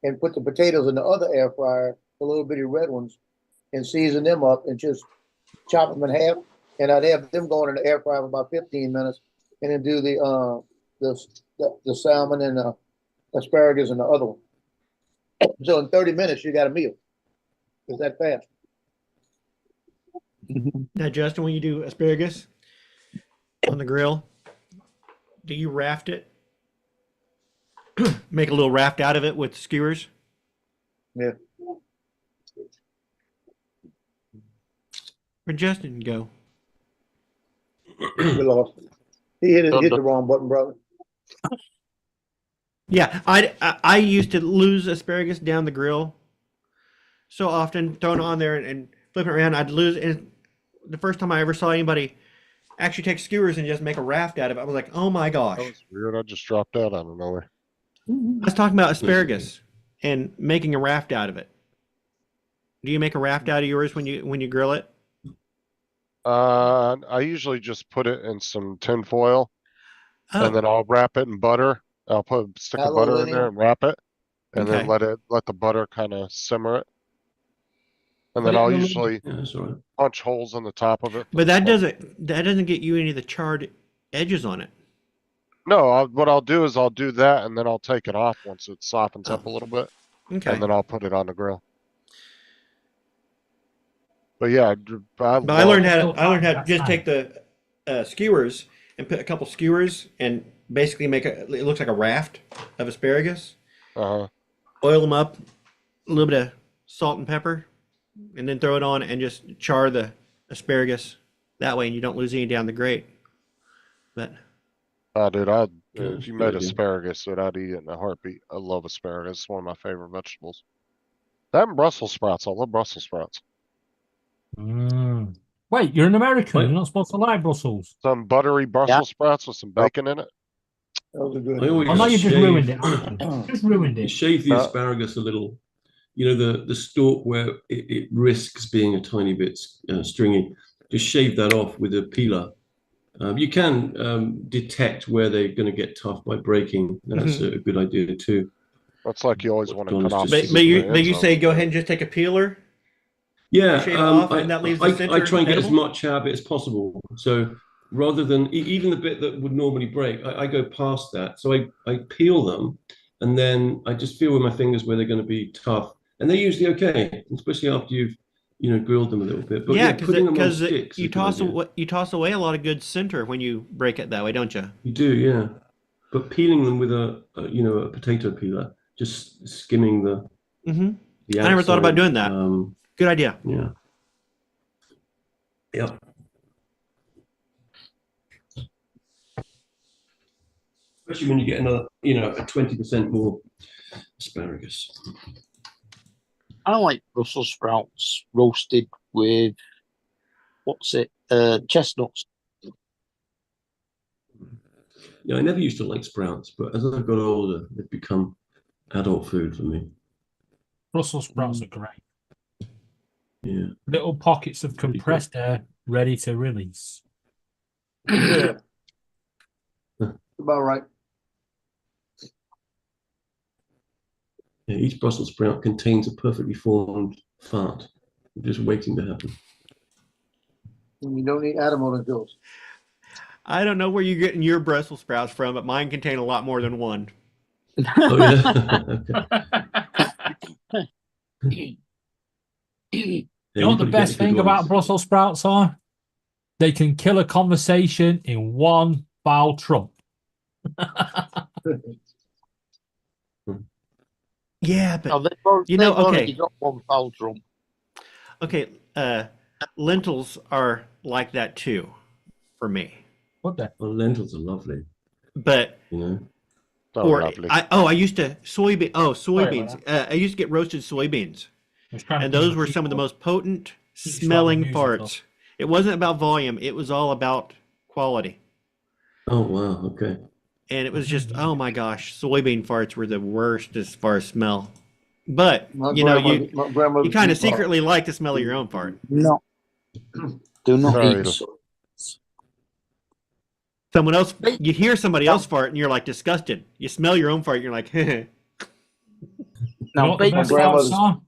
and put the potatoes in the other air fryer, the little bitty red ones, and season them up and just chop them in half. And I'd have them going in the air fryer for about 15 minutes, and then do the salmon and the asparagus in the other one. So in 30 minutes, you got a meal. It's that fast. Now, Justin, when you do asparagus on the grill, do you raft it? Make a little raft out of it with skewers? Yeah. Where'd Justin go? We lost. He hit the wrong button, brother. Yeah, I used to lose asparagus down the grill so often, throwing it on there and flipping it around. I'd lose. And the first time I ever saw anybody actually take skewers and just make a raft out of it, I was like, oh my gosh. That was weird. I just dropped out out of nowhere. I was talking about asparagus and making a raft out of it. Do you make a raft out of yours when you grill it? I usually just put it in some tin foil, and then I'll wrap it in butter. I'll put a stick of butter in there and wrap it, and then let the butter kind of simmer it. And then I'll usually punch holes in the top of it. But that doesn't get you any of the charred edges on it. No, what I'll do is I'll do that, and then I'll take it off once it softens up a little bit. Okay. And then I'll put it on the grill. But yeah, I learned how to just take the skewers and put a couple skewers and basically make it looks like a raft of asparagus. Oil them up, a little bit of salt and pepper, and then throw it on and just char the asparagus that way, and you don't lose any down the grate. But dude, if you made asparagus, I'd eat it in a heartbeat. I love asparagus. It's one of my favorite vegetables. That and Brussels sprouts. I love Brussels sprouts. Wait, you're an American. You're not supposed to like Brussels. Some buttery Brussels sprouts with some bacon in it. Those are good. I know you just ruined it. Just ruined it. Shave the asparagus a little. The stalk where it risks being a tiny bit stringy. Just shave that off with a peeler. You can detect where they're going to get tough by breaking. That's a good idea too. That's like you always want to cut off. But you say go ahead and just take a peeler. Yeah, shave it off, and that leaves the center I try and get as edible? much out of it as possible. So rather than even the bit that would normally break, I go past that. So I peel them, and then I just feel with my fingers where they're going to be tough, and they're usually okay, especially after you've grilled them a little bit. But Yeah, putting them on because sticks you toss away a lot of good center when you break it that way, don't you? You do, yeah. But peeling them with a potato peeler, just skimming the. I never thought about doing that. Good idea. Yeah. Yep. Especially when you get another, a 20% more asparagus. I like Brussels sprouts roasted with chestnuts. Yeah, I never used to like sprouts, but as I've got older, they've become adult food for me. Brussels sprouts are great. Yeah. Little pockets of compressed air ready to release. Yeah. About right. Yeah, each Brussels sprout contains a perfectly formed fart, just waiting to happen. You don't need animal pills. I don't know where you're getting your Brussels sprouts from, but mine contain a lot more than one. Oh, yeah. You know what the best thing about Brussels sprouts are? They can kill a conversation in one foul trump. Yeah, but No, they've already got one foul trump. Okay, lentils are like that too, for me. What the? Well, lentils are lovely. But you know, I used to soybeans. Sorry I used to get roasted soybeans, trying and to those think were of some of the people. most potent Keep smelling slapping music farts. up. It wasn't about volume; it was all about quality. Oh wow, okay. And it was just, oh my gosh, soybean farts were the worst as far as smell. But My you know, grandmother's you kind of meatballs. secretly like the smell of your own fart. No. Do not Very eat. Someone else, you hear somebody else fart, and you're like disgusted. You smell your own fart, and you're like, You Now, know what the bacon best grandmother's- farts are?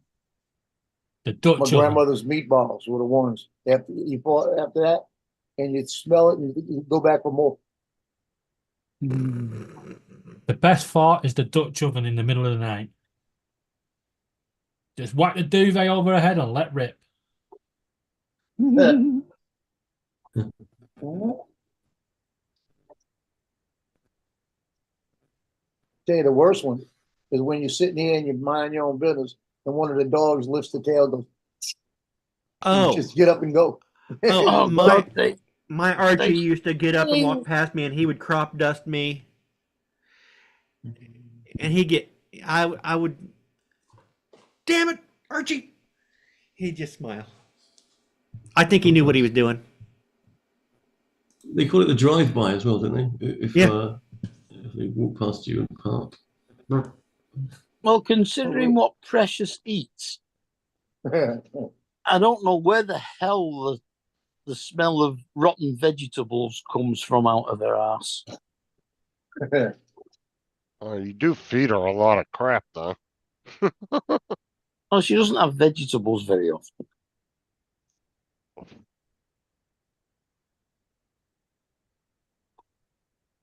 The Dutch My oven. grandmother's meatballs were the ones. After that, and you'd smell it, and you'd go back for more. The best fart is the Dutch oven in the middle of the night. Just whack the duvet over her head and let rip. Tell you the worst one is when you're sitting here and you mind your own business, and one of the dogs lifts the tail, goes, oh, just get up and go. oh, God, my Archie they- used to get up and walk past me, and he would crop dust me, and I would, damn it, Archie. He'd just smile. I think he knew what he was doing. They call it the drive-by as well, don't they? If they walk past you and park. Well, considering what Precious eats, I don't know where the hell the smell of rotten vegetables comes from out of her ass. You do feed her a lot of crap, though. Oh, she doesn't have vegetables very often.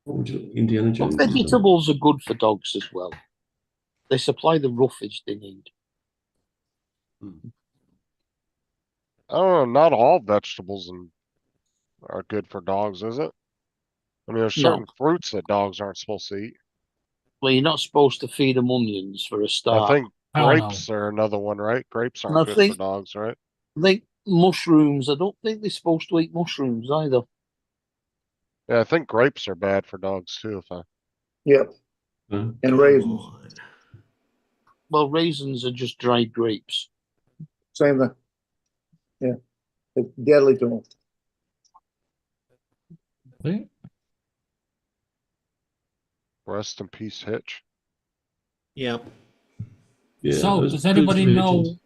What would you, Indiana But Jones? vegetables are good for dogs as well. They supply the roughage they need. Oh, not all vegetables are good for dogs, is it? I mean, there's No. certain fruits that dogs aren't supposed to eat. Well, you're not supposed to feed them onions for a start. I think Oh, no. grapes are another one, right? Grapes And aren't I good think- for dogs, right? I think mushrooms, I don't think they're supposed to eat mushrooms either. Yeah, I think grapes are bad for dogs too. Yep, Huh? and raisins, Well, raisins are just dried grapes. same thing. Yeah, it's deadly to them. See? Rest in peace, Hitch. Yep. Yeah, So, those does anybody fruits know? religions.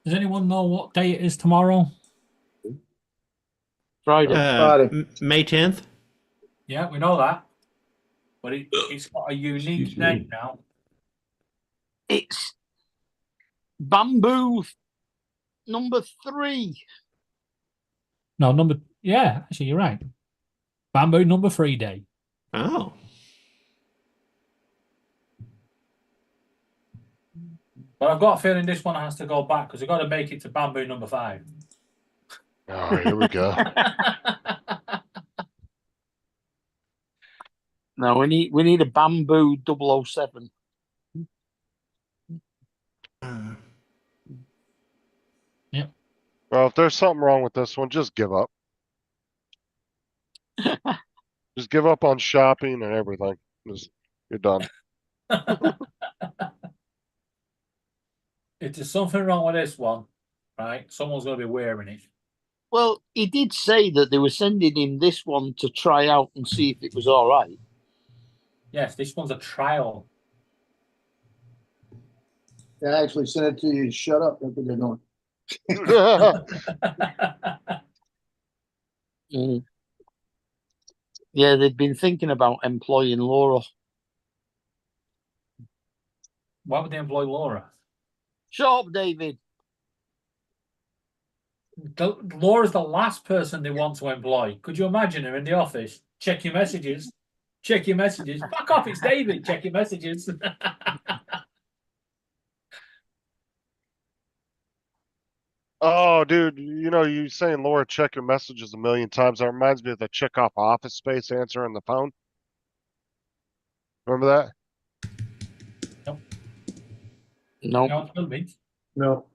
Does anyone know what day it is tomorrow? Friday. Friday. May 10th. Yeah, we know that. But it's got a unique Excuse me. name now. It's bamboo number 3. No, yeah, actually, you're right. Bamboo number 3 day. Oh. But I've got a feeling this one has to go back because we've got to make it to bamboo number 5. Oh, here we go. No, we need a bamboo 007. Yep. Well, if there's something wrong with this one, just give up. Just give up on shopping and everything. You're done. If there's something wrong with this one, right, someone's going to be wearing it. Well, he did say that they were sending him this one to try out and see if it was all right. Yes, this one's a trial. They actually sent it to you to shut up. That's what they're doing. Mm. Yeah, they've been thinking about employing Laura. Why would they employ Laura? Shut up, David. Laura's the last person they want to employ. Could you imagine her in the office? Check your messages. Check your messages. Fuck off, it's David. Check your messages. Oh, dude, you know, you saying Laura check your messages a million times. That reminds me of the chick off Office Space answering the phone. Remember that? No, No.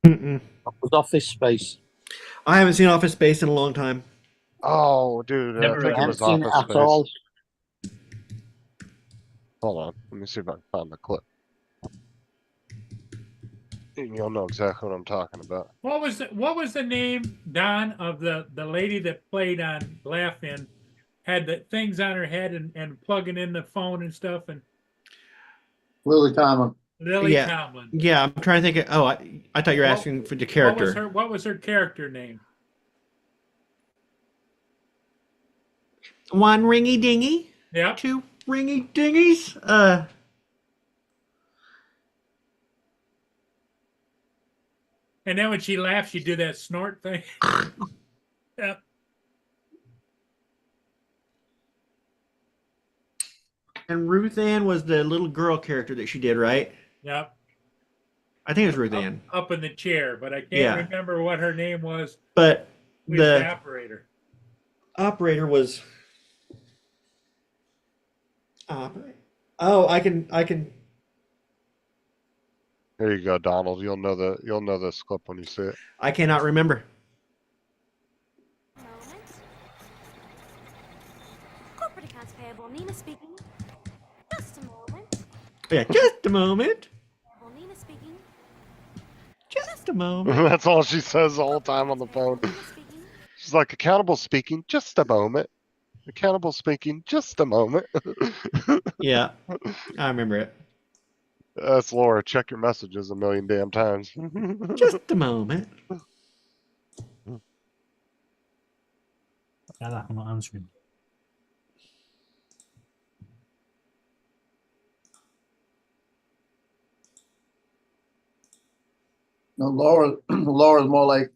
Mm-mm. that was Office Space. I haven't seen Office Space in a long time. Oh, dude, I Never think it haven't was seen it Office at Space. all. Hold on, let me see if I can find the clip. You'll know exactly what I'm talking about. What was the name, Don, of the lady that played on Laugh-In, had the things on her head and plugging in the phone and stuff, and Lily Tomlin. Lily Yeah. Tomlin. Yeah, I'm trying to think. I thought you were asking for the character. What was her character name? One ringy dingy. Yeah. Two ringy dingies. And then when she laughed, she'd do that snort thing. Yeah. And Ruth Ann was the little girl character that she did, right? Yep. I think it was Ruth Ann. Up in the chair, but I can't Yeah. remember what her name was. But With the operator. operator was. Oh, I can. Here you go, Donald. You'll know this clip when you see it. I cannot remember. Corporate accounts payable. Nina speaking. Just a moment. Yeah, just a moment. Well, Nina speaking. Just a moment. That's all she says the whole time on the phone. She's like, accountable speaking, just a moment. Accountable speaking, just a moment. Yeah, I remember it. That's Laura. Check your messages a million damn times. Just a moment. I'm not answering. No, Laura's more like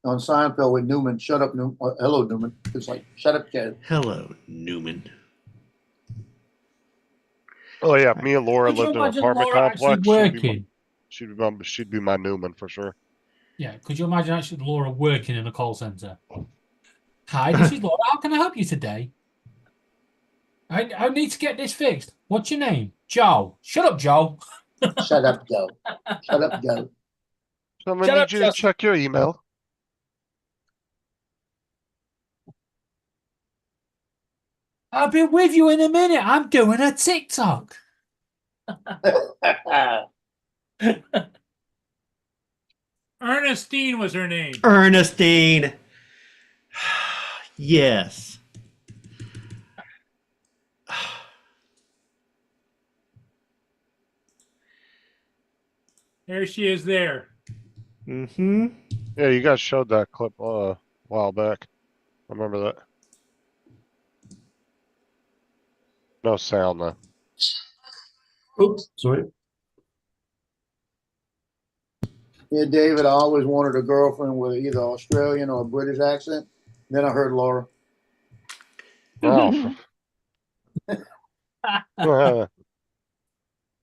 on Seinfeld with Newman. Shut up, Newman. Hello, Newman. It's like, shut up, kid. Hello, Newman. Oh yeah, me and Laura Could you lived in an imagine apartment Laura actually complex. working? She'd be my Newman for sure. Yeah, could you imagine actually Laura working in a call center? Hi, this is Laura. How can I help you today? I need to get this fixed. What's your name? Joe. Shut up, Joe. Shut up, Joe. Shut up, Joe. So I'm gonna Shut need up, you to Justin. check your email. I'll be with you in a minute. I'm doing a TikTok. Ernestine was her name. Ernestine. Yes. There she is there. Mm-hmm. Yeah, you guys showed that clip a while back. I remember that. No sound though. Oops, sorry. Yeah, David, I always wanted a girlfriend with either Australian or a British accent. Then I heard Laura. Oh.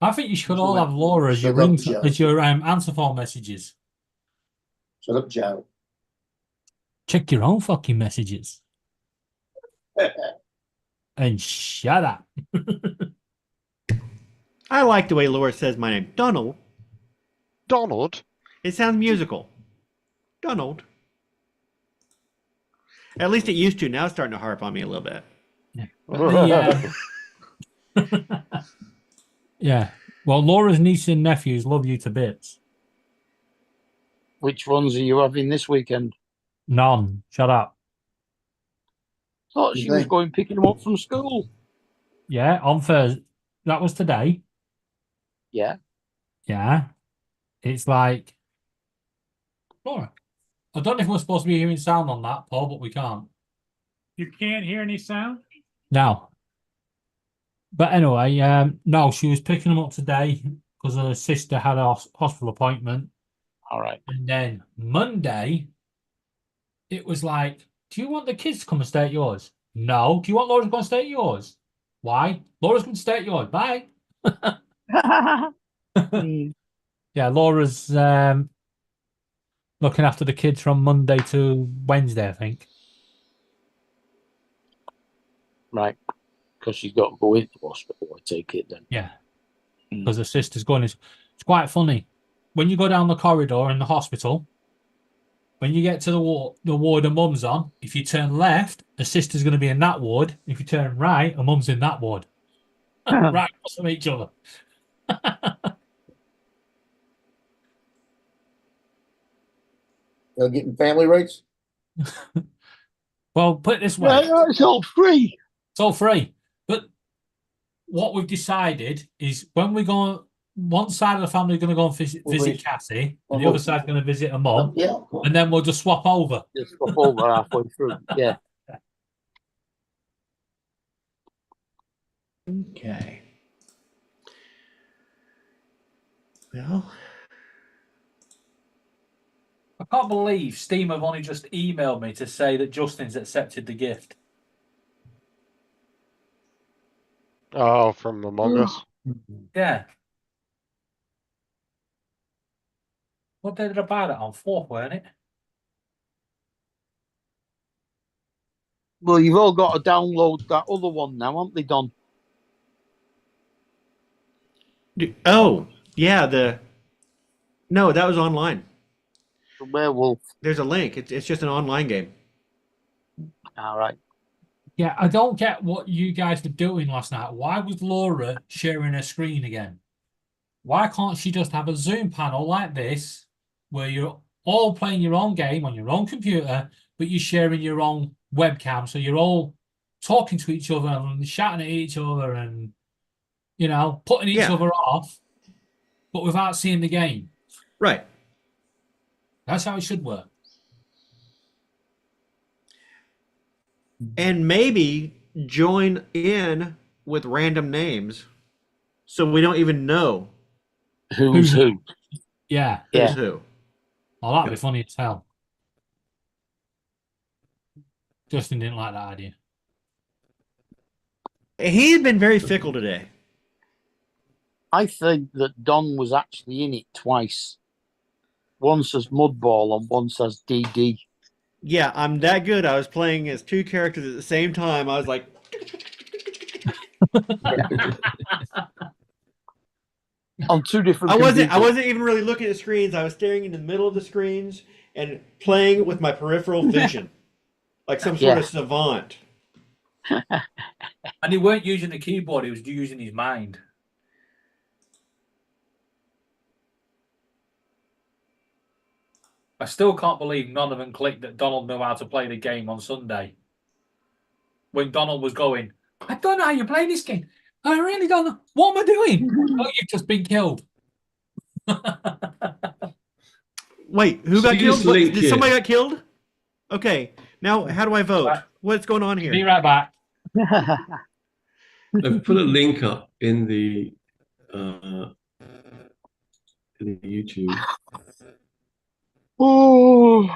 I think you should all have Laura as your Shut up, ring Joe. as your answer phone messages. Shut up, Joe. Check your own fucking messages and shut up. I like the way Laura says my name. Donald. Donald? It sounds musical. Donald. At least it used to. Now it's starting to harp on me a little bit. Yeah. Well, Laura's niece and nephews love you to bits. Which ones are you having this weekend? None. Shut up. Thought she was going picking them up from school. Yeah, on Thursday. That was today. Yeah. Yeah. It's like, Laura, I don't know if we're supposed to be hearing sound on that, Paul, but we can't. You can't hear any sound? No. But anyway, no, she was picking them up today because her sister had a hospital appointment. All right. And then Monday, it was like, do you want the kids to come and stay at yours? No. Do you want Laura to go and stay at yours? Why? Laura's going to stay at yours. Bye. Yeah, Laura's looking after the kids from Monday to Wednesday, I think. Right. Because she's got to go into hospital, I take it then. Yeah. Because the sister's going. It's quite funny. When you go down the corridor in the hospital, when you get to the ward a mum's on, if you turn left, the sister's going to be in that ward. If you turn right, a mum's in that ward. Right across from each other. They're getting family rates? Well, put it this way. Yeah, it's all free. It's all free. But what we've decided is when we go, one side of the family is going to go and visit Cassie, and the other side's going to visit her mum, and then we'll just swap over. Just swap over halfway through. Yeah. Okay. Well, I can't believe Steam have only just emailed me to say that Justin's accepted the gift. Oh, from Among Us? Yeah. What day did I buy that on? 4th, weren't it? Well, you've all got to download that other one now, haven't they, Don? oh, yeah, no, that was online. The werewolf. There's a link. It's just an online game. All right. Yeah, I don't get what you guys were doing last night. Why was Laura sharing her screen again? Why can't she just have a Zoom panel like this where you're all playing your own game on your own computer, but you're sharing your own webcam, so you're all talking to each other and shouting at each other and, you know, putting each other off, but without seeing the game. Right. That's how it should work. And maybe join in with random names so we don't even know who's who. Yeah. Who's who. Oh, that'd be funny as hell. Justin didn't like that idea. He had been very fickle today. I think that Don was actually in it twice. One says Mudball and one says DD. Yeah, I'm that good. I was playing as two characters at the same time. I was like, on two different. I wasn't even really looking at screens. I was staring into the middle of the screens and playing with my peripheral vision, like some sort of savant. And he weren't using the keyboard; he was using his mind. I still can't believe none of them clicked that Donald knew how to play the game on Sunday. When Donald was going, I don't know how you play this game. I really don't know. What am I doing? Oh, you've just been killed. Wait, who got killed? Did somebody get killed? Okay, now how do I vote? What's going on here? Be right back. I've put a link up in the YouTube. Oh.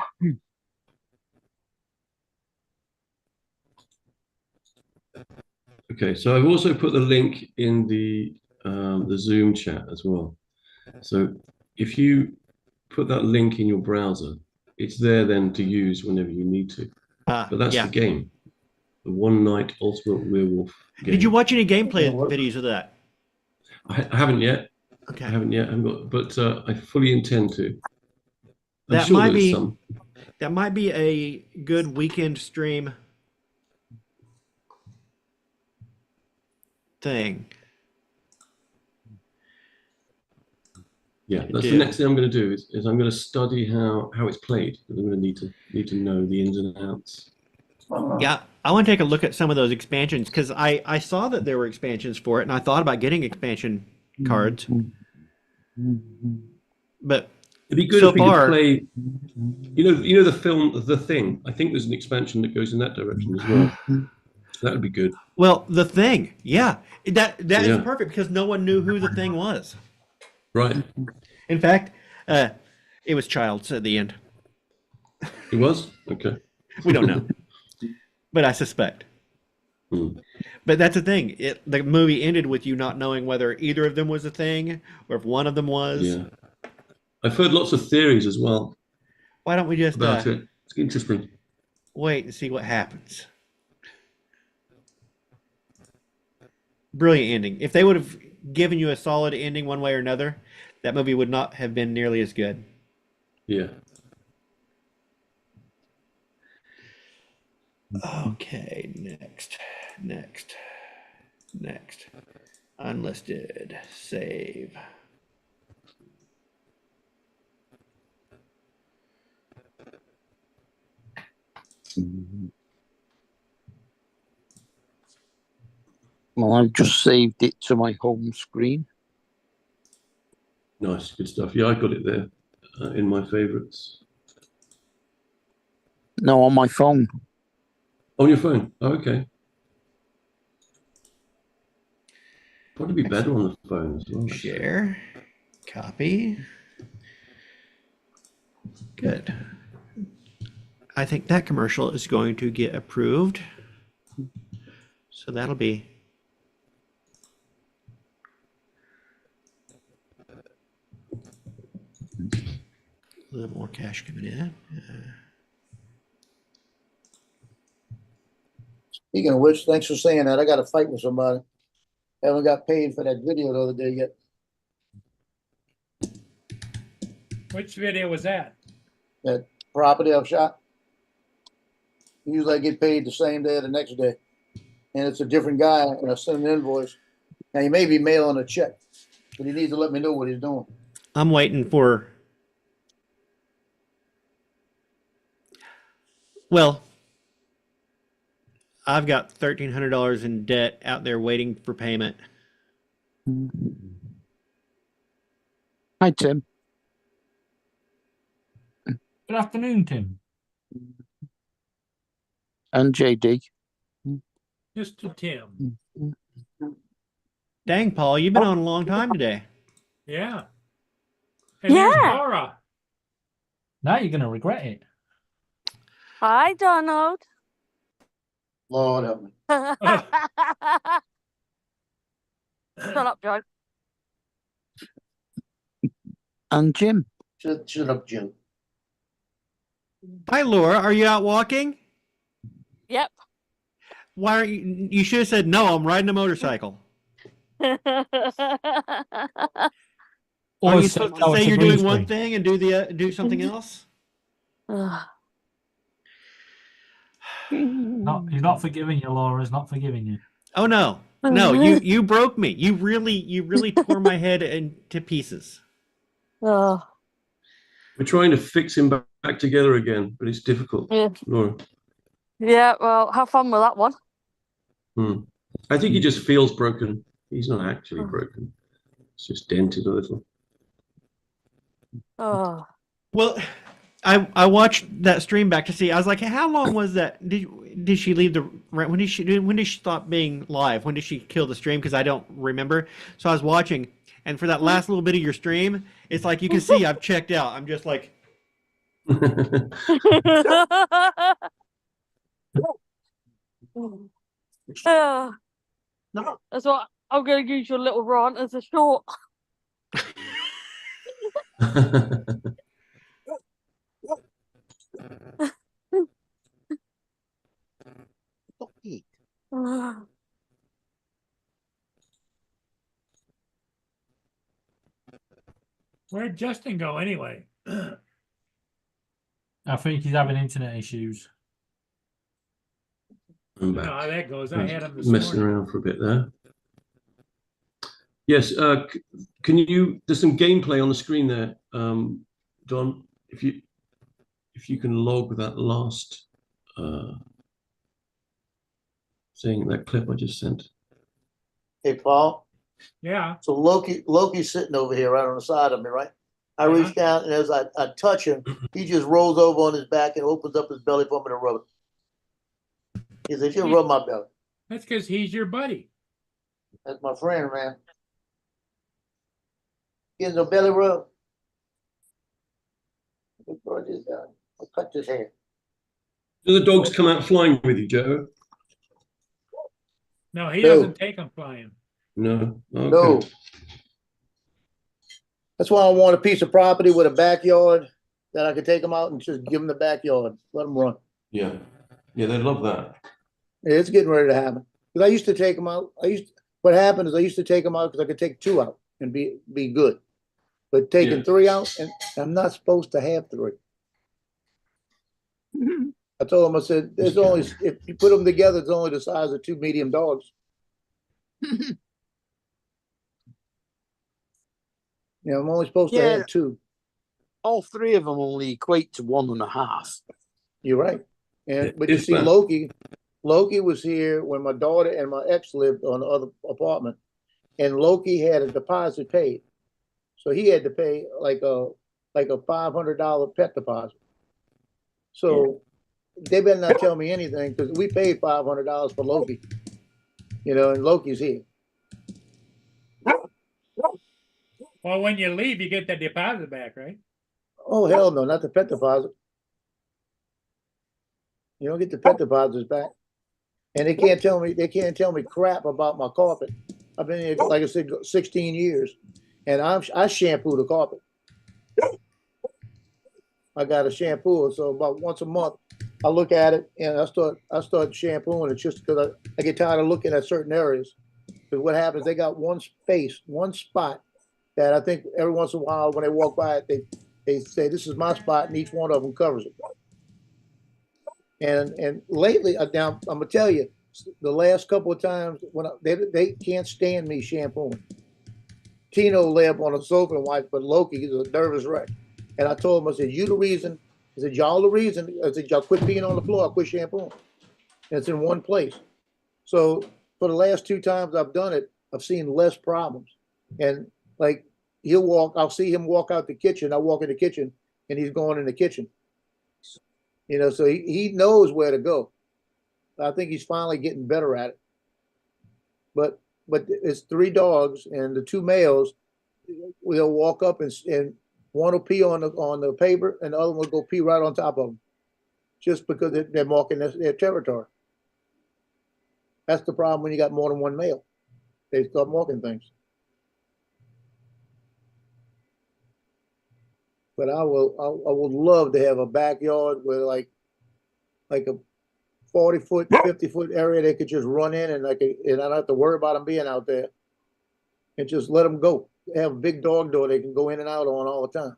Okay, so I've also put the link in the Zoom chat as well. So if you put that link in your browser, it's there then to use whenever you need to. But that's the game, the One Night Ultimate Werewolf game. Did you watch any gameplay videos of that? I haven't yet. Okay. I haven't yet. I haven't got, but I fully intend to. I'm That sure might there's be some. that might be a good weekend stream thing. Yeah, that's the next thing I'm going to do is I'm going to study how it's played. I'm going to need to know the ins and outs. Yeah, I want to take a look at some of those expansions because I saw that there were expansions for it, and I thought about getting expansion cards. But it'd be good so if we far, could play. You know the film The Thing. I think there's an expansion that goes in that direction as well. That would be good. Well, The Thing, yeah, that is Yeah. perfect because no one knew who The Thing was. Right. In fact, it was Childs at the end. It was? Okay. We don't know, but I suspect. But that's the thing. The movie ended with you not knowing whether either of them was a thing or if one of them was. Yeah. I've heard lots of theories as well. Why don't we just about it. It's interesting. wait and see what happens? Brilliant ending. If they would have given you a solid ending one way or another, that movie would not have been nearly as good. Yeah. Okay, next. Unlisted. Save. Well, I've just saved it to my home screen. Nice, good stuff. Yeah, I got it there in my favorites. No, on my phone. On your phone? Oh, okay. Probably be better on the phone as well. Share. Copy. Good. I think that commercial is going to get approved. So that'll be a little more cash coming in. Speaking of which, thanks for saying that. I got to fight with somebody. Haven't got paid for that video the other day yet. Which video was that? That property I've shot. Usually I get paid the same day or the next day. And it's a different guy, and I send an invoice. Now, he may be mailing a check, but he needs to let me know what he's doing. I'm waiting for. Well, I've got $1,300 in debt out there waiting for payment. Hi, Tim. Good afternoon, Tim. And JD. Mr. Tim. Dang, Paul, you've been on a long time today. Yeah. And there's Laura. Now you're going to regret it. Hi, Donald. Lord help me. Shut up, Joe. And Jim. Shut up, Jim. Hi, Laura. Are you out walking? Yep. Why are you? You should have said no. I'm riding a motorcycle. Are you supposed to say you're doing one thing and do something else? No, he's not forgiving you, Laura. He's not forgiving you. Oh no, you broke me. You really tore my head into pieces. We're trying to fix him back together again, but it's difficult. Yeah. Laura. Yeah, well, have fun with that one. I think he just feels broken. He's not actually broken. It's just dented a little. Oh. Well, I watched that stream back to see. I was like, how long was that? Did she leave the when did she stop being live? When did she kill the stream? Because I don't remember. So I was watching, and for that last little bit of your stream, it's like you can see I've checked out. I'm just like. No. That's what I'm going to use your little rant as a short. Where'd Justin go anyway? I think he's having internet issues. I'm You back. know how that goes. I had him this Messing morning. around for a bit there. Yes, can you? There's some gameplay on the screen there, Don. If you can log that last thing, that clip I just sent. Hey, Paul. Yeah. So Loki's sitting over here right on the side of me, right? I reach down, and as I touch him, he just rolls over on his back and opens up his belly for me to rub it. He says, "You rub my belly." That's because he's your buddy. That's my friend, man. Getting no belly rub. I'll cut this hair. Do the dogs come out flying with you, Joe? No, he doesn't take them flying. No. Okay. No. That's why I want a piece of property with a backyard that I could take them out and just give them the backyard, let them run. Yeah. Yeah, they love that. It's getting ready to happen. Because I used to take them out. What happened is I used to take them out because I could take 2 out and be good. But taking Yeah. 3 out, and I'm not supposed to have 3. I told him, I said, there's only, if you put them together, it's only the size of 2 medium dogs. Yeah, I'm only supposed to Yeah. have 2. All 3 of them only equate to 1.5. You're right. But you If see, that. Loki was here when my daughter and my ex lived on the other apartment, and Loki had a deposit paid. So he had to pay like a $500 pet deposit. So they better not tell me anything because we paid $500 for Loki. And Loki's here. Well, when you leave, you get that deposit back, right? Oh hell no, not the pet deposit. You don't get the pet deposits back. And they can't tell me crap about my carpet. I've been here, like I said, 16 years. And I shampoo the carpet. I got a shampoo, so about once a month I look at it and I start shampooing it just because I get tired of looking at certain areas. Because what happens, they got one spot that I think every once in a while when they walk by it, they say this is my spot, and each one of them covers it. And lately, now I'm gonna tell you, the last couple of times when they can't stand me shampooing. Tino lay up on the sofa and watch, but Loki is a nervous wreck. And I told him, I said, "You the reason." I said, "Y'all the reason." I said, "Y'all quit peeing on the floor. I quit shampooing." And it's in one place. So for the last 2 times I've done it, I've seen less problems. And like I'll see him walk out the kitchen. I walk in the kitchen and he's going in the kitchen. So he knows where to go. I think he's finally getting better at it. But it's 3 dogs and the 2 males, they'll walk up and one will pee on the paper and the other one will go pee right on top of them. Just because they're marking their territory. That's the problem when you got more than 1 male. They start marking things. But I would love to have a backyard where like a 40-foot, 50-foot area they could just run in and I don't have to worry about them being out there. And just let them go. They have a big dog door they can go in and out on all the time.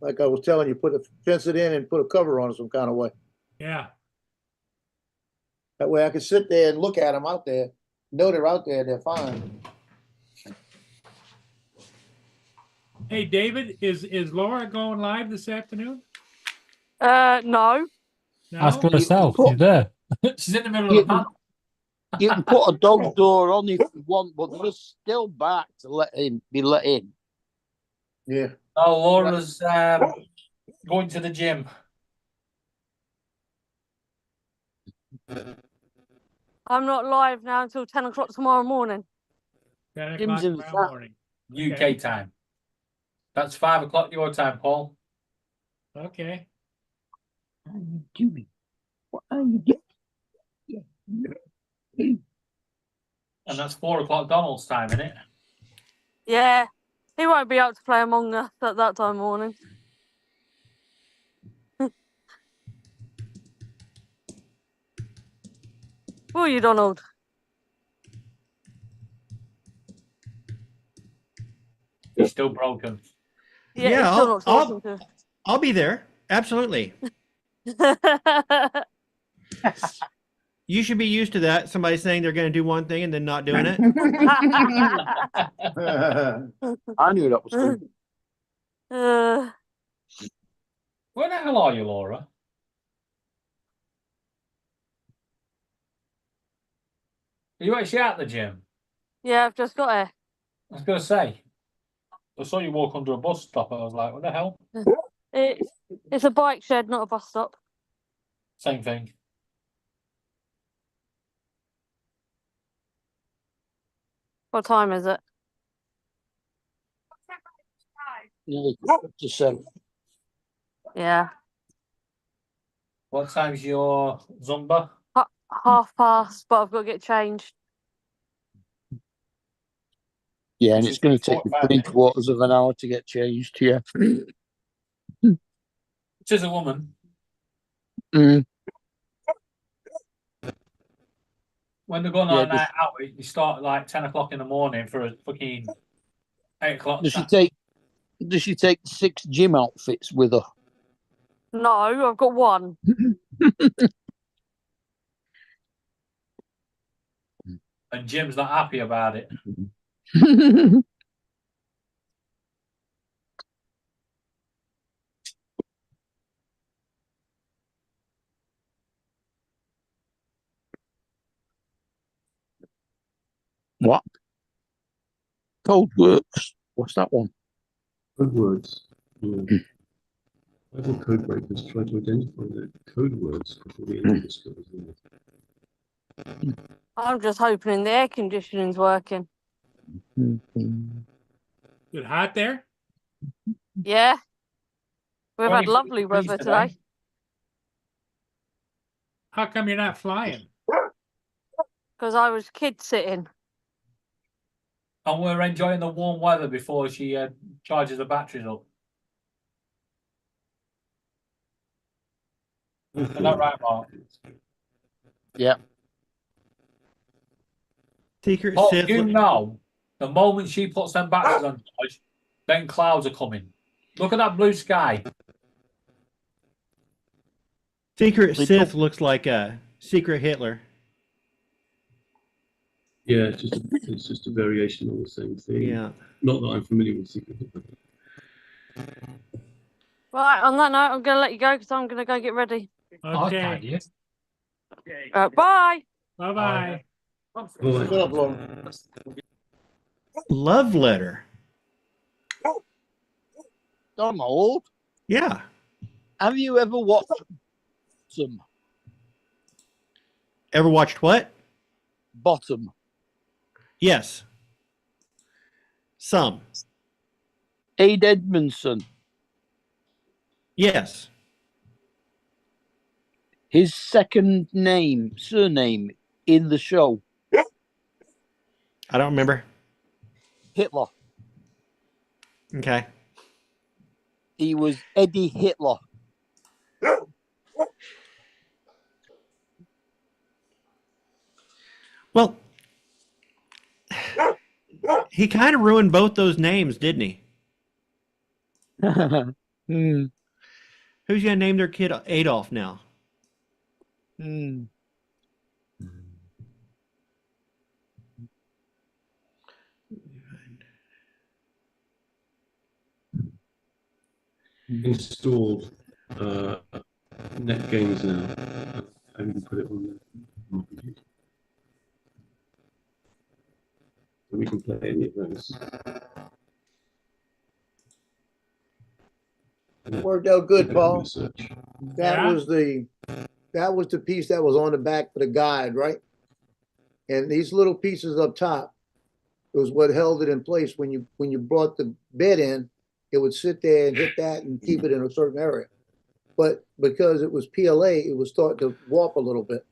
Like I was telling you, fence it in and put a cover on it some kind of way. Yeah. That way I can sit there and look at them out there, know they're out there, they're fine. Hey, David, is Laura going live this afternoon? No. Ask her herself. She's there. She's in the middle of the panel. You can put a dog door on if you want, but they're still back to let him be let in. Yeah. Oh, Laura's going to the gym. I'm not live now until 10 o'clock tomorrow morning. 10 Jim's o'clock in the tomorrow chat. morning. UK Okay. time. That's 5 o'clock your time, Paul. Okay. What are you doing? What are you doing? And that's 4 o'clock Donald's time, isn't it? Yeah. He won't be out to play Among Us at that time morning. Will you, Donald? He's still broken. Yeah, Yeah, he's still not talking I'll be there. Absolutely. to. You should be used to that. Somebody saying they're going to do one thing and then not doing it. I knew that was coming. Where the hell are you, Laura? Are you actually at the gym? Yeah, I've just got here. I was going to say. I saw you walk under a bus stop. I was like, what the hell? It's a bike shed, not a bus stop. Same thing. What time is it? Nearly to 7. Yeah. What time's your Zumba? 1:30, but I've got to get changed. Yeah, and it's going to take me 3/4 of an hour to get changed here. It is a woman. Mm. When they're going Yeah, on a night out, you start at like 10 o'clock in the morning for a fucking 8 o'clock. Does she take 6 gym outfits with her? No, I've got one. And Jim's not happy about it. What? Code Works. What's that one? Code words. Yeah. I think code breakers try to identify the code words before the enemy discovers them. I'm just hoping the air conditioning's working. Good hot there? Yeah. We've had 23 lovely degrees weather today. today. How come you're not flying? Because I was kid sitting. And we're enjoying the warm weather before she charges the batteries up. Is that right, Mark? Yeah. Secret Oh, Sith. you know, the moment she puts them batteries on charge, then clouds are coming. Look at that blue sky. Secret Sith looks like a secret Hitler. Yeah, it's just a variation on the same thing. Yeah. Not that I'm familiar with Secret Hitler. Right, on that note, I'm going to let you go because I'm going to go get ready. Okay. Bye. Bye-bye. Love letter. Donald? Yeah. Have you ever watched Bottom? Ever watched what? Bottom. Yes. Some. Aid Edmondson. Yes. His surname in the show. I don't remember. Hitler. Okay. He was Eddie Hitler. Well, he kind of ruined both those names, didn't he? Who's gonna name their kid Adolf now? Installed Net Games now. I can put it on the computer. So we can play any of those. Worked out good, Paul. Search. That was the piece that was on the back of the guide, right? And these little pieces up top was what held it in place. When you brought the bed in, it would sit there and hit that and keep it in a certain area. But because it was PLA, it was starting to warp a little bit.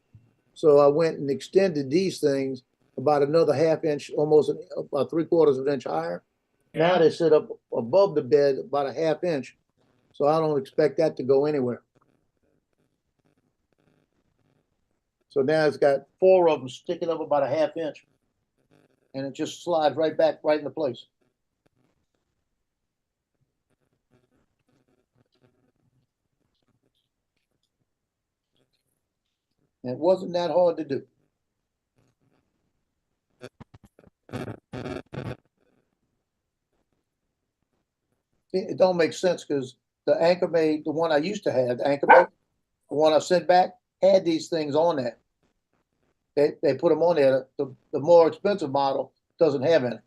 So I went and extended these things about another ½ inch, almost about 3/4 of an inch higher. Yeah. Now they sit up above the bed about a ½ inch. So I don't expect that to go anywhere. So now it's got 4 of them sticking up about a ½ inch. And it just slides right back right into place. And it wasn't that hard to do. It don't make sense because the Anchormade, the one I used to have, the Anchormade, the one I sent back, had these things on there. They put them on there. The more expensive model doesn't have any.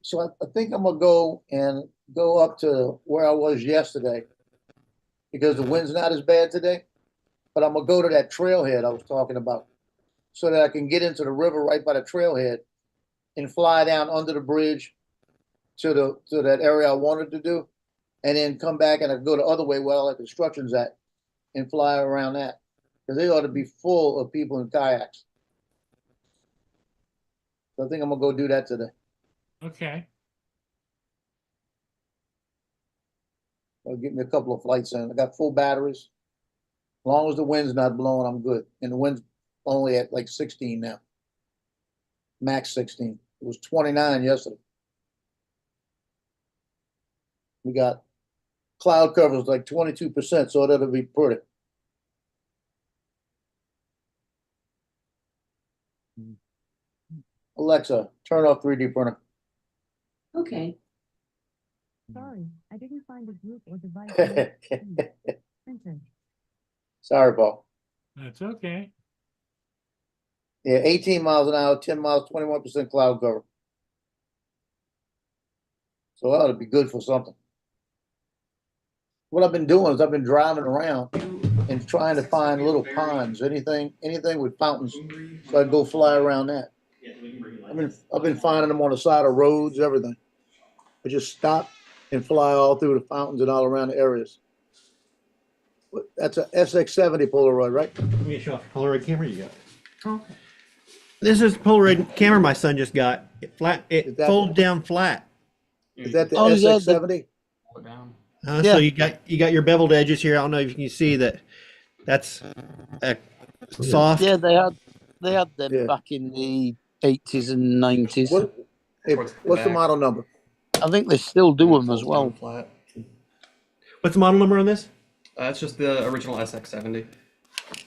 So I think I'm gonna go up to where I was yesterday because the wind's not as bad today. But I'm gonna go to that trailhead I was talking about so that I can get into the river right by the trailhead and fly down under the bridge to that area I wanted to do and then come back and I go the other way where all the construction's at and fly around that. Because they ought to be full of people in kayaks. So I think I'm gonna go do that today. Okay. I'll give me a couple of flights in. I got full batteries. As long as the wind's not blowing, I'm good. And the wind's only at like 16 now. Max 16. It was 29 yesterday. We got cloud covers like 22%, so that'll be pretty. Alexa, turn off 3D printer. Okay. Sorry, I didn't find a group or device. Printer. Sorry, Paul. That's okay. Yeah, 18 miles an hour, 10 miles, 21% cloud cover. So that ought to be good for something. What I've been doing is I've been driving around and trying to find little ponds, anything with fountains, so I go fly around that. I've been finding them on the side of roads, everything. I just stop and fly all through the fountains and all around the areas. That's a SX70 Polaroid, right? Let me show off the Polaroid camera you got. Okay. This is the Polaroid camera my son just got. It folds down flat. Is that the SX70? So you got your beveled edges here. I don't know if you can see that. That's a soft. Yeah, they had them back in the 80s and 90s. What's the model number? I think they still do them as well. What's the model number on this? It's just the original SX70.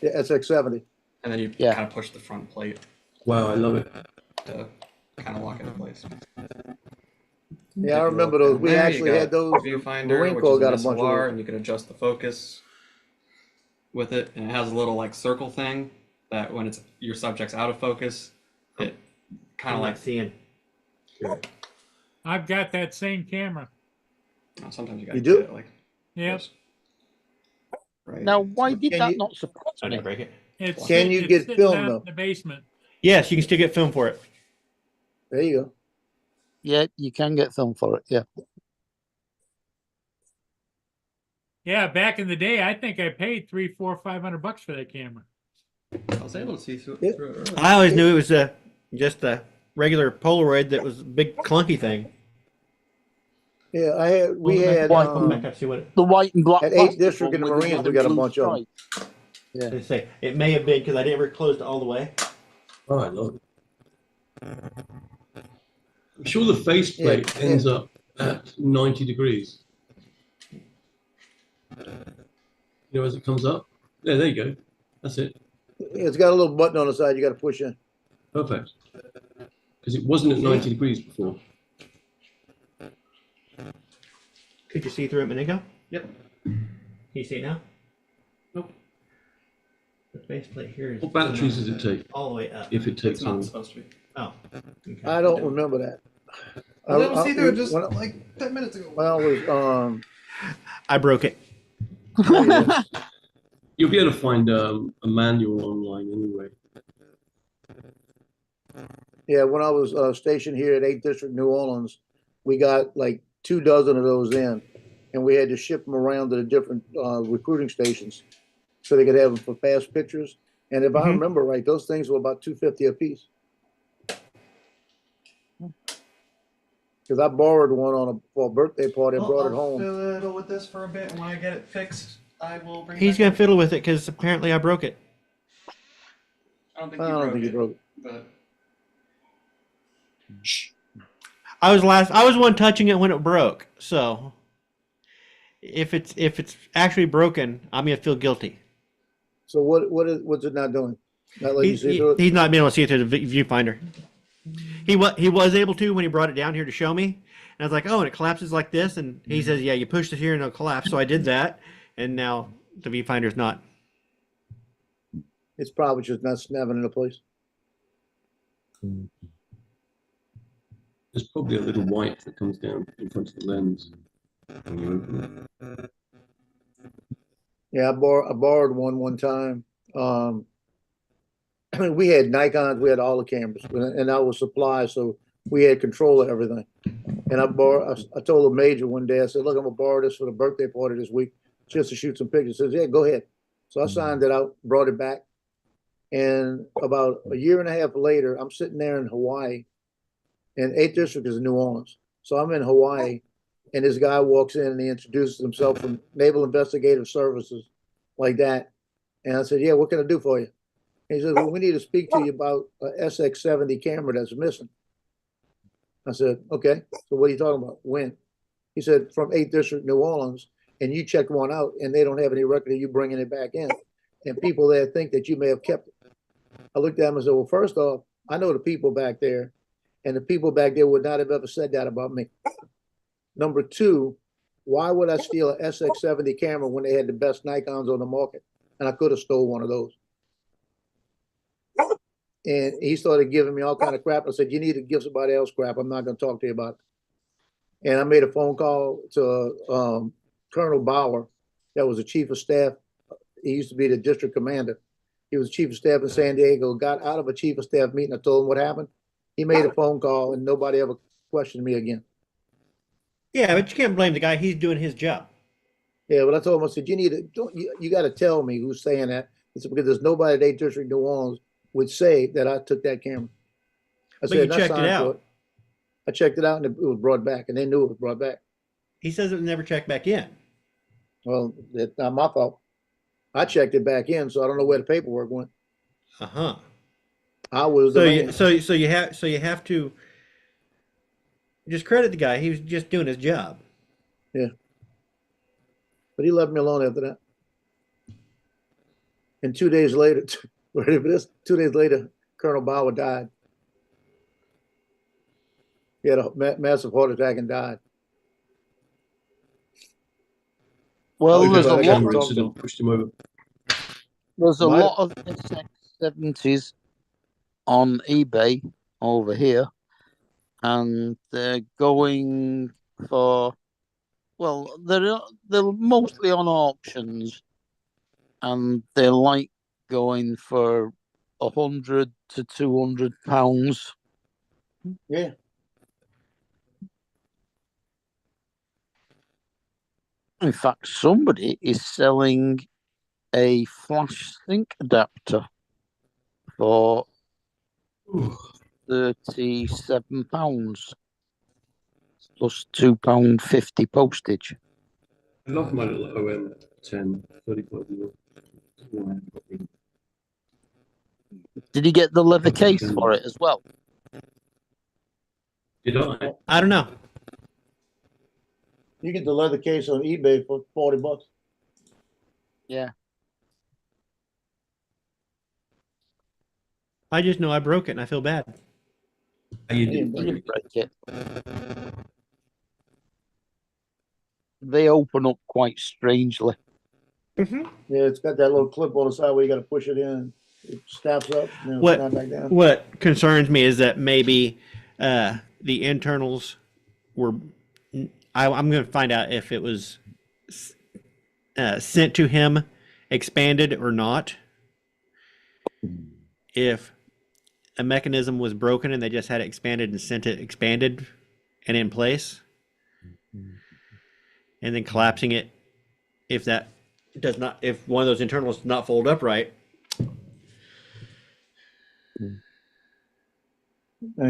Yeah, SX70. And then you kind of push the front plate. Wow, I love it. To kind of lock it in place. Yeah, I remember those. We actually had those. Viewfinder, Marine which Corps is got an a bunch of SLR, those. and you can adjust the focus with it. And it has a little like circle thing that when it's your subject's out of focus, it kind of like seeing. I've got that same camera. Sometimes you got You do? Like, yes. Right. Now, why did that not surprise me? I didn't break it. Can you get sitting film, down though? in the basement. Yes, you can still get film for it. There you go. Yeah, you can get film for it. Yeah. Yeah, back in the day, I think I paid $300, $400, $500 for that camera. I was able to see through it earlier. I always knew it was just a regular Polaroid that was a big clunky thing. Yeah, we had the white and black at 8th plastic District in the one with Marines. the We got a blue bunch of them. stripe. Yeah. They say it may have been because I never closed it all the way. Oh, I love it. I'm sure the faceplate ends up at 90 degrees. You know, as it comes up. Yeah, there you go. That's it. It's got a little button on the side you got to push in. Perfect. Because it wasn't at 90 degrees before. Could you see through it a minute ago? Yep. Can you see it now? Nope. The faceplate here is. What batteries does it take? All the way up. If it takes It's not on. supposed to be. Oh. Okay. I don't remember that. I didn't see through it just when I- like 10 minutes ago. When I was I broke it. You'll be able to find a manual online anyway. yeah, when I was stationed here at 8th District, New Orleans, we got like 24 of those in, and we had to ship them around to the different recruiting stations so they could have them for fast pictures. And if I remember right, those things were about $250 a piece. Because I borrowed one for a birthday party and brought it home. Fiddle with this for a bit, and when I get it fixed, I will bring. He's gonna fiddle with it because apparently I broke it. I don't think I you don't broke think you it, broke it. but I was one touching it when it broke. So if it's actually broken, I'm gonna feel guilty. So what's it not doing? Not letting you see through it? He's not being able to see it through the viewfinder. He was able to when he brought it down here to show me. And I was like, oh, and it collapses like this. And he says, yeah, you push it here and it'll collapse. So I did that. And now the viewfinder's not. It's probably just not snapping into place. There's probably a little white that comes down in front of the lens when you open it. Yeah, I borrowed one time. We had Nikons, we had all the cameras, and that was supply, so we had control of everything. And I told a major one day, I said, look, I'm gonna borrow this for the birthday party this week, just to shoot some pictures. He says, yeah, go ahead. So I signed it out, brought it back. And about a year and a half later, I'm sitting there in Hawaii, and 8th District is in New Orleans. So I'm in Hawaii, and this guy walks in and he introduces himself from Naval Investigative Services, like that. And I said, yeah, what can I do for you? And he said, well, we need to speak to you about a SX70 camera that's missing. I said, okay, so what are you talking about? When? He said, from 8th District, New Orleans, and you checked one out and they don't have any record of you bringing it back in. And people there think that you may have kept it. I looked at him and said, well, first off, I know the people back there, and the people back there would not have ever said that about me. Number two, why would I steal an SX70 camera when they had the best Nikons on the market? And I could have stole one of those. And he started giving me all kind of crap. I said, you need to give somebody else crap. I'm not going to talk to you about it. And I made a phone call to Colonel Bauer, that was the chief of staff. He used to be the district commander. He was chief of staff in San Diego, got out of a chief of staff meeting. I told him what happened. He made a phone call and nobody ever questioned me again. Yeah, but you can't blame the guy. He's doing his job. Yeah, but I told him, I said, you got to tell me who's saying that. It's because there's nobody at 8th District New Orleans would say that I took that camera. I But you checked it out. I checked it out and it was brought back, and they knew it was brought back. He says it was never checked back in. Well, that's not my fault. I checked it back in, so I don't know where the paperwork went. Uh-huh. I was So the you, man. so you have to just credit the guy. He was just doing his job. Yeah. But he left me alone after that. And 2 days later, ready for this? 2 days later, Colonel Bauer died. He had a massive heart attack and died. Well, Oh, there's a that lot. camera incident pushed him over. There's a Might- lot of SX70s on eBay over here, and they're going for, well, they're mostly on auctions, and they're like going for £100 to £200. Yeah. In fact, somebody is selling a flash sync adapter for £37 plus £2.50 postage. I love my little OM 10 35 mil. Did he get the leather case for it as well? Did I? I don't know. You get the leather case on eBay for $40. Yeah. I just know I broke it and I feel bad. You didn't break it. They open up quite strangely. Yeah, it's got that little clip on the side where you got to push it in. It snaps up. You know, snap back down. What concerns me is that maybe the internals were. I'm going to find out if it was sent to him, expanded or not. If a mechanism was broken and they just had it expanded and sent it expanded and in place, and then collapsing it, if that does not, if one of those internals does not fold up right. And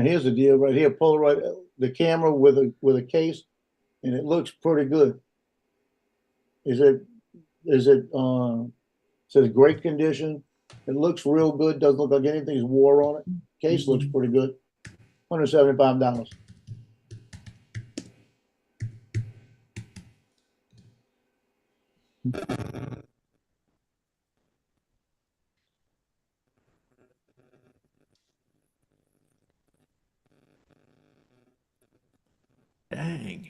here's the deal right here. Polaroid, the camera with a case, and it looks pretty good. It says great condition. It looks real good. Doesn't look like anything's wore on it. Case looks pretty good. $175. Dang.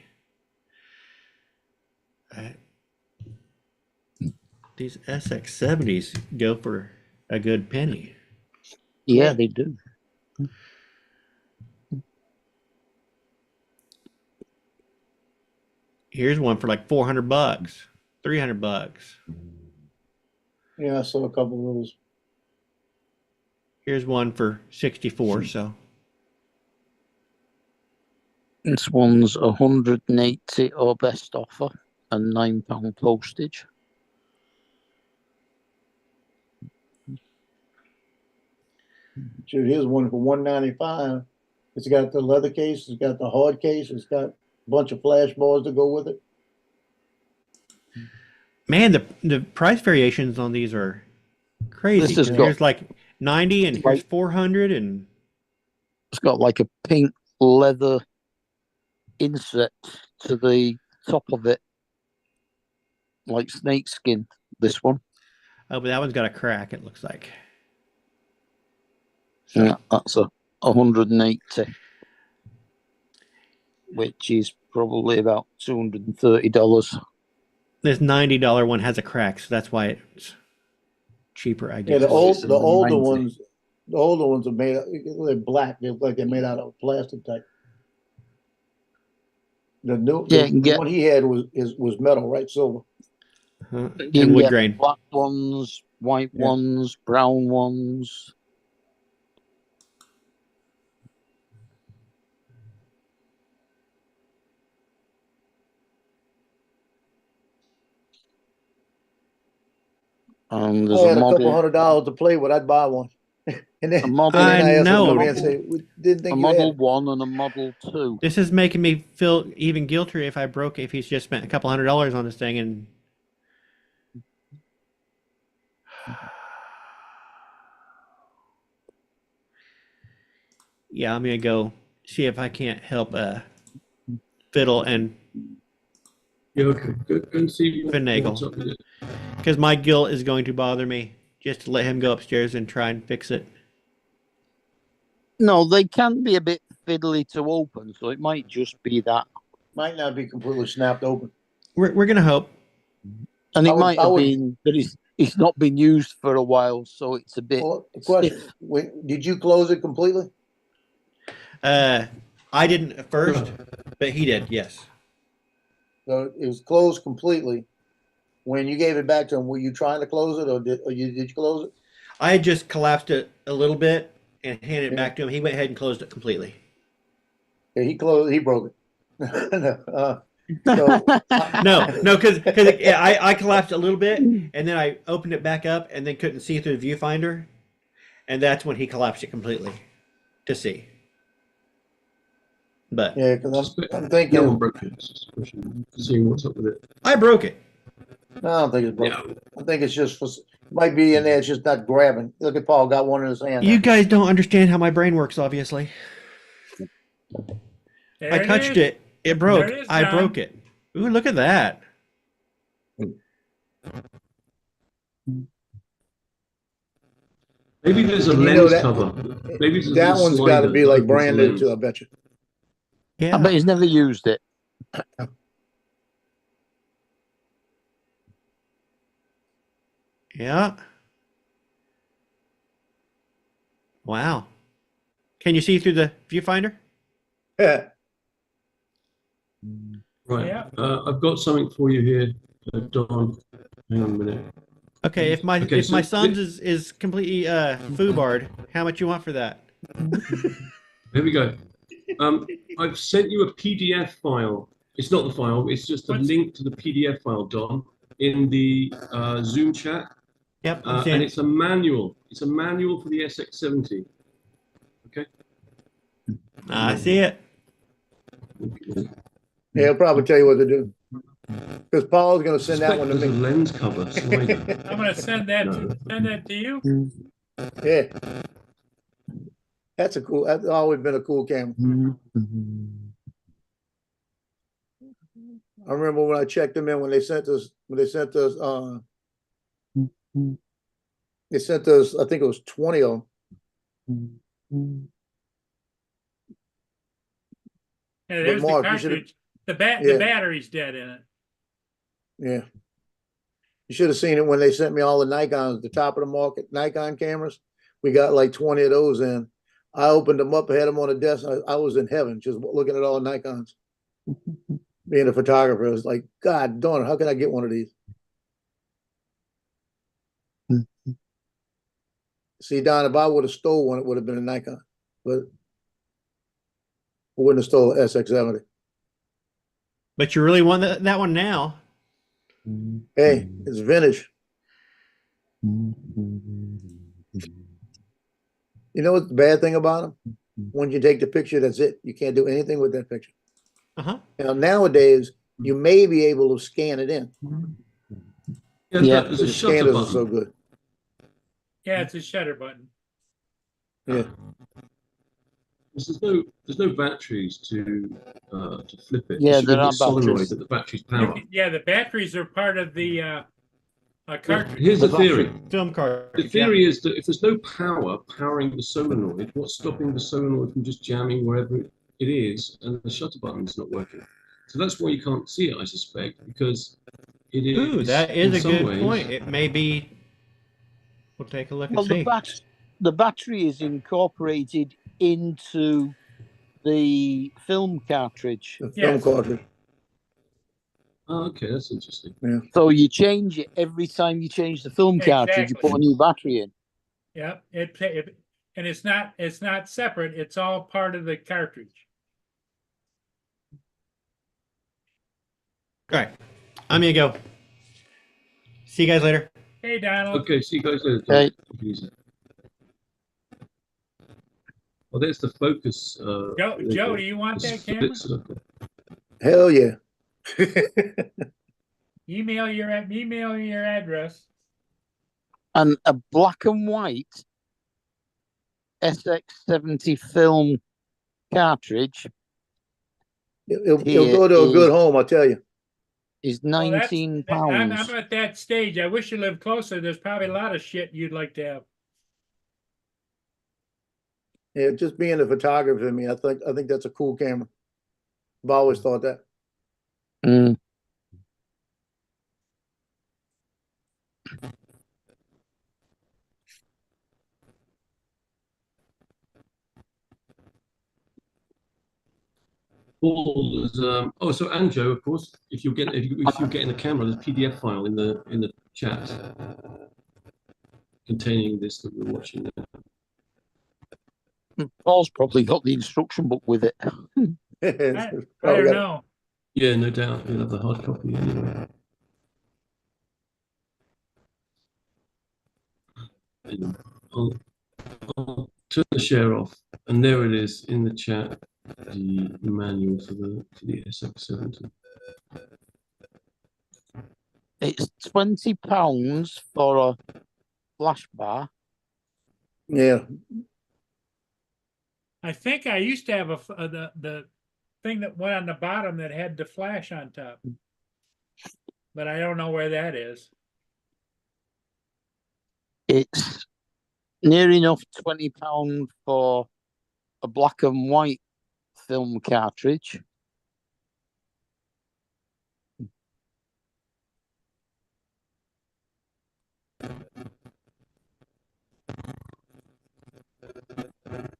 These SX70s go for a good penny. Yeah, they do. Here's one for like $400, $300. Yeah, I saw a couple of those. Here's one for 64. So This one's 180 or best offer and £9 postage. Shoot, here's one for $195. It's got the leather case, it's got the hard case, it's got a bunch of flash bars to go with it. Man, the price variations on these are crazy. This has 'Cause got- here's like 90 and here's 400 and It's got like a pink leather inset to the top of it, like snake skin. This one. oh, but that one's got a crack, it looks like. Yeah, that's a 180, which is probably about $230. Yeah, This $90 one has a crack, so that's why it's cheaper, I guess. the older ones are made they're black. They look like they're made out of plastic type. The new Yeah, you the can get- one he had was metal, right? Silver. You And can wood get grain. black ones, white Yeah. ones, brown ones. I There's had a a couple model, $100 to play with, I'd buy one. And then, a model, and then I asked them to come know. in and say, "We didn't a think you had model it." 1 and a model 2. This is making me feel even guiltier if he's just spent a couple $100 on this thing and yeah, I'm gonna go see if I can't help Fiddle and Yeah, okay. Go and see what's Finagle. up with it. because my guilt is going to bother me just to let him go upstairs and try and fix it. No, they can be a bit fiddly to open, so it might just be that. Might not be completely snapped open. We're gonna hope. And it I would- might I have would- been that it's not been used for a while, so it's a bit Well, the question: did you close it completely? I didn't at first, but he did. Yes. So it was closed completely. When you gave it back to him, were you trying to close it, or did you close it? I had just collapsed it a little bit and handed it back to him. He went ahead and closed it completely. Yeah, he closed. He broke it. So No, because I collapsed a little bit and then I opened it back up and then couldn't see through the viewfinder, and that's when he collapsed it completely to see. But yeah, because I'm No one thinking. broke it. It's just a question of seeing what's up with it. I broke it. No, I don't think it's broken. I think it's just might be in there. It's just not grabbing. Look at Paul got one in his hand. You guys don't understand how my brain works, obviously. There I touched it. It broke. There it is, I John. broke it. Ooh, look at that. Maybe there's a You lens know that- cover. Maybe there's a That little one's slide got to that be like opens the brand new lens. too. I bet you. Yeah. I bet he's never used it. Yeah. Wow. Can you see through the viewfinder? Yeah. Right. Yeah. I've got something for you here, Don. Hang on a minute. Okay, if my Okay, if my so son's is completely foobarred, how much you want for that? Here we go. I've sent you a PDF file. It's not the file. It's just a link to the PDF file, Don, in the Zoom chat. Yep, I'm seeing and it. it's a manual. It's a manual for the SX70. Okay. I see it. Yeah, he'll probably tell you what to do. Because Paul's going to send that one to There's a me. lens cover slider. I'm gonna send that to you. Yeah. That's always been a cool camera. I remember when I checked them in when they sent us I think it was 20 of them. Yeah, there's Mark, the you should've- cartridge. The Yeah. battery's dead in it. Yeah. You should have seen it when they sent me all the Nikons, the top of the market Nikon cameras. We got like 20 of those in. I opened them up, had them on the desk. I was in heaven just looking at all the Nikons. Being a photographer, I was like, God darn it, how can I get one of these? See, Don, if I would have stole one, it would have been a Nikon. But wouldn't have stole the SX70. But you really want that one now. Hey, it's vintage. You know what's the bad thing about them? When you take the picture, that's it. You can't do anything with that picture. Now, nowadays, you may be able to scan it in. Yeah, there's but a the shutter scanners are button. so good. Yeah, it's a shutter button. Yeah. There's no batteries to flip it. Yeah, It's there a are solenoid batteries. that the batteries power. Yeah, the batteries are part of the cartridge. Here's the theory. Film cartridge. The theory is that if there's no power powering the solenoid, what's stopping the solenoid from just jamming wherever it is, and the shutter button's not working? So that's why you can't see it, I suspect, because it is. Ooh, that is in a some good ways- point. It may be. We'll take a look Well, and see. the battery is incorporated into the film cartridge. The film cartridge. Oh, okay, that's interesting. Yeah. So you change it every time you change the film cartridge. You put a new battery in. Yeah, and it's not separate. It's all part of the cartridge. All right, I'm gonna go. See you guys later. Hey, Donald. Okay, see you guys later. Hey. Take it easy. Well, there's the focus. Joe, do you want that camera? Hell yeah. Email your address. And a black and white SX70 film cartridge. It'll go to a good home, I tell you. Is Well, that's- £19. I'm at that stage. I wish you lived closer. There's probably a lot of shit you'd like to have. Yeah, just being a photographer to me, I think that's a cool camera. I've always thought that. Mm. Paul is, so Anjo, of course, if you're getting a camera, there's a PDF file in the chat containing this that we're watching now. Paul's probably got the instruction book with it. I don't know. Yeah, no doubt. You'll have the hard copy anyway. And I'll turn the share off, and there it is in the chat, the manual for the SX70. It's £20 for a flash bar. Yeah. I think I used to have the thing that went on the bottom that had the flash on top, but I don't know where that is. It's near enough £20 for a black and white film cartridge.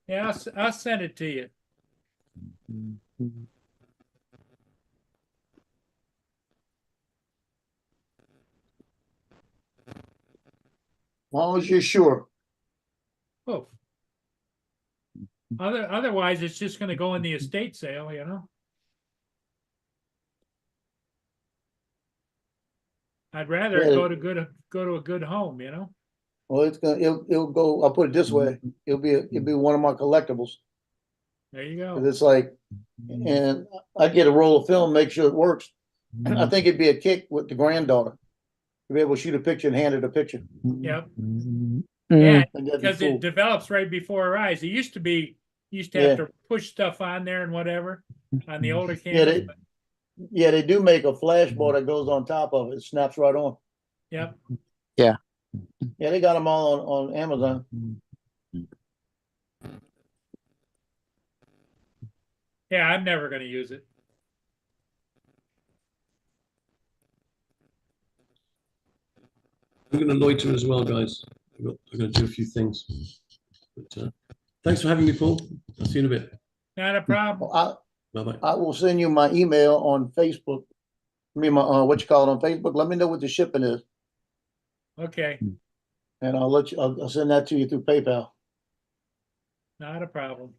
Yeah, I'll send it to you. As long as you're sure. Oh. Otherwise, it's just going to go in the estate sale, you know. I'd rather Yeah. go to a good home, you know. Well, it'll go. I'll put it this way: it'll be one of my collectibles. There you go. 'Cause it's like, and I get a roll of film, make sure it works. I think it'd be a kick with the granddaughter to be able to shoot a picture and hand her the picture. Yep. Mm. Yeah, I think that'd be because cool. it develops right before our eyes. It used to have Yeah. to push stuff on there and whatever on the older Yeah, cameras. they do make a flash bar that goes on top of it. It snaps right on. Yep. Yeah. Yeah, they got them all on Amazon. Yeah, I'm never going to use it. I'm going to loiter as well, guys. I'm going to do a few things. But thanks for having me, Paul. I'll see you in a bit. Not a problem. Bye-bye. I will send you my email on Facebook. I mean, my what you call it on Facebook. Let me know what the shipping is, Okay, and I'll send that to you through PayPal. not a problem.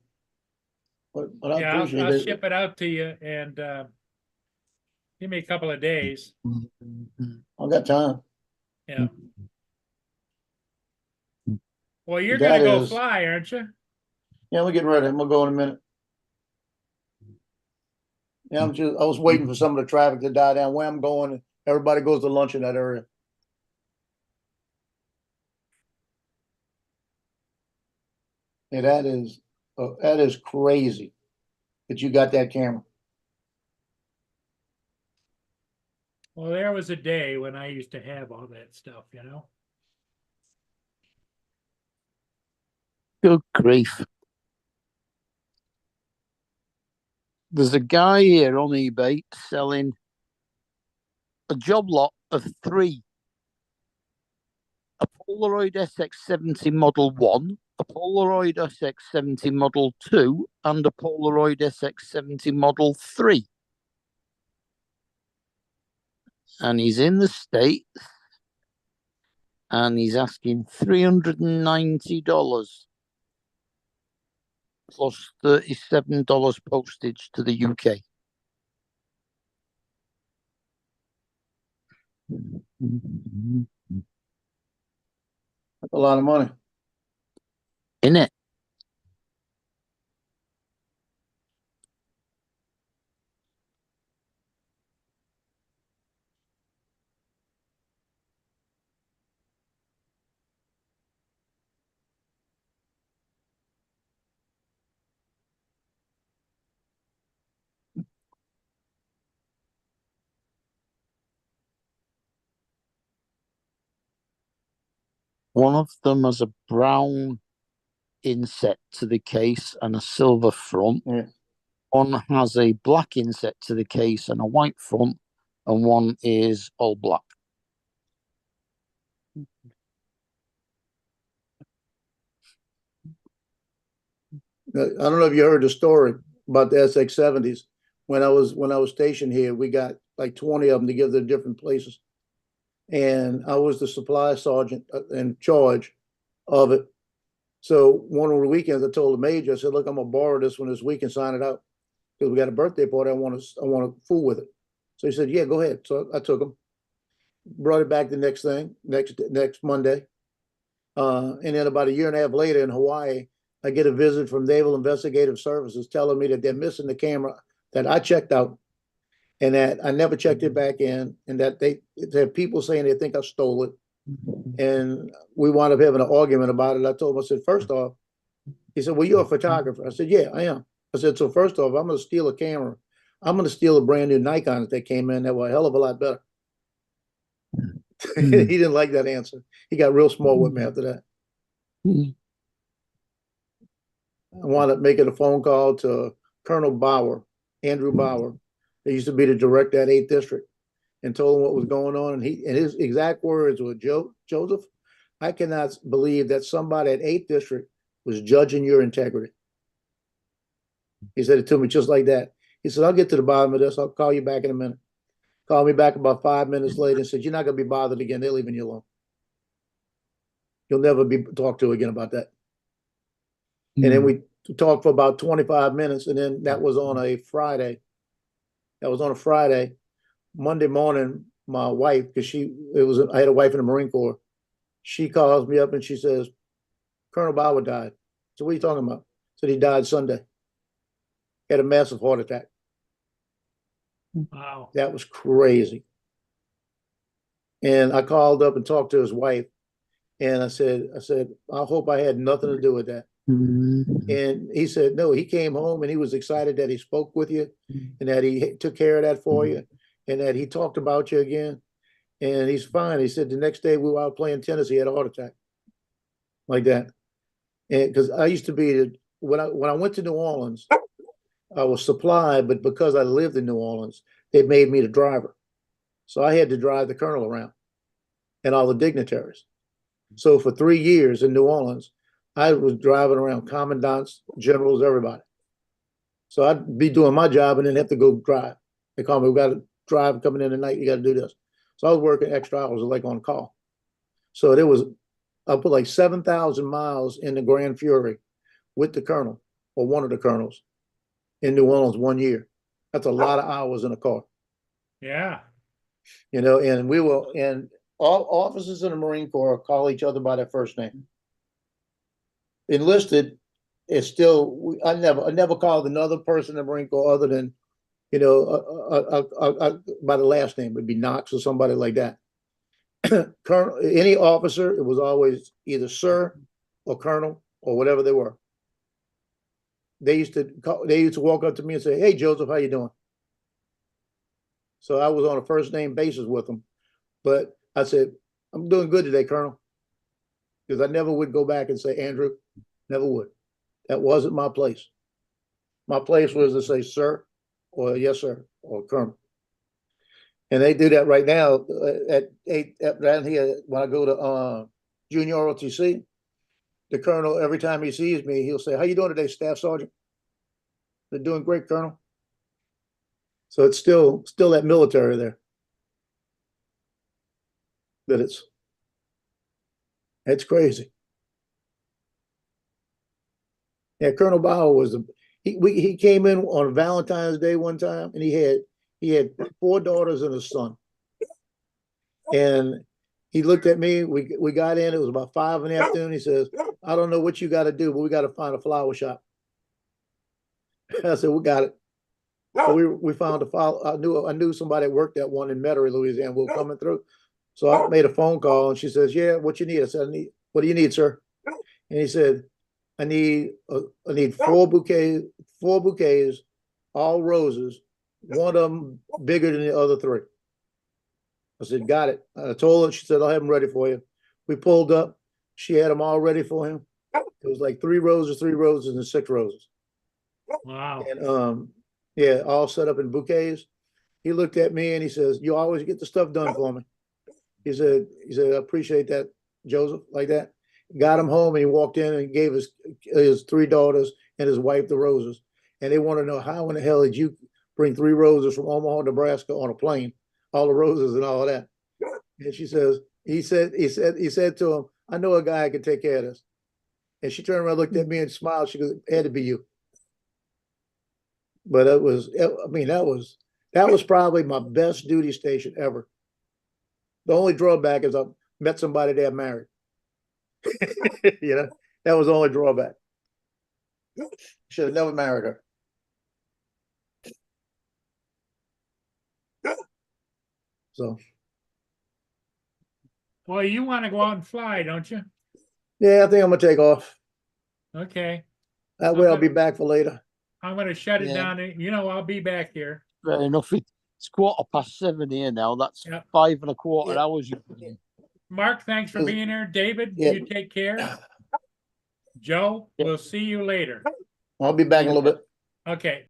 But I Yeah, appreciate I'll it. ship it out to you and give me a couple of days. I got time. Yeah. Well, you're That gonna go is- fly, aren't you? Yeah, we're getting ready. I'm gonna go in a minute. Yeah, I was waiting for some of the traffic to die down. Where I'm going, everybody goes to lunch in that area. Yeah, that is crazy that you got that camera. Well, there was a day when I used to have all that stuff, you know? Good grief. There's a guy here on eBay selling a job lot of 3. A Polaroid SX70 Model 1, a Polaroid SX70 Model 2, and a Polaroid SX70 Model 3. And he's in the States, and he's asking $390 plus $37 postage to the UK. That's a lot of money. In it. One of them has a brown inset to the case and a silver front. Yeah. One has a black inset to the case and a white front, and one is all black. I don't know if you heard the story about the SX70s. When I was stationed here, we got like 20 of them to give to different places. And I was the supply sergeant in charge of it. So one of the weekends, I told the major, I said, "Look, I'm gonna borrow this one this week and sign it out because we got a birthday party. I want to fool with it." So he said, "Yeah, go ahead." So I took him, brought it back the next Monday, and then about a year and a half later in Hawaii, I get a visit from Naval Investigative Services telling me that they're missing the camera that I checked out, and that I never checked it back in, and that they have people saying they think I stole it. And we wound up having an argument about it. I told him, I said, "First off," he said, "Well, you're a photographer." I said, "Yeah, I am." I said, "So first off, I'm going to steal a camera. I'm going to steal a brand new Nikons that came in that were a hell of a lot better." He didn't like that answer. He got real small with me after that. I wound up making a phone call to Colonel Bauer, Andrew Bauer. He used to be the director at 8th District, and told him what was going on. And his exact words were, "Joseph, I cannot believe that somebody at 8th District was judging your integrity." He said it to me just like that. He said, "I'll get to the bottom of this. I'll call you back in a minute." Called me back about 5 minutes later and said, "You're not going to be bothered again. They're leaving you alone. You'll never be talked to again about that." And then we talked for about 25 minutes, and then that was on a Friday. Monday morning, my wife, because I had a wife in the Marine Corps. She calls me up and she says, "Colonel Bauer died." So what are you talking about? I said, "He died Sunday. Had a massive heart attack." Wow. That was crazy. And I called up and talked to his wife, and I said, "I hope I had nothing to do with that." And he said, "No, he came home and he was excited that he spoke with you and that he took care of that for you and that he talked about you again. And he's fine." He said the next day we were out playing tennis, he had a heart attack like that. And because I used to be, when I went to New Orleans, I was supplied, but because I lived in New Orleans, they made me the driver. So I had to drive the colonel around and all the dignitaries. So for 3 years in New Orleans, I was driving around commandants, generals, everybody. So I'd be doing my job and then have to go drive. They call me, "We got to drive coming in tonight. You got to do this." So I was working extra hours, like on call. So I put like 7,000 miles in the Grand Fury with the colonel or one of the colonels. in New Orleans 1 year. That's a lot of hours in a car, Yeah. you know, and all officers in the Marine Corps call each other by their first name. Enlisted, it's still, I never called another person in the Marine Corps other than, you know, by the last name. It'd be Knox or somebody like that. Colonel, any officer, it was always either sir or colonel or whatever they were. They used to walk up to me and say, "Hey, Joseph, how you doing?" So I was on a first name basis with them, but I said, "I'm doing good today, Colonel," because I never would go back and say Andrew, never would. That wasn't my place. My place was to say sir or yes sir or colonel. And they do that right now down here when I go to junior ROTC. The colonel, every time he sees me, he'll say, "How you doing today, Staff Sergeant?" "They're doing great, Colonel." So it's still that military there. That it's crazy. Yeah, Colonel Bauer was he came in on Valentine's Day one time, and he had 4 daughters and a son. And he looked at me. We got in. It was about 5 in the afternoon. He says, "I don't know what you got to do, but we got to find a flower shop." I said, "We got it." So we found a flower. I knew somebody that worked at one in Metairie, Louisiana. We were coming through. So I made a phone call, and she says, "Yeah, what you need?" I said, "What do you need, sir?" And he said, I need 4 bouquets, all roses, one of them bigger than the other 3. I said, "Got it." I told her, she said, "I'll have them ready for you." We pulled up. She had them all ready for him. It was like 3 roses, and 6 roses. Wow. And yeah, all set up in bouquets. He looked at me and he says, "You always get the stuff done for me." He said, "I appreciate that, Joseph," like that. Got him home, and he walked in and gave his 3 daughters and his wife the roses. And they want to know, how in the hell did you bring 3 roses from Omaha, Nebraska on a plane, all the roses and all of that? And she says, he said to him, "I know a guy who can take care of this." And she turned around, looked at me and smiled. She goes, "It had to be you." But that was probably my best duty station ever. The only drawback is I met somebody that married. You know, that was the only drawback. Should have never married her. So, Well, you want to go out and fly, don't you? yeah, I think I'm gonna take off. Okay. That way I'll be back for later. I'm going to shut it Yeah. down. You know, I'll be back here. Fair enough. It's 7:15 here now. That's 5 1/4 hours. Mark, thanks for being here. David, Yeah. you take care. Joe, we'll see you later. I'll be back in a little bit. Okay.